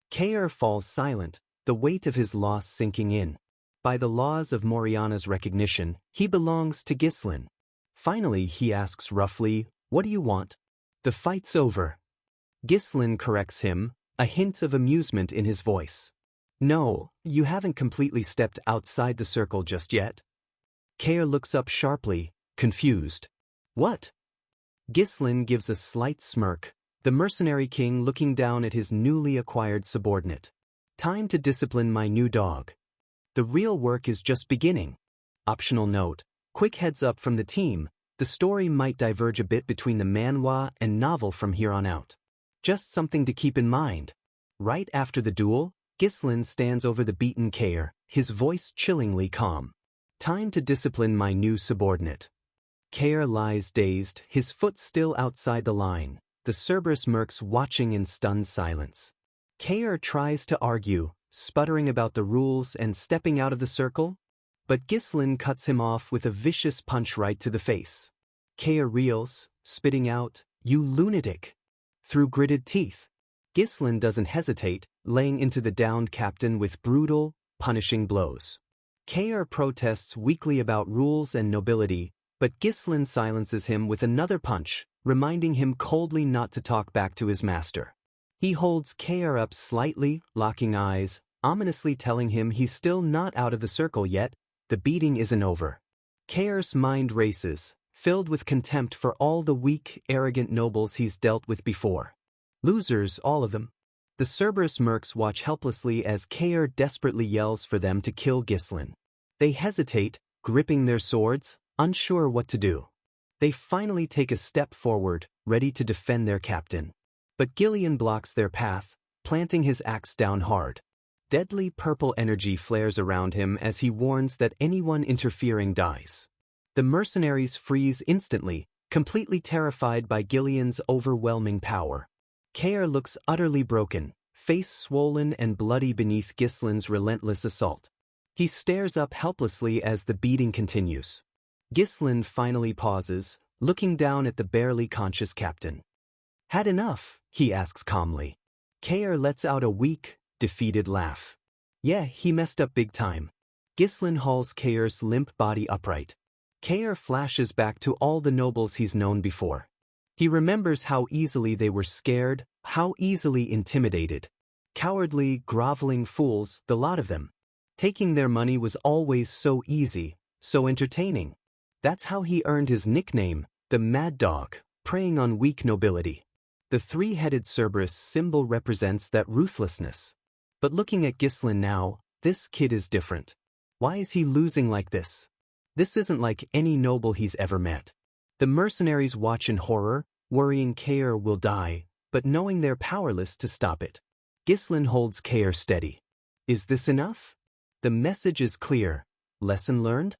Kair falls silent, the weight of his loss sinking in. By the laws of Moriana's recognition, he belongs to Ghislain. Finally, he asks roughly, what do you want? The fight's over. Ghislain corrects him, a hint of amusement in his voice. No, you haven't completely stepped outside the circle just yet. Kair looks up sharply, confused. What? Ghislain gives a slight smirk, the mercenary king looking down at his newly acquired subordinate. Time to discipline my new dog. The real work is just beginning. Optional note, quick heads up from the team, the story might diverge a bit between the manhwa and novel from here on out. Just something to keep in mind. Right after the duel, Ghislain stands over the beaten Kair, his voice chillingly calm. Time to discipline my new subordinate. Kair lies dazed, his foot still outside the line, the Cerberus mercs watching in stunned silence. Kair tries to argue, sputtering about the rules and stepping out of the circle, but Ghislain cuts him off with a vicious punch right to the face. Kair reels, spitting out, "You lunatic!" through gritted teeth. Ghislain doesn't hesitate, laying into the downed captain with brutal, punishing blows. Kair protests weakly about rules and nobility, but Ghislain silences him with another punch, reminding him coldly not to talk back to his master. He holds Kair up slightly, locking eyes, ominously telling him he's still not out of the circle yet, the beating isn't over. Kair's mind races, filled with contempt for all the weak, arrogant nobles he's dealt with before. Losers, all of them. The Cerberus mercs watch helplessly as Kair desperately yells for them to kill Ghislain. They hesitate, gripping their swords, unsure what to do. They finally take a step forward, ready to defend their captain. But Gillian blocks their path, planting his axe down hard. Deadly purple energy flares around him as he warns that anyone interfering dies. The mercenaries freeze instantly, completely terrified by Gillian's overwhelming power. Kair looks utterly broken, face swollen and bloody beneath Ghislain's relentless assault. He stares up helplessly as the beating continues. Ghislain finally pauses, looking down at the barely conscious captain. Had enough? He asks calmly. Kair lets out a weak, defeated laugh. Yeah, he messed up big time. Ghislain hauls Kair's limp body upright. Kair flashes back to all the nobles he's known before. He remembers how easily they were scared, how easily intimidated. Cowardly, groveling fools, the lot of them. Taking their money was always so easy, so entertaining. That's how he earned his nickname, the Mad Dog, preying on weak nobility. The three-headed Cerberus symbol represents that ruthlessness. But looking at Ghislain now, this kid is different. Why is he losing like this? This isn't like any noble he's ever met. The mercenaries watch in horror, worrying Kair will die, but knowing they're powerless to stop it. Ghislain holds Kair steady. Is this enough? The message is clear. Lesson learned?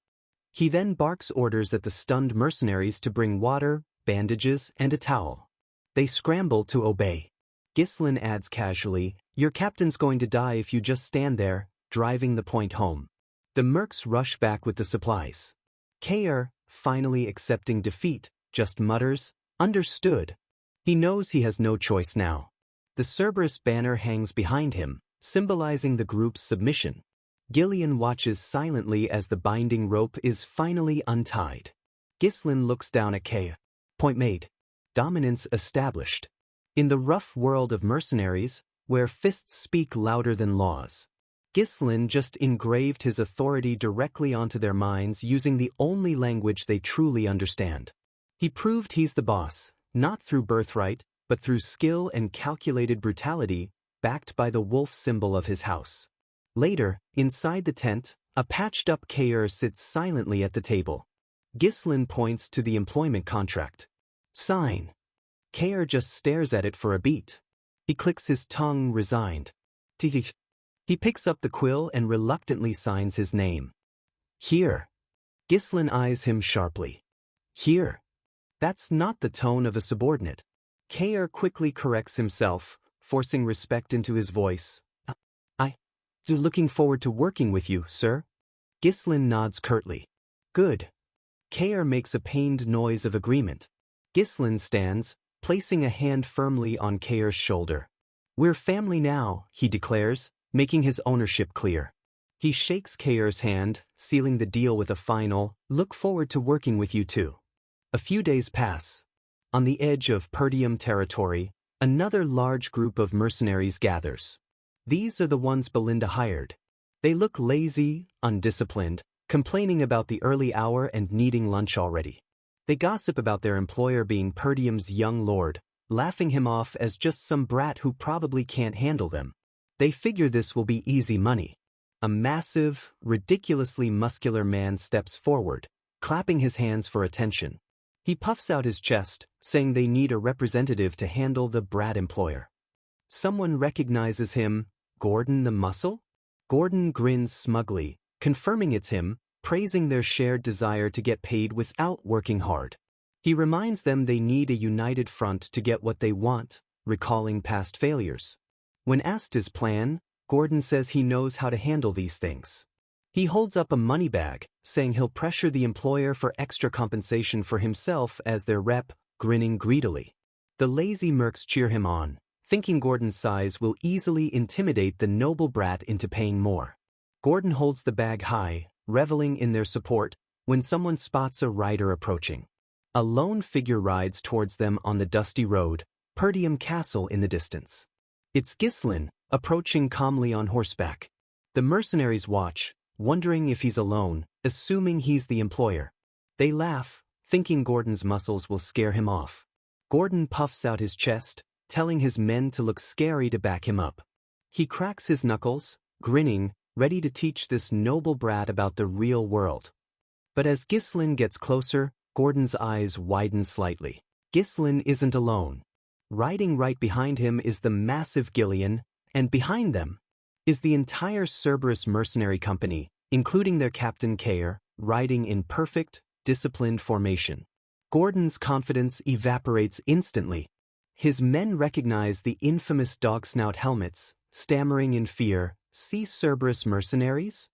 He then barks orders at the stunned mercenaries to bring water, bandages, and a towel. They scramble to obey. Ghislain adds casually, your captain's going to die if you just stand there, driving the point home. The mercs rush back with the supplies. Kair, finally accepting defeat, just mutters, understood. He knows he has no choice now. The Cerberus banner hangs behind him, symbolizing the group's submission. Gillian watches silently as the binding rope is finally untied. Ghislain looks down at Kair. Point made. Dominance established. In the rough world of mercenaries, where fists speak louder than laws, Ghislain just engraved his authority directly onto their minds using the only language they truly understand. He proved he's the boss, not through birthright, but through skill and calculated brutality, backed by the wolf symbol of his house. Later, inside the tent, a patched-up Kair sits silently at the table. Ghislain points to the employment contract. Sign. Kair just stares at it for a beat. He clicks his tongue, resigned. He picks up the quill and reluctantly signs his name. Here. Ghislain eyes him sharply. Here. That's not the tone of a subordinate. Kair quickly corrects himself, forcing respect into his voice. I'm looking forward to working with you, sir. Ghislain nods curtly. Good. Kair makes a pained noise of agreement. Ghislain stands, placing a hand firmly on Kair's shoulder. We're family now, he declares, making his ownership clear. He shakes Kair's hand, sealing the deal with a final, look forward to working with you too. A few days pass. On the edge of Perdium territory, another large group of mercenaries gathers. These are the ones Belinda hired. They look lazy, undisciplined, complaining about the early hour and needing lunch already. They gossip about their employer being Perdium's young lord, laughing him off as just some brat who probably can't handle them. They figure this will be easy money. A massive, ridiculously muscular man steps forward, clapping his hands for attention. He puffs out his chest, saying they need a representative to handle the brat employer. Someone recognizes him, Gordon the Muscle? Gordon grins smugly, confirming it's him, praising their shared desire to get paid without working hard. He reminds them they need a united front to get what they want, recalling past failures. When asked his plan, Gordon says he knows how to handle these things. He holds up a money bag, saying he'll pressure the employer for extra compensation for himself as their rep, grinning greedily. The lazy mercs cheer him on, thinking Gordon's size will easily intimidate the noble brat into paying more. Gordon holds the bag high, reveling in their support, when someone spots a rider approaching. A lone figure rides towards them on the dusty road, Perdium Castle in the distance. It's Ghislain, approaching calmly on horseback. The mercenaries watch, wondering if he's alone, assuming he's the employer. They laugh, thinking Gordon's muscles will scare him off. Gordon puffs out his chest, telling his men to look scary to back him up. He cracks his knuckles, grinning, ready to teach this noble brat about the real world. But as Ghislain gets closer, Gordon's eyes widen slightly. Ghislain isn't alone. Riding right behind him is the massive Gillian, and behind them is the entire Cerberus mercenary company, including their captain Kair, riding in perfect, disciplined formation. Gordon's confidence evaporates instantly. His men recognize the infamous dog-snout helmets, stammering in fear, "See Cerberus mercenaries?"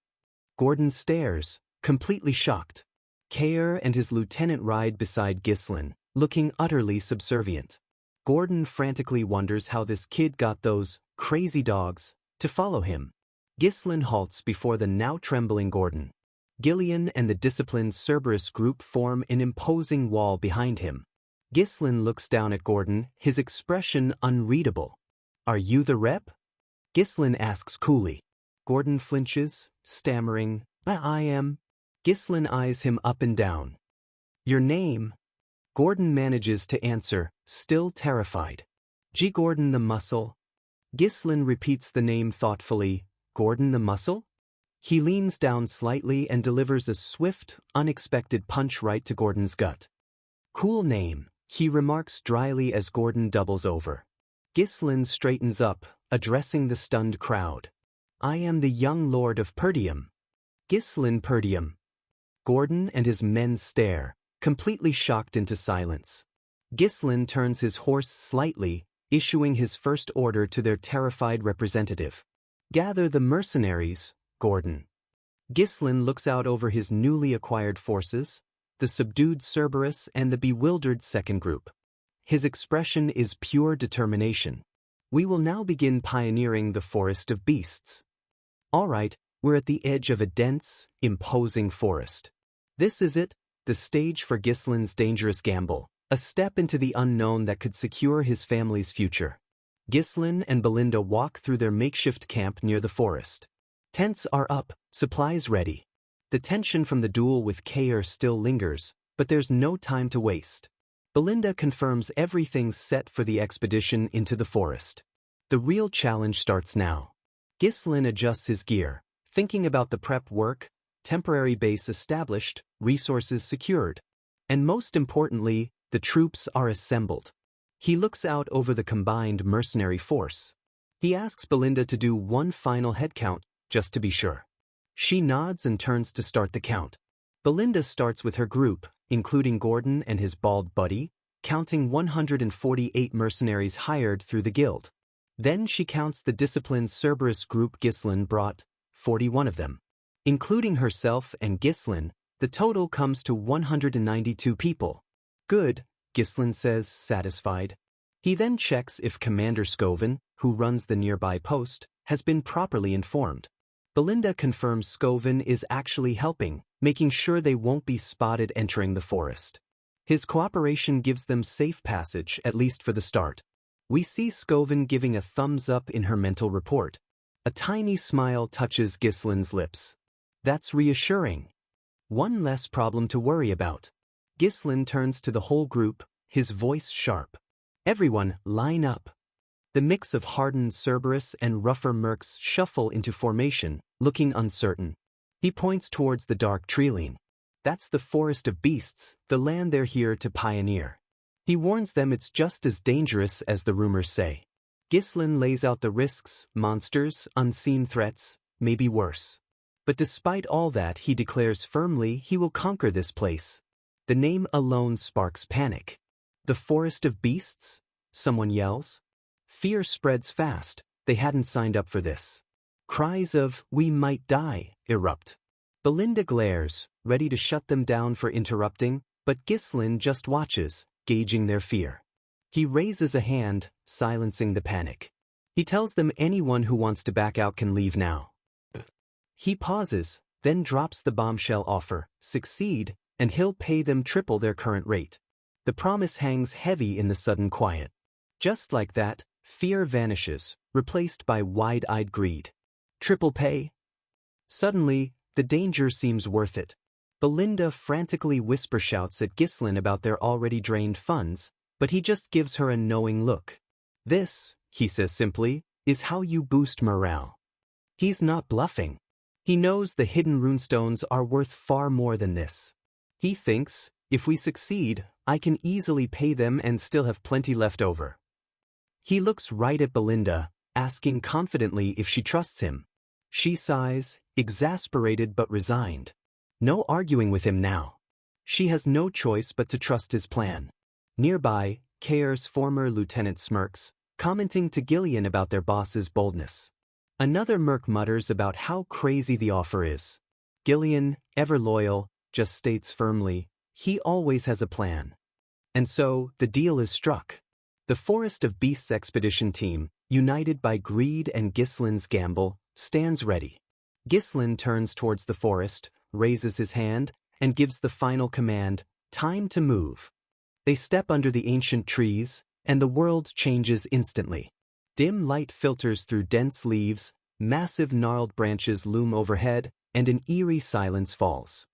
Gordon stares, completely shocked. Kair and his lieutenant ride beside Ghislain, looking utterly subservient. Gordon frantically wonders how this kid got those crazy dogs to follow him. Ghislain halts before the now trembling Gordon. Gillian and the disciplined Cerberus group form an imposing wall behind him. Ghislain looks down at Gordon, his expression unreadable. "Are you the rep?" Ghislain asks coolly. Gordon flinches, stammering, I am." Ghislain eyes him up and down. "Your name?" Gordon manages to answer, still terrified. "G. Gordon the Muscle." Ghislain repeats the name thoughtfully. "Gordon the Muscle?" He leans down slightly and delivers a swift, unexpected punch right to Gordon's gut. "Cool name," he remarks dryly as Gordon doubles over. Ghislain straightens up, addressing the stunned crowd. "I am the young lord of Perdium." Ghislain Perdium. Gordon and his men stare, completely shocked into silence. Ghislain turns his horse slightly, issuing his first order to their terrified representative. "Gather the mercenaries, Gordon." Ghislain looks out over his newly acquired forces, the subdued Cerberus and the bewildered second group. His expression is pure determination. "We will now begin pioneering the forest of beasts." All right, we're at the edge of a dense, imposing forest. This is it, the stage for Ghislain's dangerous gamble, a step into the unknown that could secure his family's future. Ghislain and Belinda walk through their makeshift camp near the forest. Tents are up, supplies ready. The tension from the duel with Kair still lingers, but there's no time to waste. Belinda confirms everything's set for the expedition into the forest. The real challenge starts now. Ghislain adjusts his gear, thinking about the prep work, temporary base established, resources secured. And most importantly, the troops are assembled. He looks out over the combined mercenary force. He asks Belinda to do one final head count, just to be sure. She nods and turns to start the count. Belinda starts with her group, including Gordon and his bald buddy, counting 148 mercenaries hired through the guild. Then she counts the disciplined Cerberus group Ghislain brought, 41 of them. Including herself and Ghislain, the total comes to 192 people. Good, Ghislain says, satisfied. He then checks if Commander Scoven, who runs the nearby post, has been properly informed. Belinda confirms Scoven is actually helping, making sure they won't be spotted entering the forest. His cooperation gives them safe passage, at least for the start. We see Scoven giving a thumbs up in her mental report. A tiny smile touches Ghislain's lips. That's reassuring. One less problem to worry about. Ghislain turns to the whole group, his voice sharp. Everyone, line up. The mix of hardened Cerberus and rougher mercs shuffle into formation, looking uncertain. He points towards the dark treeline. That's the forest of beasts, the land they're here to pioneer. He warns them it's just as dangerous as the rumors say. Ghislain lays out the risks, monsters, unseen threats, maybe worse. But despite all that, he declares firmly he will conquer this place. The name alone sparks panic. The forest of beasts? Someone yells. Fear spreads fast. They hadn't signed up for this. Cries of, "We might die," erupt. Belinda glares, ready to shut them down for interrupting, but Ghislain just watches, gauging their fear. He raises a hand, silencing the panic. He tells them anyone who wants to back out can leave now. He pauses, then drops the bombshell offer, succeed, and he'll pay them triple their current rate. The promise hangs heavy in the sudden quiet. Just like that, fear vanishes, replaced by wide-eyed greed. Triple pay? Suddenly, the danger seems worth it. Belinda frantically whisper-shouts at Ghislain about their already drained funds, but he just gives her a knowing look. This, he says simply, is how you boost morale. He's not bluffing. He knows the hidden runestones are worth far more than this. He thinks, if we succeed, I can easily pay them and still have plenty left over. He looks right at Belinda, asking confidently if she trusts him. She sighs, exasperated but resigned. No arguing with him now. She has no choice but to trust his plan. Nearby, Kair's former lieutenant smirks, commenting to Gillian about their boss's boldness. Another merc mutters about how crazy the offer is. Gillian, ever loyal, just states firmly, he always has a plan. And so, the deal is struck. The Forest of Beasts expedition team, united by greed and Ghislain's gamble, stands ready. Ghislain turns towards the forest, raises his hand, and gives the final command, time to move. They step under the ancient trees, and the world changes instantly. Dim light filters through dense leaves, massive gnarled branches loom overhead, and an eerie silence falls.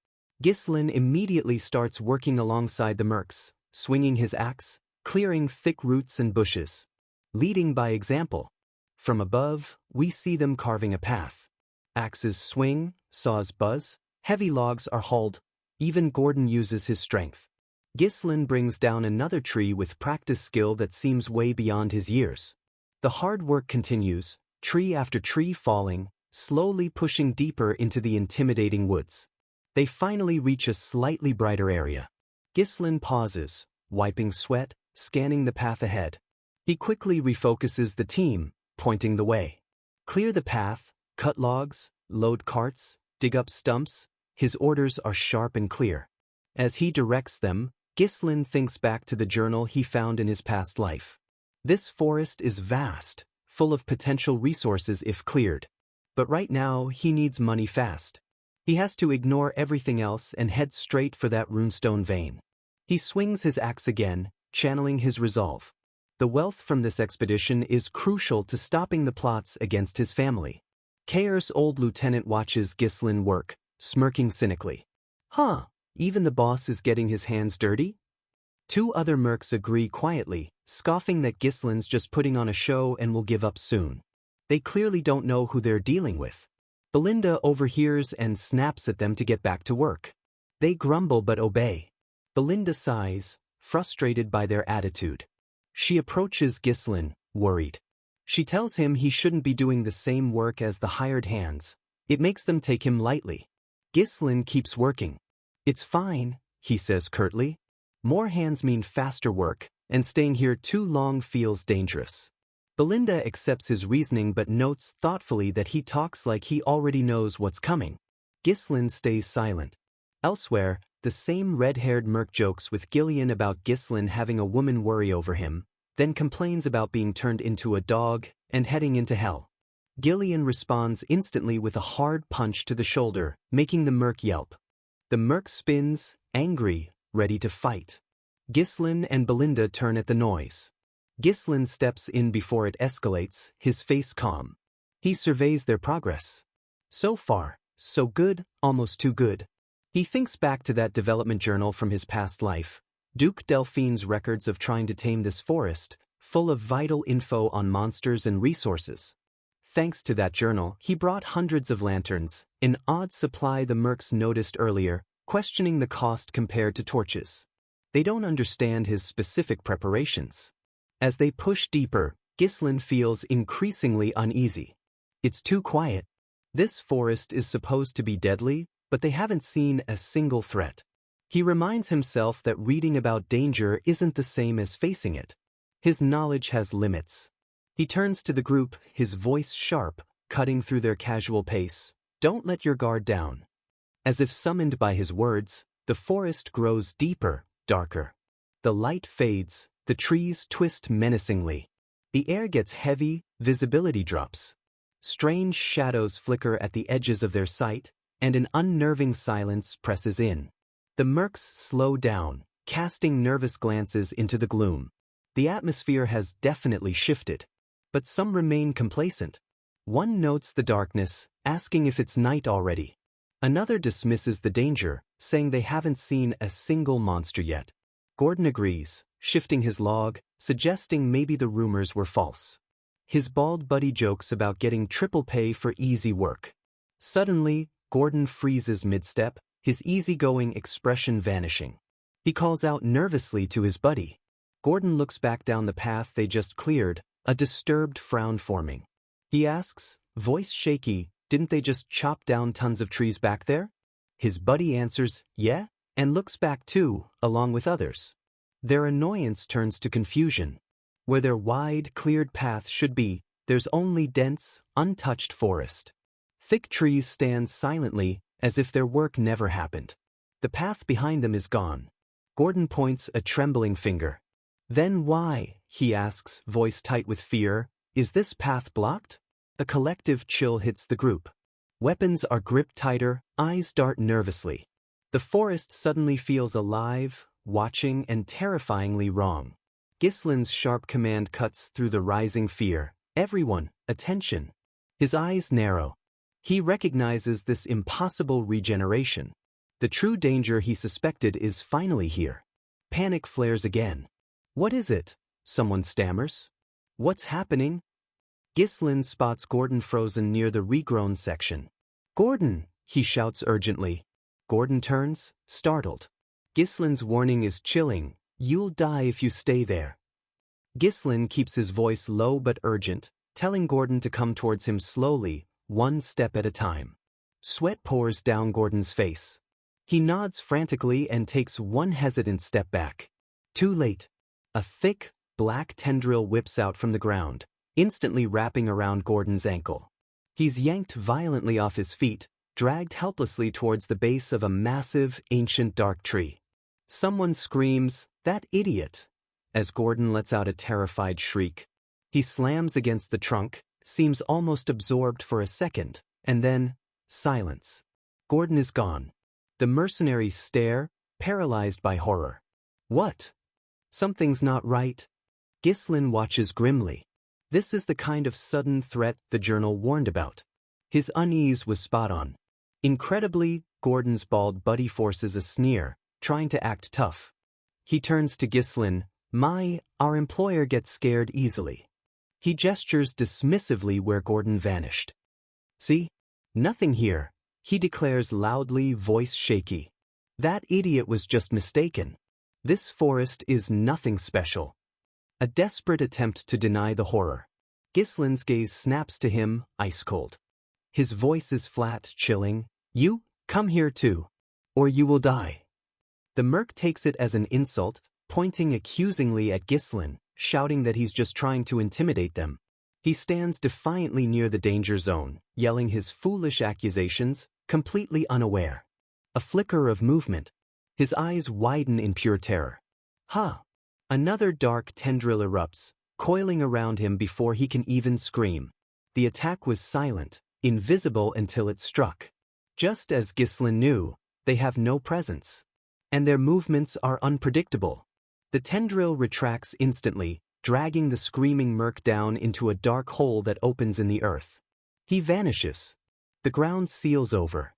Ghislain immediately starts working alongside the mercs, swinging his axe, clearing thick roots and bushes. Leading by example. From above, we see them carving a path. Axes swing, saws buzz, heavy logs are hauled, even Gordon uses his strength. Ghislain brings down another tree with practiced skill that seems way beyond his years. The hard work continues, tree after tree falling, slowly pushing deeper into the intimidating woods. They finally reach a slightly brighter area. Ghislain pauses, wiping sweat, scanning the path ahead. He quickly refocuses the team, pointing the way. Clear the path, cut logs, load carts, dig up stumps. His orders are sharp and clear. As he directs them, Ghislain thinks back to the journal he found in his past life. This forest is vast, full of potential resources if cleared. But right now, he needs money fast. He has to ignore everything else and head straight for that runestone vein. He swings his axe again, channeling his resolve. The wealth from this expedition is crucial to stopping the plots against his family. Kair's old lieutenant watches Ghislain work, smirking cynically. Huh, even the boss is getting his hands dirty? Two other mercs agree quietly, scoffing that Gislin's just putting on a show and will give up soon. They clearly don't know who they're dealing with. Belinda overhears and snaps at them to get back to work. They grumble but obey. Belinda sighs, frustrated by their attitude. She approaches Gislin, worried. She tells him he shouldn't be doing the same work as the hired hands. It makes them take him lightly. Gislin keeps working. It's fine, he says curtly. More hands mean faster work, and staying here too long feels dangerous. Belinda accepts his reasoning but notes thoughtfully that he talks like he already knows what's coming. Gislin stays silent. Elsewhere, the same red-haired merc jokes with Gillian about Gislin having a woman worry over him, then complains about being turned into a dog and heading into hell. Gillian responds instantly with a hard punch to the shoulder, making the merc yelp. The merc spins, angry, ready to fight. Gislin and Belinda turn at the noise. Gislin steps in before it escalates, his face calm. He surveys their progress. So far, so good, almost too good. He thinks back to that development journal from his past life, Duke Delphine's records of trying to tame this forest, full of vital info on monsters and resources. Thanks to that journal, he brought hundreds of lanterns, an odd supply the mercs noticed earlier, questioning the cost compared to torches. They don't understand his specific preparations. As they push deeper, Gislin feels increasingly uneasy. It's too quiet. This forest is supposed to be deadly, but they haven't seen a single threat. He reminds himself that reading about danger isn't the same as facing it. His knowledge has limits. He turns to the group, his voice sharp, cutting through their casual pace. Don't let your guard down. As if summoned by his words, the forest grows deeper, darker. The light fades, the trees twist menacingly. The air gets heavy, visibility drops. Strange shadows flicker at the edges of their sight, and an unnerving silence presses in. The mercs slow down, casting nervous glances into the gloom. The atmosphere has definitely shifted. But some remain complacent. One notes the darkness, asking if it's night already. Another dismisses the danger, saying they haven't seen a single monster yet. Gordon agrees, shifting his log, suggesting maybe the rumors were false. His bald buddy jokes about getting triple pay for easy work. Suddenly, Gordon freezes mid-step, his easygoing expression vanishing. He calls out nervously to his buddy. Gordon looks back down the path they just cleared, a disturbed frown forming. He asks, voice shaky, didn't they just chop down tons of trees back there? His buddy answers, yeah, and looks back too, along with others. Their annoyance turns to confusion. Where their wide, cleared path should be, there's only dense, untouched forest. Thick trees stand silently, as if their work never happened. The path behind them is gone. Gordon points a trembling finger. Then why, he asks, voice tight with fear, is this path blocked? A collective chill hits the group. Weapons are gripped tighter, eyes dart nervously. The forest suddenly feels alive, watching, and terrifyingly wrong. Gislin's sharp command cuts through the rising fear. Everyone, attention. His eyes narrow. He recognizes this impossible regeneration. The true danger he suspected is finally here. Panic flares again. What is it? Someone stammers. What's happening? Gislin spots Gordon frozen near the regrown section. Gordon, he shouts urgently. Gordon turns, startled. Gislin's warning is chilling. You'll die if you stay there. Gislin keeps his voice low but urgent, telling Gordon to come towards him slowly, one step at a time. Sweat pours down Gordon's face. He nods frantically and takes one hesitant step back. Too late. A thick, black tendril whips out from the ground, instantly wrapping around Gordon's ankle. He's yanked violently off his feet, dragged helplessly towards the base of a massive, ancient dark tree. Someone screams, "That idiot!" as Gordon lets out a terrified shriek. He slams against the trunk, seems almost absorbed for a second, and then, silence. Gordon is gone. The mercenaries stare, paralyzed by horror. What? Something's not right. Gislin watches grimly. This is the kind of sudden threat the journal warned about. His unease was spot on. Incredibly, Gordon's bald buddy forces a sneer, trying to act tough. He turns to Ghislain. Our employer gets scared easily. He gestures dismissively where Gordon vanished. See? Nothing here, he declares loudly, voice shaky. That idiot was just mistaken. This forest is nothing special. A desperate attempt to deny the horror. Ghislain's gaze snaps to him, ice cold. His voice is flat, chilling. You, come here too. Or you will die. The merc takes it as an insult, pointing accusingly at Ghislain, shouting that he's just trying to intimidate them. He stands defiantly near the danger zone, yelling his foolish accusations, completely unaware. A flicker of movement. His eyes widen in pure terror. Ha! Another dark tendril erupts, coiling around him before he can even scream. The attack was silent, invisible until it struck. Just as Ghislain knew, they have no presence. And their movements are unpredictable. The tendril retracts instantly, dragging the screaming merc down into a dark hole that opens in the earth. He vanishes. The ground seals over.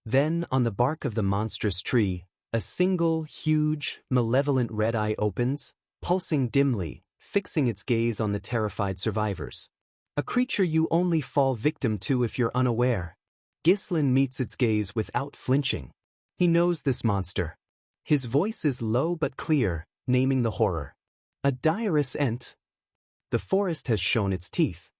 Then, on the bark of the monstrous tree, a single, huge, malevolent red eye opens, pulsing dimly, fixing its gaze on the terrified survivors. A creature you only fall victim to if you're unaware. Ghislain meets its gaze without flinching. He knows this monster. His voice is low but clear, naming the horror. A dirous ent. The forest has shown its teeth.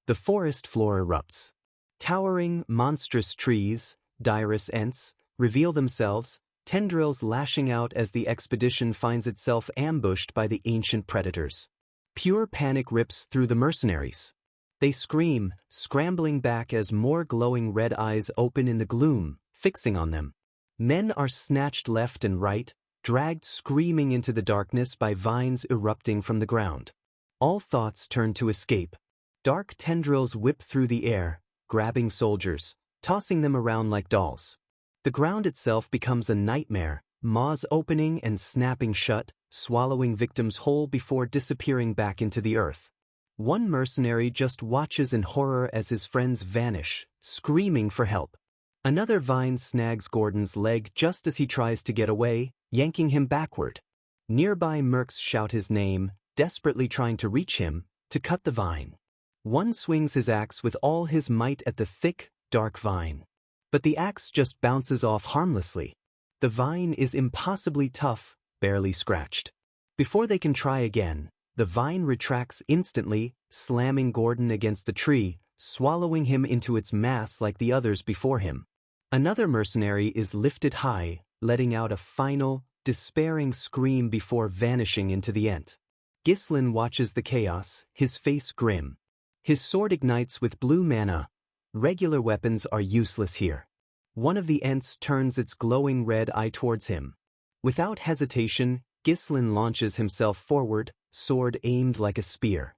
The forest floor erupts. Towering, monstrous trees, dirous ents, reveal themselves, tendrils lashing out as the expedition finds itself ambushed by the ancient predators. Pure panic rips through the mercenaries. They scream, scrambling back as more glowing red eyes open in the gloom, fixing on them. Men are snatched left and right, dragged screaming into the darkness by vines erupting from the ground. All thoughts turn to escape. Dark tendrils whip through the air, grabbing soldiers, tossing them around like dolls. The ground itself becomes a nightmare, maws opening and snapping shut, swallowing victims whole before disappearing back into the earth. One mercenary just watches in horror as his friends vanish, screaming for help. Another vine snags Gordon's leg just as he tries to get away, yanking him backward. Nearby mercs shout his name, desperately trying to reach him, to cut the vine. One swings his axe with all his might at the thick, dark vine. But the axe just bounces off harmlessly. The vine is impossibly tough, barely scratched. Before they can try again, the vine retracts instantly, slamming Gordon against the tree, swallowing him into its mass like the others before him. Another mercenary is lifted high, letting out a final, despairing scream before vanishing into the ent. Ghislain watches the chaos, his face grim. His sword ignites with blue mana. Regular weapons are useless here. One of the ents turns its glowing red eye towards him. Without hesitation, Ghislain launches himself forward, sword aimed like a spear.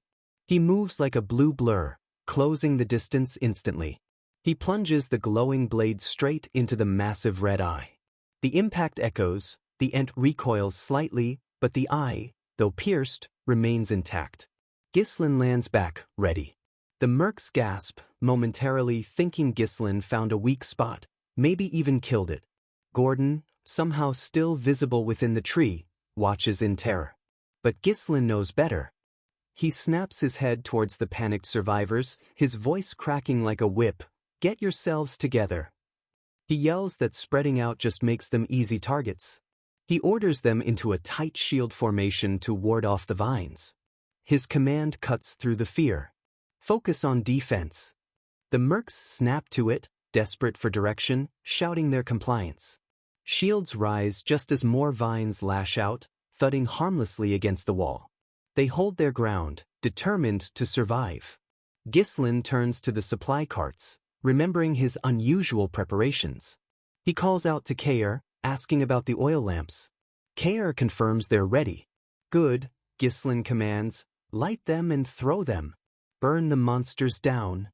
He moves like a blue blur, closing the distance instantly. He plunges the glowing blade straight into the massive red eye. The impact echoes, the ent recoils slightly, but the eye, though pierced, remains intact. Ghislain lands back, ready. The mercs gasp, momentarily thinking Ghislain found a weak spot, maybe even killed it. Gordon, somehow still visible within the tree, watches in terror. But Ghislain knows better. He snaps his head towards the panicked survivors, his voice cracking like a whip. Get yourselves together. He yells that spreading out just makes them easy targets. He orders them into a tight shield formation to ward off the vines. His command cuts through the fear. Focus on defense. The mercs snap to it, desperate for direction, shouting their compliance. Shields rise just as more vines lash out, thudding harmlessly against the wall. They hold their ground, determined to survive. Ghislain turns to the supply carts, remembering his unusual preparations. He calls out to Kair, asking about the oil lamps. Kair confirms they're ready. Good, Ghislain commands, light them and throw them. Burn the monsters down.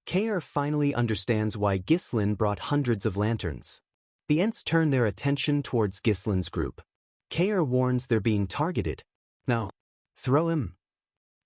Kair finally understands why Ghislain brought hundreds of lanterns. The ents turn their attention towards Ghislain's group. Kair warns they're being targeted. Now, throw him.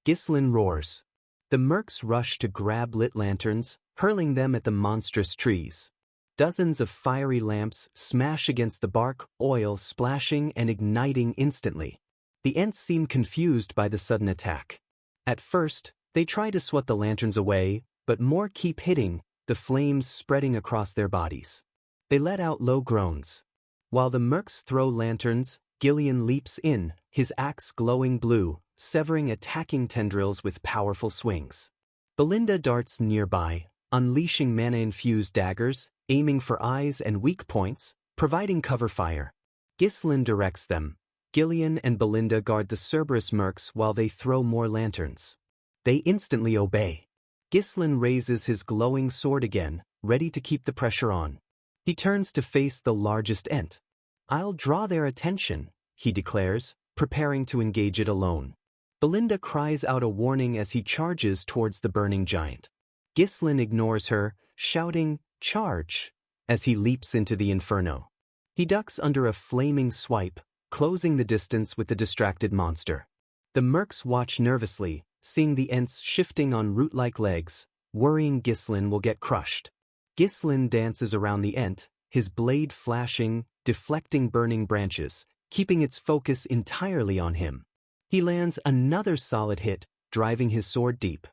Ghislain roars. The mercs rush to grab lit lanterns, hurling them at the monstrous trees. Dozens of fiery lamps smash against the bark, oil splashing and igniting instantly. The Ents seem confused by the sudden attack. At first, they try to swat the lanterns away, but more keep hitting, the flames spreading across their bodies. They let out low groans. While the mercs throw lanterns, Gillian leaps in, his axe glowing blue, severing attacking tendrils with powerful swings. Belinda darts nearby, unleashing mana-infused daggers, aiming for eyes and weak points, providing cover fire. Ghislain directs them. Gillian and Belinda guard the Cerberus mercs while they throw more lanterns. They instantly obey. Ghislain raises his glowing sword again, ready to keep the pressure on. He turns to face the largest Ent. "I'll draw their attention," he declares, preparing to engage it alone. Belinda cries out a warning as he charges towards the burning giant. Ghislain ignores her, shouting, "Charge!" as he leaps into the inferno. He ducks under a flaming swipe, closing the distance with the distracted monster. The mercs watch nervously, seeing the Ents shifting on root-like legs, worrying Ghislain will get crushed. Ghislain dances around the Ent, his blade flashing, deflecting burning branches, keeping its focus entirely on him. He lands another solid hit, driving his sword deep.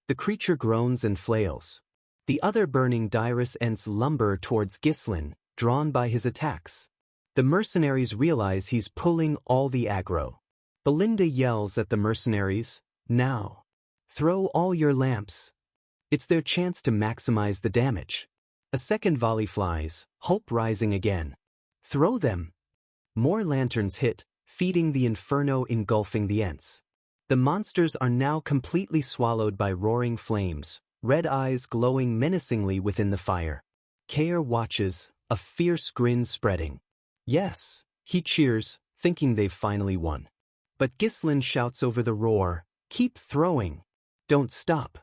The creature groans and flails. The other burning Dirus Ents lumber towards Ghislain, drawn by his attacks. The mercenaries realize he's pulling all the aggro. Belinda yells at the mercenaries, "Now! Throw all your lamps!" It's their chance to maximize the damage. A second volley flies, hope rising again. "Throw them!" More lanterns hit, feeding the inferno engulfing the Ents. The monsters are now completely swallowed by roaring flames, red eyes glowing menacingly within the fire. Kair watches, a fierce grin spreading. Yes, he cheers, thinking they've finally won. But Ghislain shouts over the roar, "Keep throwing! Don't stop!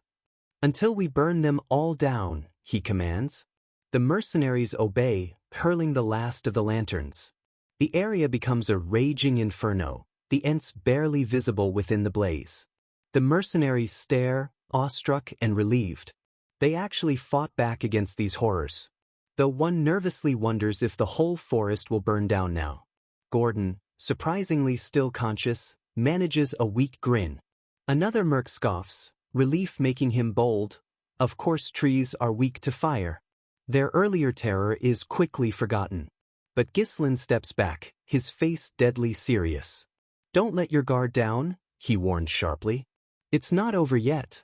Until we burn them all down," he commands. The mercenaries obey, hurling the last of the lanterns. The area becomes a raging inferno, the Ents barely visible within the blaze. The mercenaries stare, awestruck and relieved. They actually fought back against these horrors. Though one nervously wonders if the whole forest will burn down now. Gordon, surprisingly still conscious, manages a weak grin. Another merc scoffs, relief making him bold. Of course trees are weak to fire. Their earlier terror is quickly forgotten. But Ghislain steps back, his face deadly serious. "Don't let your guard down," he warns sharply. "It's not over yet."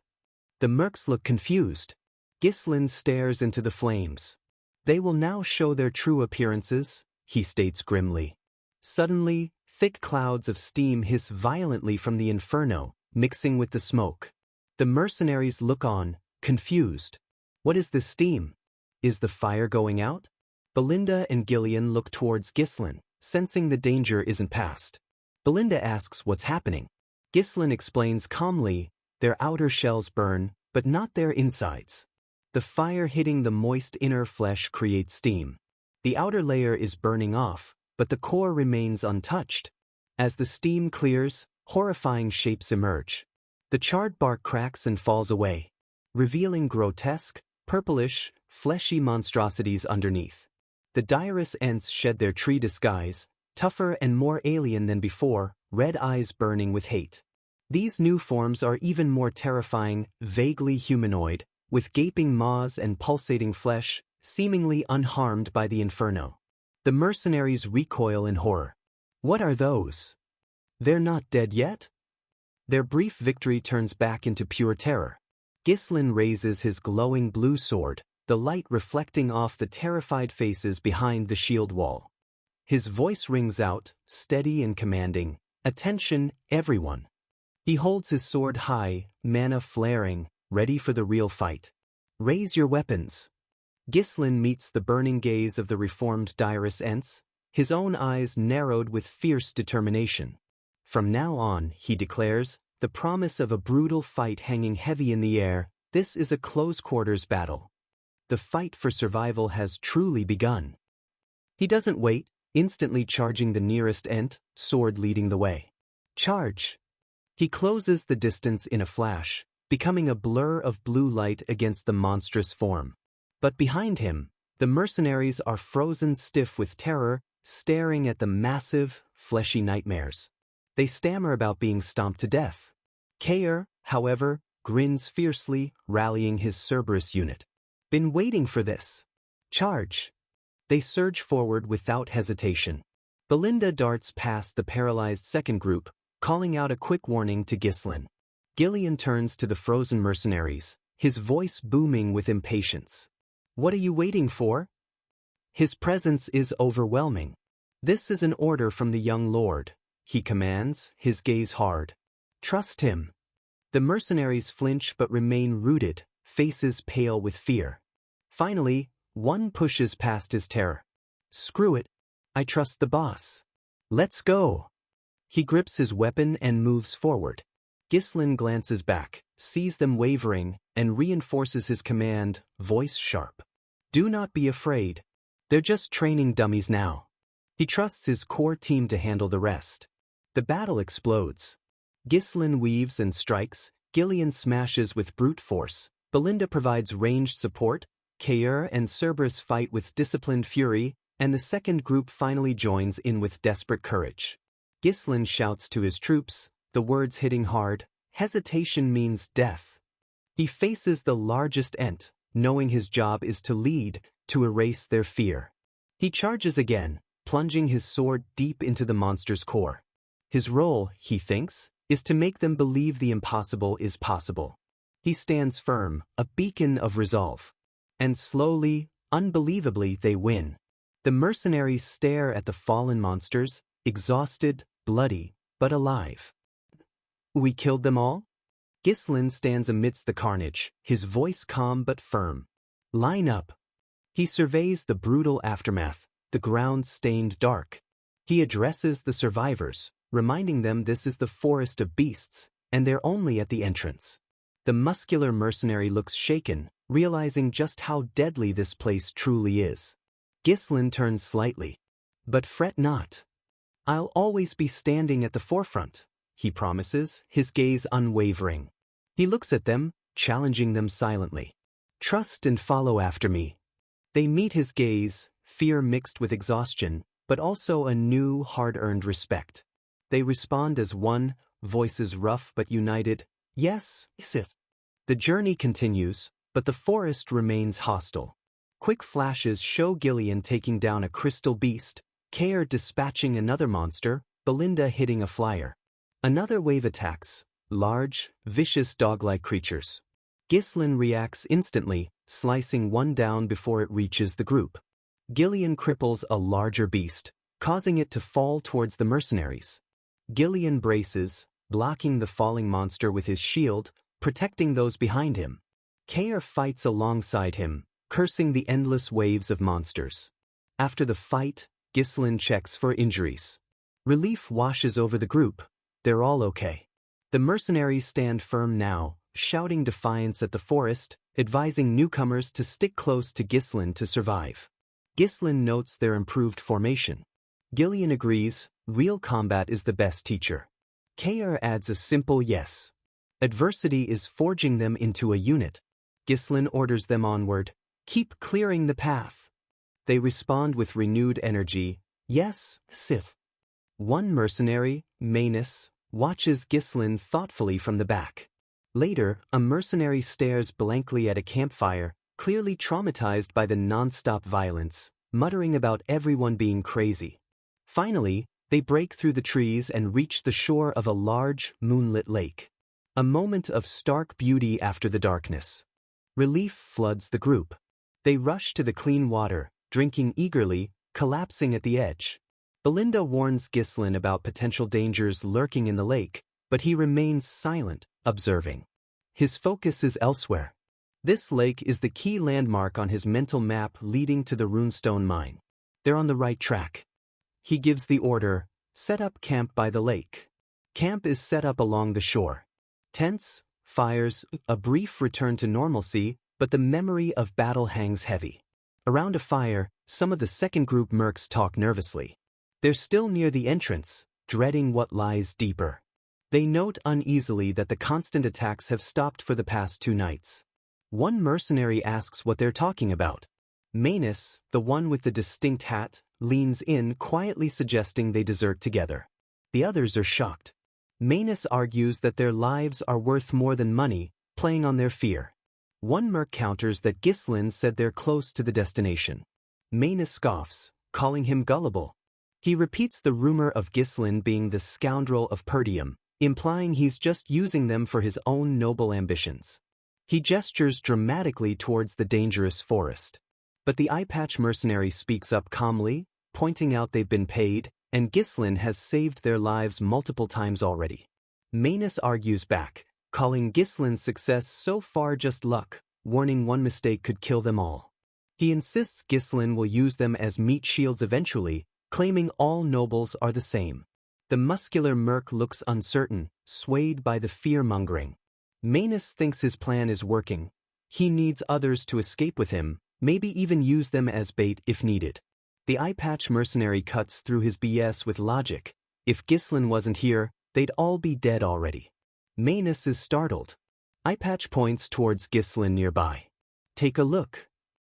The mercs look confused. Ghislain stares into the flames. "They will now show their true appearances," he states grimly. Suddenly, thick clouds of steam hiss violently from the inferno, mixing with the smoke. The mercenaries look on, confused. What is this steam? Is the fire going out? Belinda and Gillian look towards Ghislain, sensing the danger isn't past. Belinda asks what's happening. Ghislain explains calmly, "Their outer shells burn, but not their insides. The fire hitting the moist inner flesh creates steam. The outer layer is burning off, but the core remains untouched. As the steam clears, horrifying shapes emerge. The charred bark cracks and falls away, revealing grotesque, purplish, fleshy monstrosities underneath. The Dirus Ents shed their tree disguise, tougher and more alien than before, red eyes burning with hate. These new forms are even more terrifying, vaguely humanoid, with gaping maws and pulsating flesh, seemingly unharmed by the inferno. The mercenaries recoil in horror. What are those? They're not dead yet? Their brief victory turns back into pure terror. Ghislain raises his glowing blue sword, the light reflecting off the terrified faces behind the shield wall. His voice rings out, steady and commanding, "Attention, everyone." He holds his sword high, mana flaring, ready for the real fight. "Raise your weapons." Ghislain meets the burning gaze of the reformed Dirus Ents, his own eyes narrowed with fierce determination. From now on, he declares, the promise of a brutal fight hanging heavy in the air, this is a close-quarters battle. The fight for survival has truly begun. He doesn't wait, instantly charging the nearest Ent, sword leading the way. "Charge!" He closes the distance in a flash, becoming a blur of blue light against the monstrous form. But behind him, The mercenaries are frozen stiff with terror, staring at the massive, fleshy nightmares. They stammer about being stomped to death. Kair, however, grins fiercely, rallying his Cerberus unit. Been waiting for this. Charge! They surge forward without hesitation. Belinda darts past the paralyzed second group, calling out a quick warning to Ghislain. Gillian turns to the frozen mercenaries, his voice booming with impatience. What are you waiting for? His presence is overwhelming. This is an order from the young lord, he commands, his gaze hard. Trust him. The mercenaries flinch but remain rooted, faces pale with fear. Finally, one pushes past his terror. Screw it. I trust the boss. Let's go. He grips his weapon and moves forward. Ghislain glances back, sees them wavering, and reinforces his command, voice sharp. Do not be afraid. They're just training dummies now. He trusts his core team to handle the rest. The battle explodes. Ghislain weaves and strikes, Gillian smashes with brute force, Belinda provides ranged support, Kair and Cerberus fight with disciplined fury, and the second group finally joins in with desperate courage. Ghislain shouts to his troops, the words hitting hard, hesitation means death. He faces the largest ent, knowing his job is to lead, to erase their fear. He charges again, plunging his sword deep into the monster's core. His role, he thinks, is to make them believe the impossible is possible. He stands firm, a beacon of resolve. And slowly, unbelievably, they win. The mercenaries stare at the fallen monsters, exhausted, bloody, but alive. We killed them all? Ghislain stands amidst the carnage, his voice calm but firm. Line up. He surveys the brutal aftermath, the ground stained dark. He addresses the survivors, reminding them this is the forest of beasts, and they're only at the entrance. The muscular mercenary looks shaken, realizing just how deadly this place truly is. Ghislain turns slightly. But fret not. I'll always be standing at the forefront, he promises, his gaze unwavering. He looks at them, challenging them silently. Trust and follow after me. They meet his gaze, fear mixed with exhaustion, but also a new, hard-earned respect. They respond as one, voices rough but united. Yes, Sith. The journey continues, but the forest remains hostile. Quick flashes show Gillian taking down a crystal beast, Kair dispatching another monster, Belinda hitting a flyer. Another wave attacks, large, vicious dog-like creatures. Ghislain reacts instantly, slicing one down before it reaches the group. Gillian cripples a larger beast, causing it to fall towards the mercenaries. Gillian braces, blocking the falling monster with his shield, protecting those behind him. Kair fights alongside him, cursing the endless waves of monsters. After the fight, Ghislain checks for injuries. Relief washes over the group. They're all okay. The mercenaries stand firm now, shouting defiance at the forest, advising newcomers to stick close to Ghislain to survive. Ghislain notes their improved formation. Gillian agrees, real combat is the best teacher. Kair adds a simple yes. Adversity is forging them into a unit. Ghislain orders them onward. Keep clearing the path. They respond with renewed energy. Yes, Sith. One mercenary, Manus, watches Ghislain thoughtfully from the back. Later, a mercenary stares blankly at a campfire, clearly traumatized by the non-stop violence, muttering about everyone being crazy. Finally, they break through the trees and reach the shore of a large, moonlit lake. A moment of stark beauty after the darkness. Relief floods the group. They rush to the clean water, drinking eagerly, collapsing at the edge. Belinda warns Ghislain about potential dangers lurking in the lake, but he remains silent, observing. His focus is elsewhere. This lake is the key landmark on his mental map leading to the runestone mine. They're on the right track. He gives the order, set up camp by the lake. Camp is set up along the shore. Tents, fires, a brief return to normalcy, but the memory of battle hangs heavy. Around a fire, some of the second group mercs talk nervously. They're still near the entrance, dreading what lies deeper. They note uneasily that the constant attacks have stopped for the past 2 nights. One mercenary asks what they're talking about. Manus, the one with the distinct hat, leans in, quietly suggesting they desert together. The others are shocked. Manus argues that their lives are worth more than money, playing on their fear. One merc counters that Ghislain said they're close to the destination. Manus scoffs, calling him gullible. He repeats the rumor of Ghislain being the scoundrel of Perdium, implying he's just using them for his own noble ambitions. He gestures dramatically towards the dangerous forest. But the eye-patch mercenary speaks up calmly, pointing out they've been paid, and Ghislain has saved their lives multiple times already. Manus argues back, calling Ghislain's success so far just luck, warning one mistake could kill them all. He insists Ghislain will use them as meat shields eventually, claiming all nobles are the same. The muscular merc looks uncertain, swayed by the fear-mongering. Manus thinks his plan is working. He needs others to escape with him, maybe even use them as bait if needed. The eye-patch mercenary cuts through his BS with logic. If Ghislain wasn't here, they'd all be dead already. Manus is startled. Eye-patch points towards Ghislain nearby. Take a look.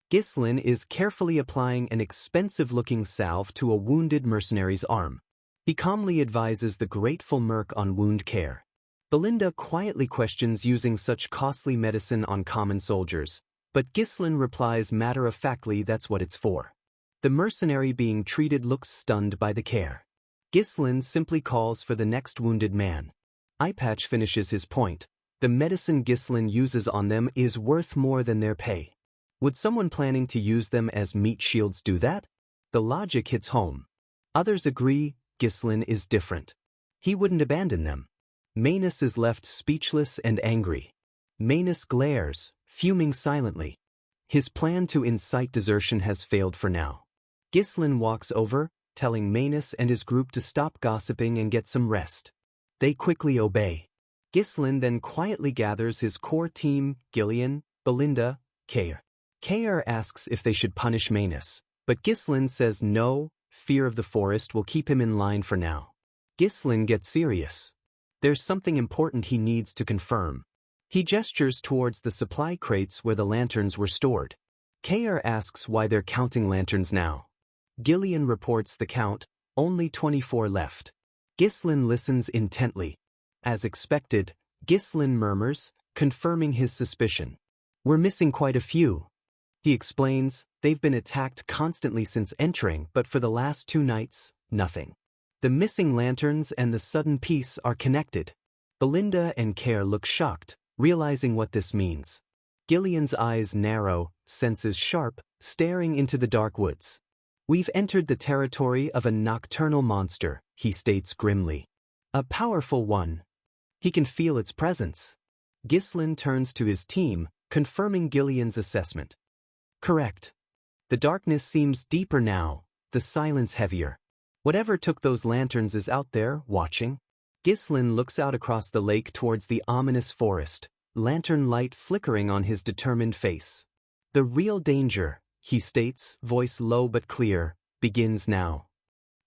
Ghislain is carefully applying an expensive-looking salve to a wounded mercenary's arm. He calmly advises the grateful merc on wound care. Belinda quietly questions using such costly medicine on common soldiers, but Ghislain replies matter-of-factly that's what it's for. The mercenary being treated looks stunned by the care. Ghislain simply calls for the next wounded man. Eye-patch finishes his point. The medicine Ghislain uses on them is worth more than their pay. Would someone planning to use them as meat shields do that? The logic hits home. Others agree Ghislain is different. He wouldn't abandon them. Manus is left speechless and angry. Manus glares, fuming silently. His plan to incite desertion has failed for now. Ghislain walks over, telling Manus and his group to stop gossiping and get some rest. They quickly obey. Ghislain then quietly gathers his core team, Gillian, Belinda, Kair. Kair asks if they should punish Manus, but Ghislain says no, fear of the forest will keep him in line for now. Ghislain gets serious. There's something important he needs to confirm. He gestures towards the supply crates where the lanterns were stored. Kair asks why they're counting lanterns now. Gillian reports the count, only 24 left. Ghislain listens intently. As expected, Ghislain murmurs, confirming his suspicion. We're missing quite a few. He explains, they've been attacked constantly since entering, but for the last 2 nights, nothing. The missing lanterns and the sudden peace are connected. Belinda and Kair look shocked, realizing what this means. Gillian's eyes narrow, senses sharp, staring into the dark woods. We've entered the territory of a nocturnal monster, he states grimly. A powerful one. He can feel its presence. Ghislain turns to his team, confirming Gillian's assessment. Correct. The darkness seems deeper now, the silence heavier. Whatever took those lanterns is out there, watching. Ghislain looks out across the lake towards the ominous forest, lantern light flickering on his determined face. The real danger, he states, voice low but clear, begins now.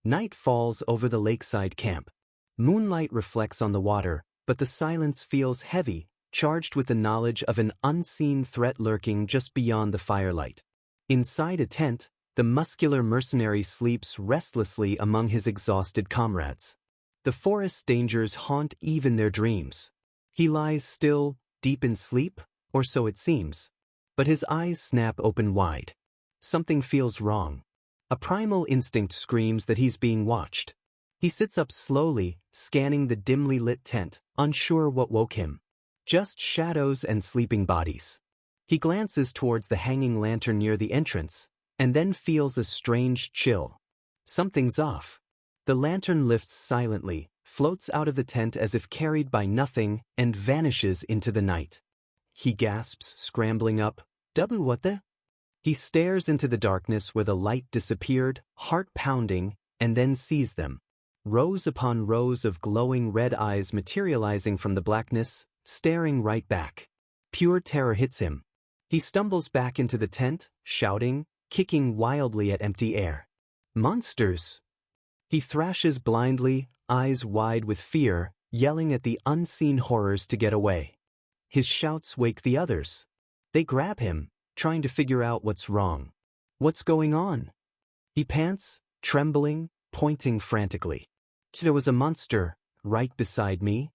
Night falls over the lakeside camp. Moonlight reflects on the water, but the silence feels heavy, charged with the knowledge of an unseen threat lurking just beyond the firelight. Inside a tent, the muscular mercenary sleeps restlessly among his exhausted comrades. The forest's dangers haunt even their dreams. He lies still, deep in sleep, or so it seems. But his eyes snap open wide. Something feels wrong. A primal instinct screams that he's being watched. He sits up slowly, scanning the dimly lit tent, unsure what woke him. Just shadows and sleeping bodies. He glances towards the hanging lantern near the entrance, and then feels a strange chill. Something's off. The lantern lifts silently, floats out of the tent as if carried by nothing, and vanishes into the night. He gasps, scrambling up. What the? He stares into the darkness where the light disappeared, heart pounding, and then sees them. Rows upon rows of glowing red eyes materializing from the blackness, staring right back. Pure terror hits him. He stumbles back into the tent, shouting, kicking wildly at empty air. Monsters! He thrashes blindly, eyes wide with fear, yelling at the unseen horrors to get away. His shouts wake the others. They grab him, trying to figure out what's wrong. What's going on? He pants, trembling, pointing frantically. There was a monster right beside me.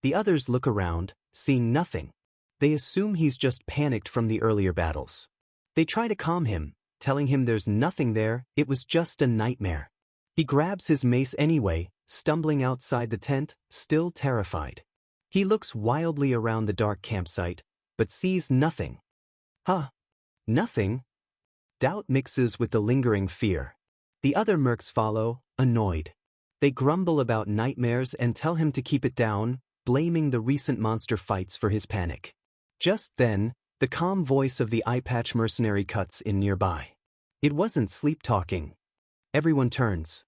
The others look around, seeing nothing. They assume he's just panicked from the earlier battles. They try to calm him, telling him there's nothing there, it was just a nightmare. He grabs his mace anyway, stumbling outside the tent, still terrified. He looks wildly around the dark campsite, but sees nothing. Huh? Nothing? Doubt mixes with the lingering fear. The other mercs follow, annoyed. They grumble about nightmares and tell him to keep it down, blaming the recent monster fights for his panic. Just then, the calm voice of the eye-patch mercenary cuts in nearby. It wasn't sleep-talking. Everyone turns.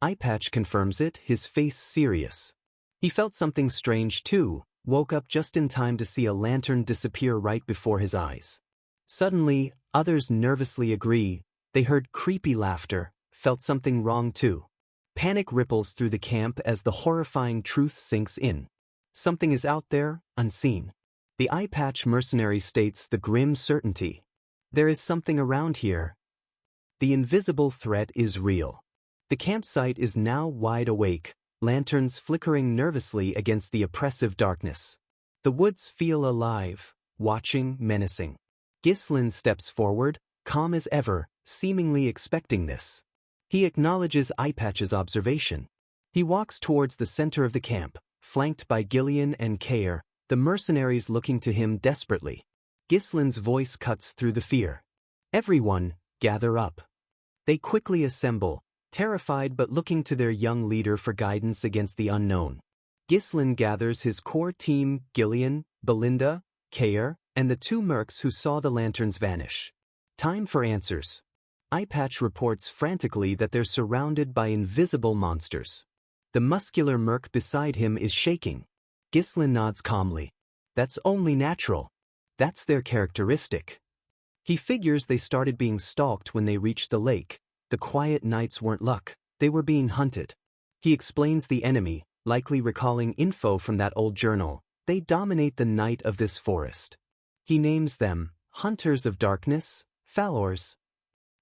Eye-patch confirms it, his face serious. He felt something strange too, woke up just in time to see a lantern disappear right before his eyes. Suddenly, others nervously agree, they heard creepy laughter, felt something wrong too. Panic ripples through the camp as the horrifying truth sinks in. Something is out there, unseen. The eye-patch mercenary states the grim certainty. There is something around here. The invisible threat is real. The campsite is now wide awake, lanterns flickering nervously against the oppressive darkness. The woods feel alive, watching, menacing. Ghislain steps forward, calm as ever, seemingly expecting this. He acknowledges Eye-patch's observation. He walks towards the center of the camp, flanked by Gillian and Kair, the mercenaries looking to him desperately. Ghislain's voice cuts through the fear. Everyone, gather up. They quickly assemble, terrified but looking to their young leader for guidance against the unknown. Ghislain gathers his core team, Gillian, Belinda, Kair, and the two mercs who saw the lanterns vanish. Time for answers. Eye-patch reports frantically that they're surrounded by invisible monsters. The muscular merc beside him is shaking. Ghislain nods calmly. That's only natural. That's their characteristic. He figures they started being stalked when they reached the lake. The quiet nights weren't luck, they were being hunted. He explains the enemy, likely recalling info from that old journal. They dominate the night of this forest. He names them Hunters of Darkness, Falors.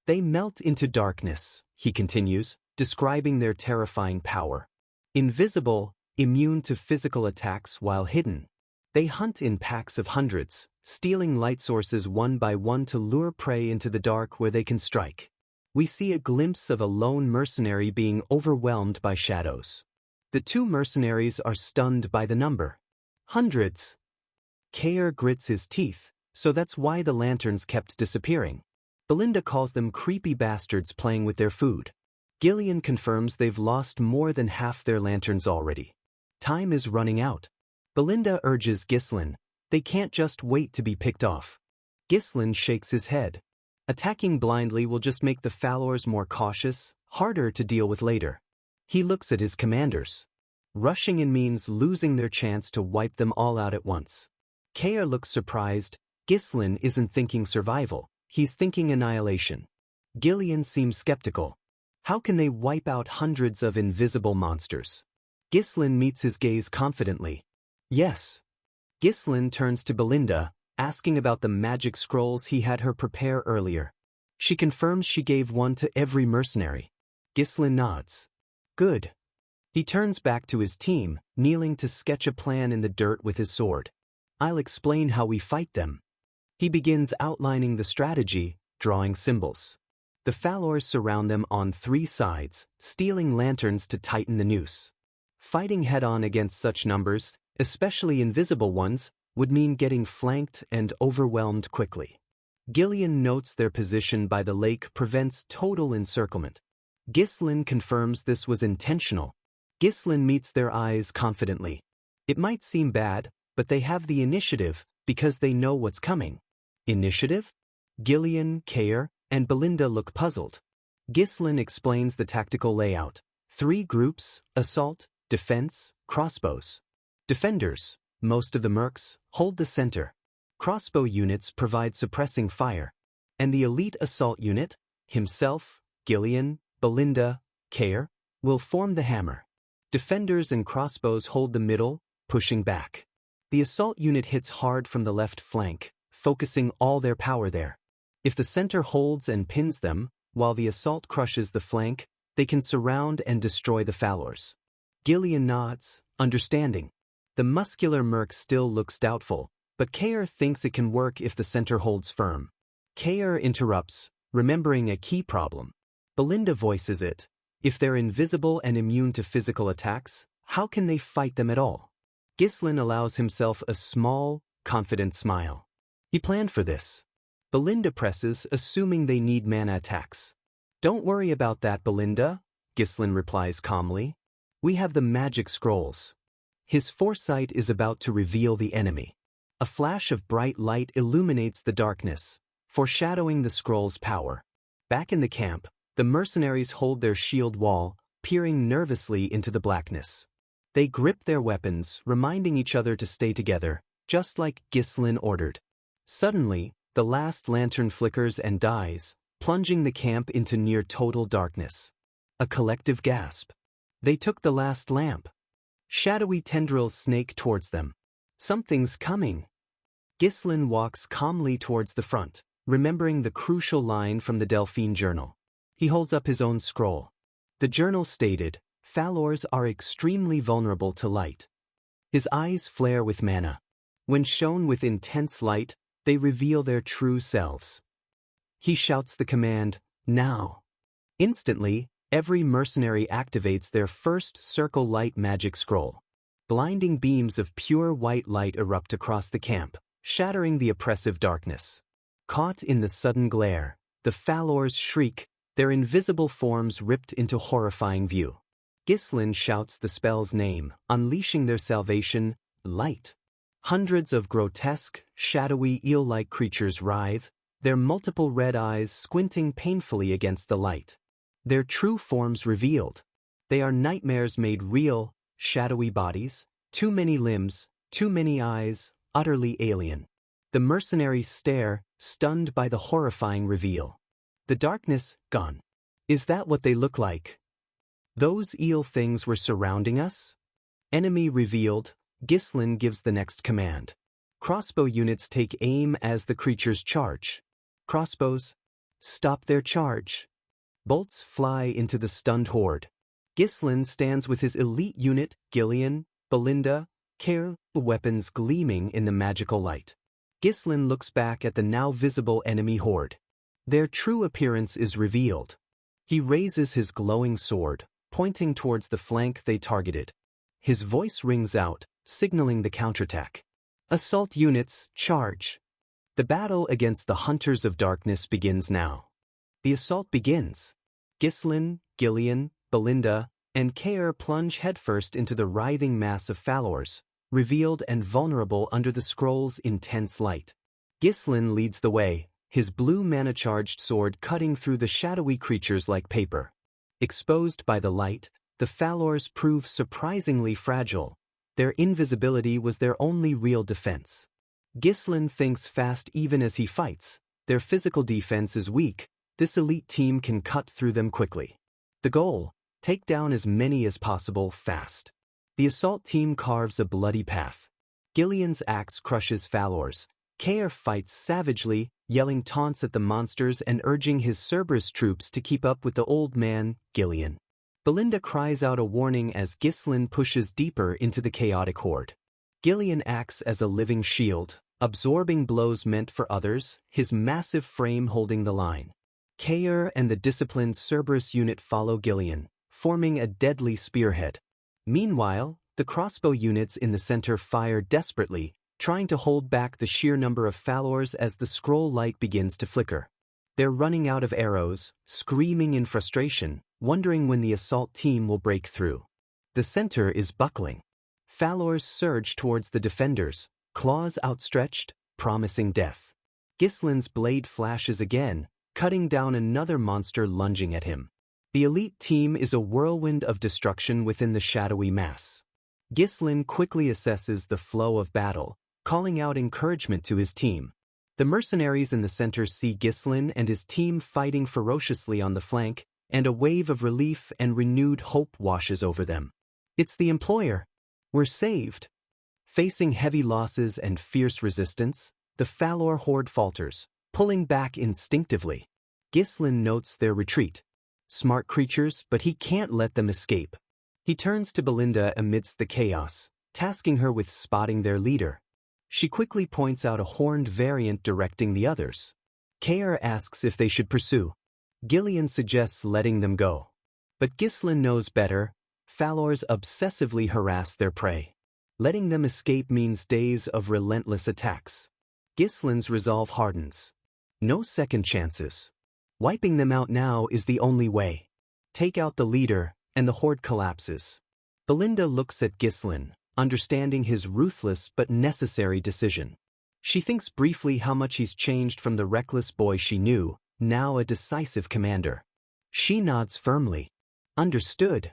They melt into darkness, he continues, describing their terrifying power. Invisible, immune to physical attacks while hidden. They hunt in packs of hundreds, stealing light sources one by one to lure prey into the dark where they can strike. We see a glimpse of a lone mercenary being overwhelmed by shadows. The two mercenaries are stunned by the number. Hundreds. Kair grits his teeth, so that's why the lanterns kept disappearing. Belinda calls them creepy bastards playing with their food. Gillian confirms they've lost more than half their lanterns already. Time is running out. Belinda urges Ghislain, they can't just wait to be picked off. Ghislain shakes his head. Attacking blindly will just make the Falors more cautious, harder to deal with later. He looks at his commanders. Rushing in means losing their chance to wipe them all out at once. Kair looks surprised. Ghislain isn't thinking survival, he's thinking annihilation. Gillian seems skeptical. How can they wipe out hundreds of invisible monsters? Ghislain meets his gaze confidently. Yes. Ghislain turns to Belinda, asking about the magic scrolls he had her prepare earlier. She confirms she gave one to every mercenary. Ghislain nods. Good. He turns back to his team, kneeling to sketch a plan in the dirt with his sword. I'll explain how we fight them. He begins outlining the strategy, drawing symbols. The Falors surround them on three sides, stealing lanterns to tighten the noose. Fighting head-on against such numbers, especially invisible ones, would mean getting flanked and overwhelmed quickly. Gillian notes their position by the lake prevents total encirclement. Ghislain confirms this was intentional. Ghislain meets their eyes confidently. It might seem bad, but they have the initiative because they know what's coming. Initiative? Gillian, Kair, and Belinda look puzzled. Ghislain explains the tactical layout. 3 groups, assault, defense, crossbows. Defenders, most of the mercs, hold the center. Crossbow units provide suppressing fire. And the elite assault unit, himself, Gillian, Belinda, Kair, will form the hammer. Defenders and crossbows hold the middle, pushing back. The assault unit hits hard from the left flank, focusing all their power there. If the center holds and pins them, while the assault crushes the flank, they can surround and destroy the followers. Gillian nods, understanding. The muscular merc still looks doubtful, but Kair thinks it can work if the center holds firm. Kair interrupts, remembering a key problem. Belinda voices it. If they're invisible and immune to physical attacks, how can they fight them at all? Ghislain allows himself a small, confident smile. He planned for this. Belinda presses, assuming they need mana attacks. Don't worry about that, Belinda, Ghislain replies calmly. We have the magic scrolls. His foresight is about to reveal the enemy. A flash of bright light illuminates the darkness, foreshadowing the scroll's power. Back in the camp, the mercenaries hold their shield wall, peering nervously into the blackness. They grip their weapons, reminding each other to stay together, just like Ghislain ordered. Suddenly, the last lantern flickers and dies, plunging the camp into near-total darkness. A collective gasp. They took the last lamp. Shadowy tendrils snake towards them. Something's coming. Ghislain walks calmly towards the front, remembering the crucial line from the Delphine journal. He holds up his own scroll. The journal stated, Falors are extremely vulnerable to light. His eyes flare with mana. When shown with intense light, they reveal their true selves. He shouts the command, now. Instantly, every mercenary activates their first circle light magic scroll. Blinding beams of pure white light erupt across the camp, shattering the oppressive darkness. Caught in the sudden glare, the Falors shriek, their invisible forms ripped into horrifying view. Ghislain shouts the spell's name, unleashing their salvation, light. Hundreds of grotesque, shadowy eel-like creatures writhe, their multiple red eyes squinting painfully against the light. Their true forms revealed. They are nightmares made real, shadowy bodies, too many limbs, too many eyes, utterly alien. The mercenaries stare, stunned by the horrifying reveal. The darkness, gone. Is that what they look like? Those eel things were surrounding us? Enemy revealed, Ghislain gives the next command. Crossbow units take aim as the creatures charge. Crossbows, stop their charge. Bolts fly into the stunned horde. Ghislain stands with his elite unit, Gillian, Belinda, Kair, the weapons gleaming in the magical light. Ghislain looks back at the now visible enemy horde. Their true appearance is revealed. He raises his glowing sword, pointing towards the flank they targeted. His voice rings out, signaling the counterattack. Assault units, charge. The battle against the Hunters of Darkness begins now. The assault begins. Ghislain, Gillian, Belinda, and Kair plunge headfirst into the writhing mass of Falors, revealed and vulnerable under the scroll's intense light. Ghislain leads the way, his blue mana-charged sword cutting through the shadowy creatures like paper. Exposed by the light, the Falors prove surprisingly fragile. Their invisibility was their only real defense. Ghislain thinks fast even as he fights. Their physical defense is weak. This elite team can cut through them quickly. The goal, take down as many as possible fast. The assault team carves a bloody path. Gillian's axe crushes Falors. Kair fights savagely, yelling taunts at the monsters and urging his Cerberus troops to keep up with the old man, Gillian. Belinda cries out a warning as Ghislain pushes deeper into the chaotic horde. Gillian acts as a living shield, absorbing blows meant for others, his massive frame holding the line. Kair and the disciplined Cerberus unit follow Gillian, forming a deadly spearhead. Meanwhile, the crossbow units in the center fire desperately, trying to hold back the sheer number of Falors as the scroll light begins to flicker. They're running out of arrows, screaming in frustration, wondering when the assault team will break through. The center is buckling. Falors surge towards the defenders, claws outstretched, promising death. Ghislain's blade flashes again, cutting down another monster lunging at him. The elite team is a whirlwind of destruction within the shadowy mass. Ghislain quickly assesses the flow of battle, calling out encouragement to his team. The mercenaries in the center see Ghislain and his team fighting ferociously on the flank, and a wave of relief and renewed hope washes over them. It's the employer. We're saved. Facing heavy losses and fierce resistance, the Falor horde falters, pulling back instinctively. Ghislain notes their retreat. Smart creatures, but he can't let them escape. He turns to Belinda amidst the chaos, tasking her with spotting their leader. She quickly points out a horned variant directing the others. Kair asks if they should pursue. Gillian suggests letting them go. But Ghislain knows better. Falors obsessively harass their prey. Letting them escape means days of relentless attacks. Ghislain's resolve hardens. No second chances. Wiping them out now is the only way. Take out the leader, and the horde collapses. Belinda looks at Ghislain, understanding his ruthless but necessary decision. She thinks briefly how much he's changed from the reckless boy she knew, now a decisive commander. She nods firmly. Understood.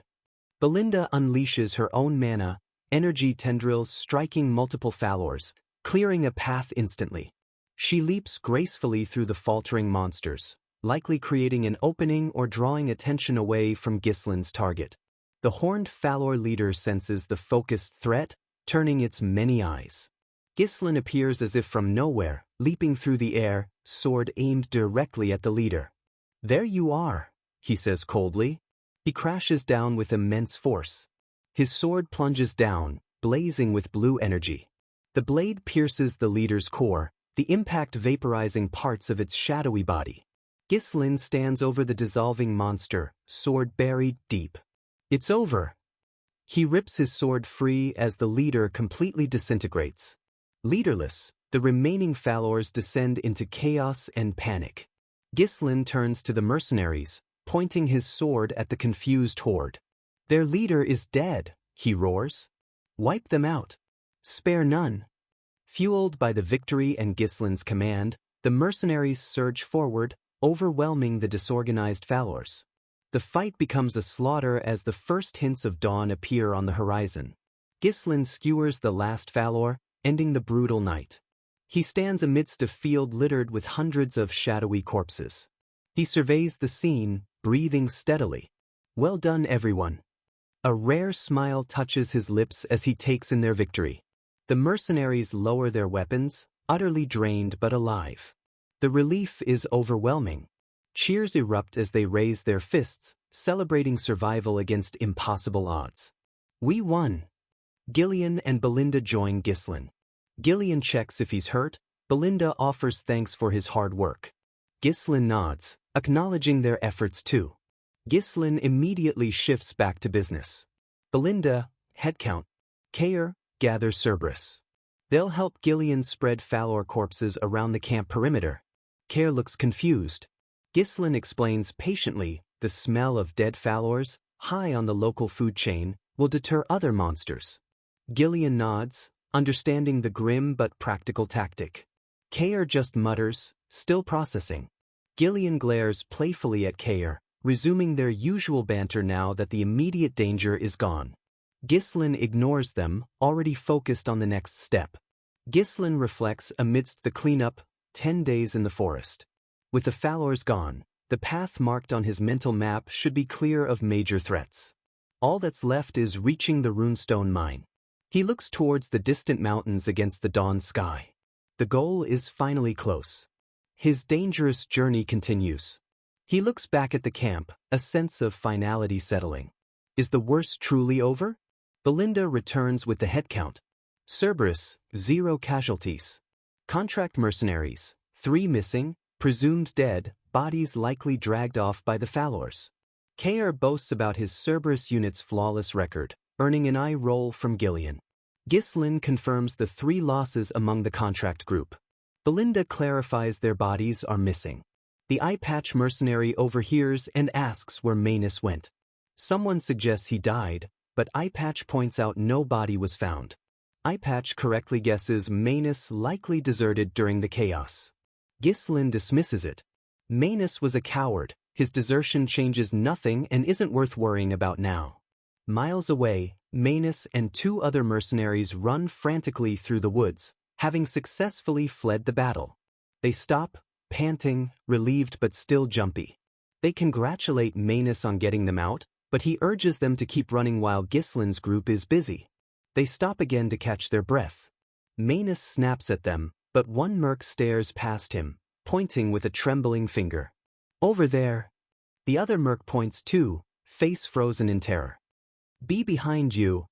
Belinda unleashes her own mana, energy tendrils striking multiple Falors, clearing a path instantly. She leaps gracefully through the faltering monsters, likely creating an opening or drawing attention away from Ghislain's target. The horned Falor leader senses the focused threat, turning its many eyes. Ghislain appears as if from nowhere, leaping through the air, sword aimed directly at the leader. "There you are," he says coldly. He crashes down with immense force. His sword plunges down, blazing with blue energy. The blade pierces the leader's core, the impact vaporizing parts of its shadowy body. Ghislain stands over the dissolving monster, sword buried deep. It's over. He rips his sword free as the leader completely disintegrates. Leaderless, the remaining Falors descend into chaos and panic. Ghislain turns to the mercenaries, pointing his sword at the confused horde. "Their leader is dead," he roars. "Wipe them out. Spare none." Fueled by the victory and Ghislain's command, the mercenaries surge forward, overwhelming the disorganized Falors. The fight becomes a slaughter as the first hints of dawn appear on the horizon. Ghislain skewers the last Falor, ending the brutal night. He stands amidst a field littered with hundreds of shadowy corpses. He surveys the scene, breathing steadily. "Well done, everyone." A rare smile touches his lips as he takes in their victory. The mercenaries lower their weapons, utterly drained but alive. The relief is overwhelming. Cheers erupt as they raise their fists, celebrating survival against impossible odds. "We won." Gillian and Belinda join Ghislain. Gillian checks if he's hurt. Belinda offers thanks for his hard work. Ghislain nods, acknowledging their efforts too. Ghislain immediately shifts back to business. Belinda, headcount. Kair, gather Cerberus. They'll help Gillian spread Falor corpses around the camp perimeter. Kair looks confused. Ghislain explains patiently, the smell of dead Falors, high on the local food chain, will deter other monsters. Gillian nods, understanding the grim but practical tactic. Kair just mutters, still processing. Gillian glares playfully at Kair, resuming their usual banter now that the immediate danger is gone. Ghislain ignores them, already focused on the next step. Ghislain reflects amidst the cleanup, 10 days in the forest. With the Falors gone, the path marked on his mental map should be clear of major threats. All that's left is reaching the runestone mine. He looks towards the distant mountains against the dawn sky. The goal is finally close. His dangerous journey continues. He looks back at the camp, a sense of finality settling. Is the worst truly over? Belinda returns with the headcount. Cerberus, 0 casualties. Contract mercenaries, 3 missing, presumed dead, bodies likely dragged off by the Falors. Kair boasts about his Cerberus unit's flawless record, earning an eye roll from Gillian. Ghislain confirms the 3 losses among the contract group. Belinda clarifies their bodies are missing. The eye-patch mercenary overhears and asks where Manus went. Someone suggests he died, but Eyepatch points out no body was found. Eyepatch correctly guesses Manus likely deserted during the chaos. Ghislain dismisses it. Manus was a coward. His desertion changes nothing and isn't worth worrying about now. Miles away, Manus and 2 other mercenaries run frantically through the woods, having successfully fled the battle. They stop, panting, relieved but still jumpy. They congratulate Manus on getting them out, but he urges them to keep running while Ghislain's group is busy. They stop again to catch their breath. Manus snaps at them, but one merc stares past him, pointing with a trembling finger. Over there. The other merc points too, face frozen in terror. Be behind you.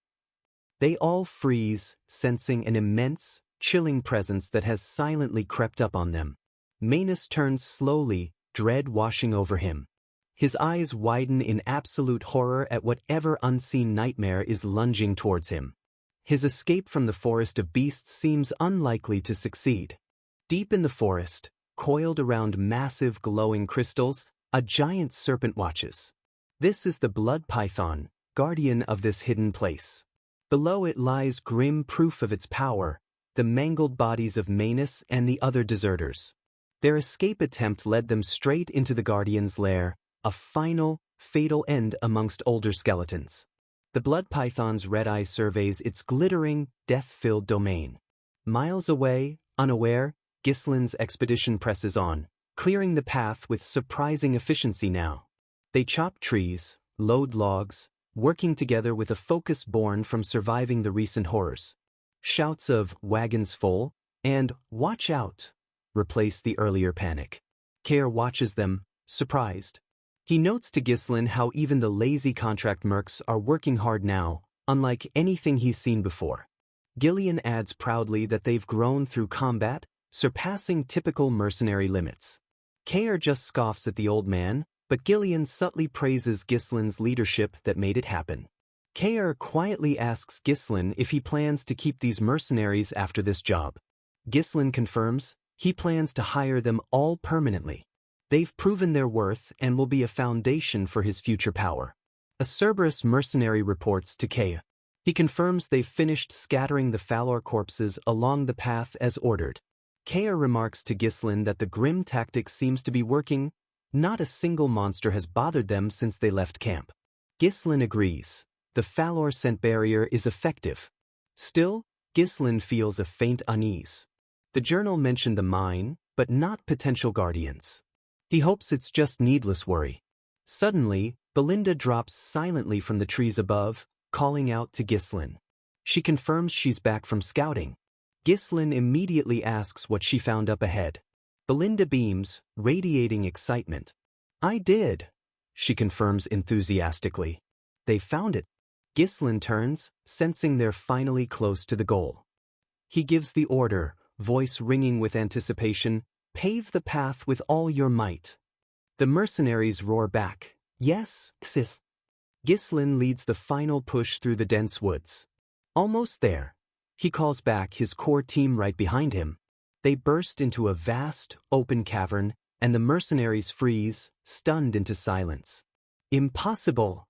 They all freeze, sensing an immense, chilling presence that has silently crept up on them. Manus turns slowly, dread washing over him. His eyes widen in absolute horror at whatever unseen nightmare is lunging towards him. His escape from the forest of beasts seems unlikely to succeed. Deep in the forest, coiled around massive glowing crystals, a giant serpent watches. This is the blood python, guardian of this hidden place. Below it lies grim proof of its power, the mangled bodies of Manus and the other deserters. Their escape attempt led them straight into the guardian's lair, a final, fatal end amongst older skeletons. The blood python's red eye surveys its glittering, death-filled domain. Miles away, unaware, Gislin's expedition presses on, clearing the path with surprising efficiency now. They chop trees, load logs, working together with a focus born from surviving the recent horrors. Shouts of "wagons full" and "watch out" replace the earlier panic. Kare watches them, surprised. He notes to Gislin how even the lazy contract mercs are working hard now, unlike anything he's seen before. Gillian adds proudly that they've grown through combat, surpassing typical mercenary limits. Kare just scoffs at the old man, but Gillian subtly praises Gislin's leadership that made it happen. Kare quietly asks Gislin if he plans to keep these mercenaries after this job. Gislin confirms he plans to hire them all permanently. They've proven their worth and will be a foundation for his future power. A Cerberus mercenary reports to Kea. He confirms they've finished scattering the Falor corpses along the path as ordered. Kea remarks to Gislin that the grim tactic seems to be working. Not a single monster has bothered them since they left camp. Gislin agrees. The Falor scent barrier is effective. Still, Gislin feels a faint unease. The journal mentioned the mine, but not potential guardians. He hopes it's just needless worry. Suddenly, Belinda drops silently from the trees above, calling out to Gislin. She confirms she's back from scouting. Gislin immediately asks what she found up ahead. Belinda beams, radiating excitement. I did, she confirms enthusiastically. They found it. Gislin turns, sensing they're finally close to the goal. He gives the order, voice ringing with anticipation, pave the path with all your might. The mercenaries roar back, yes, sis. Gislin leads the final push through the dense woods. Almost there. He calls back his core team right behind him. They burst into a vast, open cavern, and the mercenaries freeze, stunned into silence. Impossible!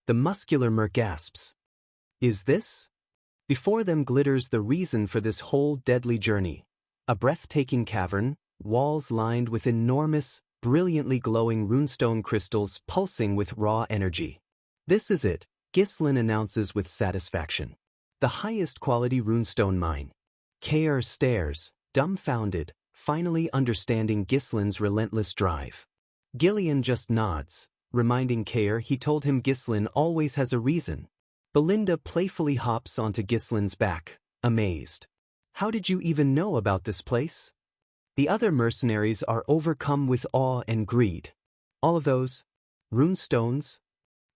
The muscular merc gasps. Is this? Before them glitters the reason for this whole deadly journey. A breathtaking cavern, walls lined with enormous, brilliantly glowing runestone crystals pulsing with raw energy. This is it, Gislin announces with satisfaction. The highest quality runestone mine. Kare stares, dumbfounded, finally understanding Gislin's relentless drive. Gillian just nods, reminding Kare he told him Gislin always has a reason. Belinda playfully hops onto Gislin's back, amazed. How did you even know about this place? The other mercenaries are overcome with awe and greed. All of those runestones?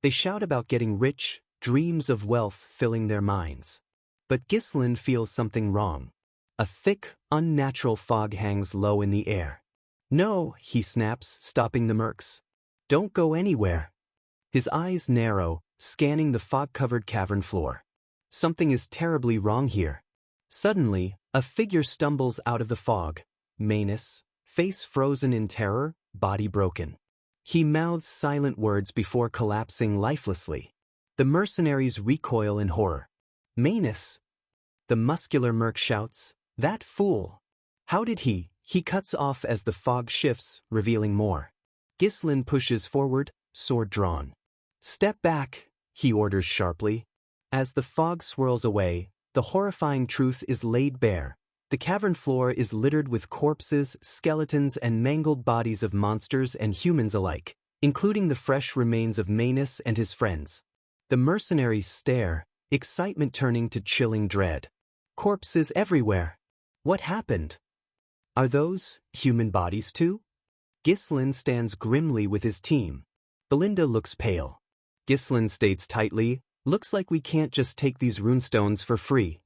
They shout about getting rich, dreams of wealth filling their minds. But Gislin feels something wrong. A thick, unnatural fog hangs low in the air. No, he snaps, stopping the mercs. Don't go anywhere. His eyes narrow, scanning the fog-covered cavern floor. Something is terribly wrong here. Suddenly, a figure stumbles out of the fog. Manus, face frozen in terror, body broken. He mouths silent words before collapsing lifelessly. The mercenaries recoil in horror. Manus! The muscular merc shouts, that fool! How did he? He cuts off as the fog shifts, revealing more. Gislin pushes forward, sword drawn. Step back, he orders sharply. As the fog swirls away, the horrifying truth is laid bare. The cavern floor is littered with corpses, skeletons, and mangled bodies of monsters and humans alike, including the fresh remains of Manus and his friends. The mercenaries stare, excitement turning to chilling dread. Corpses everywhere. What happened? Are those human bodies too? Ghislain stands grimly with his team. Belinda looks pale. Ghislain states tightly, looks like we can't just take these runestones for free.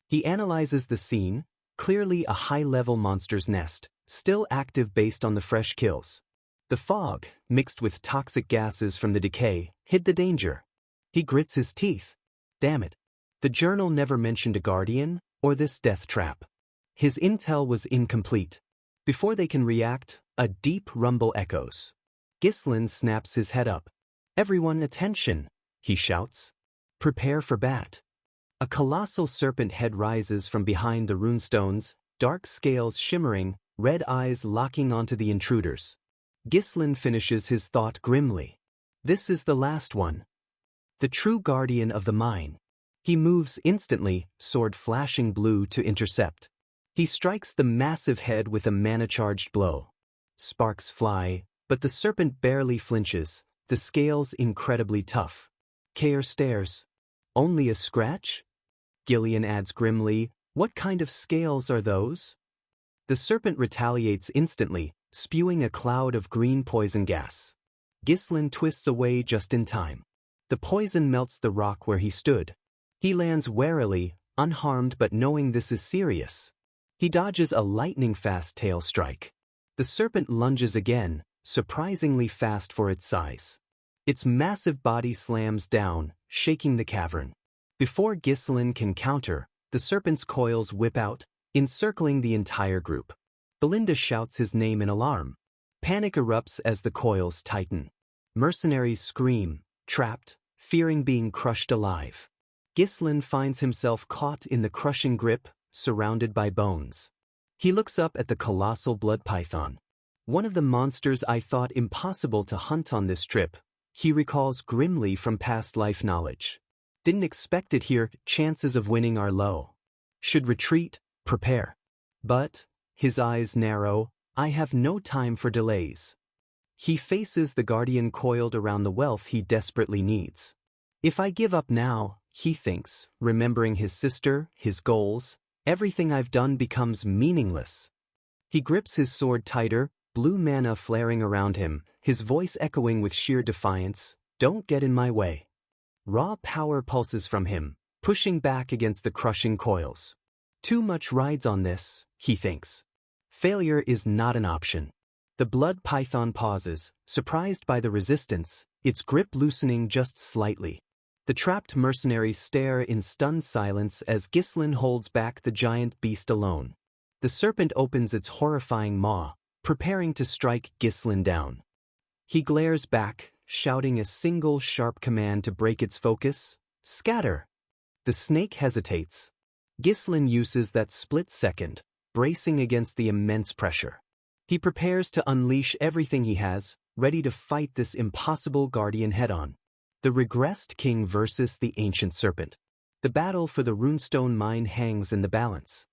He analyzes the scene, clearly a high-level monster's nest, still active based on the fresh kills. The fog, mixed with toxic gases from the decay, hid the danger. He grits his teeth. Damn it. The journal never mentioned a guardian, or this death trap. His intel was incomplete. Before they can react, a deep rumble echoes. Ghislain snaps his head up. Everyone attention, he shouts. Prepare for bat. A colossal serpent head rises from behind the runestones, dark scales shimmering, red eyes locking onto the intruders. Ghislain finishes his thought grimly. This is the last one. The true guardian of the mine. He moves instantly, sword flashing blue to intercept. He strikes the massive head with a mana-charged blow. Sparks fly, but the serpent barely flinches, the scales incredibly tough. Kair stares. Only a scratch? Gillian adds grimly, what kind of scales are those? The serpent retaliates instantly, spewing a cloud of green poison gas. Ghislain twists away just in time. The poison melts the rock where he stood. He lands warily, unharmed but knowing this is serious. He dodges a lightning-fast tail strike. The serpent lunges again, surprisingly fast for its size. Its massive body slams down, shaking the cavern. Before Ghislain can counter, the serpent's coils whip out, encircling the entire group. Belinda shouts his name in alarm. Panic erupts as the coils tighten. Mercenaries scream, trapped, fearing being crushed alive. Ghislain finds himself caught in the crushing grip, surrounded by bones. He looks up at the colossal blood python. One of the monsters I thought impossible to hunt on this trip, he recalls grimly from past life knowledge. Didn't expect it here, chances of winning are low. Should retreat, prepare. But, his eyes narrow, I have no time for delays. He faces the guardian coiled around the wealth he desperately needs. If I give up now, he thinks, remembering his sister, his goals, everything I've done becomes meaningless. He grips his sword tighter, blue mana flaring around him, his voice echoing with sheer defiance, don't get in my way. Raw power pulses from him, pushing back against the crushing coils. Too much rides on this, he thinks. Failure is not an option. The blood python pauses, surprised by the resistance, its grip loosening just slightly. The trapped mercenaries stare in stunned silence as Ghislain holds back the giant beast alone. The serpent opens its horrifying maw, preparing to strike Ghislain down. He glares back, shouting a single sharp command to break its focus, scatter. The snake hesitates. Ghislain uses that split second, bracing against the immense pressure. He prepares to unleash everything he has, ready to fight this impossible guardian head-on. The Regressed King versus the Ancient Serpent. The battle for the runestone mine hangs in the balance.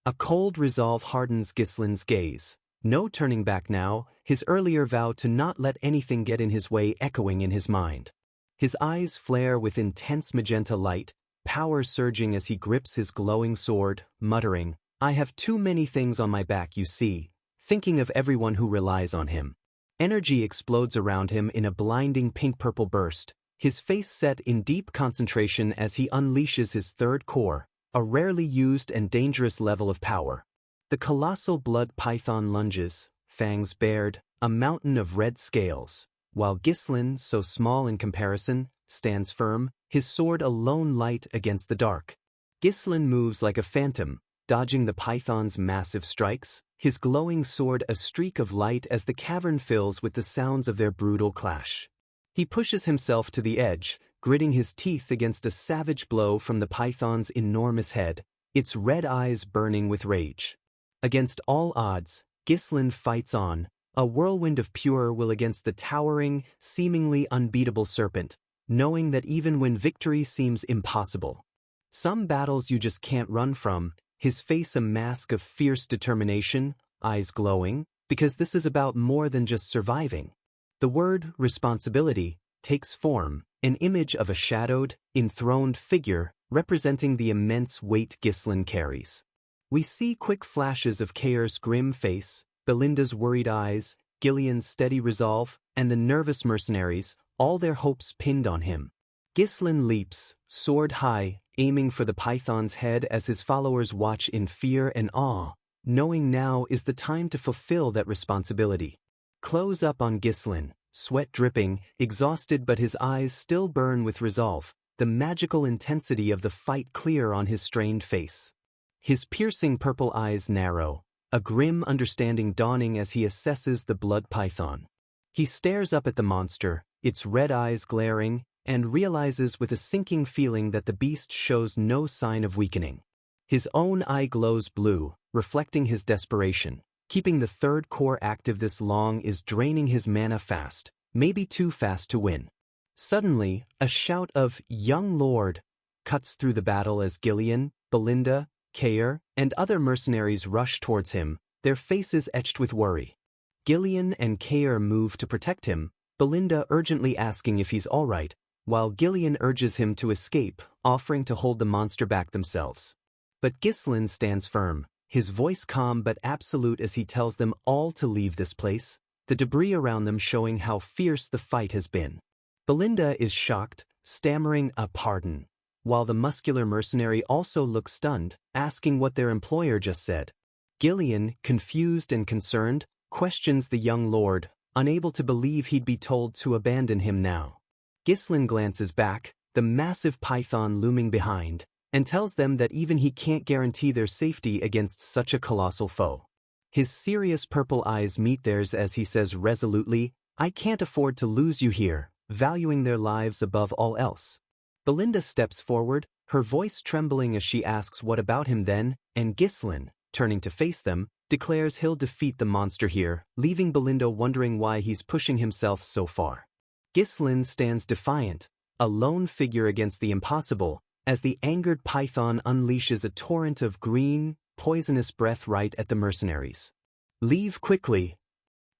A cold resolve hardens Ghislain's gaze. No turning back now, his earlier vow to not let anything get in his way echoing in his mind. His eyes flare with intense magenta light, power surging as he grips his glowing sword, muttering, I have too many things on my back, you see, thinking of everyone who relies on him. Energy explodes around him in a blinding pink-purple burst, his face set in deep concentration as he unleashes his third core, a rarely used and dangerous level of power. The colossal blood python lunges, fangs bared, a mountain of red scales, while Ghislain, so small in comparison, stands firm, his sword a lone light against the dark. Ghislain moves like a phantom, dodging the python's massive strikes, his glowing sword a streak of light as the cavern fills with the sounds of their brutal clash. He pushes himself to the edge, gritting his teeth against a savage blow from the python's enormous head, its red eyes burning with rage. Against all odds, Ghislain fights on, a whirlwind of pure will against the towering, seemingly unbeatable serpent, knowing that even when victory seems impossible. Some battles you just can't run from, his face a mask of fierce determination, eyes glowing, because this is about more than just surviving. The word responsibility takes form, an image of a shadowed, enthroned figure representing the immense weight Ghislain carries. We see quick flashes of Kair's grim face, Belinda's worried eyes, Gillian's steady resolve, and the nervous mercenaries, all their hopes pinned on him. Ghislain leaps, sword high, aiming for the python's head as his followers watch in fear and awe, knowing now is the time to fulfill that responsibility. Close up on Ghislain, sweat dripping, exhausted but his eyes still burn with resolve, the magical intensity of the fight clear on his strained face. His piercing purple eyes narrow, a grim understanding dawning as he assesses the blood python. He stares up at the monster, its red eyes glaring, and realizes with a sinking feeling that the beast shows no sign of weakening. His own eye glows blue, reflecting his desperation. Keeping the third core active this long is draining his mana fast, maybe too fast to win. Suddenly, a shout of "Young Lord" cuts through the battle as Gillian, Belinda, Kair, and other mercenaries rush towards him, their faces etched with worry. Gillian and Kair move to protect him, Belinda urgently asking if he's alright, while Gillian urges him to escape, offering to hold the monster back themselves. But Ghislain stands firm, his voice calm but absolute as he tells them all to leave this place, the debris around them showing how fierce the fight has been. Belinda is shocked, stammering a pardon, while the muscular mercenary also looks stunned, asking what their employer just said. Gillian, confused and concerned, questions the young lord, unable to believe he'd be told to abandon him now. Ghislain glances back, the massive python looming behind, and tells them that even he can't guarantee their safety against such a colossal foe. His serious purple eyes meet theirs as he says resolutely, "I can't afford to lose you here," valuing their lives above all else. Belinda steps forward, her voice trembling as she asks what about him then, and Ghislain, turning to face them, declares he'll defeat the monster here, leaving Belinda wondering why he's pushing himself so far. Ghislain stands defiant, a lone figure against the impossible, as the angered python unleashes a torrent of green, poisonous breath right at the mercenaries. "Leave quickly!"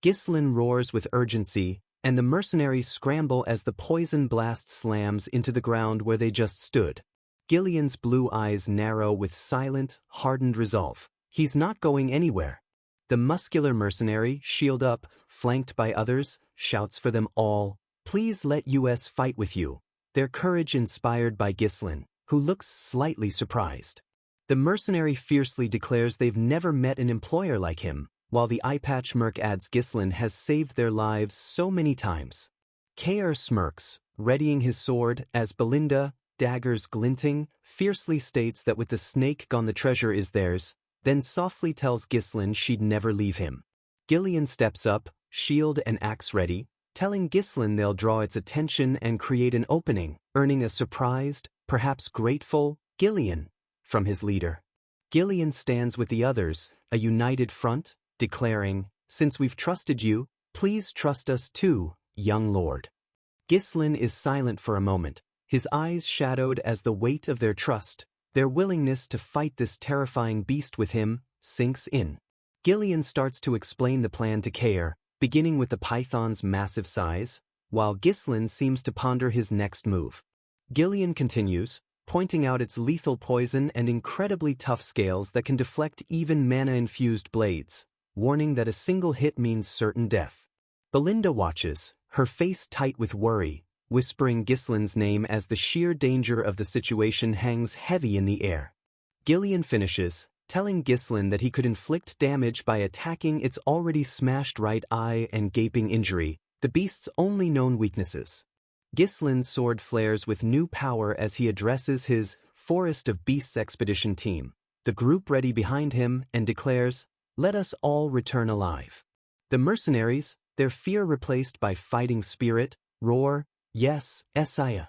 Ghislain roars with urgency, and the mercenaries scramble as the poison blast slams into the ground where they just stood. Gillian's blue eyes narrow with silent, hardened resolve. He's not going anywhere. The muscular mercenary, shield up, flanked by others, shouts for them all, "Please let us fight with you," their courage inspired by Ghislain, who looks slightly surprised. The mercenary fiercely declares they've never met an employer like him, while the eyepatch merc adds Ghislain has saved their lives so many times. Kair smirks, readying his sword, as Belinda, daggers glinting, fiercely states that with the snake gone the treasure is theirs, then softly tells Ghislain she'd never leave him. Gillian steps up, shield and axe ready, telling Ghislain they'll draw its attention and create an opening, earning a surprised, perhaps grateful, "Gillian" from his leader. Gillian stands with the others, a united front, declaring, "Since we've trusted you, please trust us too, young lord." Ghislain is silent for a moment, his eyes shadowed as the weight of their trust, their willingness to fight this terrifying beast with him, sinks in. Gillian starts to explain the plan to Kair, beginning with the python's massive size, while Ghislain seems to ponder his next move. Gillian continues, pointing out its lethal poison and incredibly tough scales that can deflect even mana-infused blades, warning that a single hit means certain death. Belinda watches, her face tight with worry, whispering Ghislain's name as the sheer danger of the situation hangs heavy in the air. Gillian finishes, telling Ghislain that he could inflict damage by attacking its already smashed right eye and gaping injury, the beast's only known weaknesses. Ghislain's sword flares with new power as he addresses his Forest of Beasts expedition team, the group ready behind him, and declares, "Let us all return alive." The mercenaries, their fear replaced by fighting spirit, roar, "Yes, Esaya."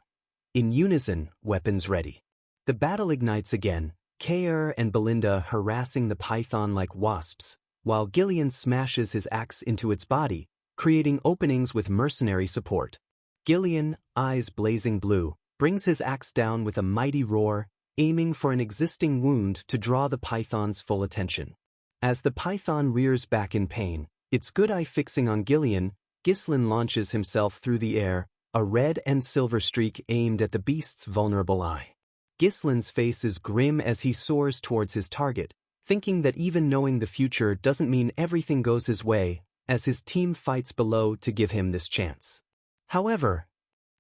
In unison, weapons ready. The battle ignites again, Kair and Belinda harassing the python like wasps, while Gillian smashes his axe into its body, creating openings with mercenary support. Gillian, eyes blazing blue, brings his axe down with a mighty roar, aiming for an existing wound to draw the python's full attention. As the python rears back in pain, its good eye fixing on Gillian, Ghislain launches himself through the air, a red and silver streak aimed at the beast's vulnerable eye. Ghislain's face is grim as he soars towards his target, thinking that even knowing the future doesn't mean everything goes his way, as his team fights below to give him this chance. However,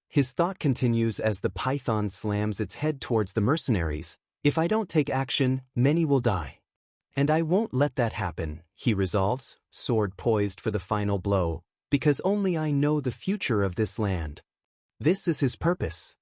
his thought continues as the python slams its head towards the mercenaries. If I don't take action, many will die. And I won't let that happen, he resolves, sword poised for the final blow, because only I know the future of this land. This is his purpose.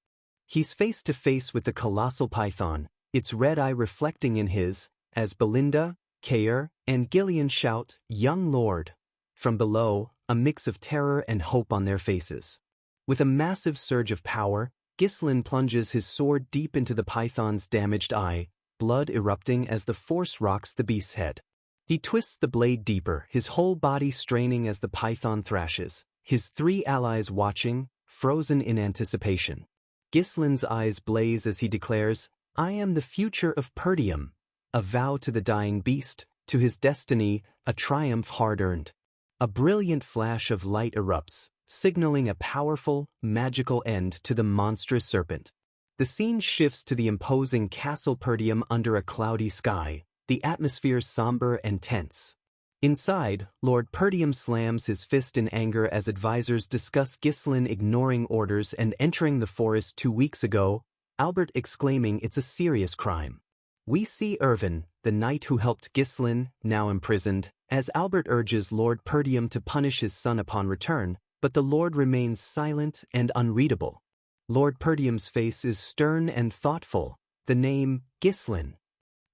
He's face to face with the colossal python, its red eye reflecting in his, as Belinda, Kair, and Gillian shout, "Young Lord!" From below, a mix of terror and hope on their faces. With a massive surge of power, Ghislain plunges his sword deep into the python's damaged eye, blood erupting as the force rocks the beast's head. He twists the blade deeper, his whole body straining as the python thrashes, his three allies watching, frozen in anticipation. Ghislain's eyes blaze as he declares, "I am the future of Perdium," a vow to the dying beast, to his destiny, a triumph hard-earned. A brilliant flash of light erupts, signaling a powerful, magical end to the monstrous serpent. The scene shifts to the imposing Castle Perdium under a cloudy sky, the atmosphere somber and tense. Inside, Lord Perdium slams his fist in anger as advisors discuss Ghislain ignoring orders and entering the forest 2 weeks ago, Albert exclaiming it's a serious crime. We see Irvin, the knight who helped Ghislain, now imprisoned, as Albert urges Lord Perdium to punish his son upon return, but the Lord remains silent and unreadable. Lord Perdium's face is stern and thoughtful, the name, Ghislain,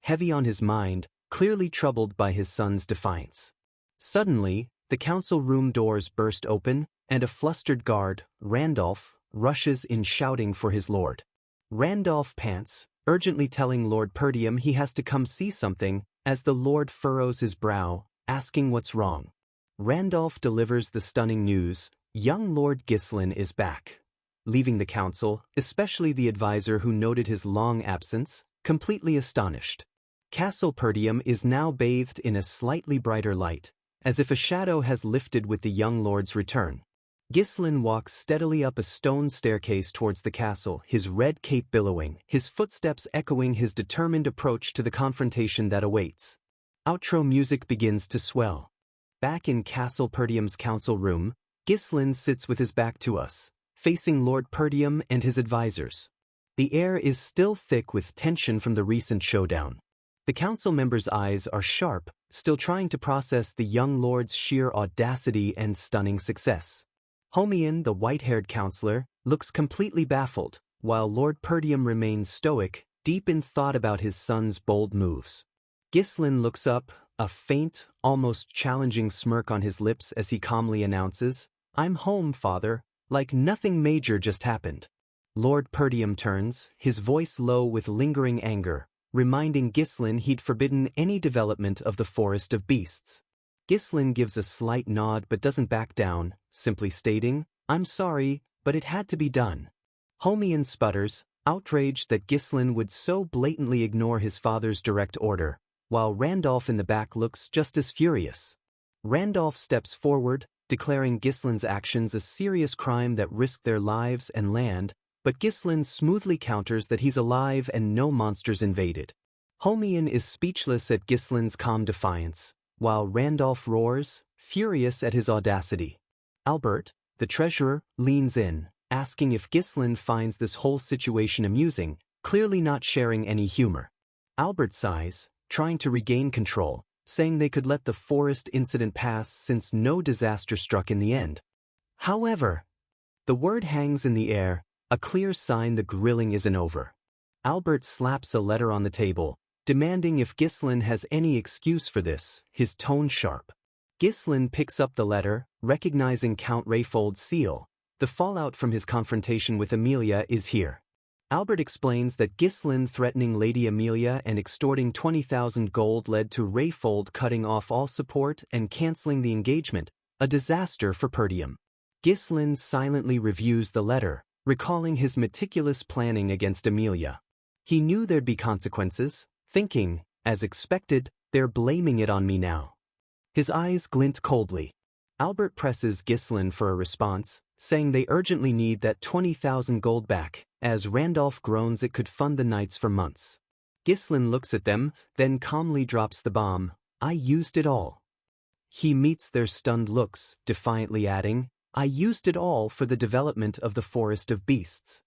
heavy on his mind, clearly troubled by his son's defiance. Suddenly, the council room doors burst open, and a flustered guard, Randolph, rushes in shouting for his lord. Randolph pants, urgently telling Lord Perdium he has to come see something, as the lord furrows his brow, asking what's wrong. Randolph delivers the stunning news, young Lord Ghislain is back. Leaving the council, especially the advisor who noted his long absence, completely astonished. Castle Perdium is now bathed in a slightly brighter light, as if a shadow has lifted with the young lord's return. Ghislain walks steadily up a stone staircase towards the castle, his red cape billowing, his footsteps echoing his determined approach to the confrontation that awaits. Outro music begins to swell. Back in Castle Perdium's council room, Ghislain sits with his back to us, facing Lord Perdium and his advisors. The air is still thick with tension from the recent showdown. The council members' eyes are sharp, still trying to process the young lord's sheer audacity and stunning success. Homian, the white-haired counselor, looks completely baffled, while Lord Perdium remains stoic, deep in thought about his son's bold moves. Ghislain looks up, a faint, almost challenging smirk on his lips as he calmly announces, "I'm home, father, like nothing major just happened." Lord Perdium turns, his voice low with lingering anger, reminding Ghislain he'd forbidden any development of the forest of beasts. Ghislain gives a slight nod but doesn't back down, simply stating, "I'm sorry, but it had to be done." Homian sputters, outraged that Ghislain would so blatantly ignore his father's direct order, while Randolph in the back looks just as furious. Randolph steps forward, declaring Ghislain's actions a serious crime that risked their lives and land, but Ghislain smoothly counters that he's alive and no monsters invaded. Homian is speechless at Ghislain's calm defiance, while Randolph roars, furious at his audacity. Albert, the treasurer, leans in, asking if Ghislain finds this whole situation amusing, clearly not sharing any humor. Albert sighs, trying to regain control, saying they could let the forest incident pass since no disaster struck in the end. However, the word hangs in the air, a clear sign the grilling isn't over. Albert slaps a letter on the table, demanding if Ghislain has any excuse for this, his tone sharp. Ghislain picks up the letter, recognizing Count Rayfold's seal. The fallout from his confrontation with Amelia is here. Albert explains that Ghislain threatening Lady Amelia and extorting 20,000 gold led to Rayfold cutting off all support and canceling the engagement, a disaster for Perdium. Ghislain silently reviews the letter, recalling his meticulous planning against Amelia. He knew there'd be consequences, thinking, as expected, they're blaming it on me now. His eyes glint coldly. Albert presses Ghislain for a response, saying they urgently need that 20,000 gold back, as Randolph groans it could fund the knights for months. Ghislain looks at them, then calmly drops the bomb. I used it all. He meets their stunned looks, defiantly adding, I used it all for the development of the forest of beasts.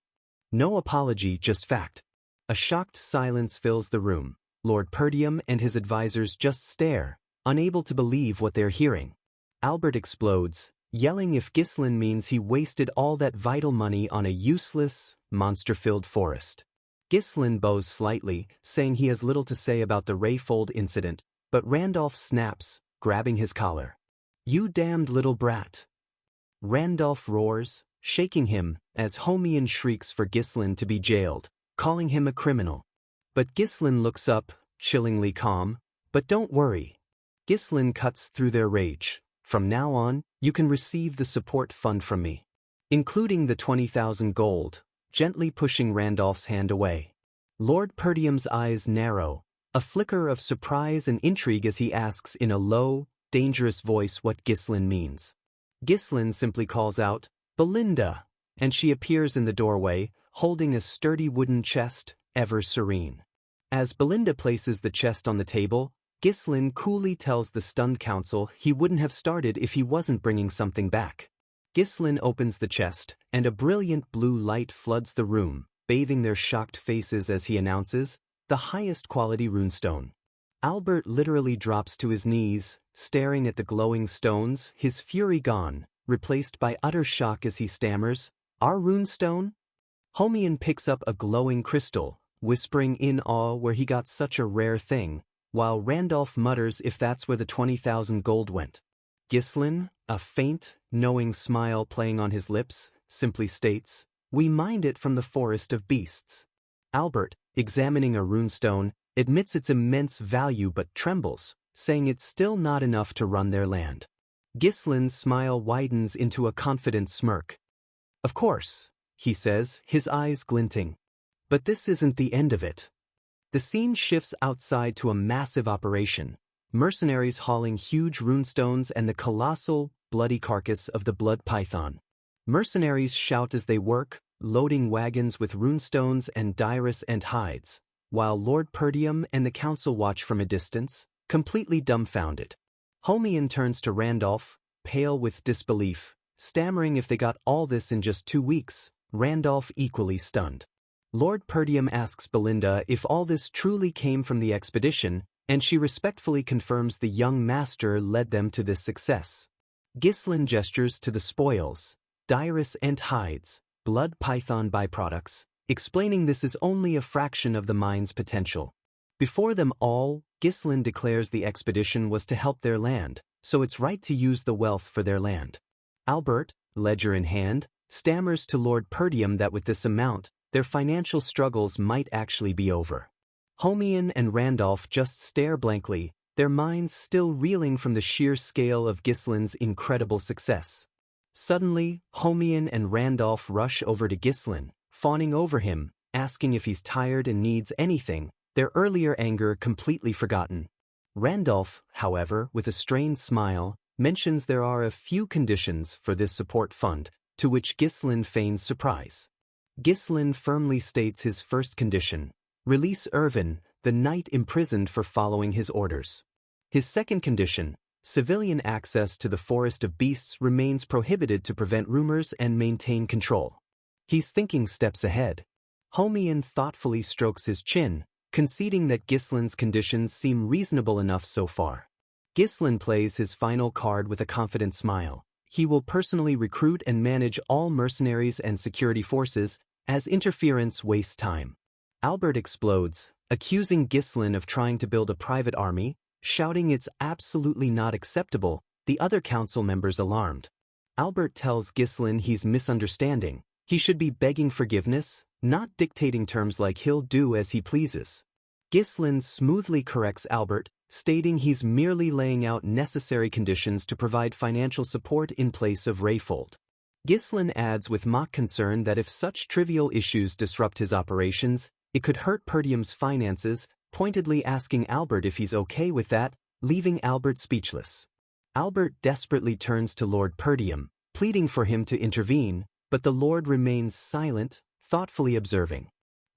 No apology, just fact. A shocked silence fills the room. Lord Perdium and his advisors just stare, unable to believe what they're hearing. Albert explodes, yelling if Ghislain means he wasted all that vital money on a useless, monster-filled forest. Ghislain bows slightly, saying he has little to say about the Rayfold incident, but Randolph snaps, grabbing his collar. You damned little brat. Randolph roars, shaking him, as Homian shrieks for Ghislain to be jailed, calling him a criminal. But Ghislain looks up, chillingly calm. But don't worry. Ghislain cuts through their rage. From now on, you can receive the support fund from me, including the 20,000 gold, gently pushing Randolph's hand away. Lord Perdium's eyes narrow, a flicker of surprise and intrigue as he asks in a low, dangerous voice what Ghislain means. Ghislain simply calls out, Belinda, and she appears in the doorway, holding a sturdy wooden chest, ever serene. As Belinda places the chest on the table, Ghislain coolly tells the stunned council he wouldn't have started if he wasn't bringing something back. Ghislain opens the chest, and a brilliant blue light floods the room, bathing their shocked faces as he announces, the highest quality runestone. Albert literally drops to his knees, staring at the glowing stones, his fury gone, replaced by utter shock as he stammers, Our runestone? Homian picks up a glowing crystal, whispering in awe where he got such a rare thing, while Randolph mutters if that's where the 20,000 gold went. Ghislain, a faint, knowing smile playing on his lips, simply states, We mined it from the forest of beasts. Albert, examining a runestone, admits its immense value but trembles, saying it's still not enough to run their land. Ghislain's smile widens into a confident smirk. Of course, he says, his eyes glinting. But this isn't the end of it. The scene shifts outside to a massive operation, mercenaries hauling huge runestones and the colossal, bloody carcass of the blood python. Mercenaries shout as they work, loading wagons with runestones and dirus and hides, while Lord Perdium and the council watch from a distance, completely dumbfounded. Homian turns to Randolph, pale with disbelief, stammering if they got all this in just 2 weeks, Randolph equally stunned. Lord Perdium asks Belinda if all this truly came from the expedition, and she respectfully confirms the young master led them to this success. Ghislain gestures to the spoils, dirus and hides, blood python byproducts, explaining this is only a fraction of the mine's potential. Before them all, Ghislain declares the expedition was to help their land, so it's right to use the wealth for their land. Albert, ledger in hand, stammers to Lord Perdium that with this amount, their financial struggles might actually be over. Homian and Randolph just stare blankly, their minds still reeling from the sheer scale of Ghislain's incredible success. Suddenly, Homian and Randolph rush over to Ghislain, fawning over him, asking if he's tired and needs anything, their earlier anger completely forgotten. Randolph, however, with a strained smile, mentions there are a few conditions for this support fund, to which Ghislain feigns surprise. Ghislain firmly states his first condition, release Irvin, the knight imprisoned for following his orders. His second condition, civilian access to the forest of beasts remains prohibited to prevent rumors and maintain control. He's thinking steps ahead. Homian thoughtfully strokes his chin, conceding that Ghislain's conditions seem reasonable enough so far. Ghislain plays his final card with a confident smile. He will personally recruit and manage all mercenaries and security forces, as interference wastes time. Albert explodes, accusing Ghislain of trying to build a private army, shouting it's absolutely not acceptable, the other council members alarmed. Albert tells Ghislain he's misunderstanding. He should be begging forgiveness, not dictating terms like he'll do as he pleases. Ghislain smoothly corrects Albert, stating he's merely laying out necessary conditions to provide financial support in place of Rayfold. Ghislain adds with mock concern that if such trivial issues disrupt his operations, it could hurt Perdium's finances, pointedly asking Albert if he's okay with that, leaving Albert speechless. Albert desperately turns to Lord Perdium, pleading for him to intervene, but the Lord remains silent, thoughtfully observing.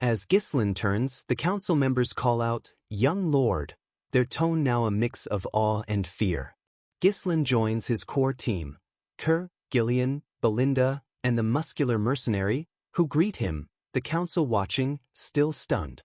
As Ghislain turns, the council members call out, "Young Lord," their tone now a mix of awe and fear. Ghislain joins his core team, Kerr, Gillian, Belinda, and the muscular Mercenary, who greet him, the council watching, still stunned.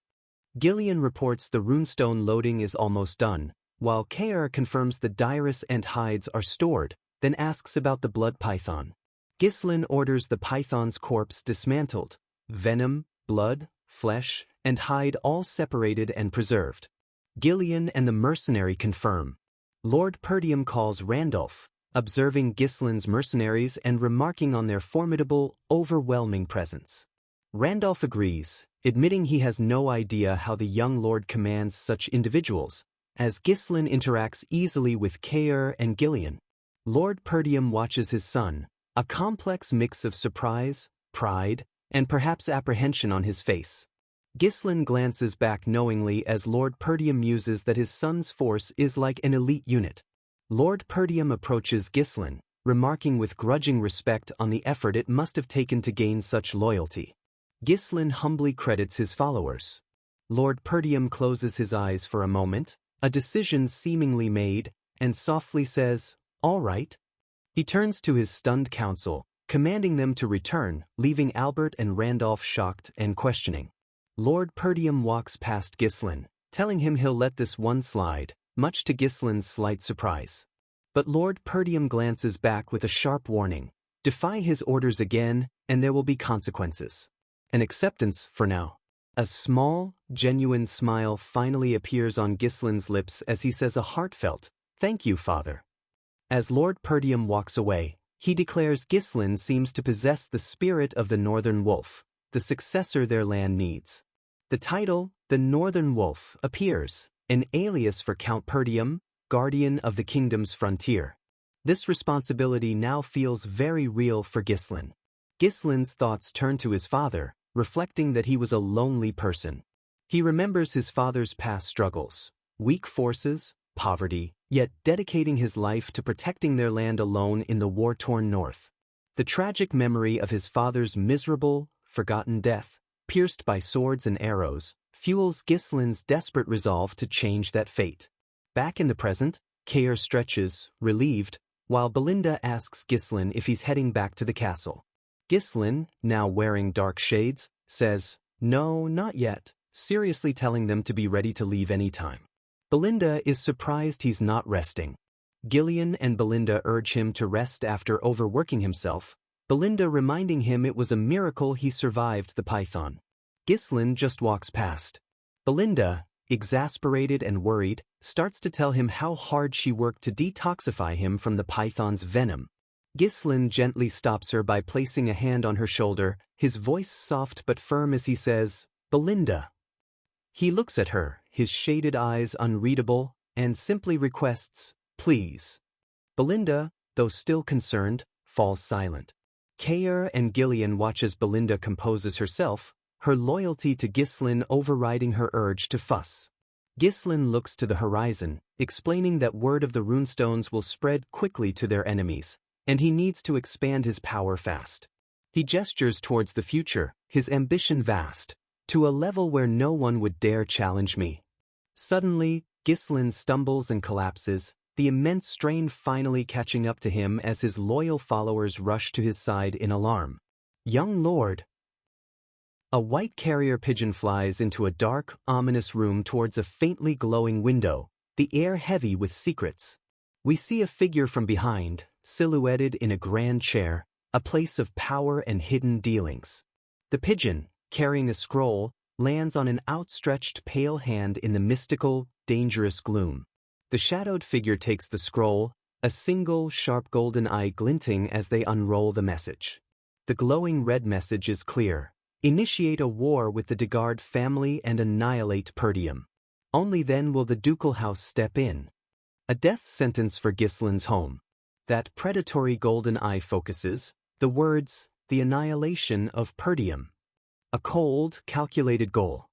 Gillian reports the runestone loading is almost done, while Kerr confirms the diarist and hides are stored, then asks about the blood python. Ghislain orders the python's corpse dismantled, venom, blood, flesh, and hide all separated and preserved. Gillian and the Mercenary confirm. Lord Perdium calls Randolph, observing Ghislain's mercenaries and remarking on their formidable, overwhelming presence. Randolph agrees, admitting he has no idea how the young lord commands such individuals, as Ghislain interacts easily with Kerr and Gillian. Lord Perdium watches his son, a complex mix of surprise, pride, and perhaps apprehension on his face. Ghislain glances back knowingly as Lord Perdium muses that his son's force is like an elite unit. Lord Perdium approaches Ghislain, remarking with grudging respect on the effort it must have taken to gain such loyalty. Ghislain humbly credits his followers. Lord Perdium closes his eyes for a moment, a decision seemingly made, and softly says, "All right." He turns to his stunned council, commanding them to return, leaving Albert and Randolph shocked and questioning. Lord Perdium walks past Ghislain, telling him he'll let this one slide, much to Ghislain's slight surprise. But Lord Perdium glances back with a sharp warning, "Defy his orders again, and there will be consequences." An acceptance for now. A small, genuine smile finally appears on Ghislain's lips as he says a heartfelt, "Thank you, Father." As Lord Perdium walks away, he declares Ghislain seems to possess the spirit of the Northern Wolf, the successor their land needs. The title, the Northern Wolf, appears, an alias for Count Perdium, guardian of the kingdom's frontier. This responsibility now feels very real for Ghislain. Ghislain's thoughts turn to his father, reflecting that he was a lonely person. He remembers his father's past struggles, weak forces, poverty, yet dedicating his life to protecting their land alone in the war-torn north. The tragic memory of his father's miserable, forgotten death, pierced by swords and arrows, fuels Ghislain's desperate resolve to change that fate. Back in the present, Kerr stretches, relieved, while Belinda asks Ghislain if he's heading back to the castle. Ghislain, now wearing dark shades, says, "No, not yet," seriously telling them to be ready to leave any time. Belinda is surprised he's not resting. Gillian and Belinda urge him to rest after overworking himself, Belinda reminding him it was a miracle he survived the python. Ghislain just walks past. Belinda, exasperated and worried, starts to tell him how hard she worked to detoxify him from the python's venom. Ghislain gently stops her by placing a hand on her shoulder, his voice soft but firm as he says, "Belinda." He looks at her, his shaded eyes unreadable, and simply requests, "Please." Belinda, though still concerned, falls silent. Kerr and Gillian watch as Belinda composes herself, her loyalty to Ghislain overriding her urge to fuss. Ghislain looks to the horizon, explaining that word of the runestones will spread quickly to their enemies, and he needs to expand his power fast. He gestures towards the future, his ambition vast, to a level where no one would dare challenge me. Suddenly, Ghislain stumbles and collapses, the immense strain finally catching up to him as his loyal followers rush to his side in alarm. "Young Lord!" A white carrier pigeon flies into a dark, ominous room towards a faintly glowing window, the air heavy with secrets. We see a figure from behind, silhouetted in a grand chair, a place of power and hidden dealings. The pigeon, carrying a scroll, lands on an outstretched pale hand in the mystical, dangerous gloom. The shadowed figure takes the scroll, a single, sharp golden eye glinting as they unroll the message. The glowing red message is clear. Initiate a war with the Degard family and annihilate Perdium. Only then will the ducal house step in. A death sentence for Ghislain's home. That predatory golden eye focuses, the words, the annihilation of Perdium. A cold, calculated goal.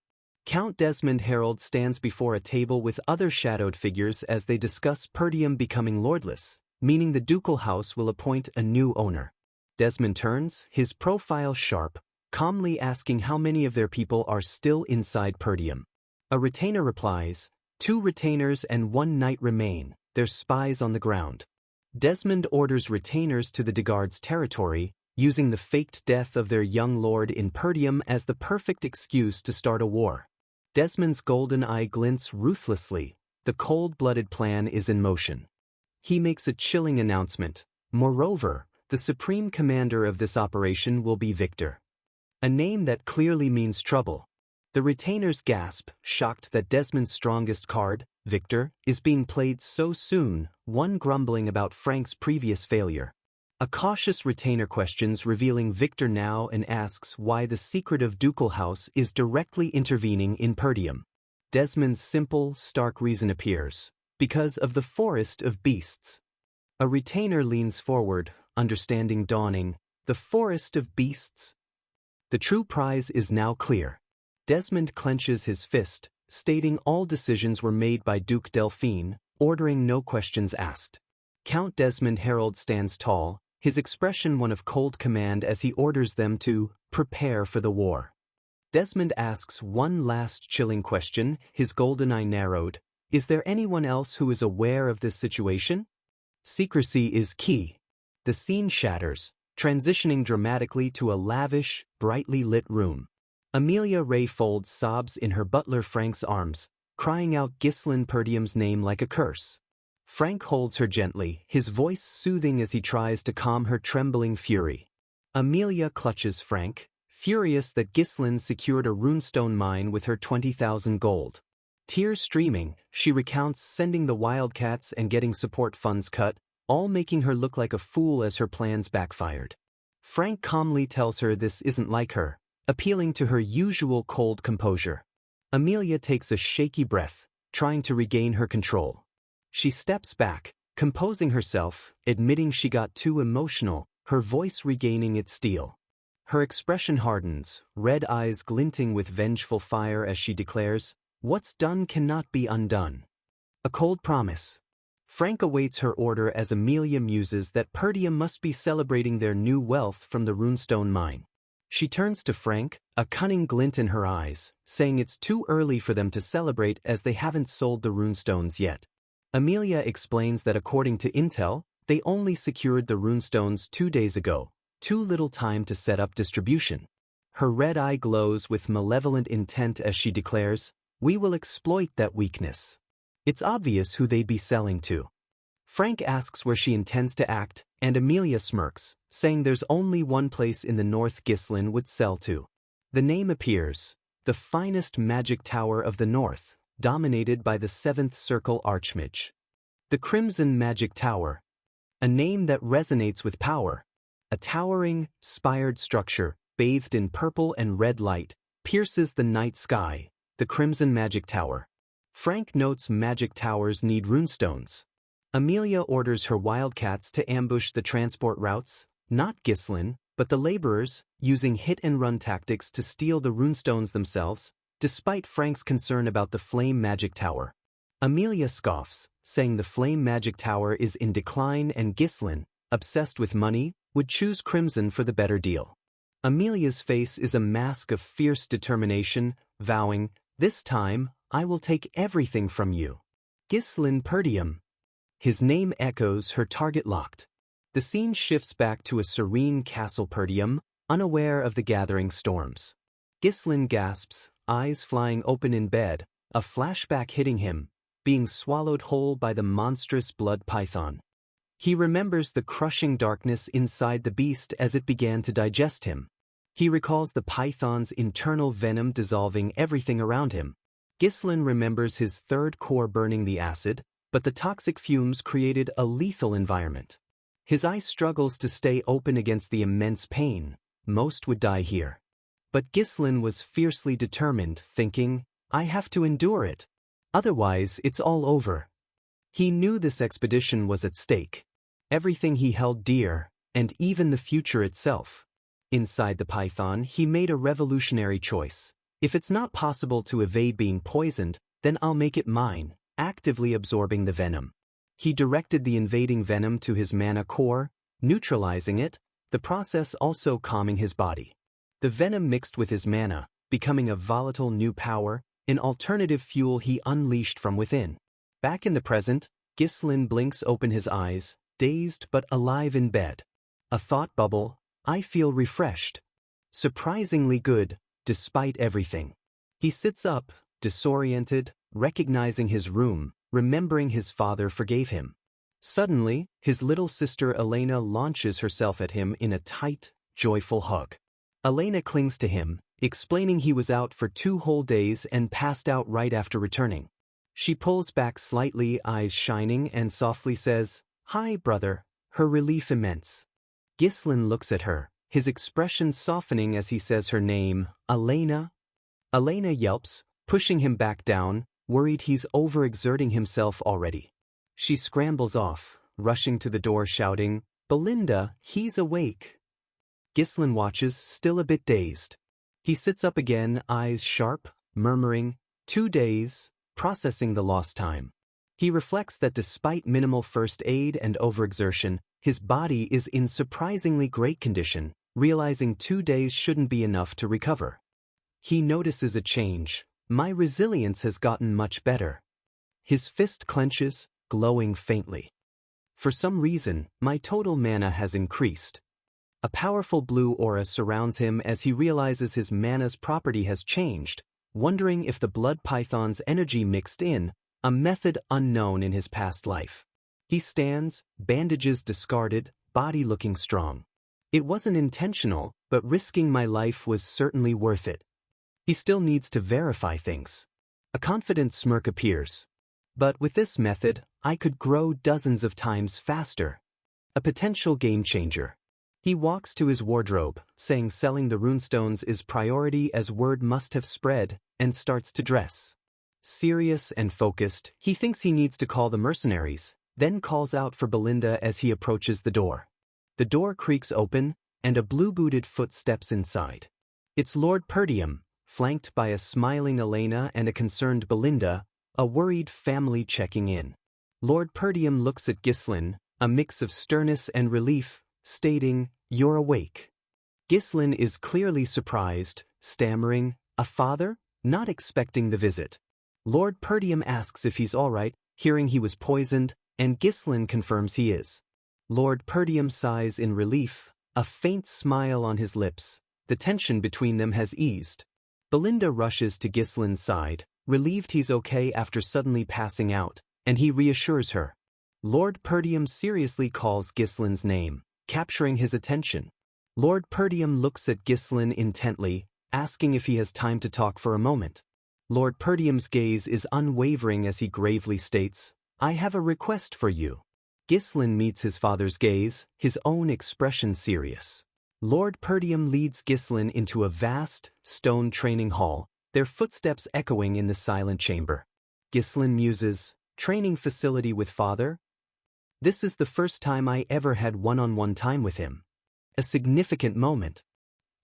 Count Desmond Harold stands before a table with other shadowed figures as they discuss Perdium becoming lordless, meaning the ducal house will appoint a new owner. Desmond turns, his profile sharp, calmly asking how many of their people are still inside Perdium. A retainer replies, 2 retainers and 1 knight remain, they're spies on the ground. Desmond orders retainers to the Degarde's territory, using the faked death of their young lord in Perdium as the perfect excuse to start a war. Desmond's golden eye glints ruthlessly. The cold-blooded plan is in motion. He makes a chilling announcement. Moreover, the supreme commander of this operation will be Victor. A name that clearly means trouble. The retainers gasp, shocked that Desmond's strongest card, Victor, is being played so soon, one grumbling about Frank's previous failure. A cautious retainer questions revealing Victor now and asks why the secret of Ducal House is directly intervening in Perdium. Desmond's simple, stark reason appears. Because of the forest of beasts. A retainer leans forward, understanding dawning. The forest of beasts? The true prize is now clear. Desmond clenches his fist, stating all decisions were made by Duke Delphine, ordering no questions asked. Count Desmond Harold stands tall, his expression one of cold command as he orders them to prepare for the war. Desmond asks one last chilling question, his golden eye narrowed. Is there anyone else who is aware of this situation? Secrecy is key. The scene shatters, transitioning dramatically to a lavish, brightly lit room. Amelia Ray folds sobs in her butler Frank's arms, crying out Ghislaine Perdium's name like a curse. Frank holds her gently, his voice soothing as he tries to calm her trembling fury. Amelia clutches Frank, furious that Ghislaine secured a runestone mine with her 20,000 gold. Tears streaming, she recounts sending the Wildcats and getting support funds cut, all making her look like a fool as her plans backfired. Frank calmly tells her this isn't like her, appealing to her usual cold composure. Amelia takes a shaky breath, trying to regain her control. She steps back, composing herself, admitting she got too emotional, her voice regaining its steel. Her expression hardens, red eyes glinting with vengeful fire as she declares, "What's done cannot be undone." A cold promise. Frank awaits her order as Amelia muses that Perdium must be celebrating their new wealth from the runestone mine. She turns to Frank, a cunning glint in her eyes, saying it's too early for them to celebrate as they haven't sold the runestones yet. Amelia explains that according to intel, they only secured the runestones 2 days ago, too little time to set up distribution. Her red eye glows with malevolent intent as she declares, "We will exploit that weakness." It's obvious who they'd be selling to. Frank asks where she intends to act, and Amelia smirks, saying there's only one place in the north Ghislaine would sell to. The name appears, the finest magic tower of the north, dominated by the 7th Circle Archmage. The Crimson Magic Tower. A name that resonates with power. A towering, spired structure, bathed in purple and red light, pierces the night sky, the Crimson Magic Tower. Frank notes magic towers need runestones. Amelia orders her Wildcats to ambush the transport routes, not Ghislaine, but the laborers, using hit-and-run tactics to steal the runestones themselves, despite Frank's concern about the Flame Magic Tower. Amelia scoffs, saying the Flame Magic Tower is in decline and Ghislaine, obsessed with money, would choose Crimson for the better deal. Amelia's face is a mask of fierce determination, vowing, "This time, I will take everything from you." Ghislaine Perdium. His name echoes her target locked. The scene shifts back to a serene Castle Perdium, unaware of the gathering storms. Ghislaine gasps, eyes flying open in bed, a flashback hitting him, being swallowed whole by the monstrous blood python. He remembers the crushing darkness inside the beast as it began to digest him. He recalls the python's internal venom dissolving everything around him. Ghislaine remembers his third core burning the acid, but the toxic fumes created a lethal environment. His eye struggles to stay open against the immense pain. Most would die here. But Ghislaine was fiercely determined, thinking, "I have to endure it. Otherwise, it's all over." He knew this expedition was at stake. Everything he held dear, and even the future itself. Inside the python, he made a revolutionary choice. If it's not possible to evade being poisoned, then I'll make it mine, actively absorbing the venom. He directed the invading venom to his mana core, neutralizing it, the process also calming his body. The venom mixed with his mana, becoming a volatile new power, an alternative fuel he unleashed from within. Back in the present, Ghislain blinks open his eyes, dazed but alive in bed. A thought bubble, I feel refreshed. Surprisingly good, despite everything. He sits up, disoriented, recognizing his room, remembering his father forgave him. Suddenly, his little sister Elena launches herself at him in a tight, joyful hug. Elena clings to him, explaining he was out for 2 whole days and passed out right after returning. She pulls back slightly, eyes shining, and softly says, "Hi, brother," her relief immense. Ghislain looks at her, his expression softening as he says her name, Elena. Elena yelps, pushing him back down, worried he's overexerting himself already. She scrambles off, rushing to the door shouting, "Belinda, he's awake." Ghislain watches, still a bit dazed. He sits up again, eyes sharp, murmuring, 2 days, processing the lost time. He reflects that despite minimal first aid and overexertion, his body is in surprisingly great condition, realizing 2 days shouldn't be enough to recover. He notices a change. My resilience has gotten much better. His fist clenches, glowing faintly. For some reason, my total mana has increased. A powerful blue aura surrounds him as he realizes his mana's property has changed, wondering if the blood python's energy mixed in, a method unknown in his past life. He stands, bandages discarded, body looking strong. It wasn't intentional, but risking my life was certainly worth it. He still needs to verify things. A confident smirk appears. But with this method, I could grow dozens of times faster. A potential game changer. He walks to his wardrobe, saying selling the runestones is priority as word must have spread, and starts to dress. Serious and focused, he thinks he needs to call the mercenaries, then calls out for Belinda as he approaches the door. The door creaks open, and a blue-booted foot steps inside. It's Lord Perdium, flanked by a smiling Elena and a concerned Belinda, a worried family checking in. Lord Perdium looks at Ghislain, a mix of sternness and relief, stating, "You're awake." Ghislain is clearly surprised, stammering, "A father?" not expecting the visit. Lord Perdium asks if he's alright, hearing he was poisoned, and Ghislain confirms he is. Lord Perdium sighs in relief, a faint smile on his lips. The tension between them has eased. Belinda rushes to Ghislain's side, relieved he's okay after suddenly passing out, and he reassures her. Lord Perdium seriously calls Ghislain's name, capturing his attention. Lord Perdium looks at Ghislain intently, asking if he has time to talk for a moment. Lord Perdium's gaze is unwavering as he gravely states, "I have a request for you." Ghislain meets his father's gaze, his own expression serious. Lord Perdium leads Ghislain into a vast, stone training hall, their footsteps echoing in the silent chamber. Ghislain muses, "Training facility with father? This is the first time I ever had one-on-one time with him. A significant moment."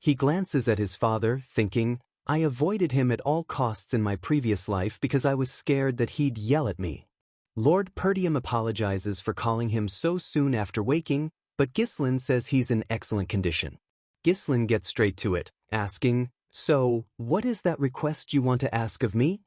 He glances at his father, thinking, "I avoided him at all costs in my previous life because I was scared that he'd yell at me." Lord Perdium apologizes for calling him so soon after waking, but Ghislain says he's in excellent condition. Ghislain gets straight to it, asking, "So, what is that request you want to ask of me?"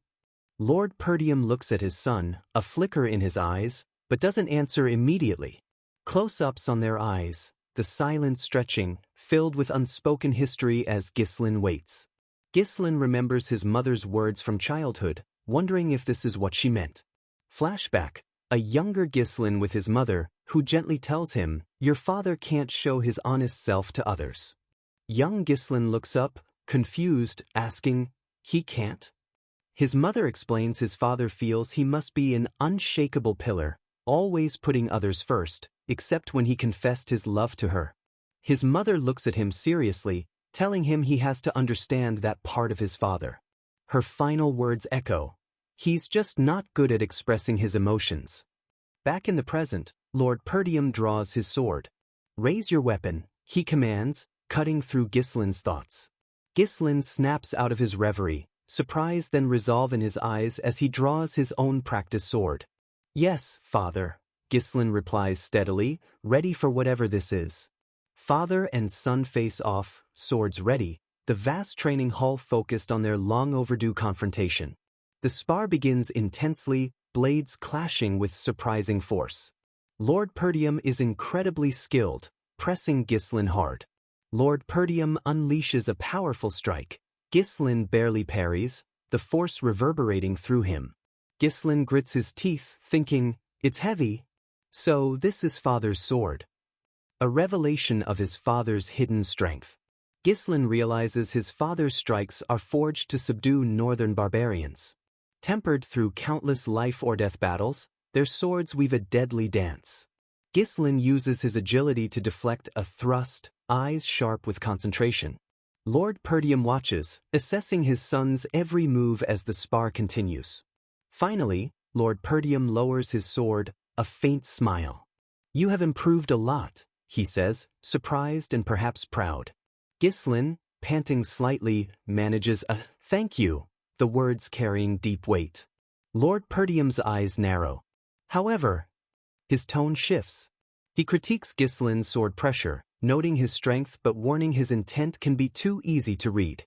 Lord Perdium looks at his son, a flicker in his eyes, but doesn't answer immediately. Close-ups on their eyes, the silence stretching, filled with unspoken history as Ghislain waits. Ghislain remembers his mother's words from childhood, wondering if this is what she meant. Flashback, a younger Ghislain with his mother, who gently tells him, "Your father can't show his honest self to others." Young Ghislain looks up, confused, asking, "He can't?" His mother explains his father feels he must be an unshakable pillar, always putting others first, except when he confessed his love to her. His mother looks at him seriously, telling him he has to understand that part of his father. Her final words echo, "He's just not good at expressing his emotions." Back in the present, Lord Perdium draws his sword. "Raise your weapon," he commands, cutting through Ghislain's thoughts. Ghislain snaps out of his reverie, surprise then resolve in his eyes as he draws his own practice sword. "Yes, father," Ghislain replies steadily, ready for whatever this is. Father and son face off, swords ready, the vast training hall focused on their long-overdue confrontation. The spar begins intensely, blades clashing with surprising force. Lord Perdium is incredibly skilled, pressing Ghislain hard. Lord Perdium unleashes a powerful strike. Ghislain barely parries, the force reverberating through him. Ghislain grits his teeth, thinking, "It's heavy." So this is father's sword. A revelation of his father's hidden strength. Ghislain realizes his father's strikes are forged to subdue northern barbarians. Tempered through countless life-or-death battles, their swords weave a deadly dance. Ghislain uses his agility to deflect a thrust, eyes sharp with concentration. Lord Perdium watches, assessing his son's every move as the spar continues. Finally, Lord Perdium lowers his sword, a faint smile. "You have improved a lot," he says, surprised and perhaps proud. Ghislain, panting slightly, manages a "thank you," the words carrying deep weight. Lord Perdium's eyes narrow. However, his tone shifts. He critiques Ghislain's sword pressure, noting his strength but warning his intent can be too easy to read.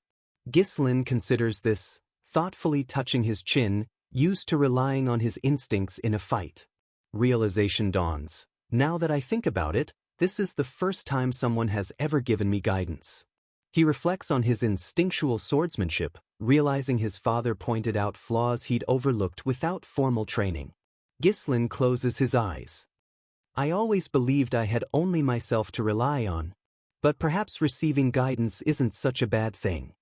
Ghislain considers this, thoughtfully touching his chin, used to relying on his instincts in a fight. Realization dawns. Now that I think about it, this is the first time someone has ever given me guidance. He reflects on his instinctual swordsmanship, realizing his father pointed out flaws he'd overlooked without formal training. Ghislain closes his eyes. "I always believed I had only myself to rely on, but perhaps receiving guidance isn't such a bad thing."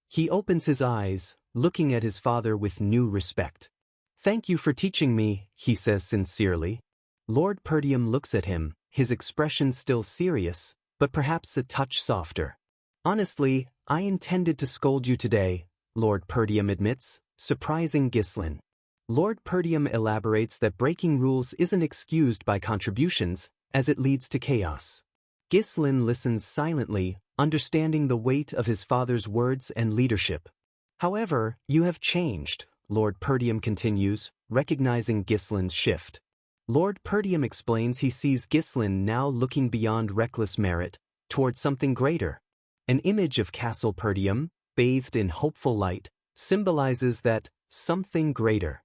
He opens his eyes, looking at his father with new respect. "Thank you for teaching me," he says sincerely. Lord Perdium looks at him, his expression still serious, but perhaps a touch softer. "Honestly, I intended to scold you today," Lord Perdium admits, surprising Ghislain. Lord Perdium elaborates that breaking rules isn't excused by contributions, as it leads to chaos. Ghislain listens silently, understanding the weight of his father's words and leadership. "However, you have changed," Lord Perdium continues, recognizing Ghislain's shift. Lord Perdium explains he sees Ghislain now looking beyond reckless merit, toward something greater. An image of Castle Perdium, bathed in hopeful light, symbolizes that something greater.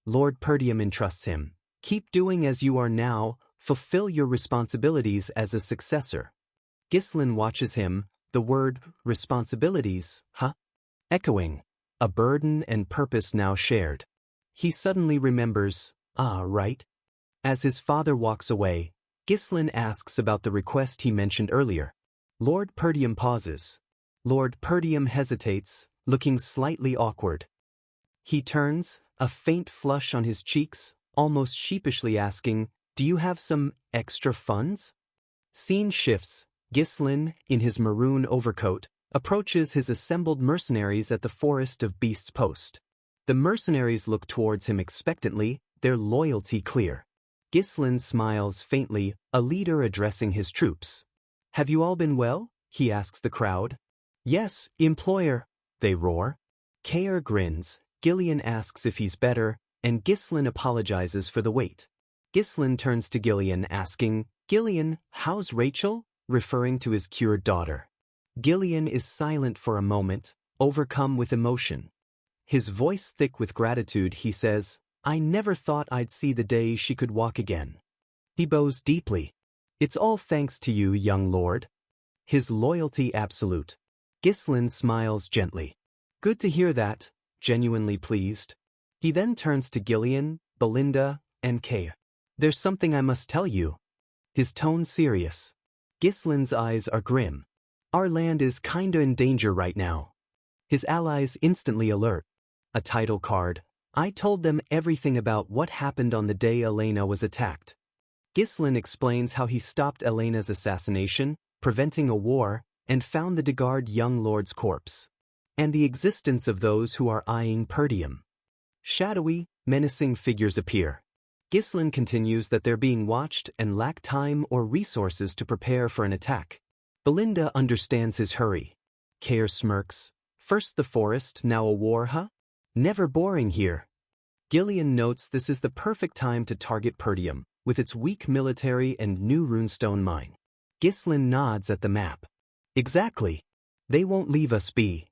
Lord Perdium entrusts him. "Keep doing as you are now, fulfill your responsibilities as a successor." Ghislain watches him, the word responsibilities, echoing, a burden and purpose now shared. He suddenly remembers, right. As his father walks away, Ghislain asks about the request he mentioned earlier. Lord Perdium pauses. Lord Perdium hesitates, looking slightly awkward. He turns, a faint flush on his cheeks, almost sheepishly asking, "Do you have some extra funds?" Scene shifts. Ghislain, in his maroon overcoat, approaches his assembled mercenaries at the Forest of Beasts post. The mercenaries look towards him expectantly, their loyalty clear. Ghislain smiles faintly, a leader addressing his troops. "Have you all been well?" he asks the crowd. "Yes, employer," they roar. Kaer grins, Gillian asks if he's better, and Ghislain apologizes for the wait. Ghislain turns to Gillian asking, "Gillian, how's Rachel?" referring to his cured daughter. Gillian is silent for a moment, overcome with emotion. His voice thick with gratitude, he says, "I never thought I'd see the day she could walk again." He bows deeply. "It's all thanks to you, young lord." His loyalty absolute. Ghislain smiles gently. "Good to hear that," genuinely pleased. He then turns to Gillian, Belinda, and Kaer. "There's something I must tell you." His tone serious. Ghislain's eyes are grim. "Our land is kinda in danger right now." His allies instantly alert. A title card. "I told them everything about what happened on the day Elena was attacked." Ghislain explains how he stopped Elena's assassination, preventing a war, and found the Degard young lord's corpse. And the existence of those who are eyeing Perdium. Shadowy, menacing figures appear. Ghislain continues that they're being watched and lack time or resources to prepare for an attack. Belinda understands his hurry. Kaer smirks. "First the forest, now a war, Never boring here." Gillian notes this is the perfect time to target Perdium, with its weak military and new runestone mine. Ghislain nods at the map. "Exactly." They won't leave us be.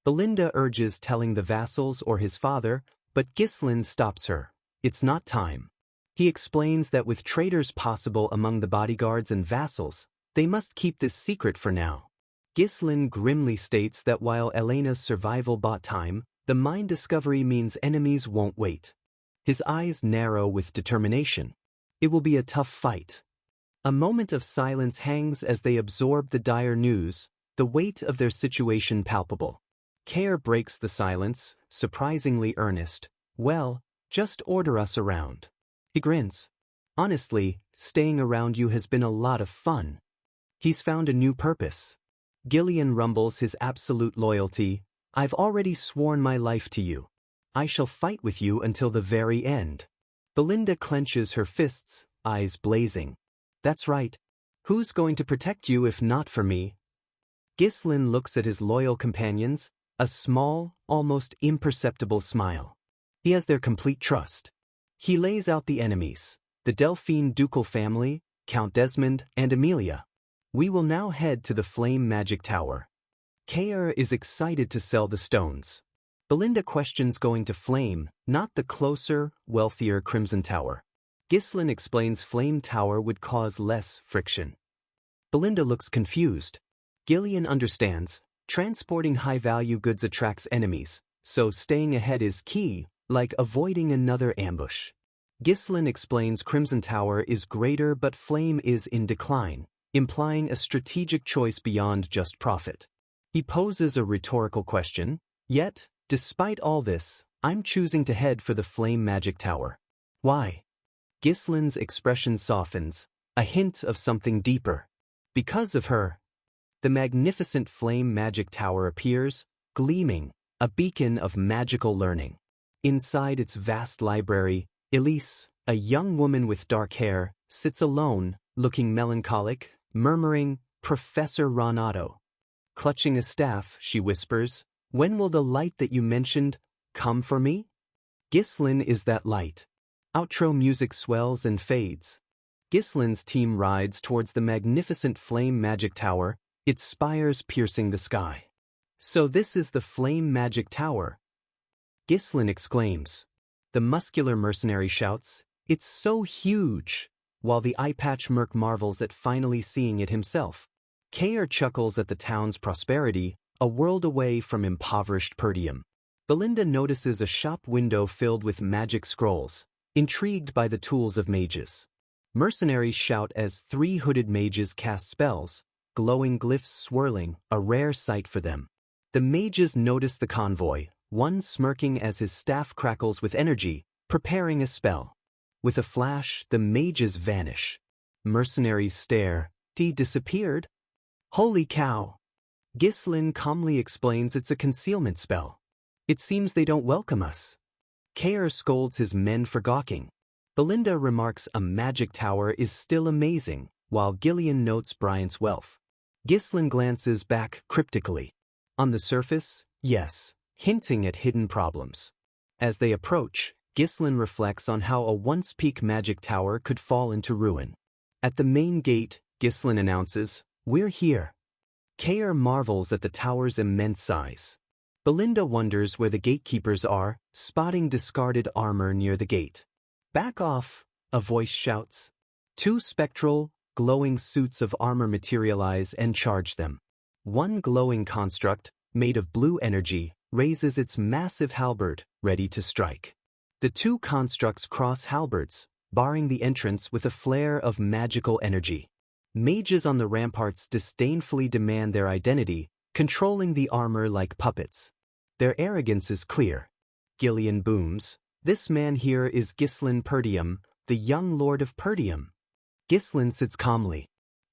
Belinda urges telling the vassals or his father, but Ghislain stops her. It's not time. He explains that with traitors possible among the bodyguards and vassals, they must keep this secret for now. Ghislain grimly states that while Elena's survival bought time, the mine discovery means enemies won't wait. His eyes narrow with determination. It will be a tough fight. A moment of silence hangs as they absorb the dire news, the weight of their situation palpable. Care breaks the silence, surprisingly earnest. Well, just order us around. He grins. Honestly, staying around you has been a lot of fun. He's found a new purpose. Gillian rumbles his absolute loyalty. I've already sworn my life to you. I shall fight with you until the very end. Belinda clenches her fists, eyes blazing. That's right. Who's going to protect you if not for me? Ghislain looks at his loyal companions, a small, almost imperceptible smile. He has their complete trust. He lays out the enemies, the Delphine ducal family, Count Desmond, and Amelia. We will now head to the Flame Magic Tower. Kaer is excited to sell the stones. Belinda questions going to Flame, not the closer, wealthier Crimson Tower. Ghislain explains Flame Tower would cause less friction. Belinda looks confused. Gillian understands. Transporting high-value goods attracts enemies, so staying ahead is key, like avoiding another ambush. Ghislain explains Crimson Tower is greater but Flame is in decline, implying a strategic choice beyond just profit. He poses a rhetorical question, yet, despite all this, I'm choosing to head for the Flame Magic Tower. Why? Ghislain's expression softens, a hint of something deeper. Because of her. The magnificent Flame Magic Tower appears, gleaming, a beacon of magical learning. Inside its vast library, Elise, a young woman with dark hair, sits alone, looking melancholic, murmuring, Professor Ronado. Clutching a staff, she whispers, when will the light that you mentioned come for me? Ghislain is that light. Outro music swells and fades. Ghislain's team rides towards the magnificent Flame Magic Tower, its spires piercing the sky. So this is the Flame Magic Tower? Ghislain exclaims. The muscular mercenary shouts, it's so huge, while the eye-patch merc marvels at finally seeing it himself. Kaer chuckles at the town's prosperity, a world away from impoverished Perdium. Belinda notices a shop window filled with magic scrolls, intrigued by the tools of mages. Mercenaries shout as 3 hooded mages cast spells, glowing glyphs swirling, a rare sight for them. The mages notice the convoy, one smirking as his staff crackles with energy, preparing a spell. With a flash, the mages vanish. Mercenaries stare. He disappeared? Holy cow! Ghislain calmly explains it's a concealment spell. It seems they don't welcome us. Kaer scolds his men for gawking. Belinda remarks a magic tower is still amazing, while Gillian notes Bryant's wealth. Ghislain glances back cryptically. On the surface, yes, hinting at hidden problems. As they approach, Ghislain reflects on how a once-peak magic tower could fall into ruin. At the main gate, Ghislain announces, we're here. Kaer marvels at the tower's immense size. Belinda wonders where the gatekeepers are, spotting discarded armor near the gate. Back off, a voice shouts. 2 spectral, glowing suits of armor materialize and charge them. One glowing construct, made of blue energy, raises its massive halberd, ready to strike. The 2 constructs cross halberds, barring the entrance with a flare of magical energy. Mages on the ramparts disdainfully demand their identity, controlling the armor like puppets. Their arrogance is clear. Gillian booms, this man here is Ghislain Perdium, the young lord of Perdium. Ghislain sits calmly.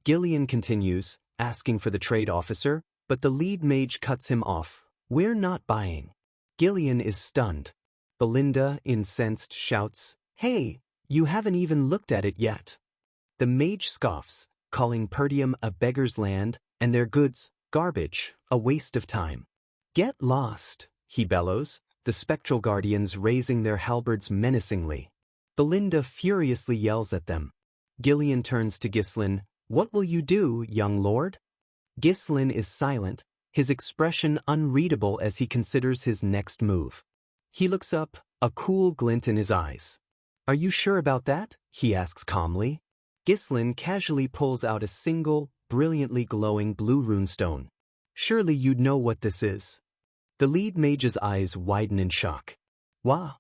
Gillian continues, asking for the trade officer, but the lead mage cuts him off. We're not buying. Gillian is stunned. Belinda, incensed, shouts, hey, you haven't even looked at it yet. The mage scoffs, calling Perdium a beggar's land, and their goods, garbage, a waste of time. Get lost, he bellows, the spectral guardians raising their halberds menacingly. Belinda furiously yells at them. Gillian turns to Ghislain, what will you do, young lord? Ghislain is silent, his expression unreadable as he considers his next move. He looks up, a cool glint in his eyes. "Are you sure about that?" he asks calmly. Ghislain casually pulls out a single, brilliantly glowing blue runestone. "Surely you'd know what this is." The lead mage's eyes widen in shock. "Wah!"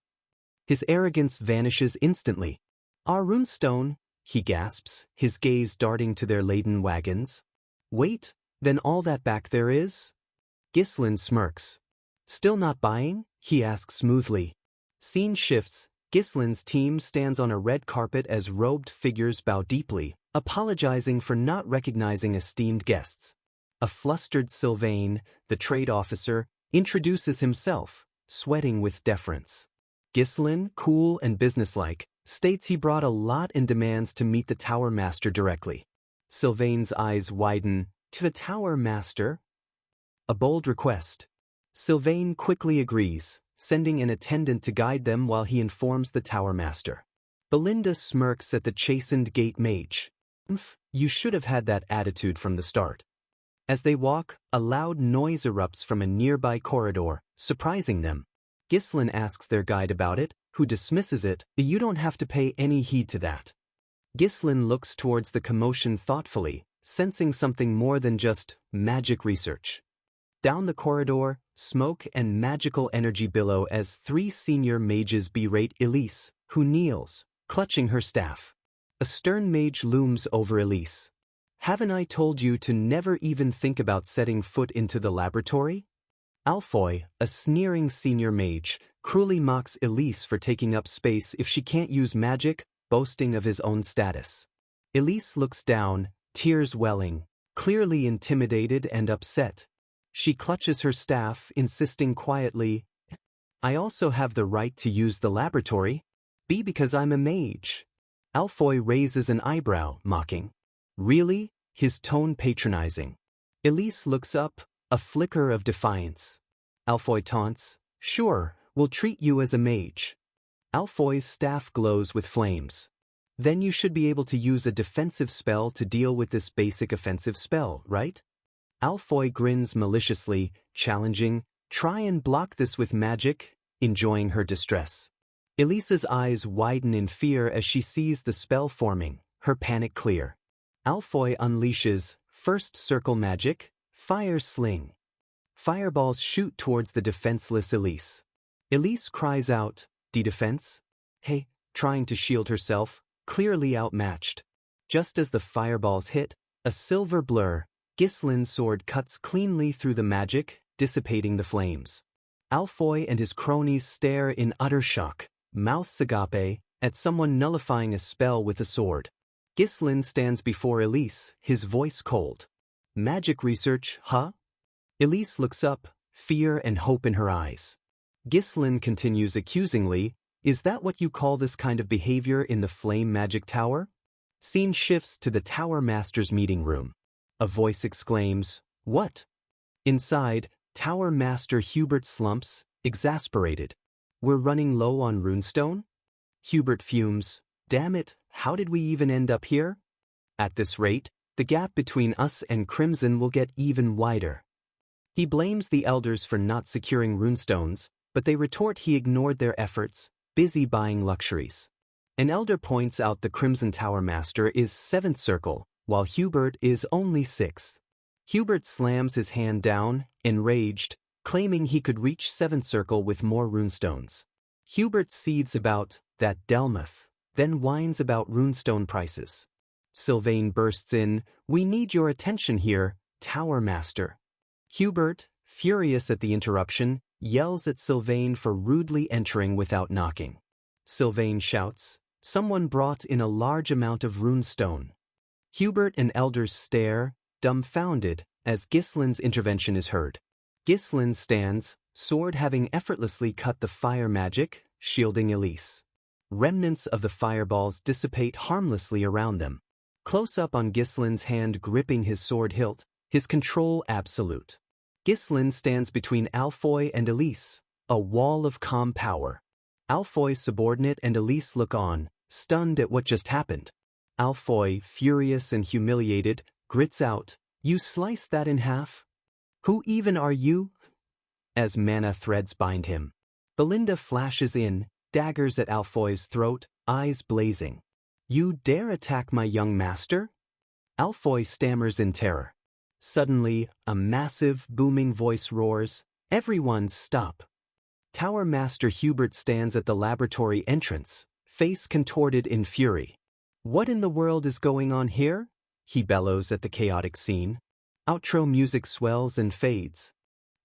His arrogance vanishes instantly. "Our runestone," he gasps, his gaze darting to their laden wagons. "Wait, then all that back there is?" Ghislain smirks. "Still not buying?" he asks smoothly. Scene shifts. Ghislain's team stands on a red carpet as robed figures bow deeply, apologizing for not recognizing esteemed guests. A flustered Sylvain, the trade officer, introduces himself, sweating with deference. Ghislain, cool and businesslike, states he brought a lot and demands to meet the Tower Master directly. Sylvain's eyes widen. "To the Tower Master?" A bold request. Sylvain quickly agrees, sending an attendant to guide them while he informs the Tower Master. Belinda smirks at the chastened gate mage. "You should have had that attitude from the start." As they walk, a loud noise erupts from a nearby corridor, surprising them. Ghislain asks their guide about it, who dismisses it. "You don't have to pay any heed to that." Ghislain looks towards the commotion thoughtfully, sensing something more than just magic research. Down the corridor, smoke and magical energy billow as 3 senior mages berate Elise, who kneels, clutching her staff. A stern mage looms over Elise. "Haven't I told you to never even think about setting foot into the laboratory?" Alfoy, a sneering senior mage, cruelly mocks Elise for taking up space if she can't use magic, boasting of his own status. Elise looks down, tears welling, clearly intimidated and upset. She clutches her staff, insisting quietly, "I also have the right to use the laboratory. Because I'm a mage." Alfoy raises an eyebrow, mocking. "Really?" his tone patronizing. Elise looks up, a flicker of defiance. Alfoy taunts, "Sure, we'll treat you as a mage." Alfoy's staff glows with flames. "Then you should be able to use a defensive spell to deal with this basic offensive spell, right?" Alfoy grins maliciously, challenging, "Try and block this with magic," enjoying her distress. Elisa's eyes widen in fear as she sees the spell forming, her panic clear. Alfoy unleashes, first circle magic, fire sling. Fireballs shoot towards the defenseless Elise. Elise cries out, "De-defense?" "Hey," trying to shield herself, clearly outmatched. Just as the fireballs hit, a silver blur, Ghislain's sword cuts cleanly through the magic, dissipating the flames. Alfoy and his cronies stare in utter shock, mouths agape, at someone nullifying a spell with a sword. Ghislain stands before Elise, his voice cold. "Magic research, huh?" Elise looks up, fear and hope in her eyes. Ghislain continues accusingly, "Is that what you call this kind of behavior in the Flame Magic Tower?" Scene shifts to the Tower Master's meeting room. A voice exclaims, "What?" Inside, Tower Master Hubert slumps, exasperated. "We're running low on runestone?" Hubert fumes, "Damn it, how did we even end up here? At this rate, the gap between us and Crimson will get even wider." He blames the elders for not securing runestones, but they retort he ignored their efforts, busy buying luxuries. An elder points out the Crimson Tower Master is 7th circle, while Hubert is only 6th. Hubert slams his hand down, enraged, claiming he could reach 7th circle with more runestones. Hubert seethes about that Delmuth, then whines about runestone prices. Sylvain bursts in, "We need your attention here, Tower Master." Hubert, furious at the interruption, yells at Sylvain for rudely entering without knocking. Sylvain shouts, "Someone brought in a large amount of runestone." Hubert and elders stare, dumbfounded, as Ghislain's intervention is heard. Ghislain stands, sword having effortlessly cut the fire magic, shielding Elise. Remnants of the fireballs dissipate harmlessly around them. Close up on Ghislain's hand gripping his sword hilt, his control absolute. Ghislain stands between Alfoy and Elise, a wall of calm power. Alfoy's subordinate and Elise look on, stunned at what just happened. Alfoy, furious and humiliated, grits out, "You sliced that in half?" Who even are you? As mana threads bind him. Belinda flashes in, daggers at Alfoy's throat, eyes blazing. You dare attack my young master? Alfoy stammers in terror. Suddenly, a massive, booming voice roars, everyone stop. Tower Master Hubert stands at the laboratory entrance, face contorted in fury. What in the world is going on here? He bellows at the chaotic scene. Outro music swells and fades.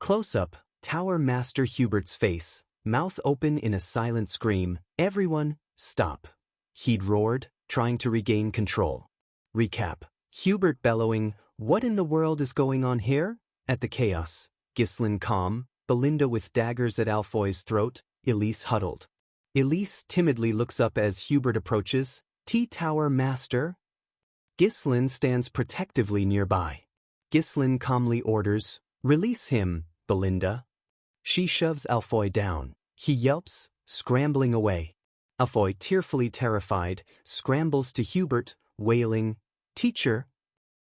Close-up, Tower Master Hubert's face, mouth open in a silent scream, everyone, stop. He'd roared, trying to regain control. Recap. Hubert bellowing, what in the world is going on here? At the chaos, Ghislaine calm, Belinda with daggers at Alfoy's throat, Elise huddled. Elise timidly looks up as Hubert approaches, Tower Master. Ghislaine stands protectively nearby. Ghislaine calmly orders, release him, Belinda. She shoves Alfoy down. He yelps, scrambling away. Alfoy, tearfully terrified, scrambles to Hubert, wailing, Teacher.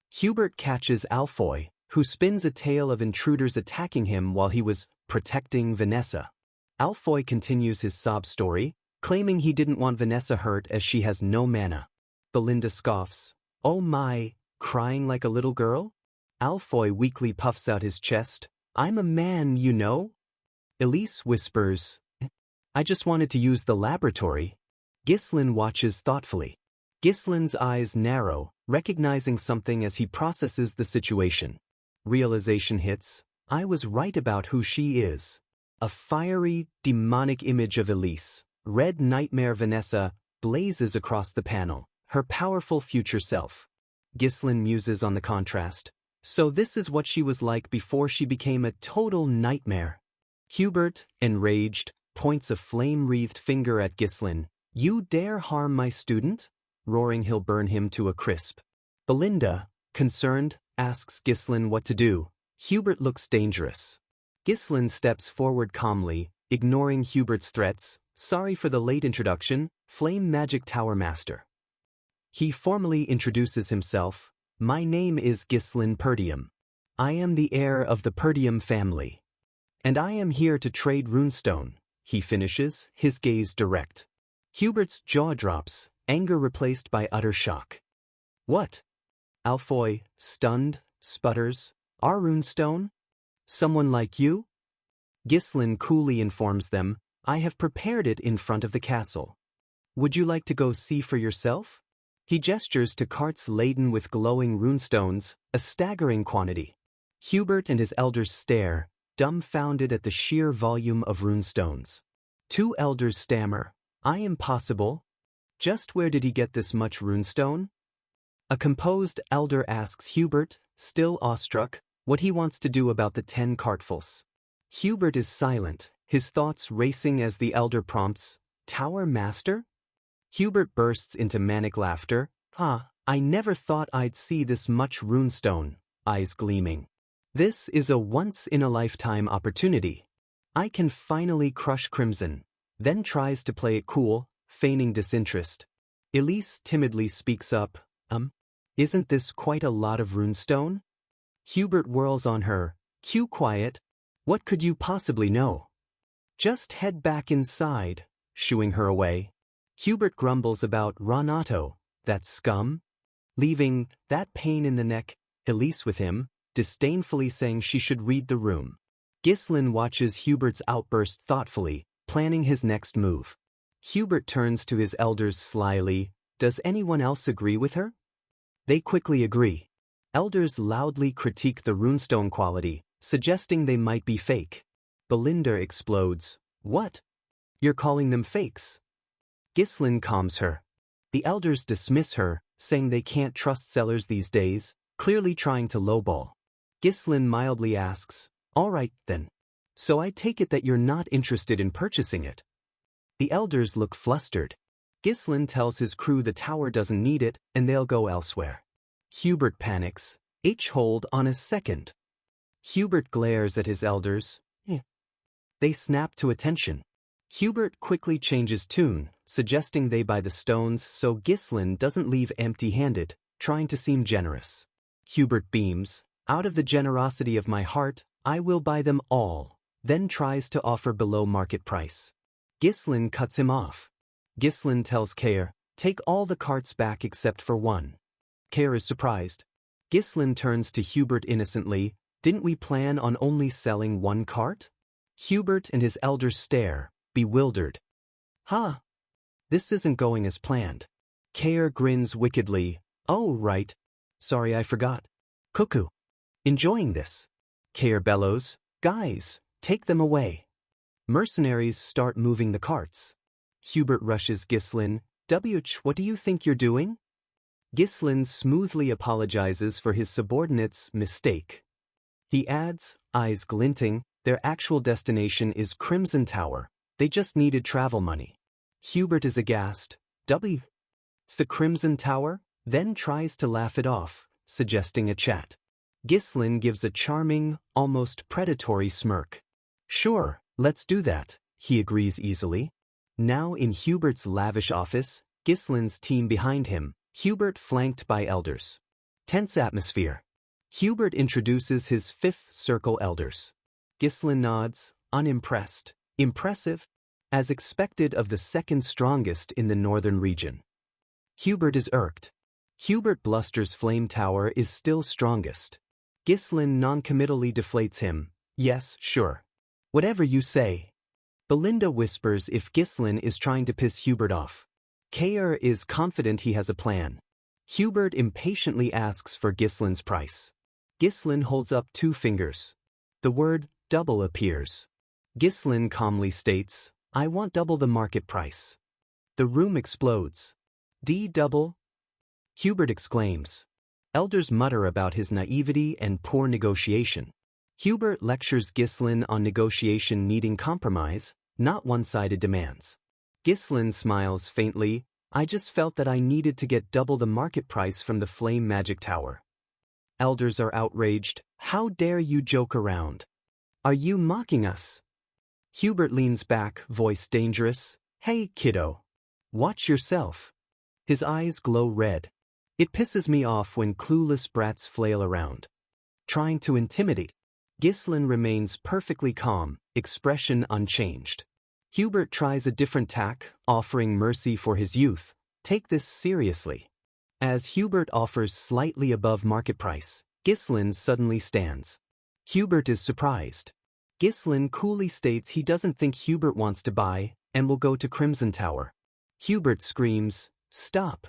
Hubert catches Alfoy, who spins a tale of intruders attacking him while he was protecting Vanessa. Alfoy continues his sob story, claiming he didn't want Vanessa hurt as she has no mana. Belinda scoffs, oh my, crying like a little girl? Alfoy weakly puffs out his chest, I'm a man, you know? Elise whispers, I just wanted to use the laboratory. Ghislaine watches thoughtfully. Ghislaine's eyes narrow, recognizing something as he processes the situation. Realization hits, I was right about who she is. A fiery, demonic image of Elise, red nightmare Vanessa, blazes across the panel, her powerful future self. Ghislaine muses on the contrast. So this is what she was like before she became a total nightmare. Hubert, enraged, points a flame-wreathed finger at Ghislaine. You dare harm my student? Roaring he'll burn him to a crisp. Belinda, concerned, asks Ghislaine what to do. Hubert looks dangerous. Ghislaine steps forward calmly, ignoring Hubert's threats. Sorry for the late introduction, Flame Magic Tower Master. He formally introduces himself. My name is Ghislaine Perdium. I am the heir of the Perdium family. And I am here to trade runestone, he finishes, his gaze direct. Hubert's jaw drops, anger replaced by utter shock. What? Alfoy, stunned, sputters, our runestone? Someone like you? Ghislaine coolly informs them, I have prepared it in front of the castle. Would you like to go see for yourself? He gestures to carts laden with glowing runestones, a staggering quantity. Hubert and his elders stare, dumbfounded at the sheer volume of runestones. Two elders stammer, I am possible. Just where did he get this much runestone? A composed elder asks Hubert, still awestruck, what he wants to do about the 10 cartfuls. Hubert is silent, his thoughts racing as the elder prompts, Tower Master? Hubert bursts into manic laughter. I never thought I'd see this much runestone, eyes gleaming. This is a once-in-a-lifetime opportunity. I can finally crush Crimson. Then tries to play it cool, feigning disinterest. Elise timidly speaks up, isn't this quite a lot of runestone? Hubert whirls on her, Q quiet, what could you possibly know? Just head back inside, shooing her away. Hubert grumbles about Renato, that scum. Leaving that pain in the neck, Elise with him, disdainfully saying she should read the room. Ghislaine watches Hubert's outburst thoughtfully, planning his next move. Hubert turns to his elders slyly, does anyone else agree with her? They quickly agree. Elders loudly critique the runestone quality, suggesting they might be fake. Belinda explodes, what? You're calling them fakes? Ghislaine calms her. The elders dismiss her, saying they can't trust sellers these days, clearly trying to lowball. Ghislaine mildly asks, all right then. So I take it that you're not interested in purchasing it. The elders look flustered. Ghislaine tells his crew the tower doesn't need it and they'll go elsewhere. Hubert panics. Hold on a second. Hubert glares at his elders. They snap to attention. Hubert quickly changes tune, suggesting they buy the stones so Ghislaine doesn't leave empty-handed, trying to seem generous. Hubert beams. Out of the generosity of my heart, I will buy them all, then tries to offer below market price. Ghislain cuts him off. Ghislain tells Kair, take all the carts back except for one. Kair is surprised. Ghislain turns to Hubert innocently, didn't we plan on only selling one cart? Hubert and his elders stare, bewildered. Huh? This isn't going as planned. Kair grins wickedly, oh right. Sorry I forgot. Cuckoo. Enjoying this. Kair bellows, guys, take them away. Mercenaries start moving the carts. Hubert rushes Ghislain, what do you think you're doing? Ghislain smoothly apologizes for his subordinate's mistake. He adds, eyes glinting, their actual destination is Crimson Tower, they just needed travel money. Hubert is aghast, it's the Crimson Tower? Then tries to laugh it off, suggesting a chat. Ghislain gives a charming, almost predatory smirk. Sure, let's do that, he agrees easily. Now in Hubert's lavish office, Ghislain's team behind him, Hubert flanked by elders. Tense atmosphere. Hubert introduces his fifth circle elders. Ghislain nods, unimpressed. Impressive? As expected of the second strongest in the northern region. Hubert is irked. Hubert blusters Flame Tower is still strongest. Ghislain noncommittally deflates him. Yes, sure. Whatever you say. Belinda whispers if Ghislain is trying to piss Hubert off. Kair is confident he has a plan. Hubert impatiently asks for Ghislain's price. Ghislain holds up 2 fingers. The word double appears. Ghislain calmly states, I want double the market price. The room explodes. Double? Hubert exclaims. Elders mutter about his naivety and poor negotiation. Hubert lectures Ghislain on negotiation needing compromise, not one-sided demands. Ghislain smiles faintly, I just felt that I needed to get double the market price from the Flame Magic Tower. Elders are outraged, how dare you joke around? Are you mocking us? Hubert leans back, voice dangerous, hey kiddo. Watch yourself. His eyes glow red. It pisses me off when clueless brats flail around. Trying to intimidate. Ghislain remains perfectly calm, expression unchanged. Hubert tries a different tack, offering mercy for his youth. Take this seriously. As Hubert offers slightly above market price, Ghislain suddenly stands. Hubert is surprised. Ghislain coolly states he doesn't think Hubert wants to buy, and will go to Crimson Tower. Hubert screams, stop.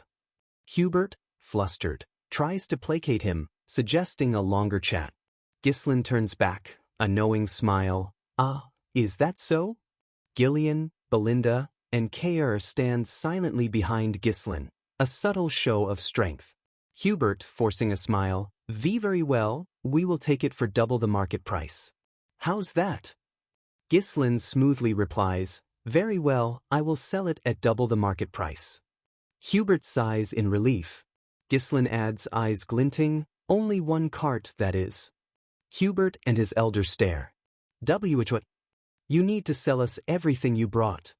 Hubert, flustered, tries to placate him, suggesting a longer chat. Ghislain turns back, a knowing smile. Ah, is that so? Gillian, Belinda, and Kair stand silently behind Ghislain, a subtle show of strength. Hubert, forcing a smile, very well, we will take it for double the market price. How's that? Ghislain smoothly replies, very well, I will sell it at double the market price. Hubert sighs in relief. Ghislain adds, eyes glinting, only one cart, that is. Hubert and his elders stare. What? You need to sell us everything you brought.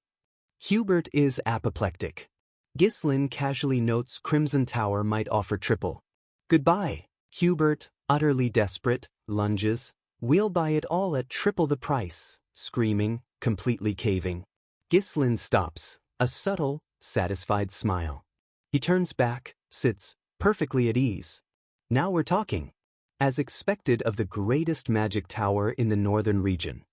Hubert is apoplectic. Ghislain casually notes Crimson Tower might offer triple. Goodbye. Hubert, utterly desperate, lunges. We'll buy it all at triple the price, screaming, completely caving. Ghislain stops, a subtle, satisfied smile. He turns back, sits, perfectly at ease. Now we're talking. As expected of the greatest magic tower in the northern region.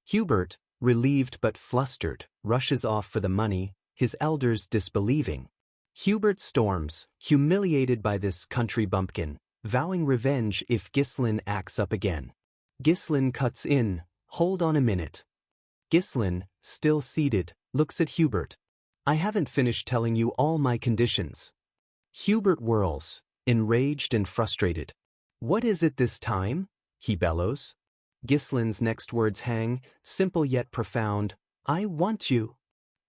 Hubert, relieved but flustered, rushes off for the money, his elders disbelieving. Hubert storms, humiliated by this country bumpkin, vowing revenge if Ghislain acts up again. Ghislain cuts in, hold on a minute. Ghislain, still seated, looks at Hubert. I haven't finished telling you all my conditions. Hubert whirls, enraged and frustrated. What is it this time? He bellows. Ghislain's next words hang, simple yet profound. I want you.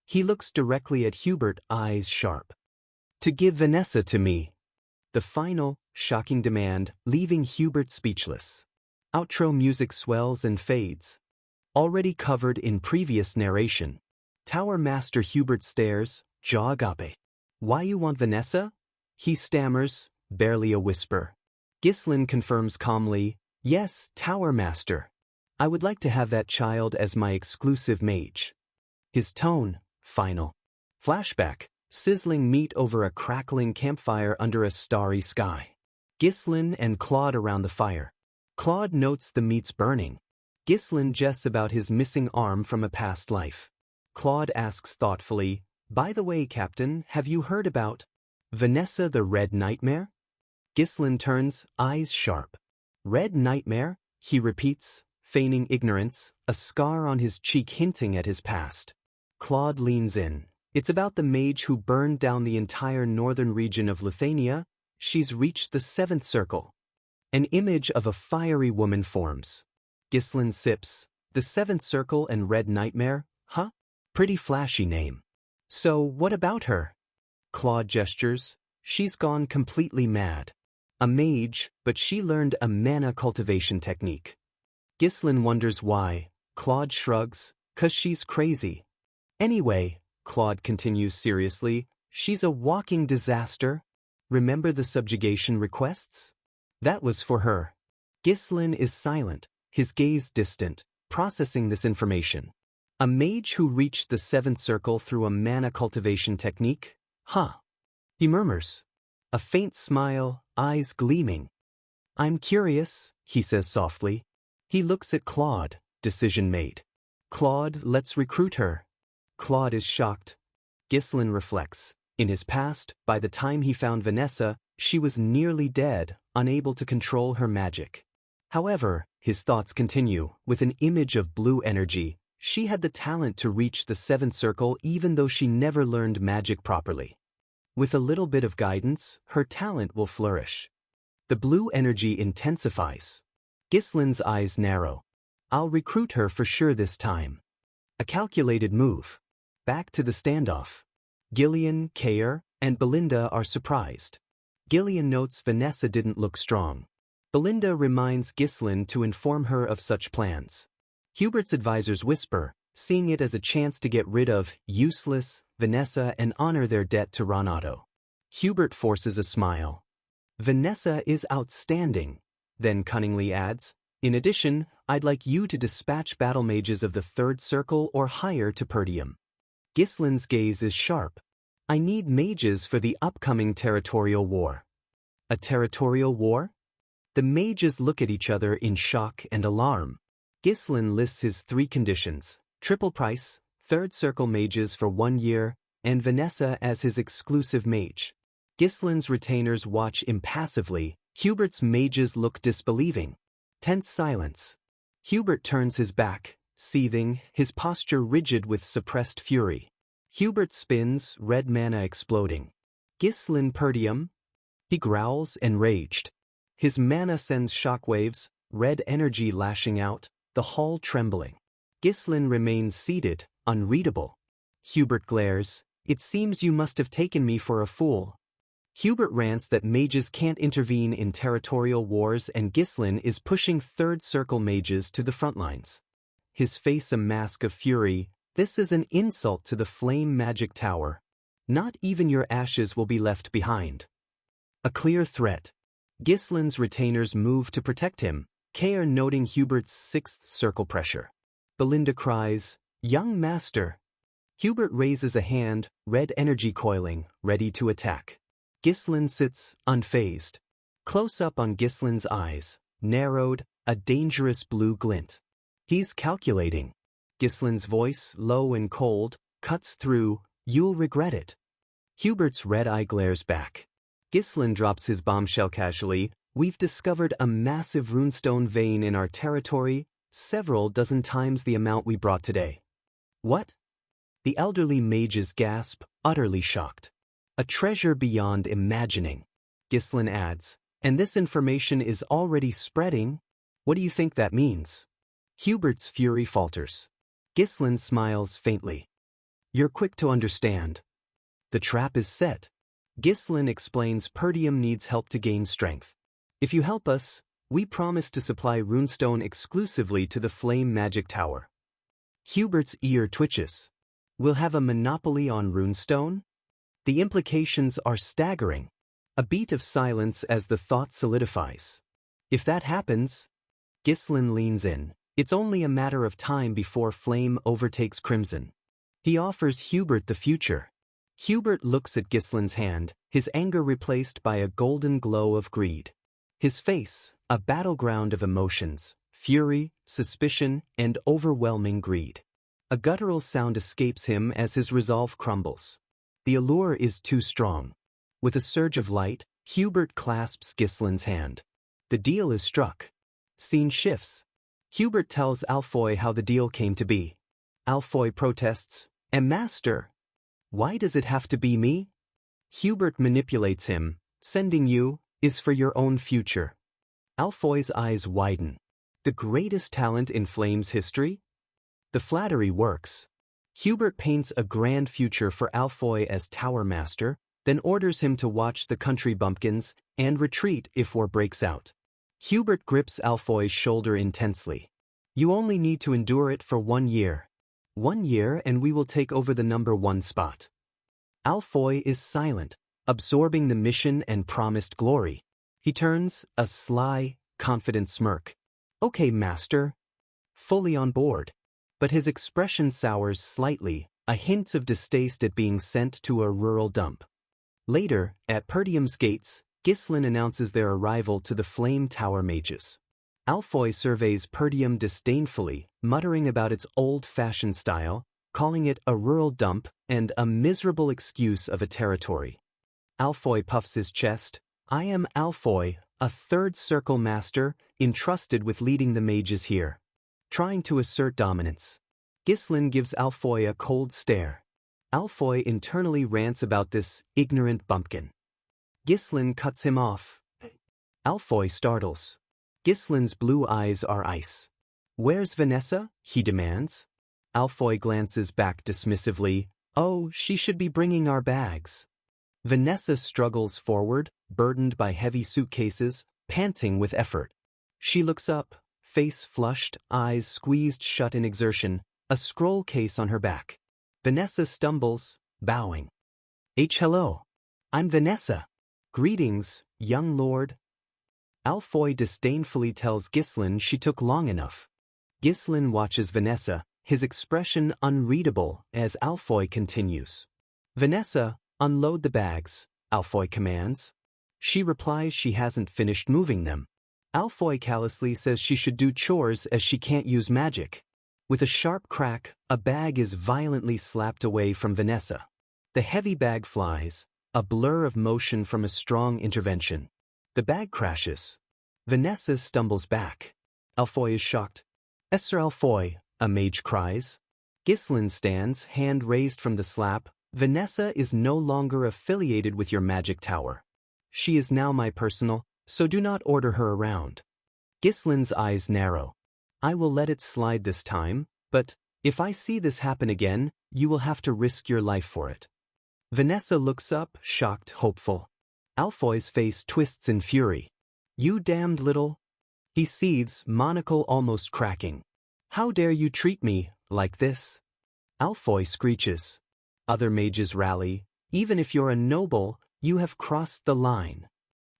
He looks directly at Hubert, eyes sharp. To give Vanessa to me. The final, shocking demand, leaving Hubert speechless. Outro music swells and fades. Already covered in previous narration. Tower Master Hubert stares, jaw agape. Why you want Vanessa? He stammers, barely a whisper. Ghislain confirms calmly, yes, Tower Master. I would like to have that child as my exclusive mage. His tone, final. Flashback, sizzling meat over a crackling campfire under a starry sky. Ghislain and Claude around the fire. Claude notes the meat's burning. Ghislain jests about his missing arm from a past life. Claude asks thoughtfully, by the way, Captain, have you heard about Vanessa the Red Nightmare? Ghislain turns, eyes sharp. Red Nightmare? He repeats, feigning ignorance, a scar on his cheek hinting at his past. Claude leans in. It's about the mage who burned down the entire northern region of Lithuania. She's reached the 7th circle. An image of a fiery woman forms. Ghislain sips. The 7th circle and Red Nightmare? Huh? Pretty flashy name. So, what about her? Claude gestures. She's gone completely mad. A mage, but she learned a mana cultivation technique. Ghislain wonders why. Claude shrugs. 'Cause she's crazy. Anyway, Claude continues seriously, she's a walking disaster. Remember the subjugation requests? That was for her. Ghislain is silent, his gaze distant, processing this information. A mage who reached the 7th circle through a mana cultivation technique? Huh. He murmurs. A faint smile, eyes gleaming. I'm curious, he says softly. He looks at Claude, decision made. Claude, let's recruit her. Claude is shocked. Ghislain reflects. In his past, by the time he found Vanessa, she was nearly dead, unable to control her magic. However, his thoughts continue, with an image of blue energy. She had the talent to reach the 7th circle even though she never learned magic properly. With a little bit of guidance, her talent will flourish. The blue energy intensifies. Ghislain's eyes narrow. I'll recruit her for sure this time. A calculated move. Back to the standoff. Gillian, Kair, and Belinda are surprised. Gillian notes Vanessa didn't look strong. Belinda reminds Ghislain to inform her of such plans. Hubert's advisors whisper, seeing it as a chance to get rid of useless Vanessa and honor their debt to Renato. Hubert forces a smile. Vanessa is outstanding, then cunningly adds, in addition, I'd like you to dispatch battle mages of the 3rd circle or higher to Perdium. Ghislain's gaze is sharp. I need mages for the upcoming territorial war. A territorial war? The mages look at each other in shock and alarm. Ghislain lists his 3 conditions, triple price, 3rd circle mages for 1 year, and Vanessa as his exclusive mage. Ghislain's retainers watch impassively. Hubert's mages look disbelieving. Tense silence. Hubert turns his back, seething, his posture rigid with suppressed fury. Hubert spins, red mana exploding. Ghislain Perdium? He growls, enraged. His mana sends shockwaves, red energy lashing out, the hall trembling. Ghislain remains seated, unreadable. Hubert glares. It seems you must have taken me for a fool. Hubert rants that mages can't intervene in territorial wars and Ghislain is pushing 3rd circle mages to the front lines. His face a mask of fury. This is an insult to the flame magic tower. Not even your ashes will be left behind. A clear threat. Ghislain's retainers move to protect him, Kair noting Hubert's 6th circle pressure. Belinda cries, Young master. Hubert raises a hand, red energy coiling, ready to attack. Ghislain sits, unfazed. Close up on Ghislain's eyes, narrowed, a dangerous blue glint. He's calculating. Ghislain's voice, low and cold, cuts through, you'll regret it. Hubert's red eye glares back. Ghislain drops his bombshell casually, we've discovered a massive runestone vein in our territory, several dozen times the amount we brought today. What? The elderly mages gasp, utterly shocked. A treasure beyond imagining. Ghislain adds, and this information is already spreading? What do you think that means? Hubert's fury falters. Ghislain smiles faintly. You're quick to understand. The trap is set. Ghislain explains Perdium needs help to gain strength. If you help us, we promise to supply runestone exclusively to the Flame Magic Tower. Hubert's ear twitches. We'll have a monopoly on runestone? The implications are staggering. A beat of silence as the thought solidifies. If that happens, Ghislain leans in. It's only a matter of time before flame overtakes crimson. He offers Hubert the future. Hubert looks at Ghislain's hand, his anger replaced by a golden glow of greed. His face, a battleground of emotions, fury, suspicion, and overwhelming greed. A guttural sound escapes him as his resolve crumbles. The allure is too strong. With a surge of light, Hubert clasps Ghislain's hand. The deal is struck. Scene shifts. Hubert tells Alfoy how the deal came to be. Alfoy protests, "Master, why does it have to be me?" Hubert manipulates him, "Sending you is for your own future." Alfoy's eyes widen. The greatest talent in Flame's history? The flattery works. Hubert paints a grand future for Alfoy as Tower Master, then orders him to watch the country bumpkins and retreat if war breaks out. Hubert grips Alfoy's shoulder intensely. "You only need to endure it for 1 year. 1 year and we will take over the #1 spot." Alfoy is silent, absorbing the mission and promised glory. He turns, a sly, confident smirk. "Okay, Master." Fully on board. But his expression sours slightly, a hint of distaste at being sent to a rural dump. Later, at Perdium's gates, Ghislain announces their arrival to the Flame Tower mages. Alfoy surveys Perdium disdainfully, muttering about its old-fashioned style, calling it a rural dump and a miserable excuse of a territory. Alfoy puffs his chest. "I am Alfoy, a third circle master, entrusted with leading the mages here." Trying to assert dominance. Ghislain gives Alfoy a cold stare. Alfoy internally rants about this ignorant bumpkin. Ghislain cuts him off. Alfoy startles. Ghislain's blue eyes are ice. "Where's Vanessa?" he demands. Alfoy glances back dismissively. "Oh, she should be bringing our bags." Vanessa struggles forward, burdened by heavy suitcases, panting with effort. She looks up, face flushed, eyes squeezed shut in exertion, a scroll case on her back. Vanessa stumbles, bowing. Hello. I'm Vanessa. Greetings, young lord." Alfoy disdainfully tells Ghislain she took long enough. Ghislain watches Vanessa, his expression unreadable as Alfoy continues. "Vanessa, unload the bags," Alfoy commands. She replies she hasn't finished moving them. Alfoy callously says she should do chores as she can't use magic. With a sharp crack, a bag is violently slapped away from Vanessa. The heavy bag flies, a blur of motion from a strong intervention. The bag crashes. Vanessa stumbles back. Alfoy is shocked. "Sir Alfoy," a mage cries. Ghislain stands, hand raised from the slap. "Vanessa is no longer affiliated with your magic tower. She is now my personal, so do not order her around." Ghislain's eyes narrow. "I will let it slide this time, but if I see this happen again, you will have to risk your life for it." Vanessa looks up, shocked, hopeful. Alfoy's face twists in fury. "You damned little—" He seethes, monocle almost cracking. "How dare you treat me like this?" Alfoy screeches. Other mages rally. "Even if you're a noble, you have crossed the line."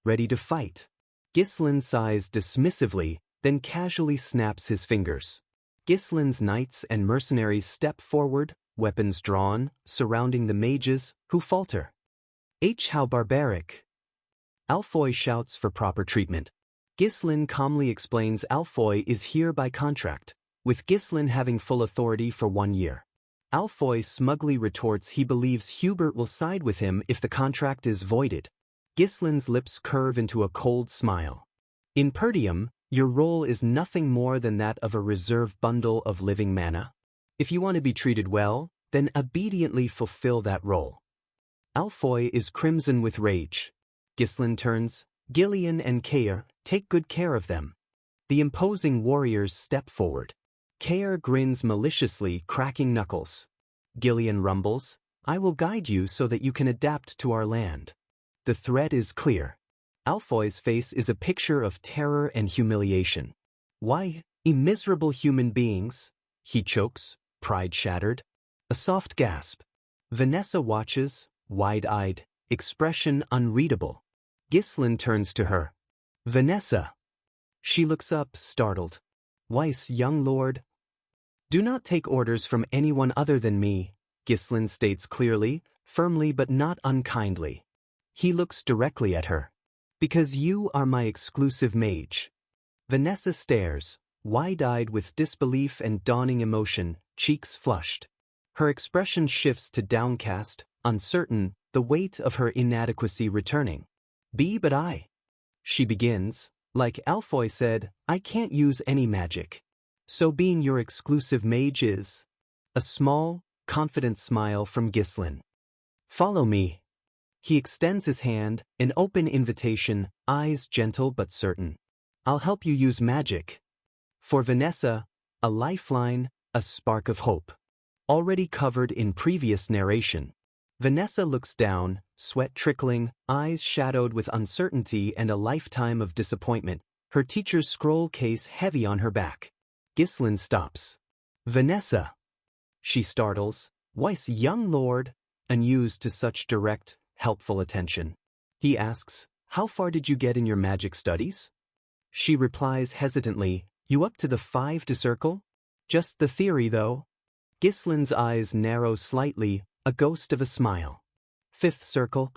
Ready to fight. Ghislain sighs dismissively, then casually snaps his fingers. Ghislain's knights and mercenaries step forward, weapons drawn, surrounding the mages, who falter. How barbaric." Alfoy shouts for proper treatment. Ghislain calmly explains Alfoy is here by contract, with Ghislain having full authority for 1 year. Alfoy smugly retorts he believes Hubert will side with him if the contract is voided. Ghislain's lips curve into a cold smile. "In Perdium, your role is nothing more than that of a reserve bundle of living mana. If you want to be treated well, then obediently fulfill that role." Alfoy is crimson with rage. Ghislain turns. "Gillian and Kaer, take good care of them." The imposing warriors step forward. Kaer grins maliciously, cracking knuckles. Gillian rumbles, "I will guide you so that you can adapt to our land." The threat is clear. Alfoy's face is a picture of terror and humiliation. "Why, miserable human beings," he chokes, pride shattered. A soft gasp. Vanessa watches, wide-eyed, expression unreadable. Ghislain turns to her. Vanessa. She looks up, startled. Weiss, young lord. Do not take orders from anyone other than me, Ghislain states clearly, firmly but not unkindly. He looks directly at her. Because you are my exclusive mage. Vanessa stares, wide-eyed with disbelief and dawning emotion, cheeks flushed. Her expression shifts to downcast, uncertain, the weight of her inadequacy returning. But I. She begins, like Alfoy said, I can't use any magic. So being your exclusive mage is. A small, confident smile from Ghislain. Follow me. He extends his hand, an open invitation, eyes gentle but certain. I'll help you use magic. For Vanessa, a lifeline, a spark of hope. Already covered in previous narration. Vanessa looks down, sweat trickling, eyes shadowed with uncertainty and a lifetime of disappointment, her teacher's scroll case heavy on her back. Ghislain stops. Vanessa. She startles. Weiss, young lord, unused to such direct, helpful attention. He asks, how far did you get in your magic studies? She replies hesitantly, you up to the 5 to circle? Just the theory though. Ghislain's eyes narrow slightly, a ghost of a smile. 5th circle.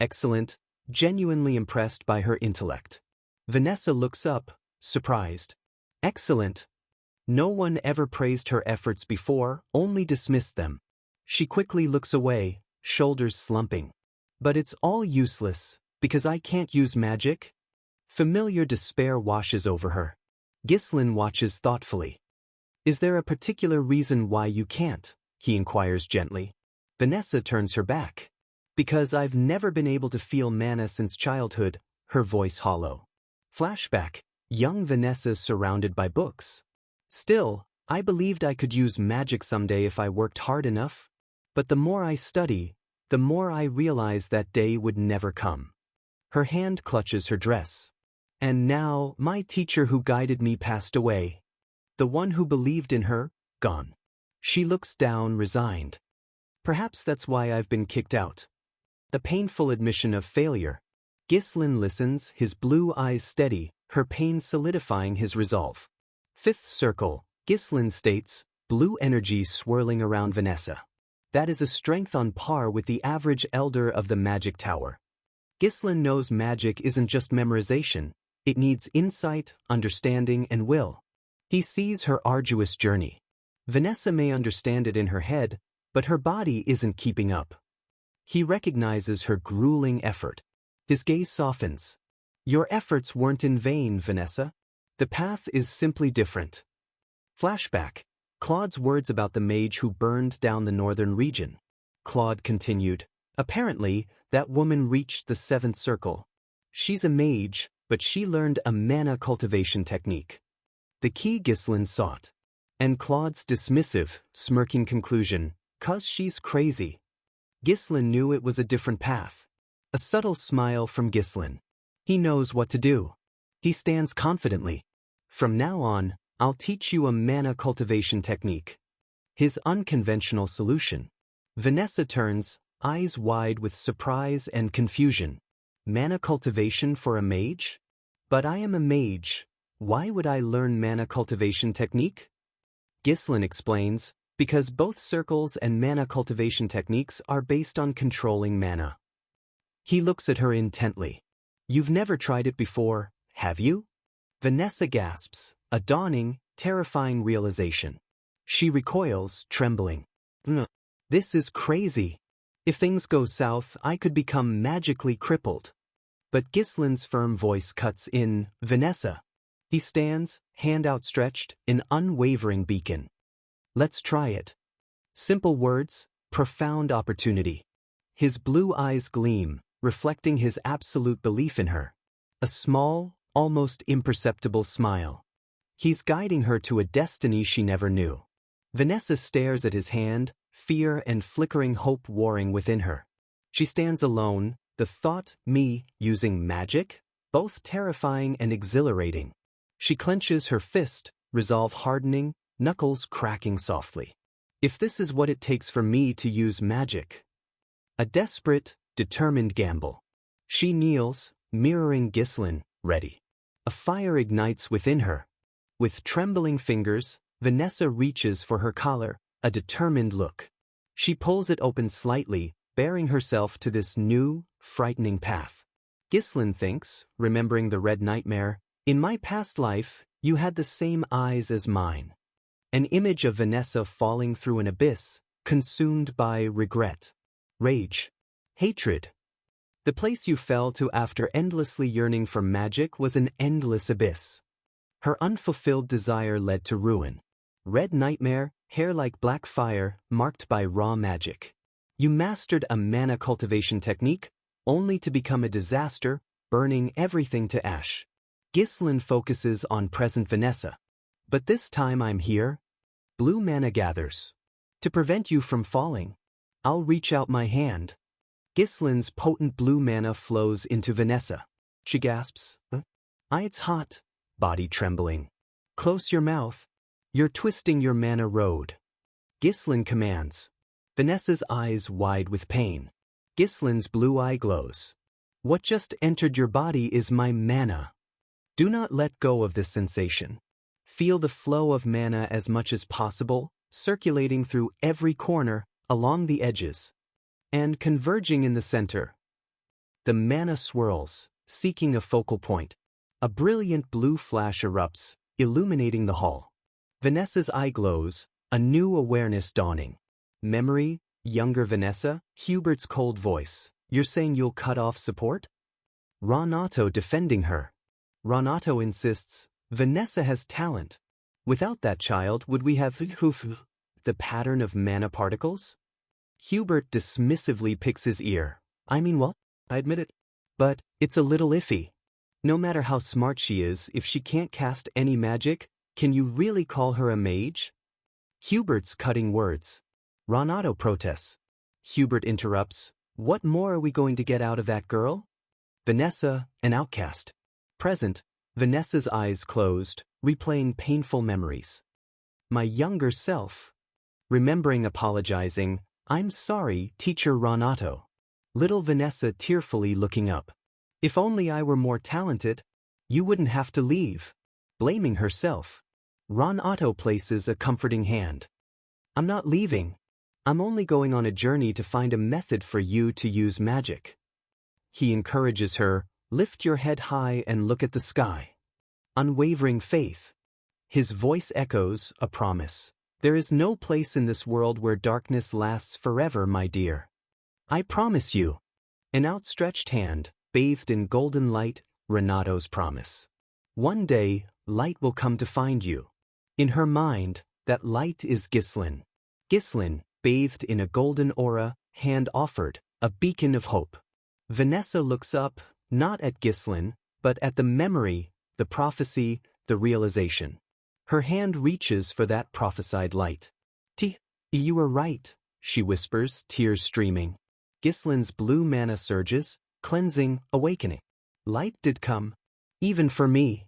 Excellent, genuinely impressed by her intellect. Vanessa looks up, surprised. Excellent. No one ever praised her efforts before, only dismissed them. She quickly looks away, shoulders slumping. But it's all useless, because I can't use magic? Familiar despair washes over her. Ghislain watches thoughtfully. Is there a particular reason why you can't? He inquires gently. Vanessa turns her back. Because I've never been able to feel mana since childhood, her voice hollow. Flashback, young Vanessa surrounded by books. Still, I believed I could use magic someday if I worked hard enough. But the more I study, the more I realize that day would never come. Her hand clutches her dress. And now, my teacher who guided me passed away. The one who believed in her, gone. She looks down, resigned. Perhaps that's why I've been kicked out. The painful admission of failure. Ghislain listens, his blue eyes steady, her pain solidifying his resolve. 5th circle, Ghislain states, blue energy swirling around Vanessa. That is a strength on par with the average elder of the magic tower. Ghislain knows magic isn't just memorization, it needs insight, understanding, and will. He sees her arduous journey. Vanessa may understand it in her head, but her body isn't keeping up. He recognizes her grueling effort. His gaze softens. Your efforts weren't in vain, Vanessa. The path is simply different. Flashback. Claude's words about the mage who burned down the northern region. Claude continued, apparently, that woman reached the 7th circle. She's a mage, but she learned a mana cultivation technique. The key Ghislain sought. And Claude's dismissive, smirking conclusion, 'cause she's crazy. Ghislain knew it was a different path. A subtle smile from Ghislain. He knows what to do. He stands confidently. From now on, I'll teach you a mana cultivation technique. His unconventional solution. Vanessa turns, eyes wide with surprise and confusion. Mana cultivation for a mage? But I am a mage. Why would I learn mana cultivation technique? Ghislain explains, because both circles and mana cultivation techniques are based on controlling mana. He looks at her intently. You've never tried it before, have you? Vanessa gasps, a dawning, terrifying realization. She recoils, trembling. This is crazy. If things go south, I could become magically crippled. But Ghislain's firm voice cuts in, Vanessa. He stands, hand outstretched, an unwavering beacon. Let's try it. Simple words, profound opportunity. His blue eyes gleam, reflecting his absolute belief in her. A small, almost imperceptible smile. He's guiding her to a destiny she never knew. Vanessa stares at his hand, fear and flickering hope warring within her. She stands alone, the thought, me, using magic, both terrifying and exhilarating. She clenches her fist, resolve hardening, knuckles cracking softly. If this is what it takes for me to use magic. A desperate, determined gamble. She kneels, mirroring Ghislaine, ready. A fire ignites within her. With trembling fingers, Vanessa reaches for her collar, a determined look. She pulls it open slightly, bearing herself to this new, frightening path. Ghislaine thinks, remembering the red nightmare, in my past life, you had the same eyes as mine. An image of Vanessa falling through an abyss, consumed by regret, rage, hatred. The place you fell to after endlessly yearning for magic was an endless abyss. Her unfulfilled desire led to ruin. Red nightmare, hair like black fire, marked by raw magic. You mastered a mana cultivation technique, only to become a disaster, burning everything to ash. Ghislaine focuses on present Vanessa. But this time I'm here. Blue mana gathers. To prevent you from falling, I'll reach out my hand. Ghislaine's potent blue mana flows into Vanessa. She gasps. It's hot. Body trembling. Close your mouth. You're twisting your mana road. Ghislaine commands. Vanessa's eyes wide with pain. Ghislaine's blue eye glows. What just entered your body is my mana. Do not let go of this sensation. Feel the flow of mana as much as possible, circulating through every corner, along the edges, and converging in the center. The mana swirls, seeking a focal point. A brilliant blue flash erupts, illuminating the hall. Vanessa's eye glows, a new awareness dawning. Memory, younger Vanessa, Hubert's cold voice. You're saying you'll cut off support? Renato defending her. Renato insists, Vanessa has talent. Without that child, would we have the pattern of mana particles? Hubert dismissively picks his ear. I mean what? I admit it. But it's a little iffy. No matter how smart she is, if she can't cast any magic, can you really call her a mage? Hubert's cutting words. Renato protests. Hubert interrupts. What more are we going to get out of that girl? Vanessa, an outcast. Present, Vanessa's eyes closed, replaying painful memories. My younger self. Remembering apologizing, I'm sorry, Teacher Renato. Little Vanessa tearfully looking up. If only I were more talented, you wouldn't have to leave. Blaming herself. Renato places a comforting hand. I'm not leaving. I'm only going on a journey to find a method for you to use magic. He encourages her, lift your head high and look at the sky. Unwavering faith. His voice echoes a promise. There is no place in this world where darkness lasts forever, my dear. I promise you. An outstretched hand, bathed in golden light, Renato's promise. One day, light will come to find you. In her mind, that light is Ghislaine. Ghislaine, bathed in a golden aura, hand offered, a beacon of hope. Vanessa looks up, not at Ghislaine, but at the memory, the prophecy, the realization. Her hand reaches for that prophesied light. You were right, she whispers, tears streaming. Ghislaine's blue mana surges, cleansing, awakening. Light did come, even for me.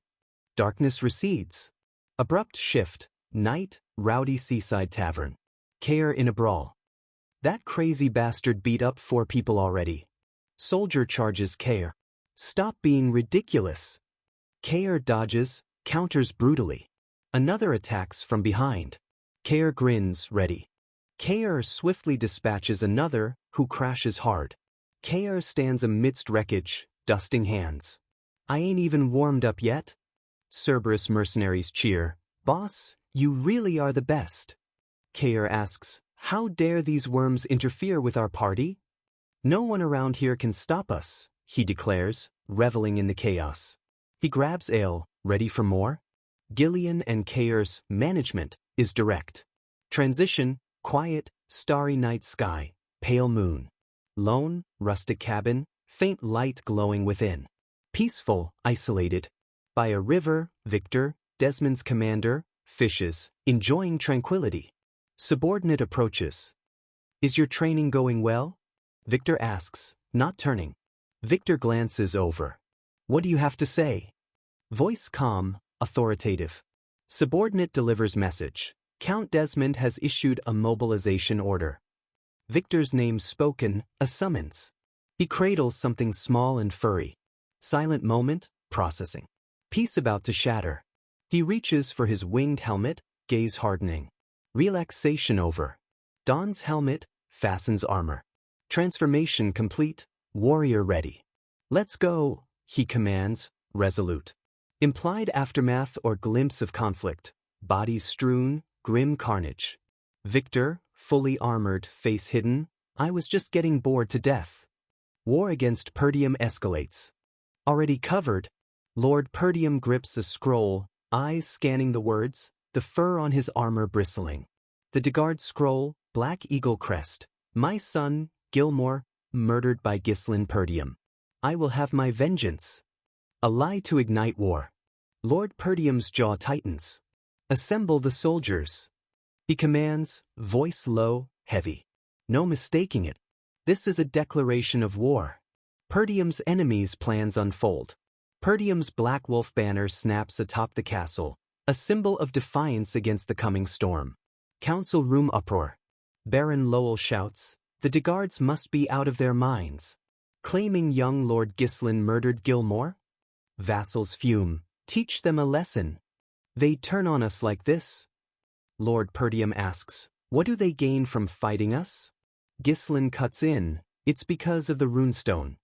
Darkness recedes. Abrupt shift, night, rowdy seaside tavern. Care in a brawl. That crazy bastard beat up 4 people already. Soldier charges Care. Stop being ridiculous. Care dodges, counters brutally. Another attacks from behind. Care grins, ready. Care swiftly dispatches another, who crashes hard. Care stands amidst wreckage, dusting hands. I ain't even warmed up yet. Cerberus mercenaries cheer. Boss, you really are the best. Care asks, how dare these worms interfere with our party? No one around here can stop us, he declares, reveling in the chaos. He grabs ale, ready for more. Gillian and Care's management is direct. Transition, quiet, starry night sky, pale moon. Lone, rustic cabin, faint light glowing within. Peaceful, isolated. By a river, Victor, Desmond's commander, fishes, enjoying tranquility. Subordinate approaches. Is your training going well? Victor asks, not turning. Victor glances over. What do you have to say? Voice calm, authoritative. Subordinate delivers message. Count Desmond has issued a mobilization order. Victor's name spoken, a summons. He cradles something small and furry. Silent moment, processing. Peace about to shatter. He reaches for his winged helmet, gaze hardening. Relaxation over. Dons helmet, fastens armor. Transformation complete, warrior ready. Let's go, he commands, resolute. Implied aftermath or glimpse of conflict. Bodies strewn, grim carnage. Victor, fully armored, face hidden. I was just getting bored to death. War against Perdium escalates. Already covered. Lord Perdium grips a scroll, eyes scanning the words, the fur on his armor bristling. The Degard scroll, black eagle crest. My son, Gilmore, murdered by Ghislain Perdium. I will have my vengeance. A lie to ignite war. Lord Perdium's jaw tightens. Assemble the soldiers. He commands, voice low, heavy. No mistaking it. This is a declaration of war. Perdium's enemies' plans unfold. Perdium's black wolf banner snaps atop the castle, a symbol of defiance against the coming storm. Council room uproar. Baron Lowell shouts, the Degards must be out of their minds. Claiming young Lord Ghislain murdered Gilmore? Vassals fume, teach them a lesson. They turn on us like this? Lord Perdium asks, what do they gain from fighting us? Ghislain cuts in, it's because of the runestone.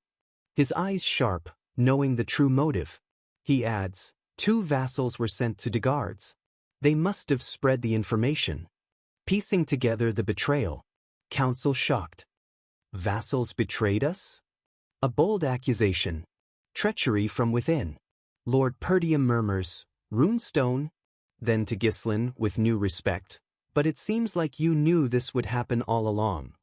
His eyes sharp, knowing the true motive. He adds, 2 vassals were sent to Degards. They must have spread the information. Piecing together the betrayal. Council shocked. Vassals betrayed us? A bold accusation. Treachery from within. Lord Perdium murmurs, runestone? Then to Ghislain, with new respect, but it seems like you knew this would happen all along.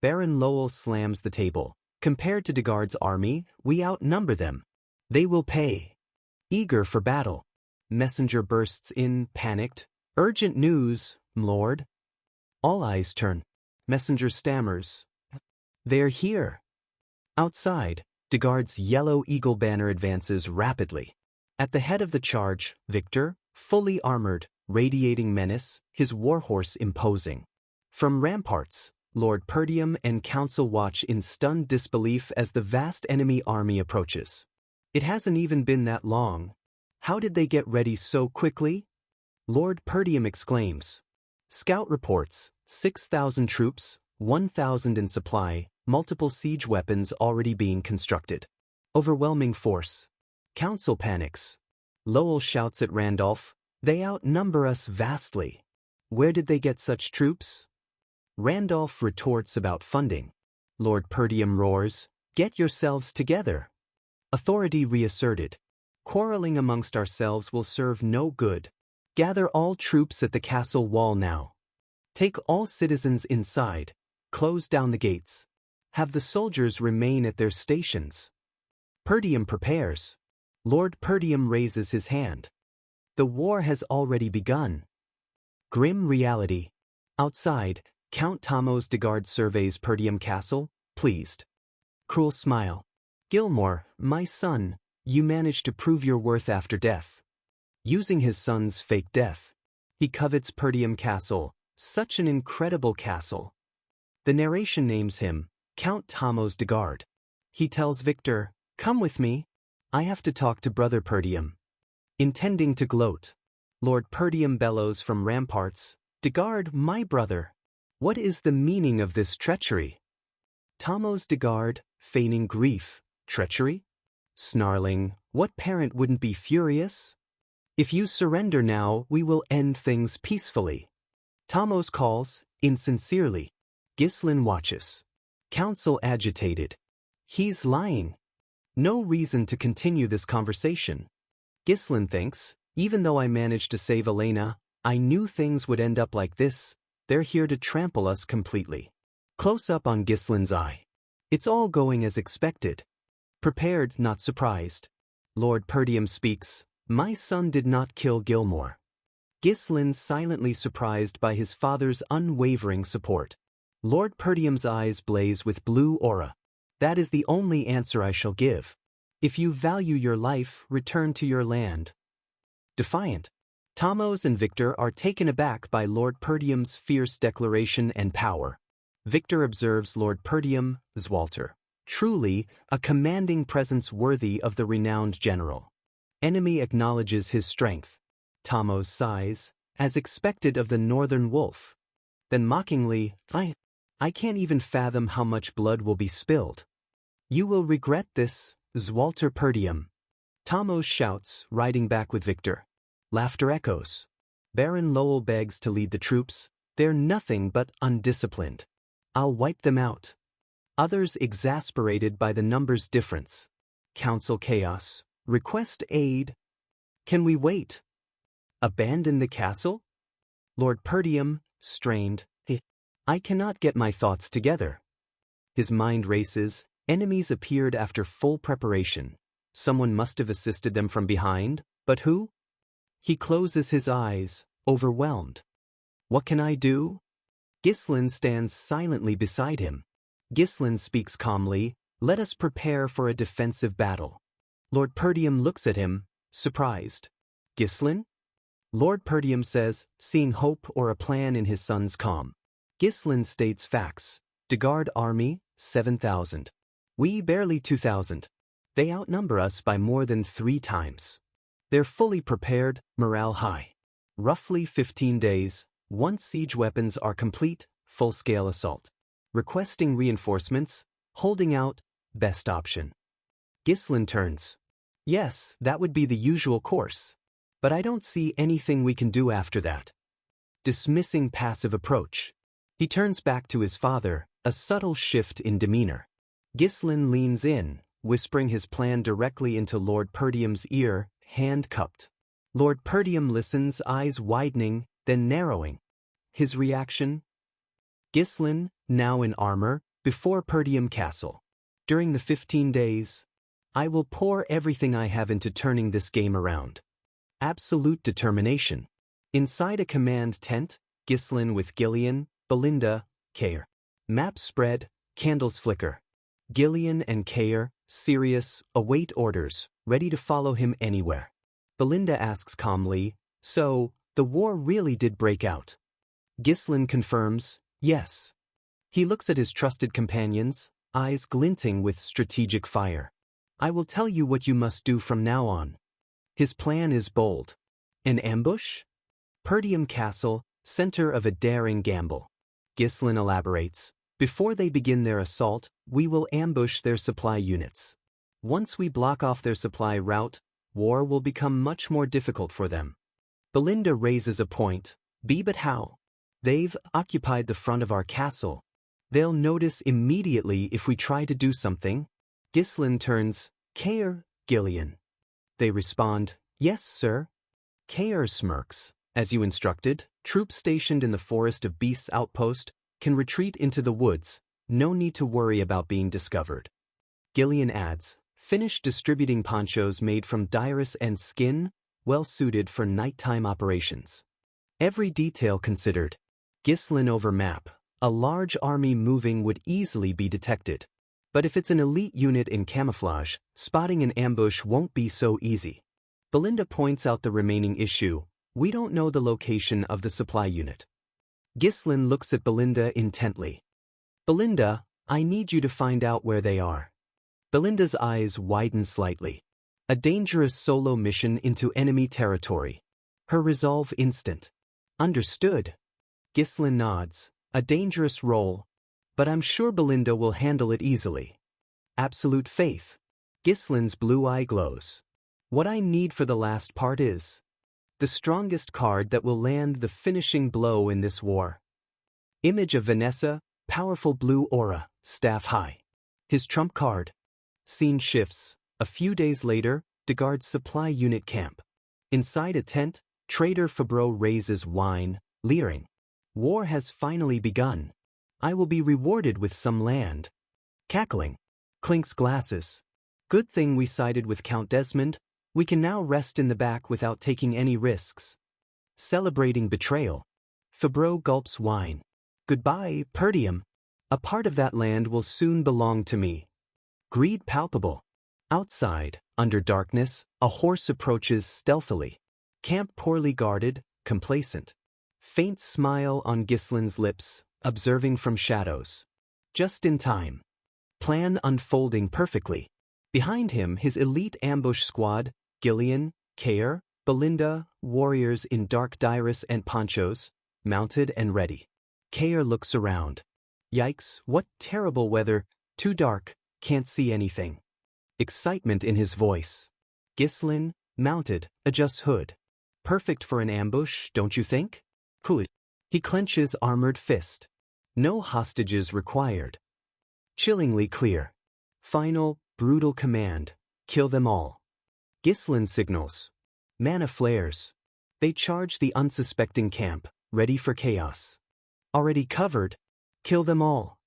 Baron Lowell slams the table. Compared to Degard's army, we outnumber them. They will pay. Eager for battle. Messenger bursts in, panicked. Urgent news, Lord. All eyes turn. Messenger stammers. They're here. Outside, Degard's yellow eagle banner advances rapidly. At the head of the charge, Victor, fully armored, radiating menace, his warhorse imposing. From ramparts, Lord Perdium and Council watch in stunned disbelief as the vast enemy army approaches. It hasn't even been that long. How did they get ready so quickly? Lord Perdium exclaims. Scout reports, 6,000 troops, 1,000 in supply, multiple siege weapons already being constructed. Overwhelming force. Council panics. Lowell shouts at Randolph, they outnumber us vastly. Where did they get such troops? Randolph retorts about funding. Lord Perdium roars, get yourselves together. Authority reasserted. Quarreling amongst ourselves will serve no good. Gather all troops at the castle wall now. Take all citizens inside. Close down the gates. Have the soldiers remain at their stations. Perdium prepares. Lord Perdium raises his hand. The war has already begun. Grim reality. Outside, Count Tamos Degard surveys Perdium Castle, pleased. Cruel smile. Gilmore, my son, you managed to prove your worth after death. Using his son's fake death. He covets Perdium Castle, such an incredible castle. The narration names him, Count Tamos Degard. He tells Victor, come with me. I have to talk to Brother Perdium. Intending to gloat. Lord Perdium bellows from ramparts, Degard, my brother. What is the meaning of this treachery? Tamos Degard, feigning grief, treachery? Snarling, what parent wouldn't be furious? If you surrender now, we will end things peacefully. Tamos calls, insincerely. Ghislain watches. Council agitated. He's lying. No reason to continue this conversation. Ghislain thinks, even though I managed to save Elena, I knew things would end up like this. They're here to trample us completely. Close up on Ghislain's eye. It's all going as expected. Prepared, not surprised. Lord Perdium speaks, my son did not kill Gilmore. Ghislain silently surprised by his father's unwavering support. Lord Perdium's eyes blaze with blue aura. That is the only answer I shall give. If you value your life, return to your land. Defiant. Tamos and Victor are taken aback by Lord Perdium's fierce declaration and power. Victor observes Lord Perdium, Zwalter. Truly, a commanding presence worthy of the renowned general. Enemy acknowledges his strength. Tamos sighs, as expected of the northern wolf. Then mockingly, I can't even fathom how much blood will be spilled. You will regret this, Zwalterperdium. Tamos shouts, riding back with Victor. Laughter echoes. Baron Lowell begs to lead the troops. They're nothing but undisciplined. I'll wipe them out. Others exasperated by the numbers difference. Council chaos. Request aid. Can we wait? Abandon the castle? Lord Perdium, strained. I cannot get my thoughts together. His mind races. Enemies appeared after full preparation. Someone must have assisted them from behind, but who? He closes his eyes, overwhelmed. What can I do? Ghislain stands silently beside him. Ghislain speaks calmly, let us prepare for a defensive battle. Lord Perdium looks at him, surprised. Ghislain? Lord Perdium says, seeing hope or a plan in his son's calm. Ghislain states facts. Degard army, 7,000. We barely 2,000. They outnumber us by more than 3 times. They're fully prepared, morale high. Roughly 15 days, once siege weapons are complete, full-scale assault. Requesting reinforcements, holding out, best option. Ghislain turns. Yes, that would be the usual course. But I don't see anything we can do after that. Dismissing passive approach. He turns back to his father, a subtle shift in demeanor. Ghislain leans in, whispering his plan directly into Lord Perdium's ear, hand cupped. Lord Perdium listens, eyes widening, then narrowing. His reaction? Ghislain, now in armor, before Perdium Castle. During the 15 days, I will pour everything I have into turning this game around. Absolute determination. Inside a command tent, Ghislain with Gillian, Belinda, Kair. Map spread, candles flicker. Gillian and Kair, serious, await orders, ready to follow him anywhere. Belinda asks calmly, so, the war really did break out? Ghislain confirms, yes. He looks at his trusted companions, eyes glinting with strategic fire. I will tell you what you must do from now on. His plan is bold. An ambush? Perdium Castle, center of a daring gamble. Ghislain elaborates. Before they begin their assault, we will ambush their supply units. Once we block off their supply route, war will become much more difficult for them. Belinda raises a point. But how? They've occupied the front of our castle. They'll notice immediately if we try to do something. Ghislain turns. Kair, Gillian. They respond, yes, sir. Kair smirks. As you instructed, troops stationed in the Forest of Beasts outpost can retreat into the woods, no need to worry about being discovered. Gillian adds, finish distributing ponchos made from dirus and skin, well suited for nighttime operations. Every detail considered. Ghislain over map, a large army moving would easily be detected. But if it's an elite unit in camouflage, spotting an ambush won't be so easy. Belinda points out the remaining issue. We don't know the location of the supply unit. Ghislain looks at Belinda intently. Belinda, I need you to find out where they are. Belinda's eyes widen slightly. A dangerous solo mission into enemy territory. Her resolve instant. Understood. Ghislain nods. A dangerous role. But I'm sure Belinda will handle it easily. Absolute faith. Ghislain's blue eye glows. What I need for the last part is the strongest card that will land the finishing blow in this war. Image of Vanessa, powerful blue aura, staff high. His trump card. Scene shifts. A few days later, Degard's supply unit camp. Inside a tent, Trader Fabreau raises wine, leering. War has finally begun. I will be rewarded with some land. Cackling. Clinks glasses. Good thing we sided with Count Desmond. We can now rest in the back without taking any risks. Celebrating betrayal. Fabreau gulps wine. Goodbye, Perdium. A part of that land will soon belong to me. Greed palpable. Outside, under darkness, a horse approaches stealthily. Camp poorly guarded, complacent. Faint smile on Ghislain's lips, observing from shadows. Just in time. plan unfolding perfectly. Behind him, his elite ambush squad, Gillian, Kair, Belinda, warriors in dark dyrus and ponchos, mounted and ready. Kair looks around. Yikes, what terrible weather, too dark, can't see anything. Excitement in his voice. Ghislain, mounted, adjusts hood. Perfect for an ambush, don't you think? Good. He clenches armored fist. No hostages required. Chillingly clear. Final, brutal command. Kill them all. Ghislain signals. Mana flares. They charge the unsuspecting camp, ready for chaos. Already covered. Kill them all.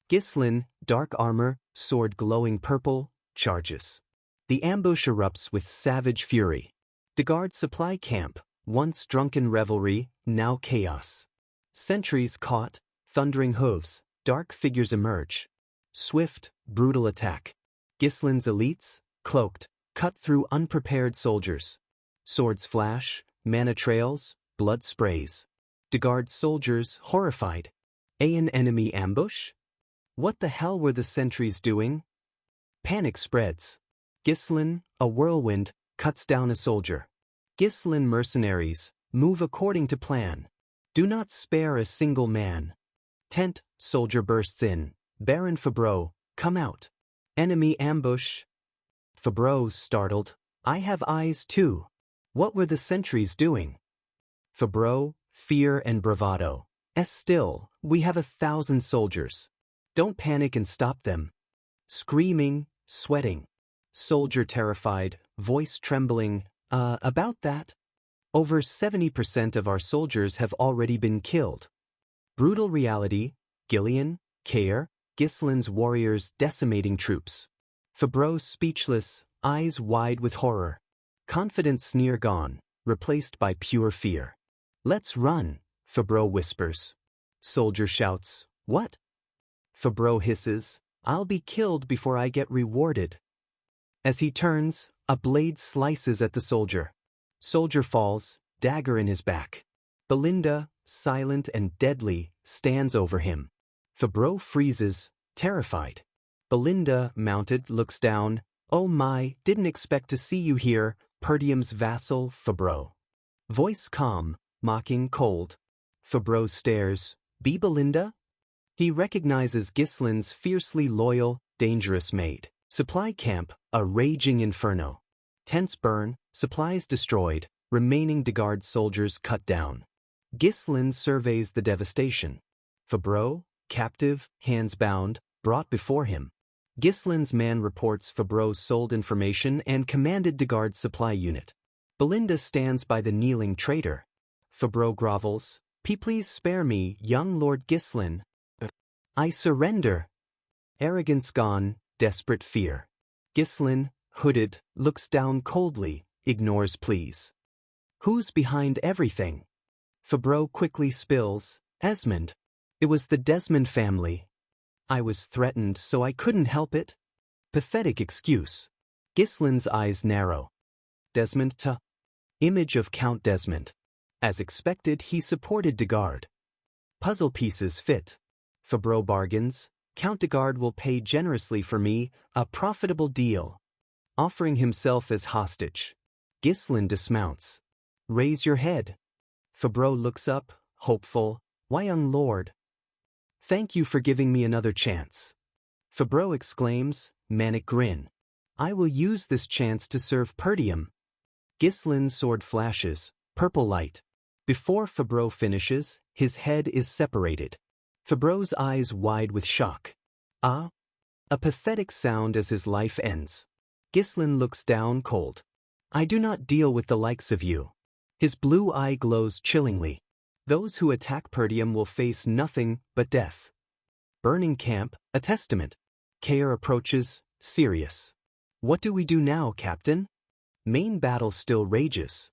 Ghislain, dark armor, sword glowing purple, charges. The ambush erupts with savage fury. The guard supply camp, once drunken revelry, now chaos. Sentries caught, thundering hooves, dark figures emerge. Swift, brutal attack. Ghislain's elites, cloaked, cut through unprepared soldiers. Swords flash, mana trails, blood sprays. The guard soldiers, horrified. An enemy ambush? What the hell were the sentries doing? Panic spreads. Ghislain, a whirlwind, cuts down a soldier. Ghislain mercenaries, move according to plan. Do not spare a single man. Tent, soldier bursts in. Baron Fabreau, come out. Enemy ambush. Fabreau, startled. I have eyes too. What were the sentries doing? Fabreau, fear and bravado. Still, we have 1,000 soldiers. Don't panic and stop them. Screaming, sweating. Soldier terrified, voice trembling. About that? Over 70% of our soldiers have already been killed. Brutal reality, Gillian, Kair, Ghislain's warriors decimating troops. Fabreau speechless, eyes wide with horror. Confident sneer gone, replaced by pure fear. Let's run, Fabreau whispers. Soldier shouts, what? Fabreau hisses, I'll be killed before I get rewarded. As he turns, a blade slices at the soldier. Soldier falls, dagger in his back. Belinda, silent and deadly, stands over him. Fabreau freezes, terrified. Belinda, mounted, looks down. Oh my, didn't expect to see you here, Perdium's vassal, Fabreau. Voice calm, mocking, cold. Fabreau stares. Be Belinda? He recognizes Ghislain's fiercely loyal, dangerous maid. Supply camp, a raging inferno. Tents burn, supplies destroyed, remaining Deguard soldiers cut down. Ghislain surveys the devastation. Fabreau, captive, hands bound, brought before him. Ghislain's man reports Fabreau sold information and commanded Deguard's supply unit. Belinda stands by the kneeling traitor. Fabreau grovels, Please spare me, young Lord Ghislain. I surrender. Arrogance gone, desperate fear. Ghislain, hooded, looks down coldly, ignores pleas. Who's behind everything? Fabreau quickly spills, Esmond. It was the Desmond family. I was threatened, so I couldn't help it. Pathetic excuse. Ghislain's eyes narrow. Desmond Image of Count Desmond. As expected, he supported Deguard. Puzzle pieces fit. Fabreau bargains. Count Deguard will pay generously for me, a profitable deal. Offering himself as hostage. Ghislain dismounts. Raise your head. Fabreau looks up, hopeful. Why, young lord? Thank you for giving me another chance. Fabreau exclaims, manic grin. I will use this chance to serve Perdium. Ghislain's sword flashes, purple light. Before Fabreau finishes, his head is separated. Fabreau's eyes wide with shock. Ah! A pathetic sound as his life ends. Ghislain looks down cold. I do not deal with the likes of you. His blue eye glows chillingly. Those who attack Perdium will face nothing but death. Burning camp, a testament. Kair approaches, serious. What do we do now, Captain? Main battle still rages.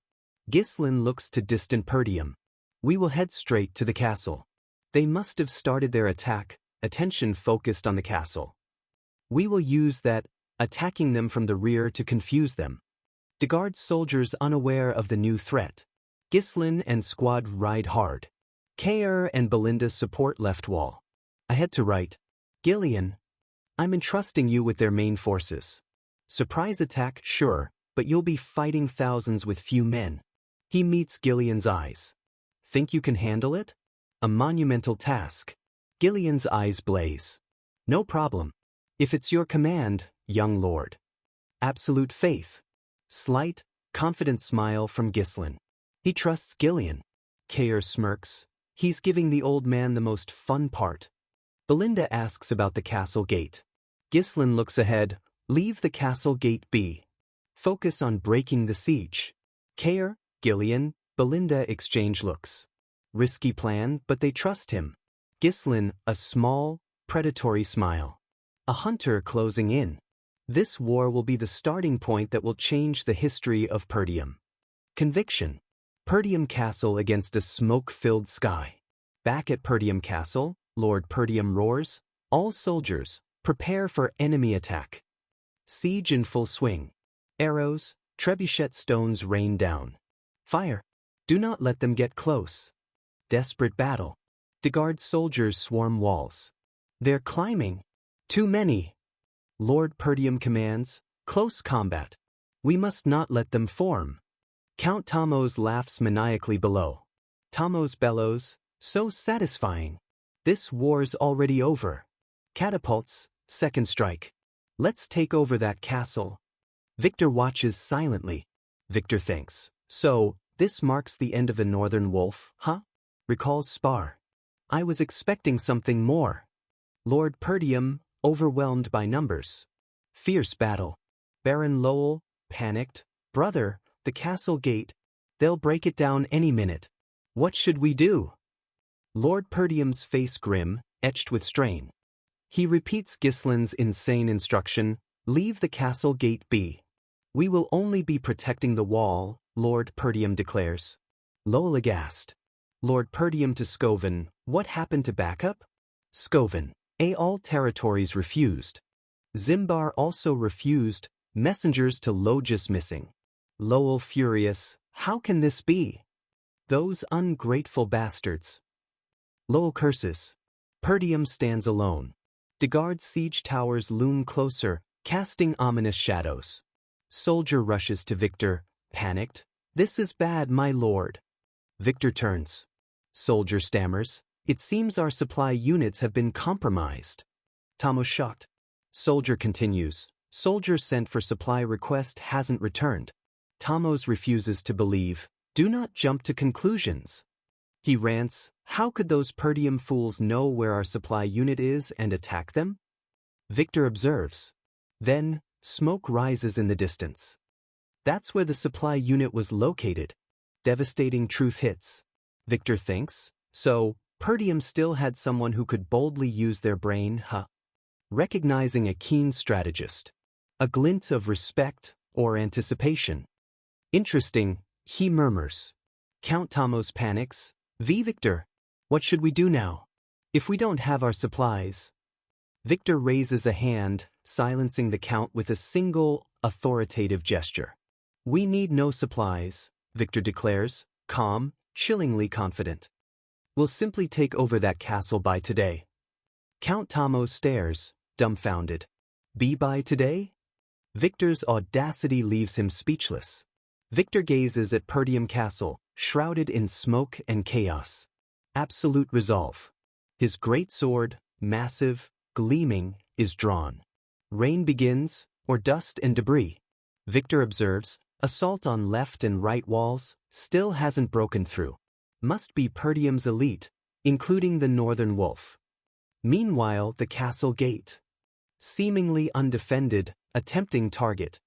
Ghislain looks to distant Perdium. We will head straight to the castle. They must have started their attack, attention focused on the castle. We will use that, attacking them from the rear to confuse them. Deguard soldiers unaware of the new threat. Ghislain and squad ride hard. Kair and Belinda support left wall. Ahead to right. Gillian. I'm entrusting you with their main forces. Surprise attack, sure, but you'll be fighting thousands with few men. He meets Gillian's eyes. Think you can handle it? A monumental task. Gillian's eyes blaze. No problem. If it's your command, young lord. Absolute faith. Slight, confident smile from Ghislain. He trusts Gillian. Kair smirks. He's giving the old man the most fun part. Belinda asks about the castle gate. Ghislain looks ahead. Leave the castle gate be. Focus on breaking the siege. Kair, Gillian, Belinda exchange looks. Risky plan, but they trust him. Ghislain, a small, predatory smile. A hunter closing in. This war will be the starting point that will change the history of Perdium. Conviction. Perdium Castle against a smoke-filled sky. Back at Perdium Castle, Lord Perdium roars, all soldiers, prepare for enemy attack. Siege in full swing. Arrows, trebuchet stones rain down. Fire. Do not let them get close. Desperate battle. De Garde soldiers swarm walls. They're climbing. Too many. Lord Perdium commands, close combat. We must not let them form. Count Tamos laughs maniacally below. Tamos bellows, so satisfying. This war's already over. Catapults, second strike. Let's take over that castle. Victor watches silently. Victor thinks, so, this marks the end of the Northern Wolf, huh? Recalls Spar. I was expecting something more. Lord Perdium, overwhelmed by numbers. Fierce battle. Baron Lowell, panicked. Brother, the castle gate. They'll break it down any minute. What should we do? Lord Perdium's face grim, etched with strain. He repeats Ghislain's insane instruction, leave the castle gate be. We will only be protecting the wall, Lord Perdium declares. Lowell aghast. Lord Perdium to Scoven, what happened to backup? Scoven. All territories refused. Zimbar also refused, messengers to Logis missing. Lowell furious, how can this be? Those ungrateful bastards. Lowell curses. Perdium stands alone. De Garde's siege towers loom closer, casting ominous shadows. Soldier rushes to Victor, panicked. This is bad, my lord. Victor turns. Soldier stammers. It seems our supply units have been compromised. Tamos shocked. Soldier continues. Soldier sent for supply request hasn't returned. Tamos refuses to believe. Do not jump to conclusions. He rants, how could those Perdium fools know where our supply unit is and attack them? Victor observes. Then, smoke rises in the distance. That's where the supply unit was located. Devastating truth hits. Victor thinks, so, Perdium still had someone who could boldly use their brain, huh? Recognizing a keen strategist. A glint of respect or anticipation. Interesting, he murmurs. Count Tamos panics. Victor, what should we do now? If we don't have our supplies. Victor raises a hand, silencing the Count with a single, authoritative gesture. We need no supplies, Victor declares, calm, chillingly confident. We'll simply take over that castle by today. Count Tamos stares, dumbfounded. Be by today? Victor's audacity leaves him speechless. Victor gazes at Perdium Castle, shrouded in smoke and chaos. Absolute resolve. His great sword, massive, gleaming, is drawn. Rain begins, or dust and debris. Victor observes, assault on left and right walls, still hasn't broken through. Must be Perdium's elite, including the Northern Wolf. Meanwhile, the castle gate. Seemingly undefended, a tempting target.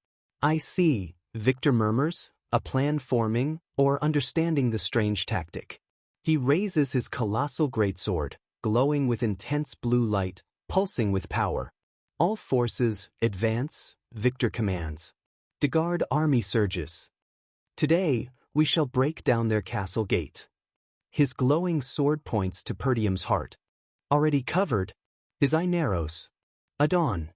I see, Victor murmurs, a plan forming, or understanding the strange tactic. He raises his colossal greatsword, glowing with intense blue light, pulsing with power. All forces, advance, Victor commands. De Garde army surges. Today, we shall break down their castle gate. His glowing sword points to Perdium's heart. Already covered, his eye narrows. Adon.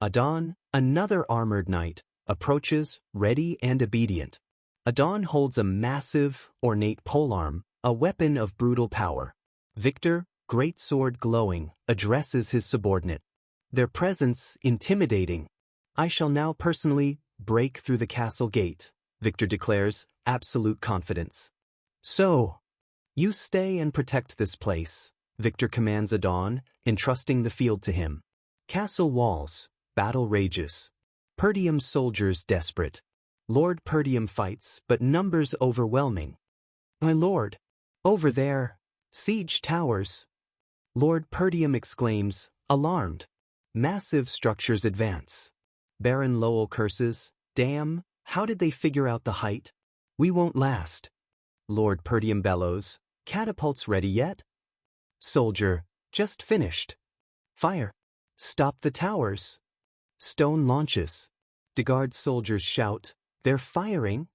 Adon, another armored knight, approaches, ready and obedient. Adon holds a massive, ornate polearm, a weapon of brutal power. Victor, great sword glowing, addresses his subordinate. their presence intimidating. I shall now personally break through the castle gate, Victor declares, absolute confidence. So, you stay and protect this place, Victor commands Adon, entrusting the field to him. Castle walls, battle rages. Perdium's soldiers desperate. Lord Perdium fights, but numbers overwhelming. My lord, over there, siege towers. Lord Perdium exclaims, alarmed. Massive structures advance. Baron Lowell curses, damn, how did they figure out the height? We won't last. Lord Perdium bellows, catapults ready yet? Soldier, just finished. Fire. Stop the towers. Stone launches. The guard soldiers shout, they're firing?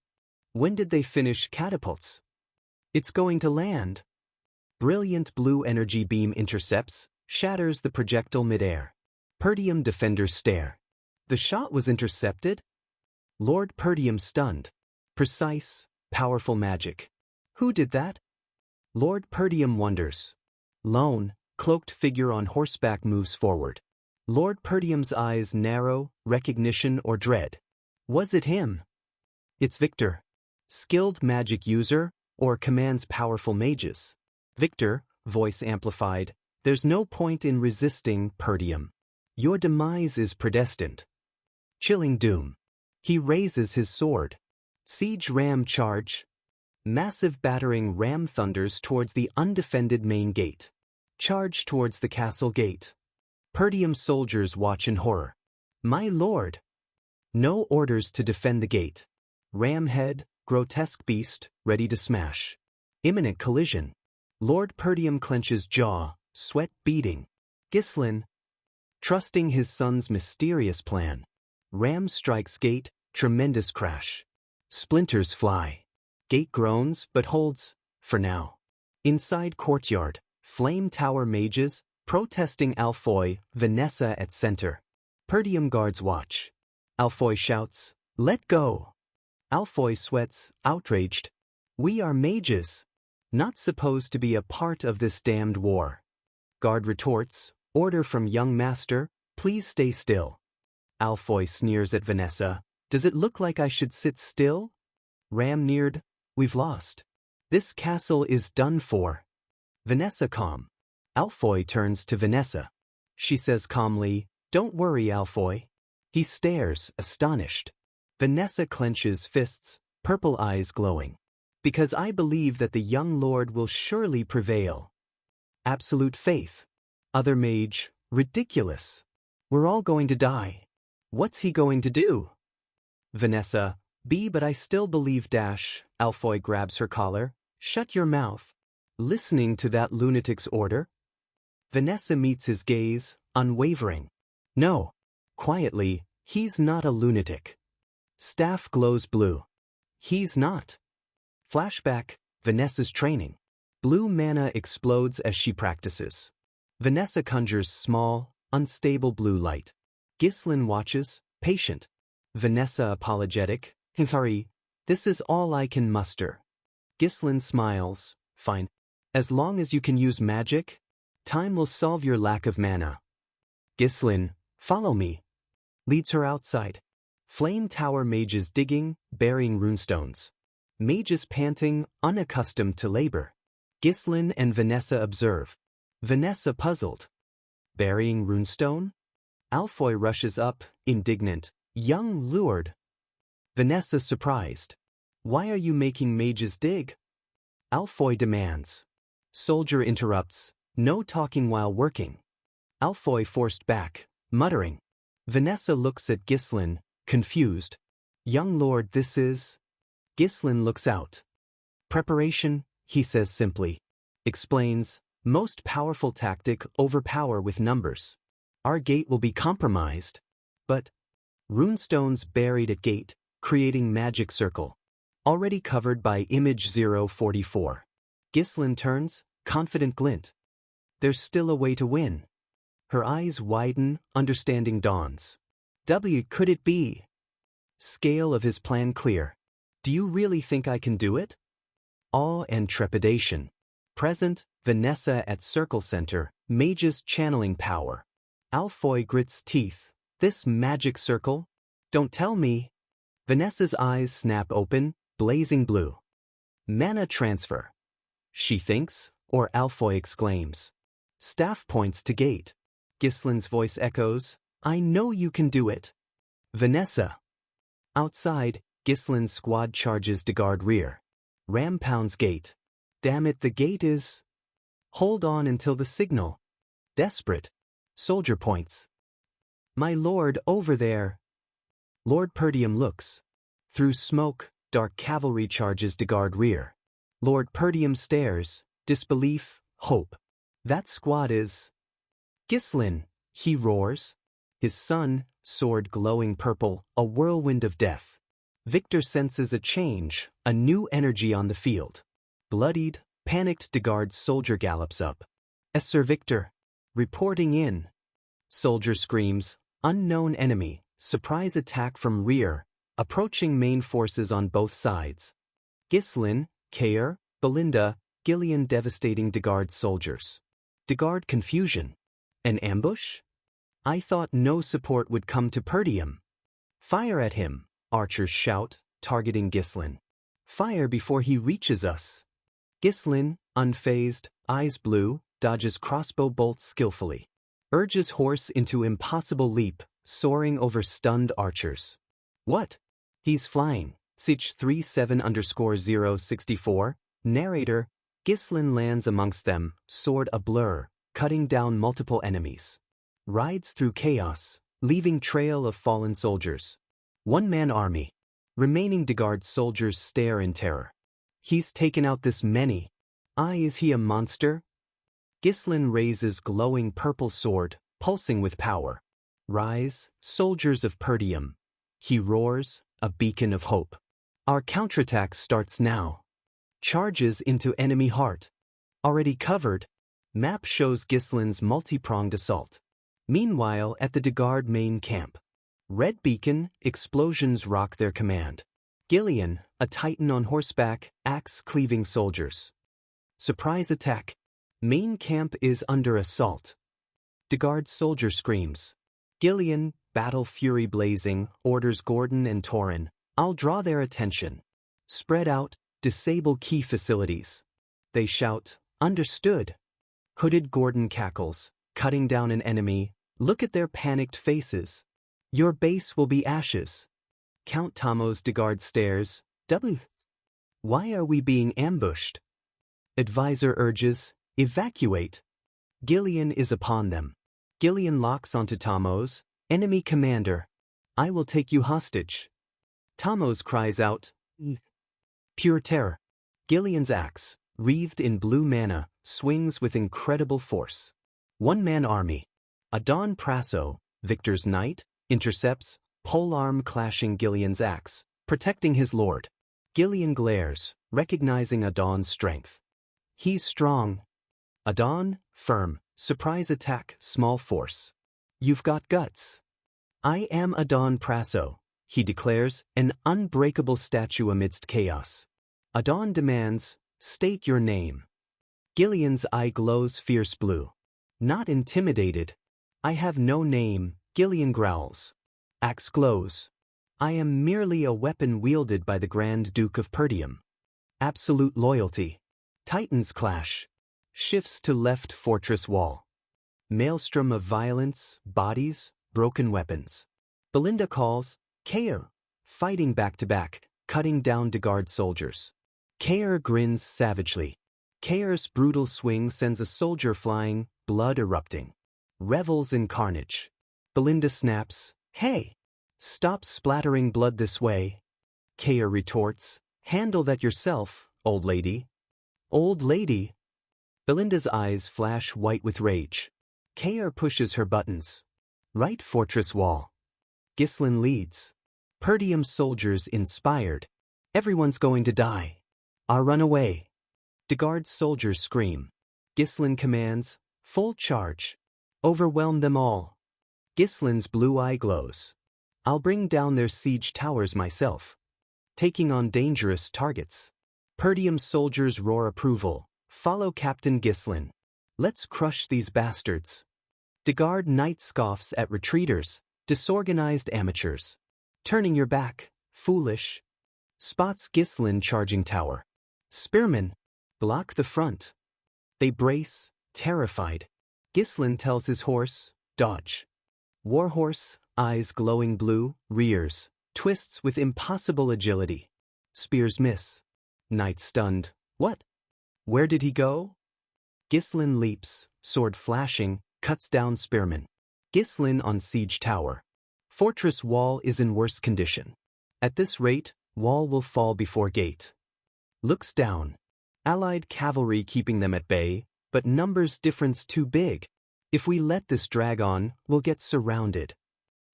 When did they finish catapults? It's going to land. Brilliant blue energy beam intercepts, shatters the projectile midair. Perdium defenders stare. The shot was intercepted? Lord Perdium stunned. Precise, powerful magic. Who did that? Lord Perdium wonders. Lone, cloaked figure on horseback moves forward. Lord Perdium's eyes narrow, recognition or dread. Was it him? It's Victor. Skilled magic user, or commands powerful mages. Victor, voice amplified, there's no point in resisting, Perdium. Your demise is predestined. Chilling doom. He raises his sword. Siege ram charge. Massive battering ram thunders towards the undefended main gate. Charge towards the castle gate. Perdium soldiers watch in horror. My lord! No orders to defend the gate. Ram head, grotesque beast, ready to smash. Imminent collision. Lord Perdium clenches jaw, sweat beading. Ghislain, trusting his son's mysterious plan. Ram strikes gate, tremendous crash. Splinters fly. Gate groans but holds, for now. Inside courtyard, flame tower mages, protesting Alfoy, Vanessa at center. Perdium guards watch. Alfoy shouts, let go. Alfoy sweats, outraged. We are mages. Not supposed to be a part of this damned war. Guard retorts, order from young master, please stay still. Alfoy sneers at Vanessa, does it look like I should sit still? Ram neared, we've lost. This castle is done for. Vanessa calm. Alfoy turns to Vanessa. She says calmly, don't worry, Alfoy. He stares, astonished. Vanessa clenches fists, purple eyes glowing. Because I believe that the young lord will surely prevail. Absolute faith. Other mage, ridiculous. We're all going to die. What's he going to do? Vanessa, but I still believe dash. Alfoy grabs her collar. Shut your mouth. Listening to that lunatic's order? Vanessa meets his gaze, unwavering. No. Quietly, he's not a lunatic. Staff glows blue. He's not. Flashback, Vanessa's training. Blue mana explodes as she practices. Vanessa conjures small, unstable blue light. Ghislain watches, patient. Vanessa apologetic. Sorry, this is all I can muster. Ghislain smiles, fine. As long as you can use magic, time will solve your lack of mana. Ghislain, follow me. Leads her outside. Flame tower mages digging, burying runestones. Mages panting, unaccustomed to labor. Ghislain and Vanessa observe. Vanessa puzzled. Burying runestone? Alfoy rushes up, indignant. Young lured. Vanessa surprised. Why are you making mages dig? Alfoy demands. Soldier interrupts. No talking while working. Alfoy forced back, muttering. Vanessa looks at Ghislain, confused. Young lord, this is... Ghislain looks out. Preparation, he says simply. Explains, most powerful tactic overpower with numbers. Our gate will be compromised. But... Runestones buried at gate, creating magic circle. Already covered by image 044. Ghislain turns, confident glint. There's still a way to win. Her eyes widen, understanding dawns. Could it be? Scale of his plan clear. Do you really think I can do it? Awe and trepidation. Present, Vanessa at circle center, mages channeling power. Alfoy grits teeth. This magic circle? Don't tell me. Vanessa's eyes snap open, blazing blue. Mana transfer. She thinks, or Alfoy exclaims. Staff points to gate. Gislin's voice echoes, I know you can do it. Vanessa. Outside, Gislin's squad charges to guard rear. Ram pounds gate. Damn it, the gate is... Hold on until the signal. Desperate. Soldier points. My lord, over there. Lord Perdium looks. Through smoke, dark cavalry charges to guard rear. Lord Perdium stares, disbelief, hope. That squad is... Gislin, he roars. His son, sword glowing purple, a whirlwind of death. Victor senses a change, a new energy on the field. Bloodied, panicked Degard's soldier gallops up. Sir Victor. Reporting in. Soldier screams, unknown enemy, surprise attack from rear, approaching main forces on both sides. Gislin, Kaer, Belinda, Gillian devastating Degard's soldiers. Degard confusion. An ambush? I thought no support would come to Perdium. Fire at him, archers shout, targeting Gislin. Fire before he reaches us. Gislin, unfazed, eyes blue, dodges crossbow bolts skillfully. Urges horse into impossible leap, soaring over stunned archers. What? He's flying. Sich 37_064. Narrator. Gislin lands amongst them, sword a blur, cutting down multiple enemies. Rides through chaos, leaving trail of fallen soldiers. One-man army. Remaining Degard soldiers stare in terror. He's taken out this many. Is he a monster? Gislin raises glowing purple sword, pulsing with power. Rise, soldiers of Perdium. He roars, a beacon of hope. Our counterattack starts now. Charges into enemy heart. Already covered. Map shows Gislin's multi-pronged assault. Meanwhile, at the Degard main camp. Red beacon, explosions rock their command. Gillian, a titan on horseback, axe-cleaving soldiers. Surprise attack. Main camp is under assault. Degard soldier screams. Gillian, battle fury blazing, orders Gordon and Torin, I'll draw their attention. Spread out, disable key facilities. They shout, understood. Hooded Gordon cackles, cutting down an enemy, look at their panicked faces. Your base will be ashes. Count Tamos Degard stares, W. Why are we being ambushed? Advisor urges, evacuate. Gillian is upon them. Gillian locks onto Tamos, enemy commander. I will take you hostage. Tamos cries out, pure terror. Gillian's axe, wreathed in blue mana, swings with incredible force. One-man army. Adon Praso, Victor's knight, intercepts, polearm clashing Gillian's axe, protecting his lord. Gillian glares, recognizing Adon's strength. He's strong. Adon, firm, surprise attack, small force. You've got guts. I am Adon Praso, he declares, an unbreakable statue amidst chaos. Adon demands, state your name. Gillian's eye glows fierce blue. Not intimidated. I have no name, Gillian growls. Axe glows. I am merely a weapon wielded by the Grand Duke of Perdium. Absolute loyalty. Titans clash. Shifts to left fortress wall. Maelstrom of violence, bodies, broken weapons. Belinda calls, Kaer, fighting back to back, cutting down Degard soldiers. Kaer grins savagely. Kaer's brutal swing sends a soldier flying, blood erupting. Revels in carnage. Belinda snaps, hey! Stop splattering blood this way. Kaer retorts, handle that yourself, old lady. Old lady? Belinda's eyes flash white with rage. Kaer pushes her buttons. Right fortress wall. Gislin leads. Perdium soldiers inspired. Everyone's going to die. I'll run away. Degard soldiers scream. Gislin commands, full charge. Overwhelm them all. Gislin's blue eye glows. I'll bring down their siege towers myself. Taking on dangerous targets. Perdium soldiers roar approval. Follow Captain Gislin. Let's crush these bastards. Degard Knight scoffs at retreaters, disorganized amateurs. Turning your back, foolish. Spots Ghislain charging tower. Spearmen, block the front. They brace, terrified. Ghislain tells his horse, dodge. Warhorse, eyes glowing blue, rears, twists with impossible agility. Spears miss. Knight stunned. What? Where did he go? Ghislain leaps, sword flashing, cuts down spearman. Ghislain on siege tower. Fortress wall is in worse condition. At this rate, wall will fall before gate. Looks down. Allied cavalry keeping them at bay, but numbers difference too big. If we let this drag on, we'll get surrounded.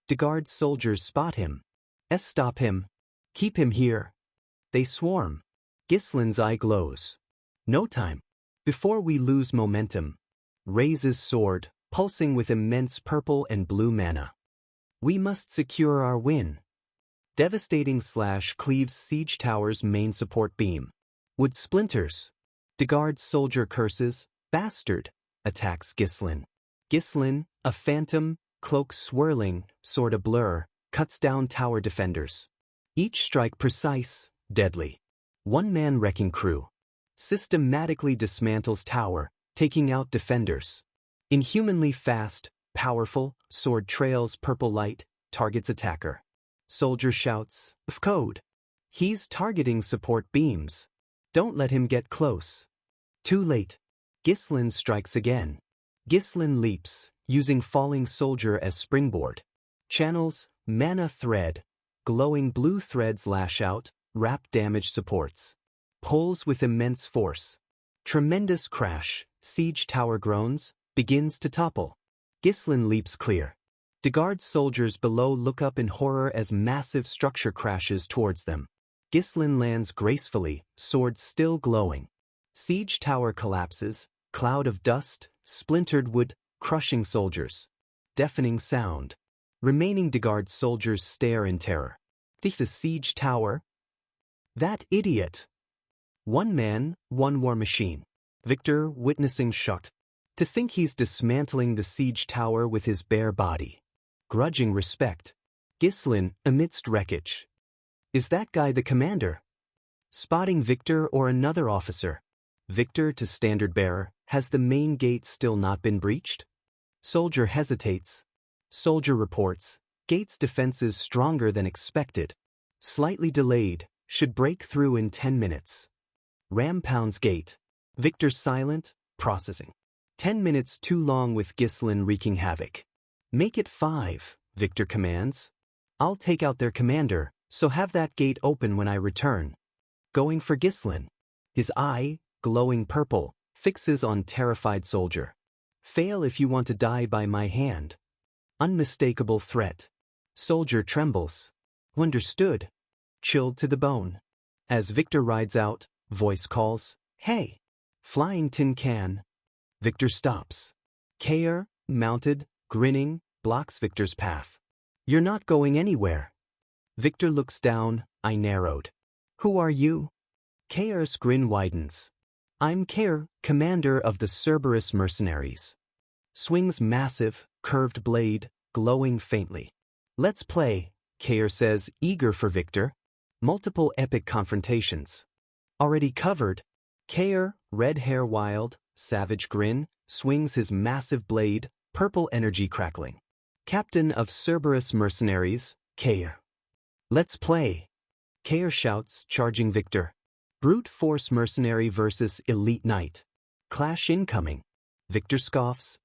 Degard's soldiers spot him. Stop him. Keep him here. They swarm. Ghislain's eye glows. No time. Before we lose momentum. Raises sword, pulsing with immense purple and blue mana. We must secure our win. Devastating slash cleaves siege tower's main support beam. Wood splinters. Degard's soldier curses, bastard, attacks Ghislain. Ghislain, a phantom, cloak swirling, sword a blur, cuts down tower defenders. Each strike precise, deadly. One-man wrecking crew. Systematically dismantles tower, taking out defenders. Inhumanly fast, powerful, sword trails purple light, targets attacker. Soldier shouts, of code. He's targeting support beams. Don't let him get close. Too late. Ghislain strikes again. Ghislain leaps, using falling soldier as springboard. Channels, mana thread. Glowing blue threads lash out, wrap damage supports. Pulls with immense force. Tremendous crash, siege tower groans, begins to topple. Ghislain leaps clear. Degard's soldiers below look up in horror as massive structure crashes towards them. Ghislain lands gracefully, sword still glowing. Siege tower collapses, cloud of dust, splintered wood, crushing soldiers. Deafening sound. Remaining Degard's soldiers stare in terror. The siege tower? That idiot! One man, one war machine. Victor witnessing shocked. To think he's dismantling the siege tower with his bare body. Grudging respect. Ghislain, amidst wreckage. Is that guy the commander? Spotting Victor or another officer. Victor to standard bearer, has the main gate still not been breached? Soldier hesitates. Soldier reports, gate's defenses stronger than expected. Slightly delayed, should break through in 10 minutes. Ram pounds gate. Victor silent, processing. 10 minutes too long with Ghislain wreaking havoc. Make it 5, Victor commands. I'll take out their commander, so have that gate open when I return. Going for Ghislain. His eye, glowing purple, fixes on terrified soldier. Fail if you want to die by my hand. Unmistakable threat. Soldier trembles. Understood. Chilled to the bone. As Victor rides out, voice calls, hey! Flying tin can. Victor stops. Kair, mounted, grinning, blocks Victor's path. You're not going anywhere. Victor looks down, eye narrowed. Who are you? Kair's grin widens. I'm Kair, commander of the Cerberus Mercenaries. Swings massive, curved blade, glowing faintly. Let's play, Kair says, eager for Victor. Multiple epic confrontations. Already covered. Kair, red hair wild, savage grin, swings his massive blade, purple energy crackling. Captain of Cerberus Mercenaries, Kair. Let's play. Kair shouts, charging Victor. Brute force mercenary versus elite knight. Clash incoming. Victor scoffs,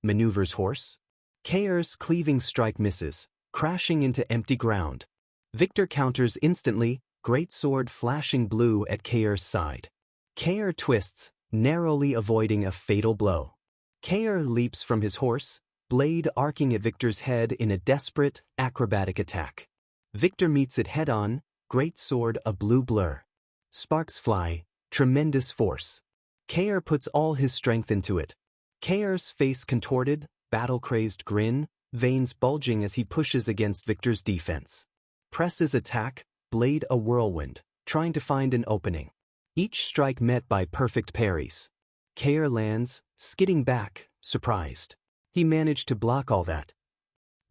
maneuvers horse. Kair's cleaving strike misses, crashing into empty ground. Victor counters instantly, great sword flashing blue at Kair's side. Kair twists, narrowly avoiding a fatal blow. Kair leaps from his horse, blade arcing at Victor's head in a desperate, acrobatic attack. Victor meets it head-on, great sword a blue blur. Sparks fly, tremendous force. Kair puts all his strength into it. Kair's face contorted, battle-crazed grin, veins bulging as he pushes against Victor's defense. Presses attack, blade a whirlwind, trying to find an opening. Each strike met by perfect parries. Kair lands, skidding back, surprised. He managed to block all that.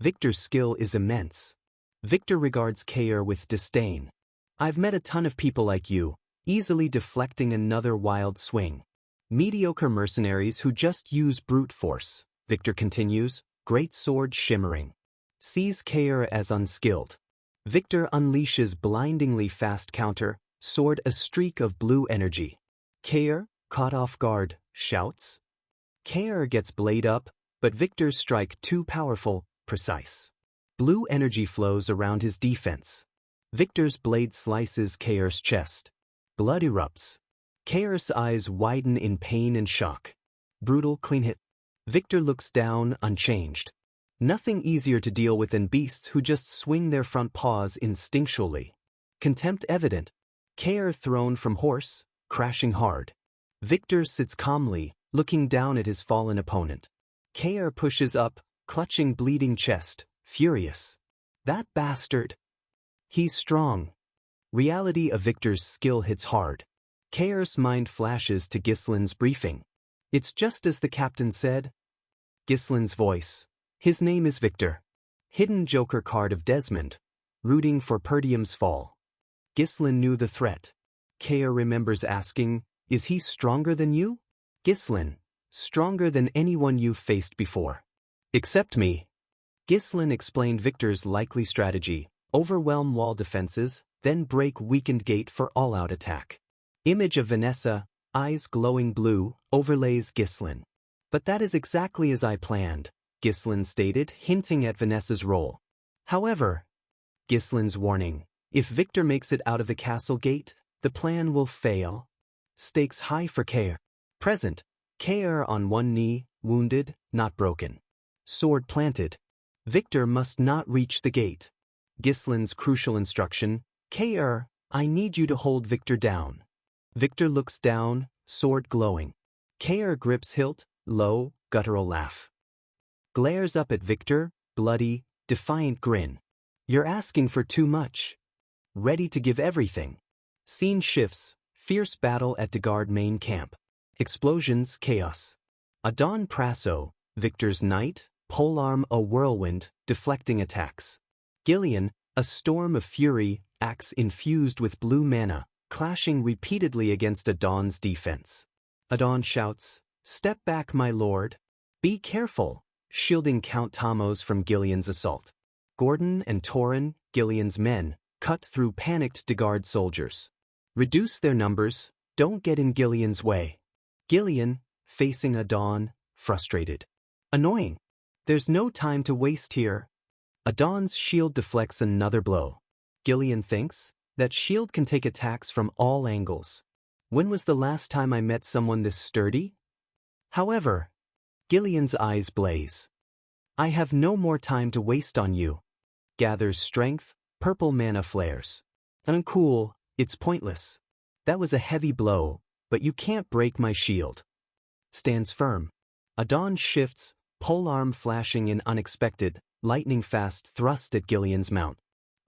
Victor's skill is immense. Victor regards Kair with disdain. I've met a ton of people like you, easily deflecting another wild swing. Mediocre mercenaries who just use brute force, Victor continues, great sword shimmering. Sees Kair as unskilled. Victor unleashes blindingly fast counter, sword a streak of blue energy. Kair, caught off guard, shouts. Kair gets blade up, but Victor's strike too powerful, precise. Blue energy flows around his defense. Victor's blade slices Kair's chest. Blood erupts. Kair's eyes widen in pain and shock. Brutal clean hit. Victor looks down, unchanged. Nothing easier to deal with than beasts who just swing their front paws instinctually. Contempt evident. Kair thrown from horse, crashing hard. Victor sits calmly, looking down at his fallen opponent. Kair pushes up, clutching bleeding chest, furious. That bastard. He's strong. Reality of Victor's skill hits hard. Kair's mind flashes to Gislin's briefing. It's just as the captain said. Gislin's voice. His name is Victor. Hidden Joker card of Desmond. Rooting for Perdium's fall. Gislin knew the threat. Kair remembers asking, is he stronger than you? Gislin. Stronger than anyone you've faced before. Except me. Gislin explained Victor's likely strategy. Overwhelm wall defenses, then break weakened gate for all-out attack. Image of Vanessa, eyes glowing blue, overlays Gislin. But that is exactly as I planned, Gislin stated, hinting at Vanessa's role. However, Gislin's warning, if Victor makes it out of the castle gate, the plan will fail. Stakes high for Kair. Present, Kair on one knee, wounded, not broken. Sword planted. Victor must not reach the gate. Gislin's crucial instruction, Kair, I need you to hold Victor down. Victor looks down, sword glowing. Kair grips hilt, low, guttural laugh. Glares up at Victor, bloody, defiant grin. You're asking for too much. Ready to give everything. Scene shifts, fierce battle at Degard main camp. Explosions, chaos. Adon Prasso, Victor's knight, polearm a whirlwind, deflecting attacks. Gillian, a storm of fury, axe infused with blue mana, clashing repeatedly against Adon's defense. Adon shouts, step back my lord. Be careful, shielding Count Tamos from Gillian's assault. Gordon and Torin, Gillian's men, cut through panicked Degard soldiers. Reduce their numbers, don't get in Gillian's way. Gillian, facing Adon, frustrated. Annoying. There's no time to waste here. Adon's shield deflects another blow. Gillian thinks that shield can take attacks from all angles. When was the last time I met someone this sturdy? However, Gillian's eyes blaze. I have no more time to waste on you. Gathers strength, purple mana flares. Uncool, it's pointless. That was a heavy blow, but you can't break my shield. Stands firm. Adon shifts, polearm flashing in unexpected, lightning-fast thrust at Gillian's mount.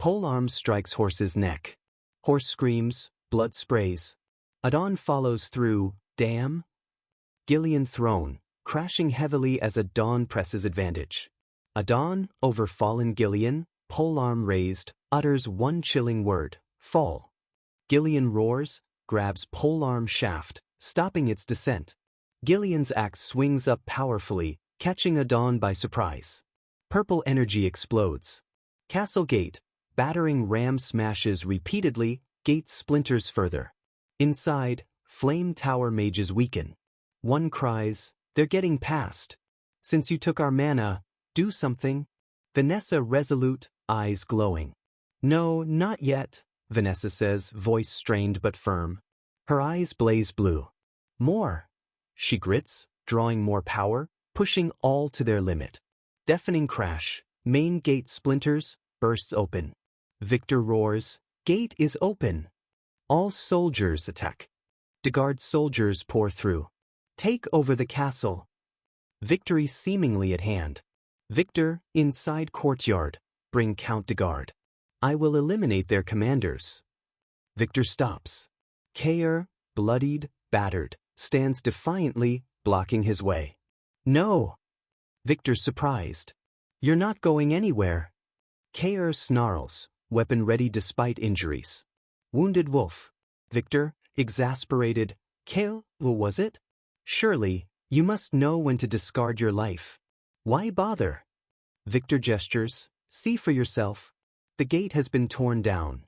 Polearm strikes horse's neck. Horse screams, blood sprays. Adon follows through, damn. Gillian thrown, crashing heavily as Adon presses advantage. Adon, over fallen Gillian, polearm raised, utters one chilling word, fall. Gillian roars, grabs polearm shaft, stopping its descent. Gillian's axe swings up powerfully, catching Adon by surprise. Purple energy explodes. Castle gate, battering ram smashes repeatedly, gate splinters further. Inside, flame tower mages weaken. One cries, they're getting past. Since you took our mana, do something. Vanessa resolute, eyes glowing. No, not yet, Vanessa says, voice strained but firm. Her eyes blaze blue. More. She grits, drawing more power, pushing all to their limit. Deafening crash, main gate splinters, bursts open. Victor roars, gate is open. All soldiers attack. Degard soldiers pour through. Take over the castle. Victory seemingly at hand. Victor, inside courtyard, bring Count Degard. I will eliminate their commanders. Victor stops. Kair, bloodied, battered, stands defiantly, blocking his way. No! Victor's surprised. You're not going anywhere. Kair snarls, weapon ready despite injuries. Wounded wolf. Victor, exasperated. Kair, what was it? Surely, you must know when to discard your life. Why bother? Victor gestures, see for yourself. The gate has been torn down.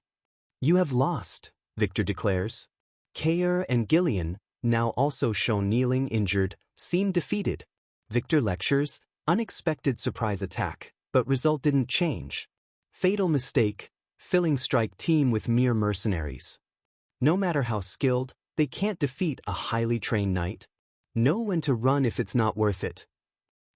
You have lost, Victor declares. Kair and Gillian, now also shown kneeling injured, seem defeated. Victor lectures, unexpected surprise attack, but result didn't change. Fatal mistake, filling strike team with mere mercenaries. No matter how skilled, they can't defeat a highly trained knight. Know when to run if it's not worth it.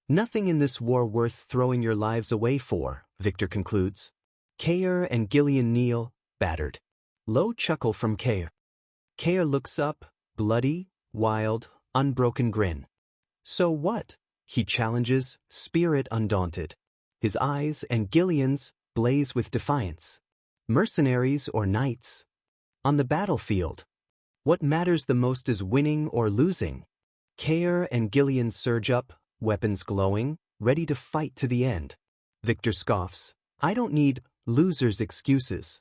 Nothing in this war worth throwing your lives away for, Victor concludes. Kair and Gillian kneel, battered. Low chuckle from Kair. Kair looks up, bloody, wild, unbroken grin. So what? He challenges, spirit undaunted. His eyes and Gillian's blaze with defiance. Mercenaries or knights? On the battlefield, what matters the most is winning or losing. Kair and Gillian surge up, weapons glowing, ready to fight to the end. Victor scoffs, I don't need losers' excuses.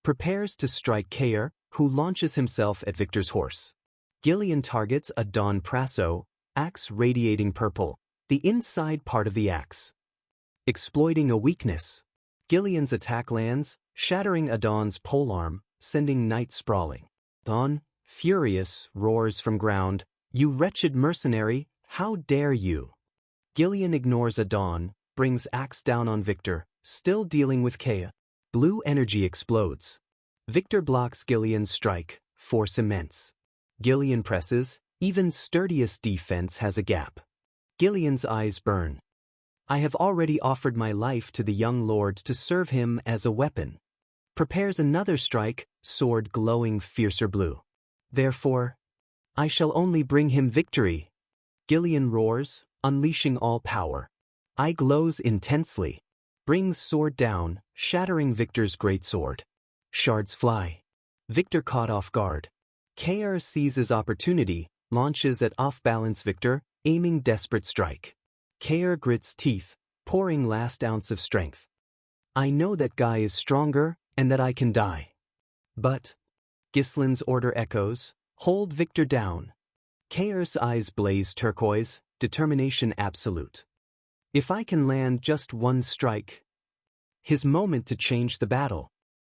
Prepares to strike Kair, who launches himself at Victor's horse. Gillian targets a Don Prasso, axe radiating purple, the inside part of the axe. Exploiting a weakness, Gillian's attack lands, shattering Adon's polearm, sending Knight sprawling. Don, furious, roars from ground, You wretched mercenary, how dare you? Gillian ignores Adon, brings axe down on Victor, still dealing with Kea. Blue energy explodes. Victor blocks Gillian's strike, force immense. Gillian presses, even sturdiest defense has a gap. Gillian's eyes burn. I have already offered my life to the young lord to serve him as a weapon. Prepares another strike, sword glowing fiercer blue. Therefore, I shall only bring him victory. Gillian roars, unleashing all power. Eye glows intensely. Brings sword down, shattering Victor's greatsword. Shards fly. Victor caught off guard. KR seizes opportunity, launches at off-balance Victor, aiming desperate strike. KR grits teeth, pouring last ounce of strength. I know that guy is stronger, and that I can die. But, Gislin's order echoes, hold Victor down. KR's eyes blaze turquoise, determination absolute. If I can land just one strike. His moment to change the battle.